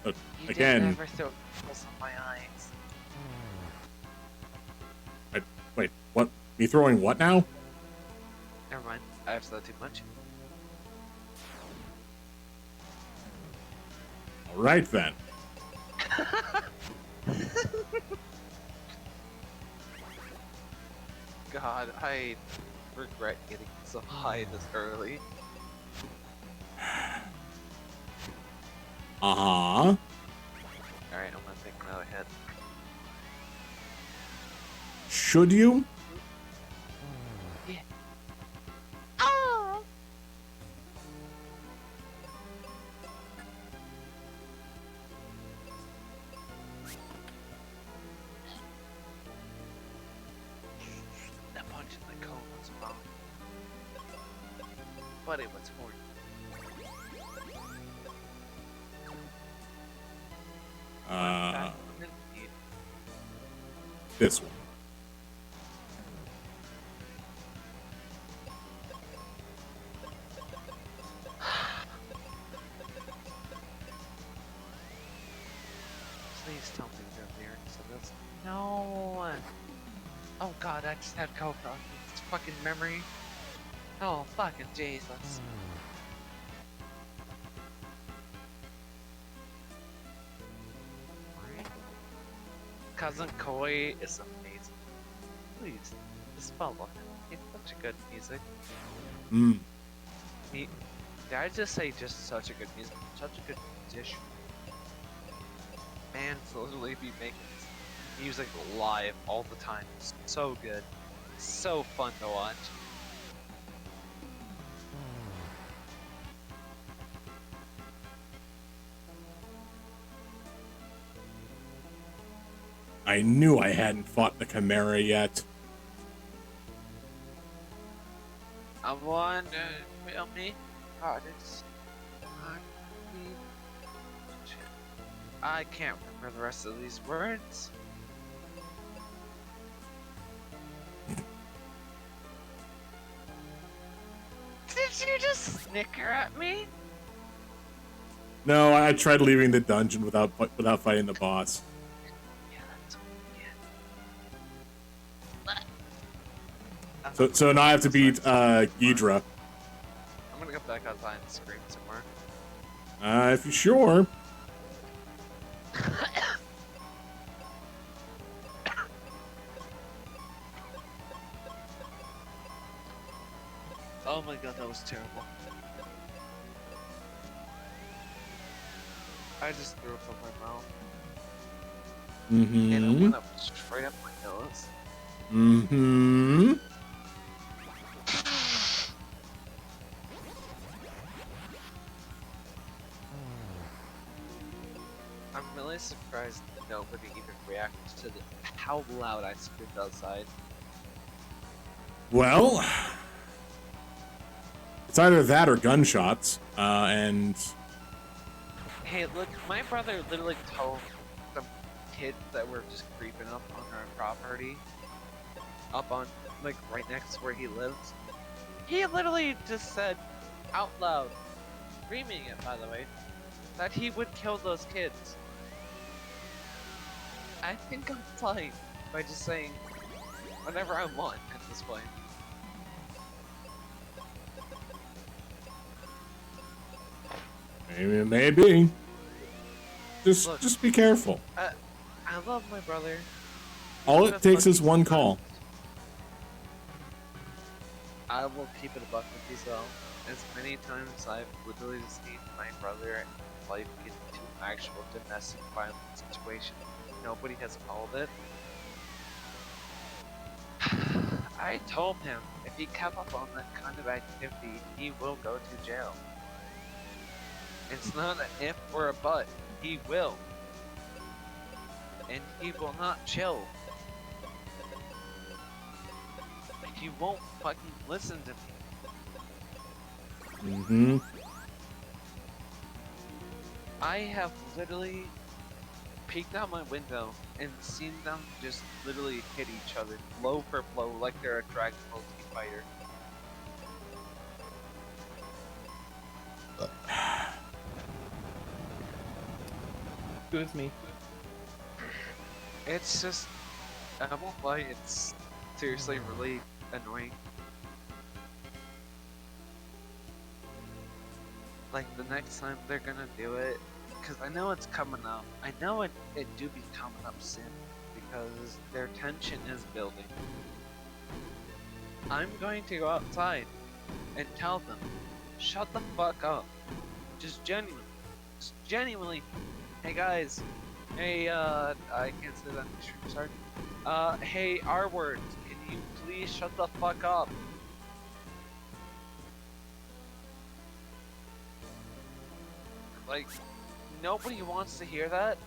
But You again, didn't ever throw pickles on my eyes. wait, what? Me throwing what now? Never mind. I've said too much. All right then. God, I regret getting so high this early. Uh-huh. Alright, I'm gonna take another hit. Should you? Yeah. Oh! That punch in the cone was wrong. But it was horny. This one. Please tell me there are lyrics to this. No. Oh God, I just had Cobra. It's fucking memory. Oh fucking Jesus. Cousin Koi is amazing. Please, just follow him. He's such a good music. Mm. Did I just say just such a good music? Such a good musician. Man, literally be making music live all the time. So good. So fun to watch. I knew I hadn't fought the Chimera yet. I wonder, feel me? Artists. I can't remember the rest of these words. Did you just snicker at me? No, I tried leaving the dungeon without fighting the boss. Yeah, that's yeah. So now I have to beat Ghidra. I'm gonna go back outside and scream somewhere. If you're sure. Oh my god, that was terrible. I just threw up in my mouth. And it Mm-hmm. went up straight up my nose. Mm-hmm. I'm really surprised nobody even reacted to how loud I screamed outside. Well, it's either that or gunshots. And Hey, look, my brother literally told some kids that were just creeping up on our property, up on, like, right next to where he lives. He literally just said, out loud, screaming it, by the way, that he would kill those kids. I think I'm fine by just saying whatever I want at this point. maybe. Just Look. just be careful. I love my brother. All He's it a takes is fucking one son. call. I will keep it a buck with yourself. As many times I've literally seen my brother and his wife get into an actual domestic violence situation, nobody has called it. I told him if he kept up on that kind of activity, he will go to jail. It's not an if or a but. He will. And he will not chill. He won't fucking listen to me. Mm-hmm. I have literally peeked out my window and seen them just literally hit each other blow for blow like they're a Dragon Ball Z fighter. Excuse me. It's just, I won't lie, it's seriously really annoying. Like the next time they're gonna do it, because I know it's coming up. I know it do be coming up soon, because their tension is building. I'm going to go outside and tell them, shut the fuck up. Just genuinely, hey guys, hey, I can't say that in the stream, sorry. Hey, R-words, can you please shut the fuck up? Like, nobody wants to hear that.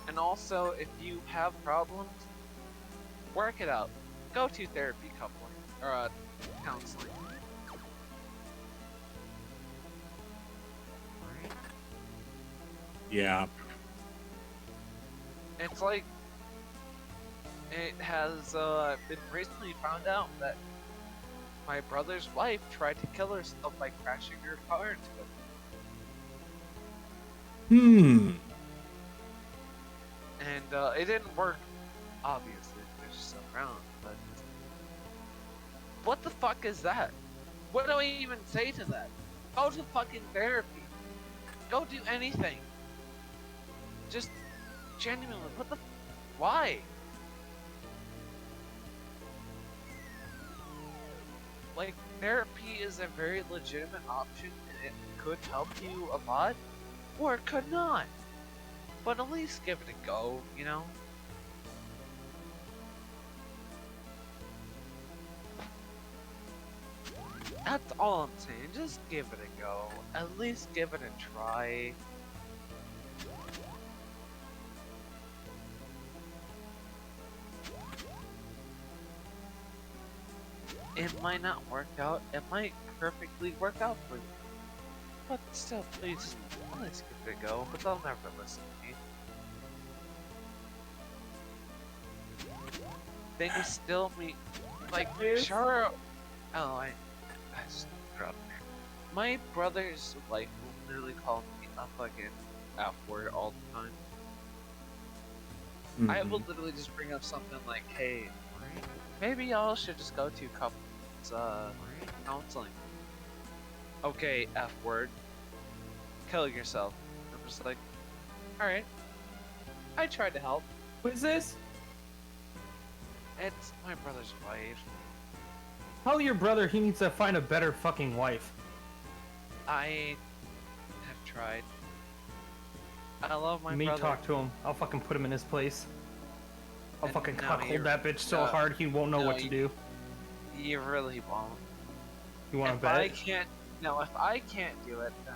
And also, if you have problems, work it out. Go to therapy coupling, or counseling. Yeah. It's like, it has been recently found out that my brother's wife tried to kill herself by crashing her car into it. And it didn't work, obviously, there's just around, but what the fuck is that? What do I even say to that? Go to fucking therapy. Go do anything. Just genuinely, what the why? Like, therapy is a very legitimate option and it could help you a lot, or it could not. But at least give it a go, you know? That's all I'm saying, just give it a go. At least give it a try. It might not work out, it might perfectly work out for you. But still, please give it a go, but they'll never listen to me. They can still meet, like, sure. Oh, I just dropped there. My brother's wife will literally call me a fucking F word all the time. Mm-hmm. I will literally just bring up something like, hey, maybe y'all should just go to couples, counseling. Okay, F word. Kill yourself. I'm just like, alright. I tried to help. Who is this? It's my brother's wife. Tell your brother he needs to find a better fucking wife. I have tried. I love my Me brother. talk to him. I'll fucking put him in his place. I'll And fucking no, cuckold you're- that bitch so no, hard he won't know no, what to do. You really won't. You want If to I bet? can't, no, if I can't do it, then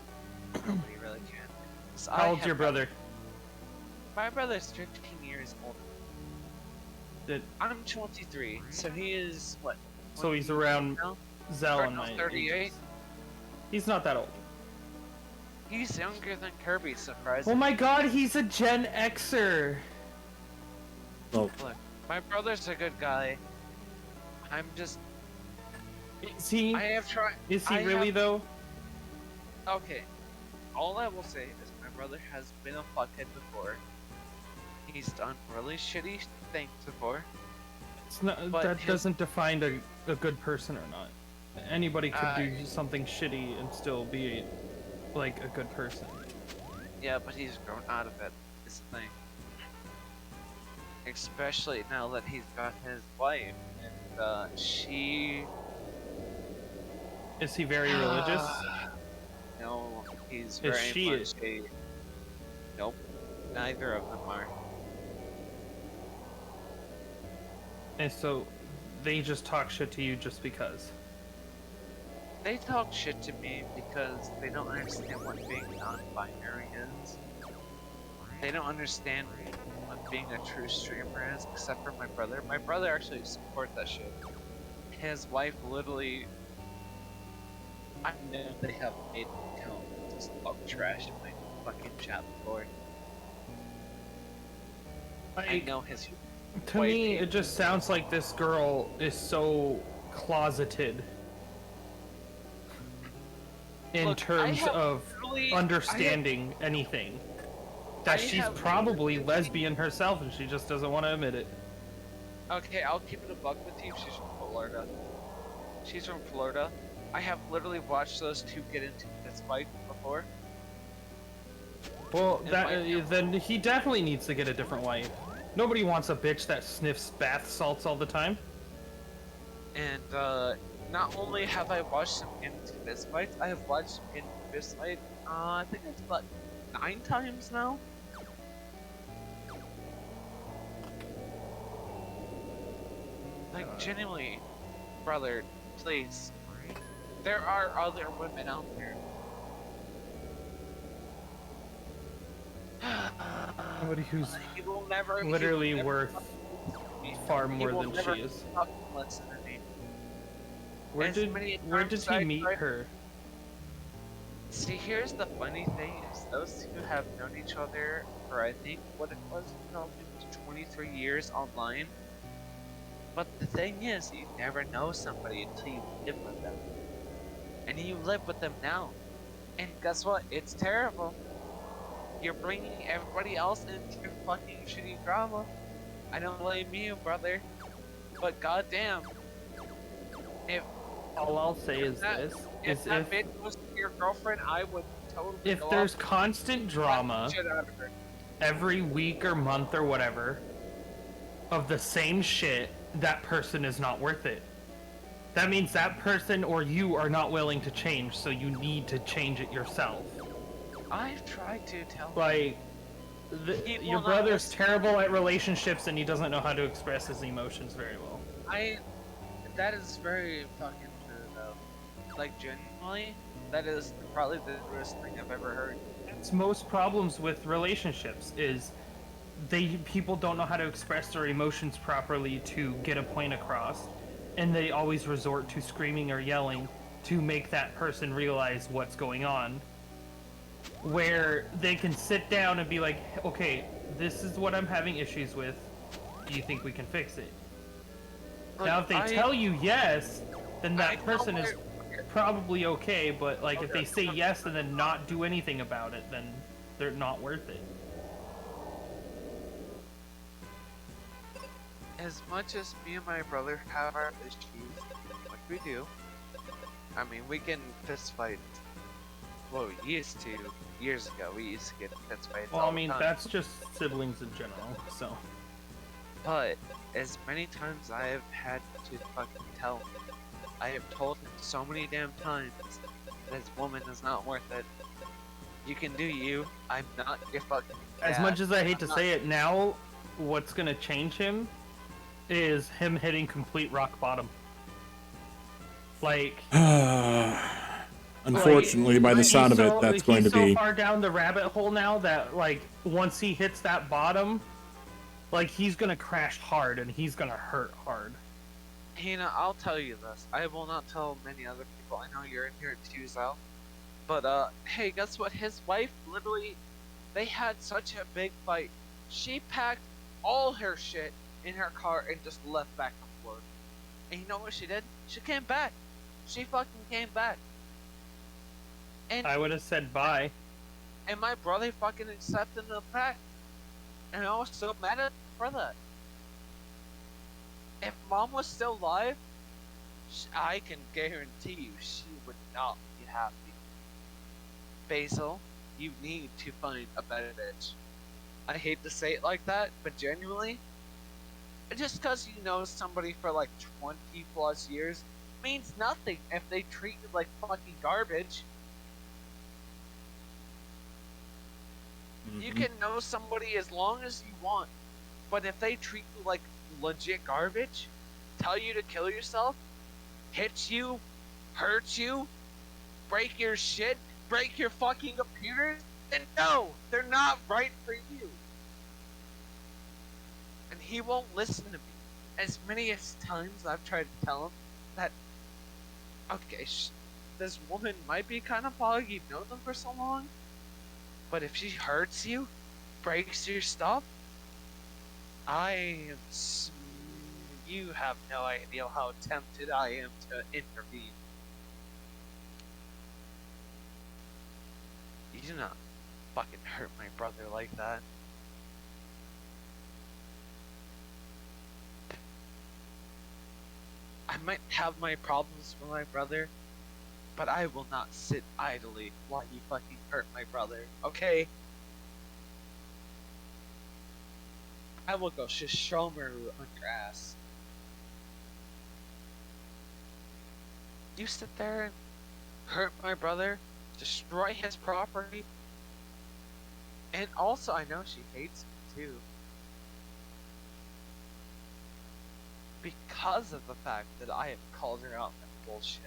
nobody really can. 'Cause I How old's have- your brother? My brother's 15 years old. Did- I'm 23, so he is what? So he's 20 around now? Zell Or and no, my 38. ages. He's not that old. He's younger than Kirby, surprisingly. Oh my god, he's a Gen Xer. Oh, Look, my brother's a good guy. I'm just. Is he? I have tried. Is he I really have- though? Okay. All I will say is my brother has been a fuckhead before. He's done really shitty things before. It's not, But that his- doesn't define a good person or not. Anybody could I- do something shitty and still be like a good person. Yeah, but he's grown out of it. Is the thing. Especially now that he's got his wife, and she. Is he very religious? No, he's Is very she- much a. Nope, neither of them are. And so they just talk shit to you just because. They talk shit to me because they don't understand what being non-binary is. They don't understand what being a true streamer is, except for my brother. My brother actually supports that shit. His wife literally... I know they have made an account just talk trash in my fucking chat before. I know his... To wife me, hates it just sounds like this girl is so closeted in Look, I terms have of literally- understanding anything. That I she's have probably literally- lesbian herself and she just doesn't want to admit it. Okay, I'll keep it a buck with you. She's from Florida. She's from Florida. I have literally watched those two get into this fight before. Well, It that might- then he definitely needs to get a different wife. Nobody wants a bitch that sniffs bath salts all the time. And not only have I watched them get into this fight, I have watched them get into this fight. I think it's about 9 times now. Like genuinely, brother, please. There are other women out there. Somebody who's He will never. he will literally never worth fucking me. far He more will than never she is. fucking listen to me. Where As did many where did times he I meet tried- her? See, here's the funny thing: is those two have known each other for I think what it was, 23 years online. But the thing is, you never know somebody until you live with them, and you live with them now. And guess what? It's terrible. You're bringing everybody else into your fucking shitty drama. I don't blame you, brother. But goddamn, if All I'll say is that- this: if is that bitch was your girlfriend, I would totally. if go there's up constant and drama slap the shit out of her. every week or month or whatever of the same shit, that person is not worth it. That means that person or you are not willing to change, so you need to change it yourself. I've tried to tell. Like, He will your not brother's listen. terrible at relationships and he doesn't know how to express his emotions very well. That is very fucking true though. Like genuinely, that is probably the worst thing I've ever heard. It's most problems with relationships is people don't know how to express their emotions properly to get a point across, and they always resort to screaming or yelling to make that person realize what's going on. Where they can sit down and be like, okay, this is what I'm having issues with. Do you think we can fix it? Now, if they tell you yes, then that person is probably okay, but like if they say yes and then not do anything about it, then they're not worth it. As much as me and my brother have our issues, like we do, I mean, we can fist fight. Well, we used to. Years ago, we used to get fist fights. Well, all I the mean, time. that's just siblings in general, so. But as many times I have had to fucking tell I have told him so many damn times that his woman is not worth it. You can do you. I'm not your fucking dad. As much as I hate I'm to not- say it now, what's gonna change him is him hitting complete rock bottom. Like, Unfortunately, by the sound of it, that's going to be. He's so far down the rabbit hole now that, like, once he hits that bottom, like, he's gonna crash hard and he's gonna hurt hard. Hannah, I'll tell you this. I will not tell many other people. I know you're in here too, Zal. But, hey, guess what? His wife, literally, they had such a big fight. She packed all her shit in her car and just left back to work. And you know what she did? She came back. She fucking came back. And I would have said bye. And my brother fucking accepted the fact. And I was so mad at her for that. If mom was still alive, I can guarantee you she would not be happy. Basil, you need to find a better bitch. I hate to say it like that, but genuinely, just because you know somebody for like 20 plus years means nothing if they treat you like fucking garbage. You can know somebody as long as you want, but if they treat you like legit garbage, tell you to kill yourself, hit you, hurt you, break your shit, break your fucking computer, then no, they're not right for you. And he won't listen to me. As many as times I've tried to tell him that, okay, this woman might be kind of pog, you've known them for so long, but if she hurts you, breaks your stuff, you have no idea how tempted I am to intervene. You do not fucking hurt my brother like that. I might have my problems with my brother, but I will not sit idly while you fucking hurt my brother, okay? I will go shishomaru on your ass. You sit there and hurt my brother, destroy his property, and also I know she hates me too. Because of the fact that I have called her out that bullshit.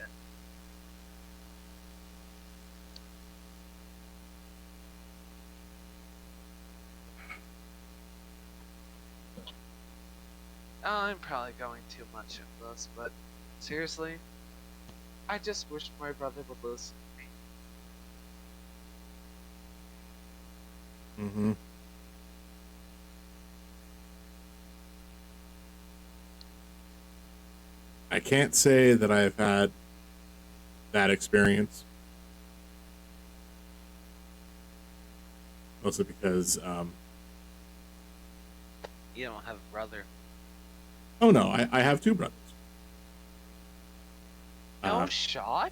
I'm probably going too much into this, but seriously, I just wish my brother would listen to me. Mm-hmm. I can't say that I've had that experience. Mostly because, You don't have a brother. oh no, I have two brothers. No shot?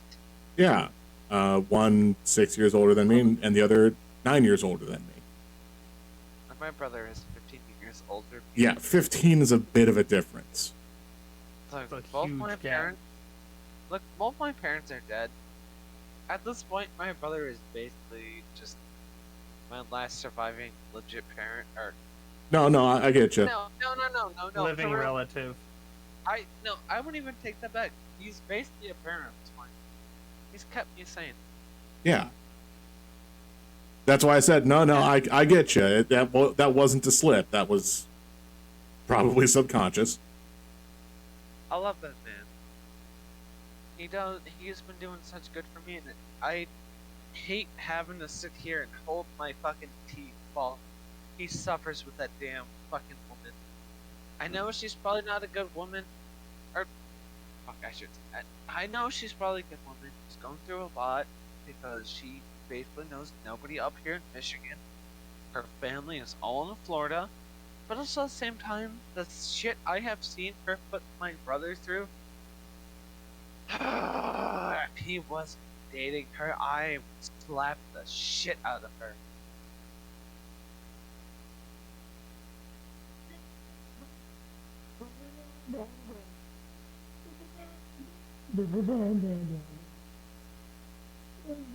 Yeah. One 6 years older than me, and the other 9 years older than me. My brother is 15 years older. Yeah, 15 is a bit of a difference. So It's a both huge my gap. parents, look, both my parents are dead. At this point, my brother is basically just my last surviving legit parent, or No, I get you. no, Living for real. relative. I wouldn't even take that back. He's basically a parent at this point. He's kept me sane. Yeah. That's why I said, no, I get you. That wasn't a slip. That was probably subconscious. I love that man. He's been doing such good for me, and I hate having to sit here and hold my fucking teeth while he suffers with that damn fucking woman. I know she's probably not a good woman, or fuck, I know she's probably a good woman. She's going through a lot because she basically knows nobody up here in Michigan. Her family is all in Florida. But also at the same time, the shit I have seen her put my brother through. If he wasn't dating her, I would slap the shit out of her.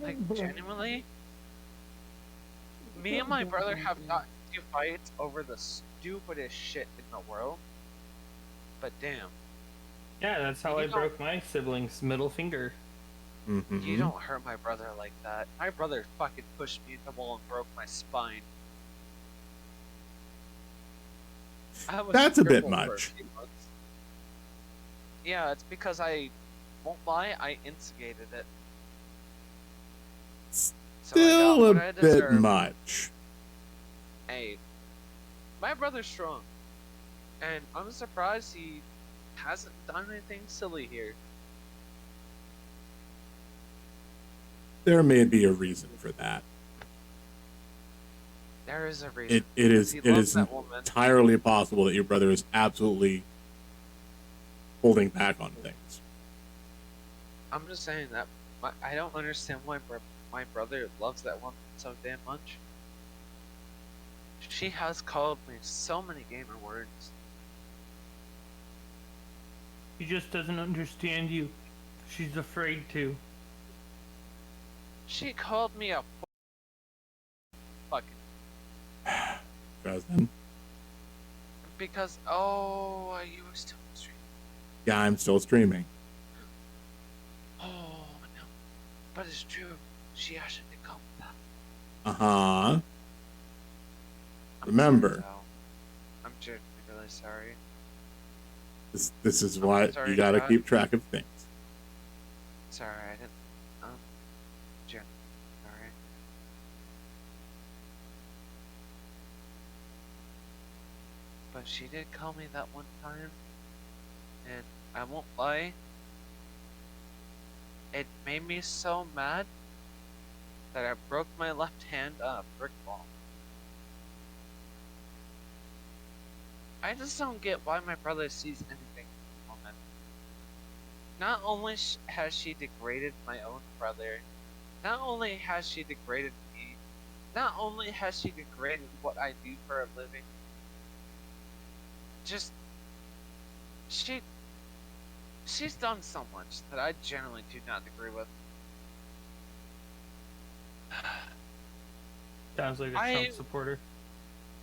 Like, genuinely, me and my brother have gotten into fights over the stupidest shit in the world. But damn, Yeah, that's how You I don't- broke my sibling's middle finger. Mm-hmm. you don't hurt my brother like that. My brother fucking pushed me into the wall and broke my spine. I was That's a bit crippled for much. few months. Yeah, it's because I won't lie, I instigated it. So I got Still what a I bit deserved. much. Hey, my brother's strong, and I'm surprised he hasn't done anything silly here. There may be a reason for that. There is a reason. It because is he it loves is that woman. entirely possible that your brother is absolutely holding back on things. I'm just saying that I don't understand why my brother loves that woman so damn much. She has called me so many gamer words. She just doesn't understand you. She's afraid to. She called me a fucking Dresden. because you were still streaming. Yeah, I'm still streaming. Oh no, but it's true. She actually did call me that. Uh-huh. I'm Remember. sorry, Sal. I'm genuinely really sorry. This is why sorry, you gotta Scott. keep track of things. Sorry, I didn't. Genuinely sorry. But she did call me that one time, and I won't lie. It made me so mad that I broke my left hand on a brick wall. I just don't get why my brother sees anything in the woman. Not only has she degraded my own brother, not only has she degraded me, not only has she degraded what I do for a living, just she's done so much that I generally do not agree with. Sounds like a Trump supporter.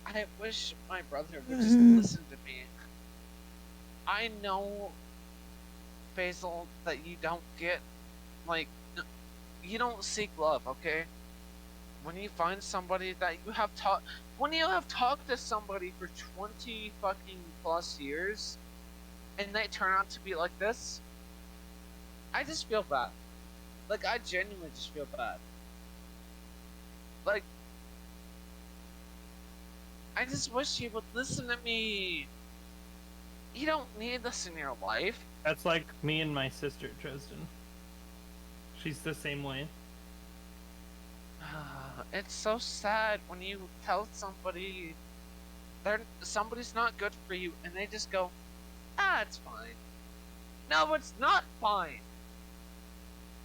I wish my brother would just listen to me. I know, Basil, that you don't get, like, you don't seek love, okay? When you find somebody that you have when you have talked to somebody for 20 fucking plus years, and they turn out to be like this, I just feel bad. Like, I genuinely just feel bad. Like, I just wish you would listen to me. You don't need this in your life. That's like me and my sister, Dresden. She's the same way. It's so sad when you tell somebody somebody's not good for you and they just go, it's fine. No, it's not fine.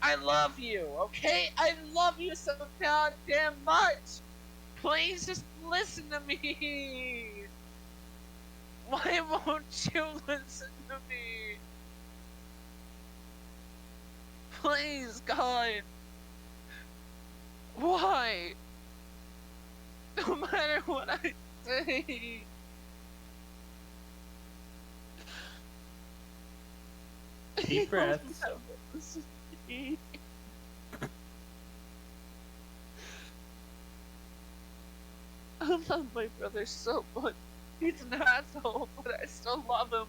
I love you, okay? I love you so goddamn much. Please just listen to me. Why won't you listen to me? Please, God. Why? No matter what I say. Deep breaths. I love my brother so much. He's an asshole, but I still love him.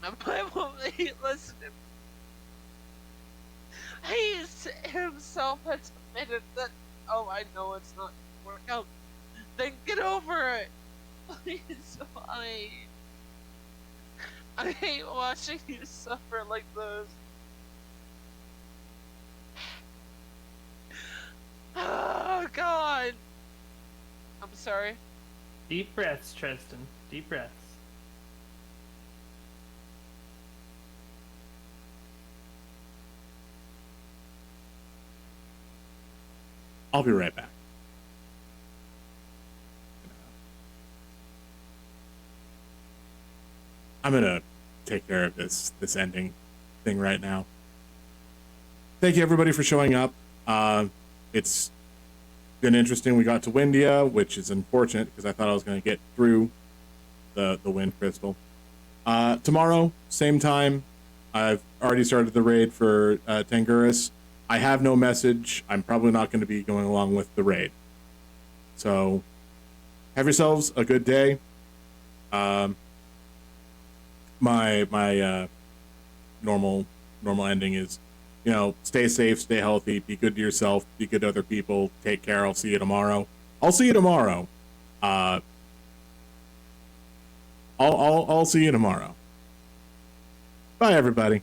And why won't he listen to me? He himself has admitted that, I know it's not gonna work out. Then get over it. Please, why? I hate watching you suffer like this. Oh, God. I'm sorry. Deep breaths, Dresden. Deep breaths. I'll be right back. I'm gonna take care of this ending thing right now. Thank you everybody for showing up. It's been interesting. We got to Windia, which is unfortunate because I thought I was gonna get through the wind crystal. Tomorrow, same time. I've already started the raid for Tanguras. I have no message. I'm probably not going to be going along with the raid. So, have yourselves a good day. My normal ending is, you know, stay safe, stay healthy, be good to yourself, be good to other people. Take care. I'll see you tomorrow. I'll see you tomorrow. I'll see you tomorrow. Bye, everybody.